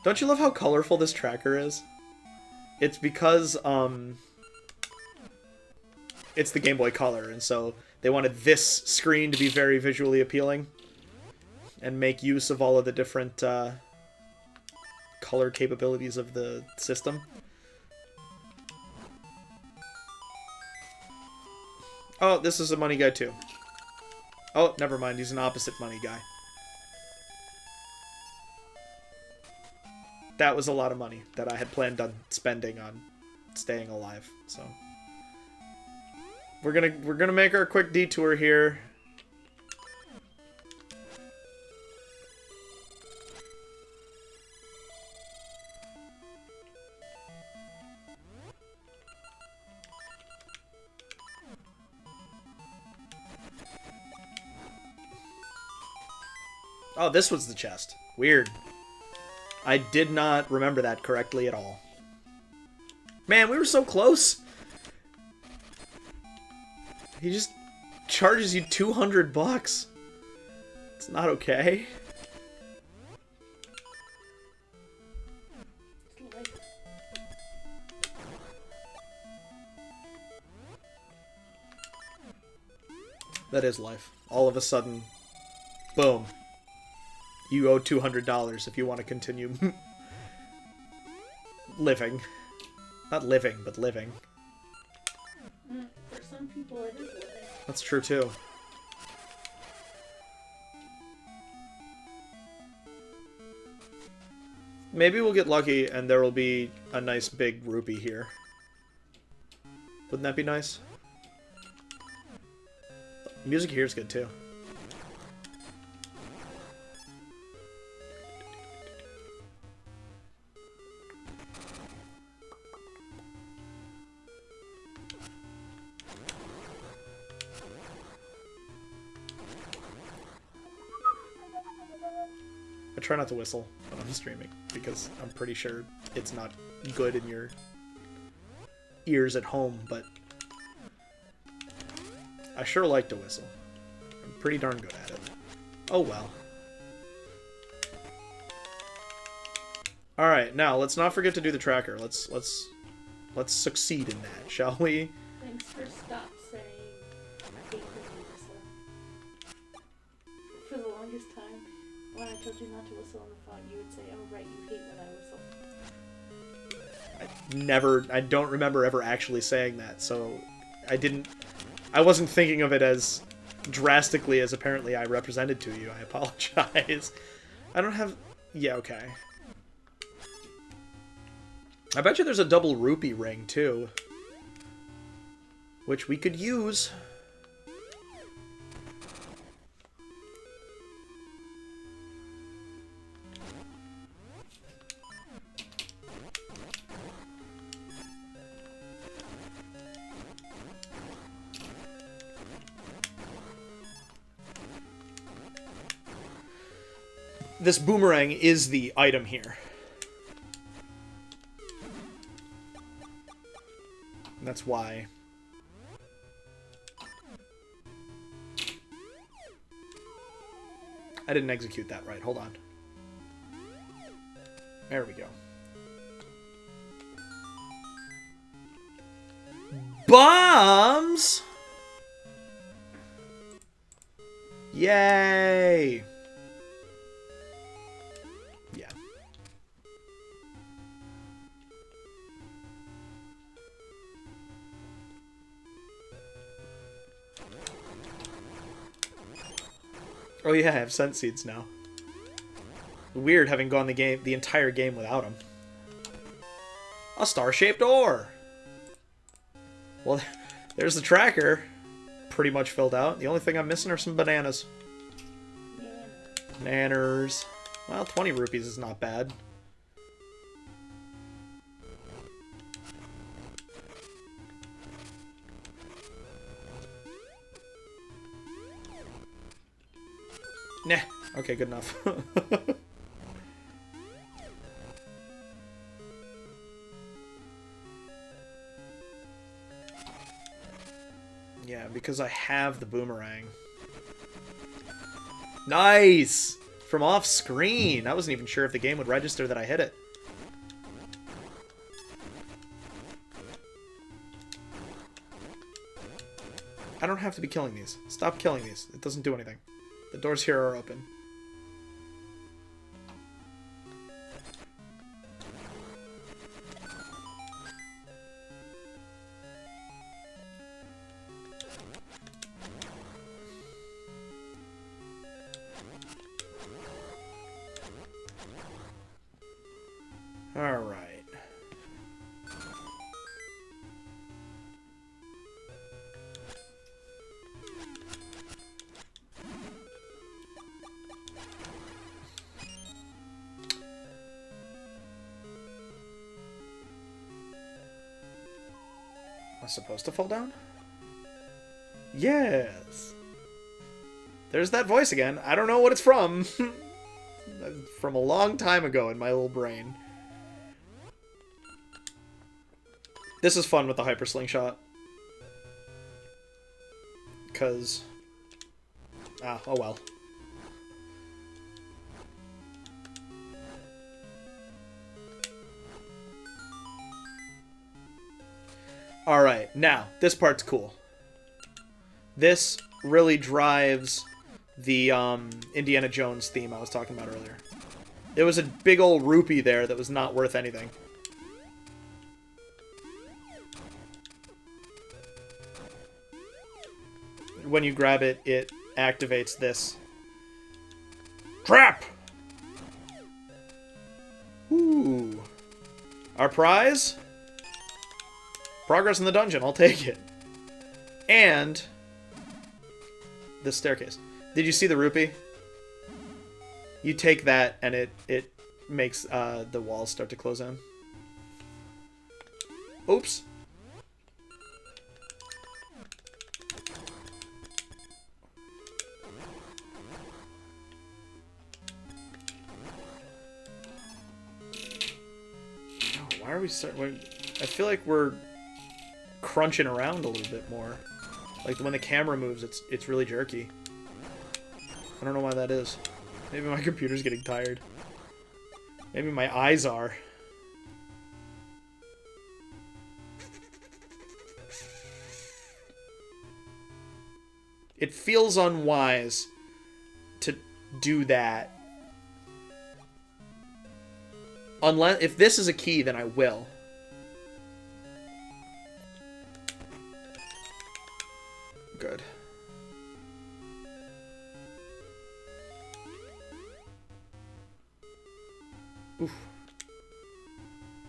Don't you love how colorful this tracker is? It's because, it's the Game Boy Color, and so they wanted this screen to be very visually appealing and make use of all of the different, color capabilities of the system. Oh, this is a money guy too. Oh, never mind. He's an opposite money guy. That was a lot of money that I had planned on spending on staying alive. So we're gonna make our quick detour here. Oh, this was the chest. Weird. I did not remember that correctly at all. Man, we were so close. He just charges you 200 bucks. It's not okay. That is life. All of a sudden, boom. You owe $200 if you want to continue living. Not living, but living. For some people, it is living. That's true, too. Maybe we'll get lucky and there will be a nice big rupee here. Wouldn't that be nice? Music here is good, too. I try not to whistle when I'm streaming, because I'm pretty sure it's not good in your ears at home, but I sure like to whistle. I'm pretty darn good at it. Oh well. Alright, now let's not forget to do the tracker. Let's succeed in that, shall we? Thanks for stop saying I hate when you whistle. For the longest time, when I told you not to whistle on the phone, you would say, oh right, you hate when I whistle. I don't remember ever actually saying that, so I wasn't thinking of it as drastically as apparently I represented to you. I apologize. I don't have... Yeah, okay. I bet you there's a double rupee ring, too. Which we could use. this boomerang is the item here. And that's why. I didn't execute that right. Hold on. There we go. Bombs! Yay! Yeah. Oh yeah, I have scent seeds now. Weird having gone the entire game without them. A star-shaped ore! Well, there's the tracker. Pretty much filled out. The only thing I'm missing are some bananas. Bananas. Well, 20 rupees is not bad. Nah. Okay, good enough. Yeah, because I have the boomerang. Nice! From off screen. I wasn't even sure if the game would register that I hit it. I don't have to be killing these. Stop killing these. It doesn't do anything. The doors here are open. All right. Am I supposed to fall down? Yes. There's that voice again. I don't know what it's from. From a long time ago in my little brain. This is fun with the hyper slingshot. Because... ah, oh well. Alright, now, this part's cool. This really drives the Indiana Jones theme I was talking about earlier. There was a big old rupee there that was not worth anything. When you grab it, it activates this. Trap! Ooh. Our prize? Progress in the dungeon, I'll take it. And the staircase. Did you see the rupee? You take that and it makes the walls start to close in. Oops. Why are we starting? I feel like we're crunching around a little bit more. Like when the camera moves, it's really jerky. I don't know why that is. Maybe my computer's getting tired. Maybe my eyes are. It feels unwise to do that. Unless, if this is a key, then I will. Good. Oof.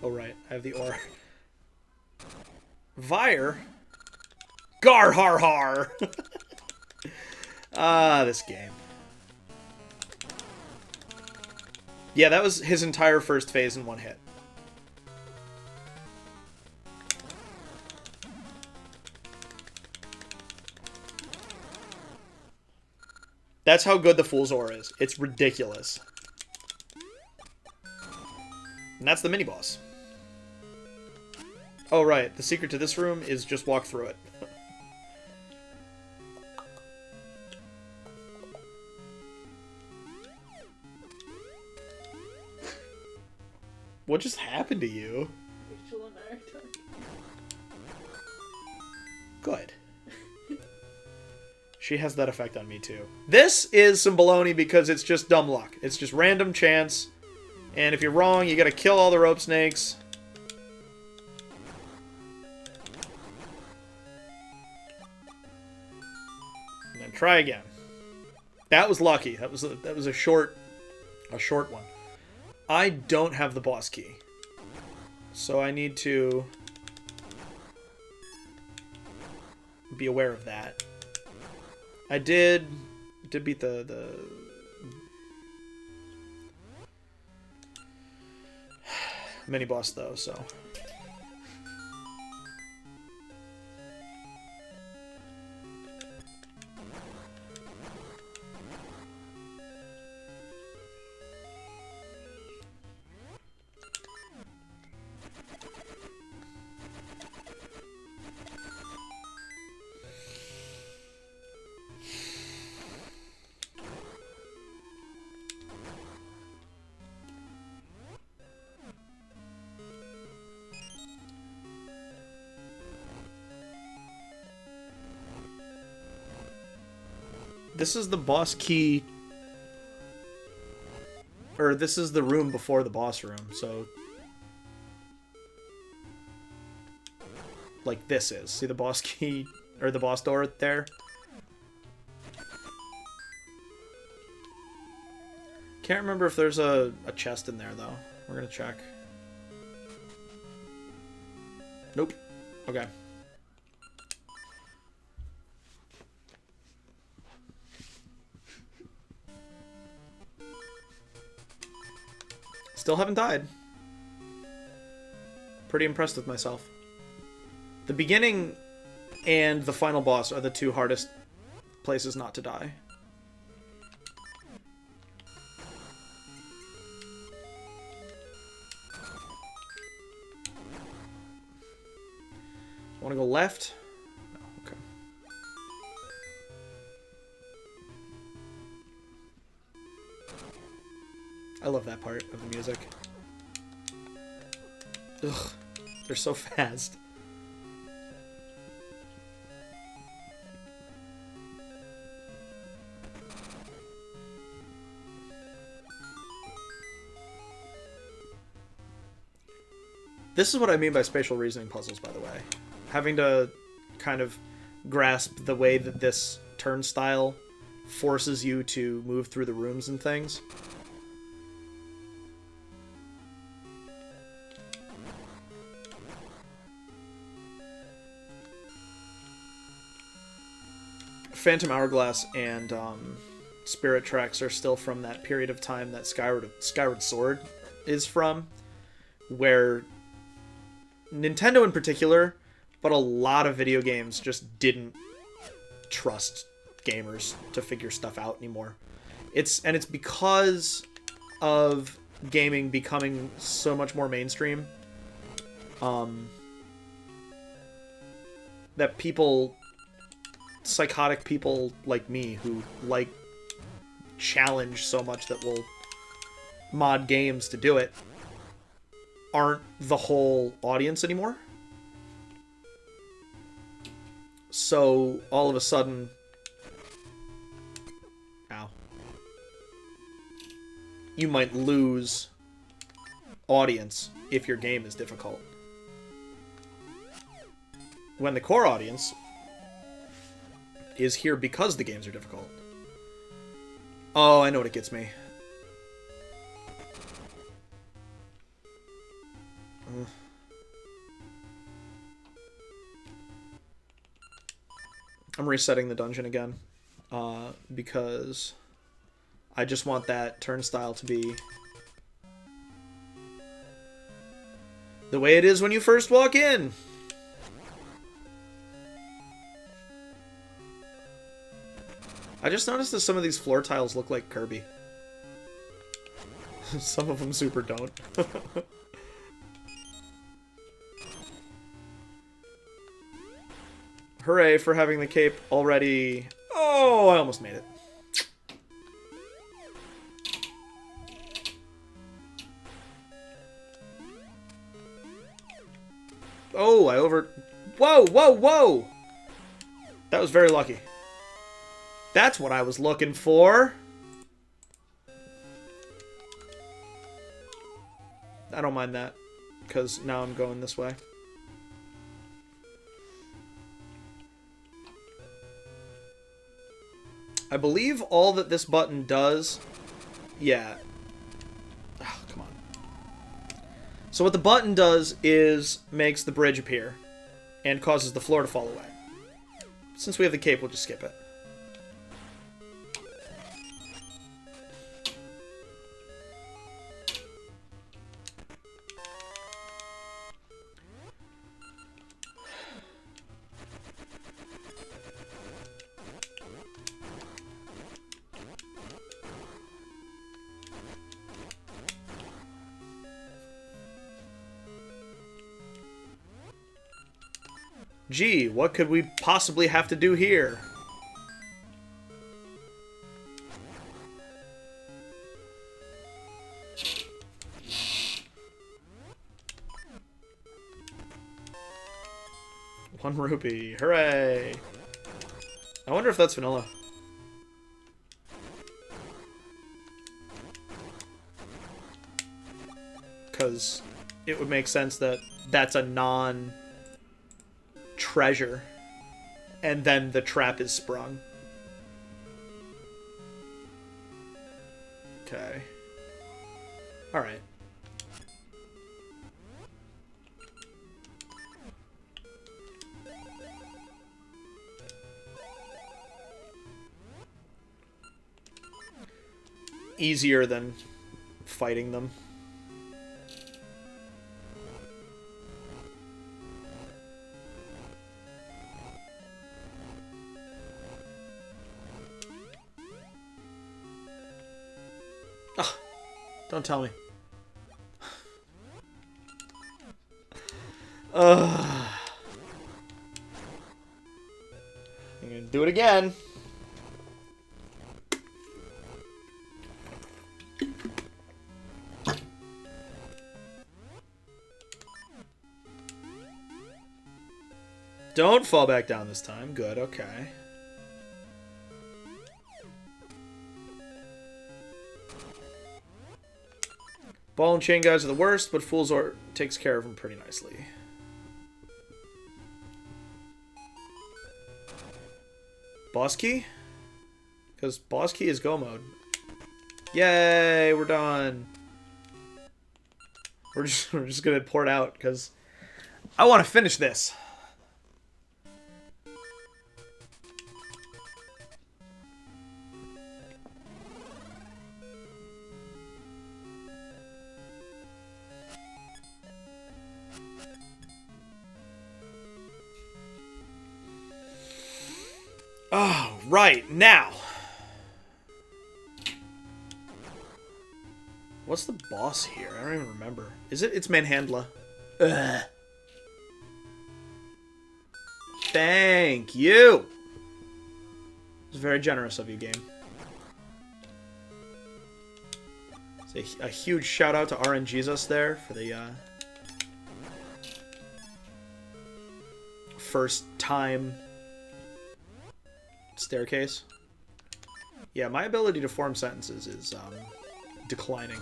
Oh, right. I have the ore. Vire? Gar har har! Ah, this game. Yeah, that was his entire first phase in one hit. That's how good the Fool's Ore is. It's ridiculous. And that's the mini-boss. Oh, right. The secret to this room is just walk through it. What just happened to you? Rachel and I are talking. Good. She has that effect on me, too. This is some baloney because it's just dumb luck. It's just random chance. And if you're wrong, you gotta kill all the rope snakes. And then try again. That was lucky. That was a short one. I don't have the boss key. So I need to be aware of that. I did beat the mini boss though, so this is the boss key, or this is the room before the boss room, so like this is. See the boss key, or the boss door there? Can't remember if there's a chest in there, though. We're gonna check. Nope. Okay. Still haven't died. Pretty impressed with myself. The beginning and the final boss are the two hardest places not to die. Want to go left? No, okay. I love that part of the music. Ugh, they're so fast. This is what I mean by spatial reasoning puzzles, by the way. Having to kind of grasp the way that this turnstile forces you to move through the rooms and things. Phantom Hourglass and Spirit Tracks are still from that period of time that Skyward Sword is from, where Nintendo in particular, but a lot of video games just didn't trust gamers to figure stuff out anymore. It's because of gaming becoming so much more mainstream, that psychotic people like me who like challenge so much that will mod games to do it aren't the whole audience anymore. So all of a sudden, ow, you might lose audience if your game is difficult, when the core audience is here because the games are difficult. Oh, I know what it gets me. I'm resetting the dungeon again, because I just want that turnstile to be the way it is when you first walk in. I just noticed that some of these floor tiles look like Kirby. Some of them super don't. Hooray for having the cape already. Oh, I almost made it. Oh, I over... Whoa, whoa, whoa! That was very lucky. That's what I was looking for. I don't mind that, because now I'm going this way. I believe all that this button does... Yeah. Oh, come on. So what the button does is makes the bridge appear and causes the floor to fall away. Since we have the cape, we'll just skip it. Gee, what could we possibly have to do here? One rupee. Hooray! I wonder if that's vanilla. Because it would make sense that that's a non-treasure. And then the trap is sprung. Okay. Alright. Easier than fighting them. Oh, don't tell me. I'm gonna do it again. Don't fall back down this time. Good, okay. Ball and chain guys are the worst, but Fool's Art takes care of them pretty nicely. Boss key? Because boss key is go mode. Yay, we're done. We're just gonna pour it out because I want to finish this. Oh, right, now. What's the boss here? I don't even remember. Is it? It's Manhandla. Ugh. Thank you. It's very generous of you, game. It's a huge shout out to RNGesus there for the first time staircase. Yeah, my ability to form sentences is declining.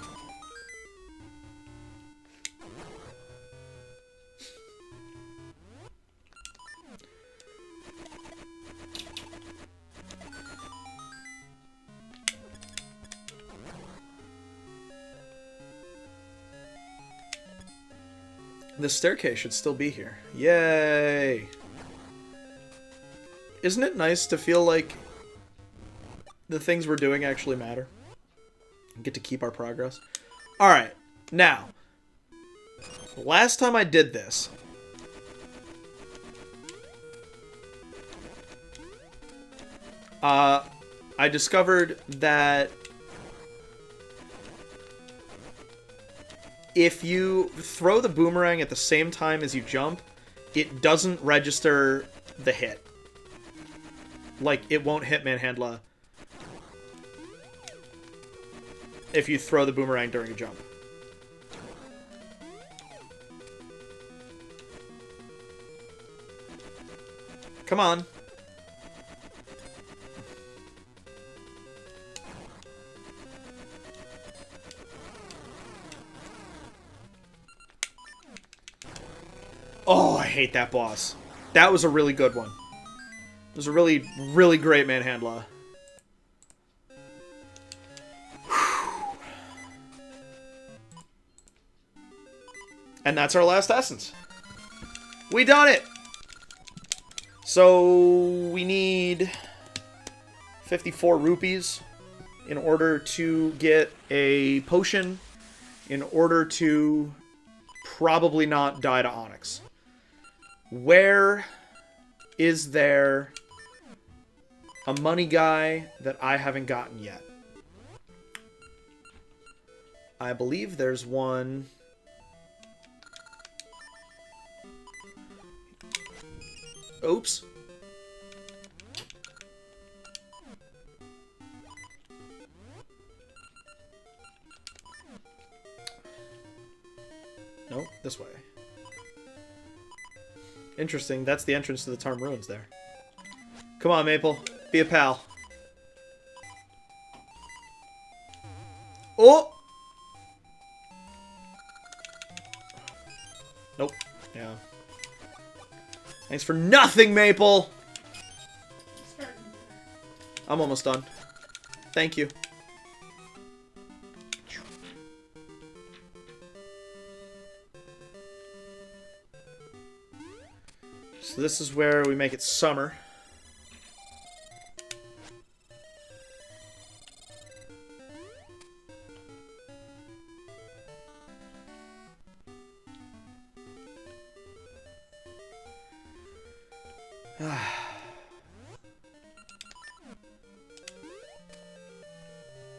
This staircase should still be here. Yay! Isn't it nice to feel like the things we're doing actually matter? We get to keep our progress. Alright, now. Last time I did this, I discovered that if you throw the boomerang at the same time as you jump, it doesn't register the hit. Like, it won't hit Manhandla if you throw the boomerang during a jump. Come on. Oh, I hate that boss. That was a really good one. It was a really, really great Manhandla. And that's our last essence. We done it! So, we need 54 rupees in order to get a potion, in order to probably not die to Onyx. Where is there a money guy that I haven't gotten yet? I believe there's one. Oops. Nope, this way. Interesting, that's the entrance to the Tarm Ruins there. Come on, Maple. Be a pal. Oh! Nope. Yeah. Thanks for nothing, Maple! I'm almost done. Thank you. So this is where we make it summer.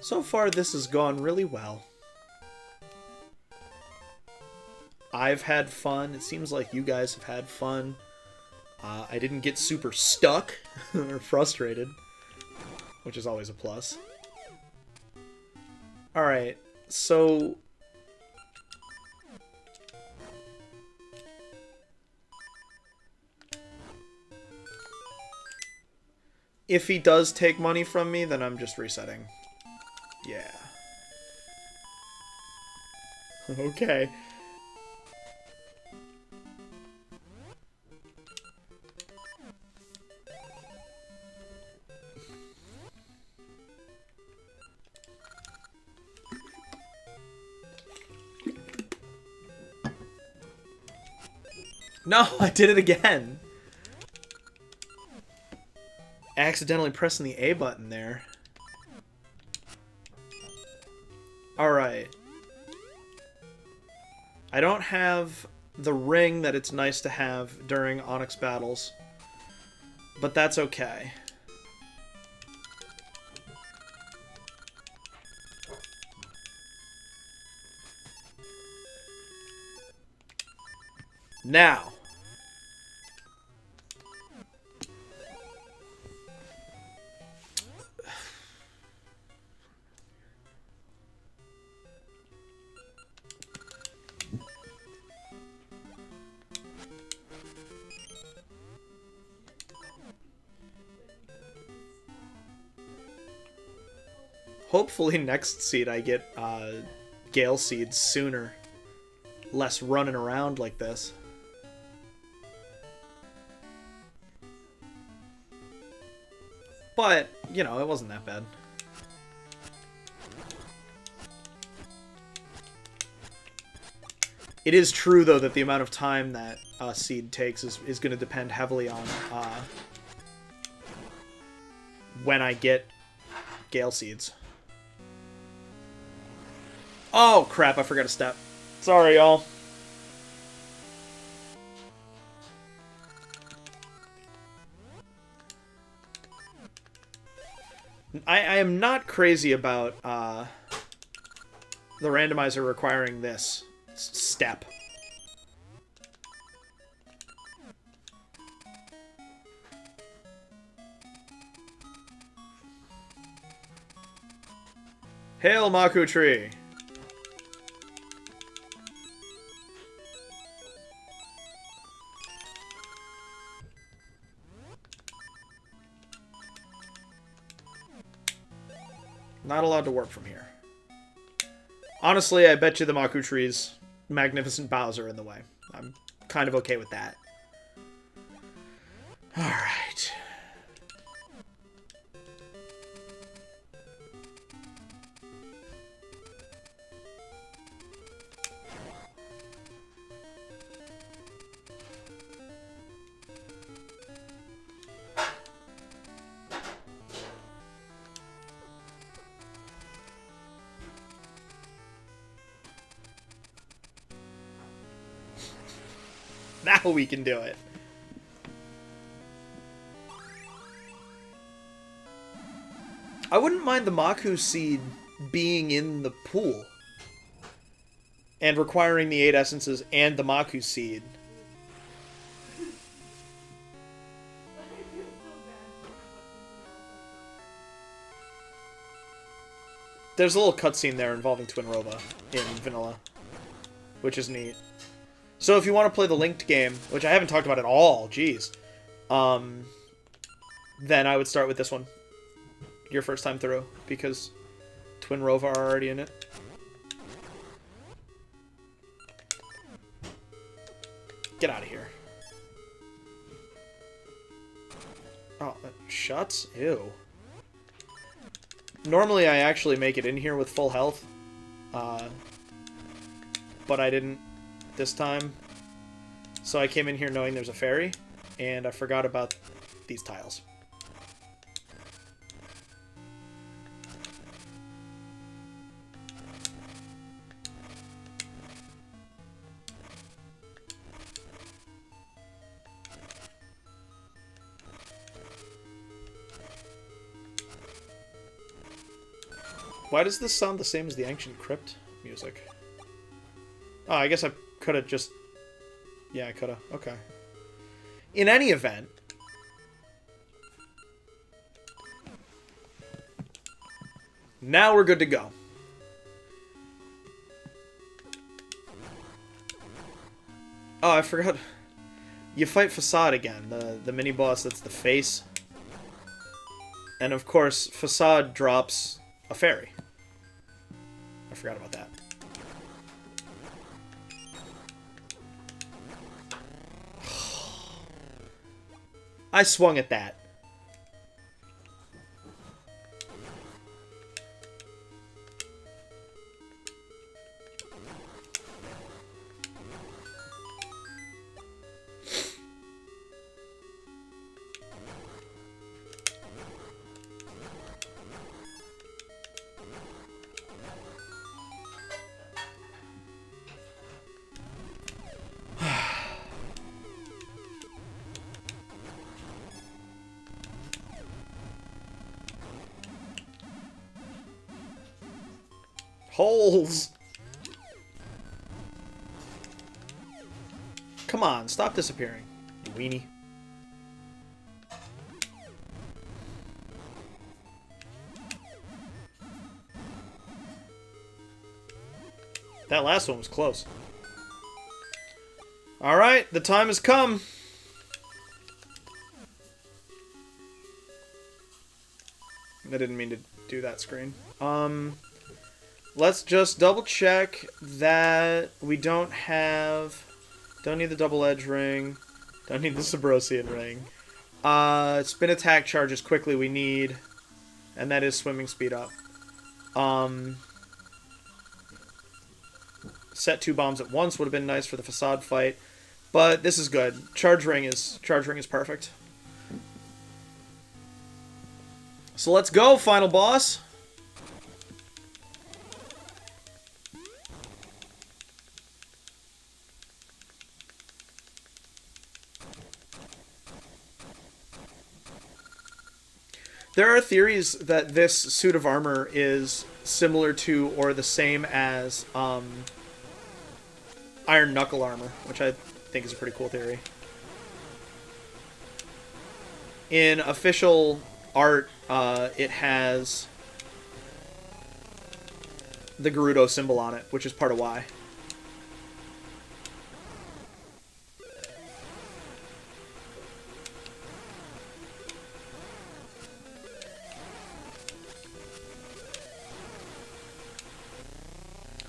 So far, this has gone really well. I've had fun. It seems like you guys have had fun. I didn't get super stuck or frustrated, which is always a plus. Alright, so... if he does take money from me, then I'm just resetting. Yeah. Okay. No, I did it again. Accidentally pressing the A button there. Alright. I don't have the ring that it's nice to have during Onyx battles, but that's okay. Now. Hopefully next seed I get Gale Seeds sooner. Less running around like this. But, you know, it wasn't that bad. It is true, though, that the amount of time that seed takes is going to depend heavily on when I get Gale Seeds. Oh, crap, I forgot a step. Sorry, y'all. I am not crazy about the randomizer requiring this step. Hail, Maku Tree! Not allowed to warp from here. Honestly, I bet you the Maku Tree's magnificent boughs are in the way. I'm kind of okay with that. Alright. Now we can do it. I wouldn't mind the Maku Seed being in the pool. And requiring the 8 essences and the Maku Seed. There's a little cutscene there involving Twinrova in vanilla, which is neat. So if you want to play the linked game, which I haven't talked about at all, jeez, then I would start with this one. Your first time through, because Twinrova are already in it. Get out of here. Oh, that shuts? Ew. Normally I actually make it in here with full health, but I didn't this time. So I came in here knowing there's a fairy, and I forgot about these tiles. Why does this sound the same as the ancient Crypt music? Oh, I guess I could have just... Yeah, I could have. Okay. In any event... Now we're good to go. Oh, I forgot. You fight Facade again, the mini-boss that's the face. And of course, Facade drops a fairy. I forgot about that. I swung at that. Holes! Come on, stop disappearing, you weenie. That last one was close. Alright, the time has come. I didn't mean to do that screen. Let's just double check that we don't need the double edge ring, don't need the Subrosian ring. Spin attack charges quickly we need, and that is swimming speed up. Set 2 bombs at once would have been nice for the Facade fight, but this is good. Charge ring is perfect. So let's go, final boss. There are theories that this suit of armor is similar to or the same as Iron Knuckle armor, which I think is a pretty cool theory. In official art, it has the Gerudo symbol on it, which is part of why.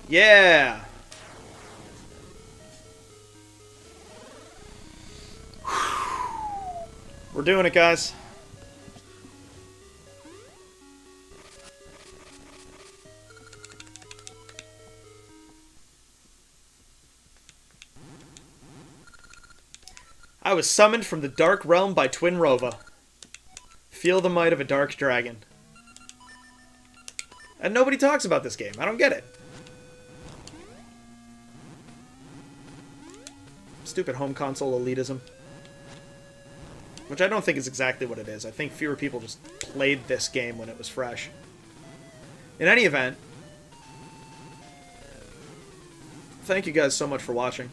Yeah! We're doing it, guys. I was summoned from the Dark Realm by Twin Rova. Feel the might of a dark dragon. And nobody talks about this game. I don't get it. Stupid home console elitism. Which I don't think is exactly what it is. I think fewer people just played this game when it was fresh. In any event, thank you guys so much for watching.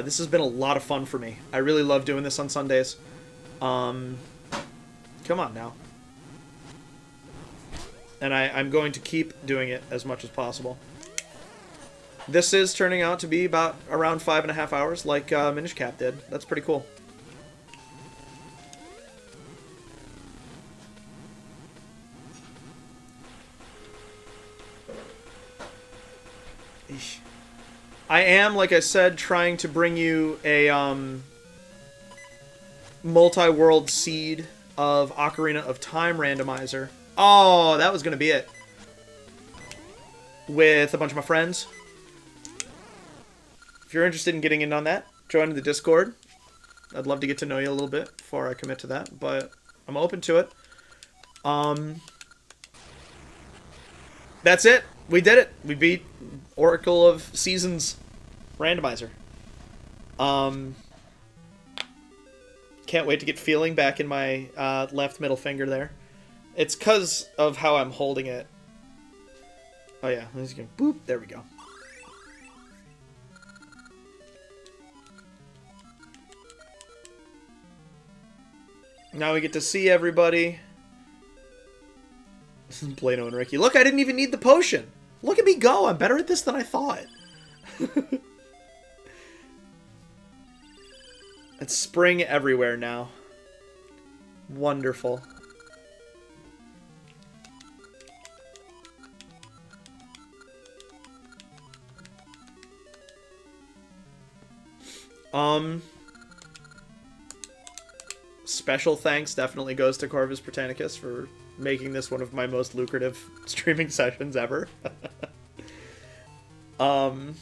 This has been a lot of fun for me. I really love doing this on Sundays. Come on now. And I'm going to keep doing it as much as possible. This is turning out to be about around 5.5 hours, like Minish Cap did. That's pretty cool. Eesh. I am, like I said, trying to bring you a multi-world seed of Ocarina of Time randomizer. Oh, that was going to be it. With a bunch of my friends. If you're interested in getting in on that, join the Discord. I'd love to get to know you a little bit before I commit to that, but I'm open to it. That's it. We did it. We beat Oracle of Seasons randomizer. Can't wait to get feeling back in my left middle finger there. It's because of how I'm holding it. Oh yeah, I'm just gonna boop. There we go. Now we get to see everybody. Plano and Ricky. Look, I didn't even need the potion. Look at me go. I'm better at this than I thought. It's spring everywhere now. Wonderful. Special thanks definitely goes to Corvus Britannicus for making this one of my most lucrative streaming sessions ever. Onyx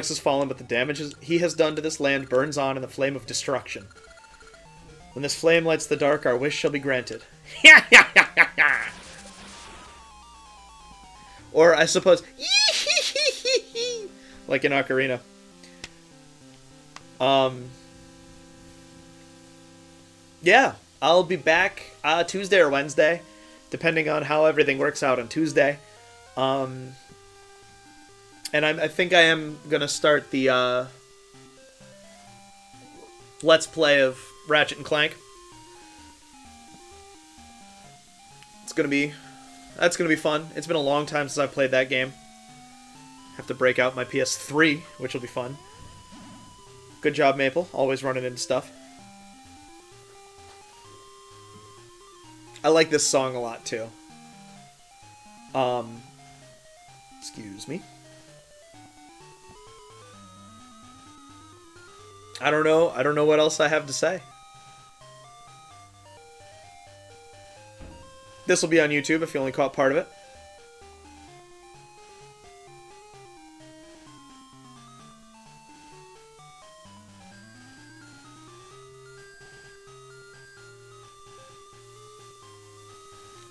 has fallen, but the damage he has done to this land burns on in the flame of destruction. When this flame lights the dark, our wish shall be granted. Or, I suppose, like in Ocarina. Yeah, I'll be back Tuesday or Wednesday, depending on how everything works out on Tuesday. And I think I am gonna start the Let's Play of Ratchet and Clank. That's gonna be fun. It's been a long time since I've played that game. Have to break out my PS3, which will be fun. Good job, Maple. Always running into stuff. I like this song a lot, too. Excuse me. I don't know what else I have to say. This will be on YouTube if you only caught part of it.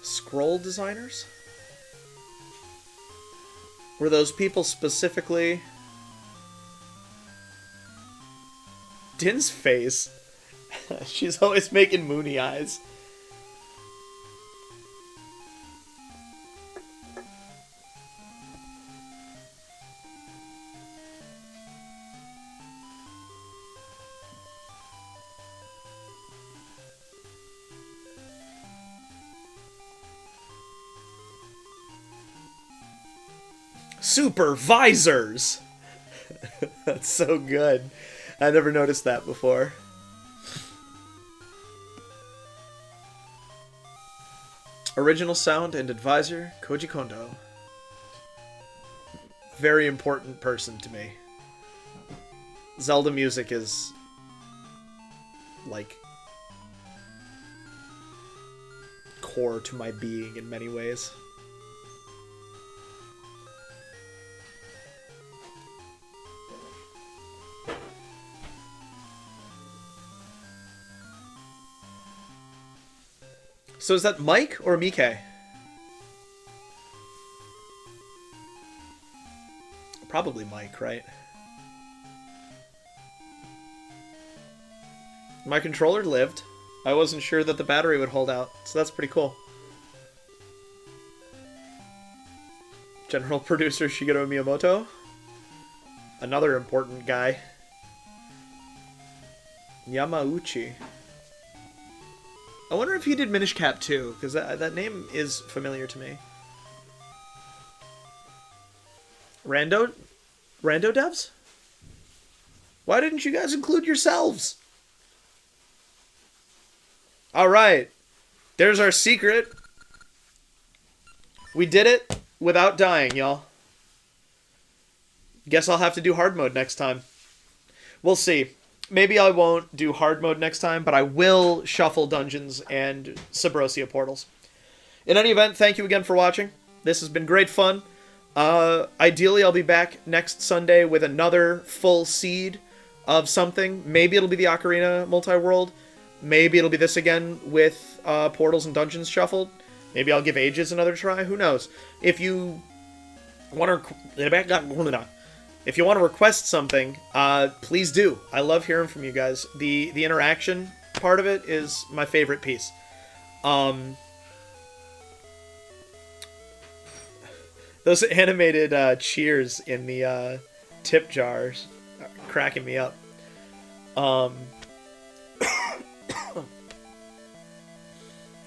Scroll designers? Were those people specifically... Din's face. She's always making moony eyes. Supervisors! That's so good. I never noticed that before. Original sound and advisor, Koji Kondo. Very important person to me. Zelda music is like core to my being in many ways. So is that Mike or Mike? Probably Mike, right? My controller lived. I wasn't sure that the battery would hold out, so that's pretty cool. General producer Shigeru Miyamoto. Another important guy. Yamauchi. I wonder if he did Minish Cap too, because that name is familiar to me. Rando devs? Why didn't you guys include yourselves? Alright. There's our secret. We did it without dying, y'all. Guess I'll have to do hard mode next time. We'll see. Maybe I won't do hard mode next time, but I will shuffle dungeons and Subrosia portals. In any event, thank you again for watching. This has been great fun. Ideally, I'll be back next Sunday with another full seed of something. Maybe it'll be the Ocarina multi-world. Maybe it'll be this again with portals and dungeons shuffled. Maybe I'll give Ages another try. Who knows? If you want to request something, please do. I love hearing from you guys. The interaction part of it is my favorite piece. Those animated cheers in the tip jars are cracking me up.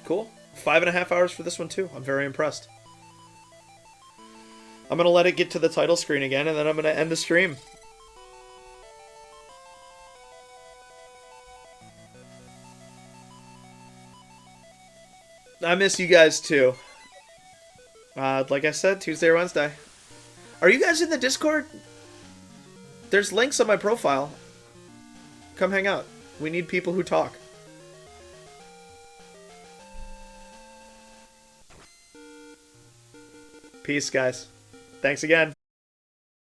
Cool. 5.5 hours for this one too. I'm very impressed. I'm going to let it get to the title screen again, and then I'm going to end the stream. I miss you guys too. Like I said, Tuesday or Wednesday. Are you guys in the Discord? There's links on my profile. Come hang out. We need people who talk. Peace, guys. Thanks again.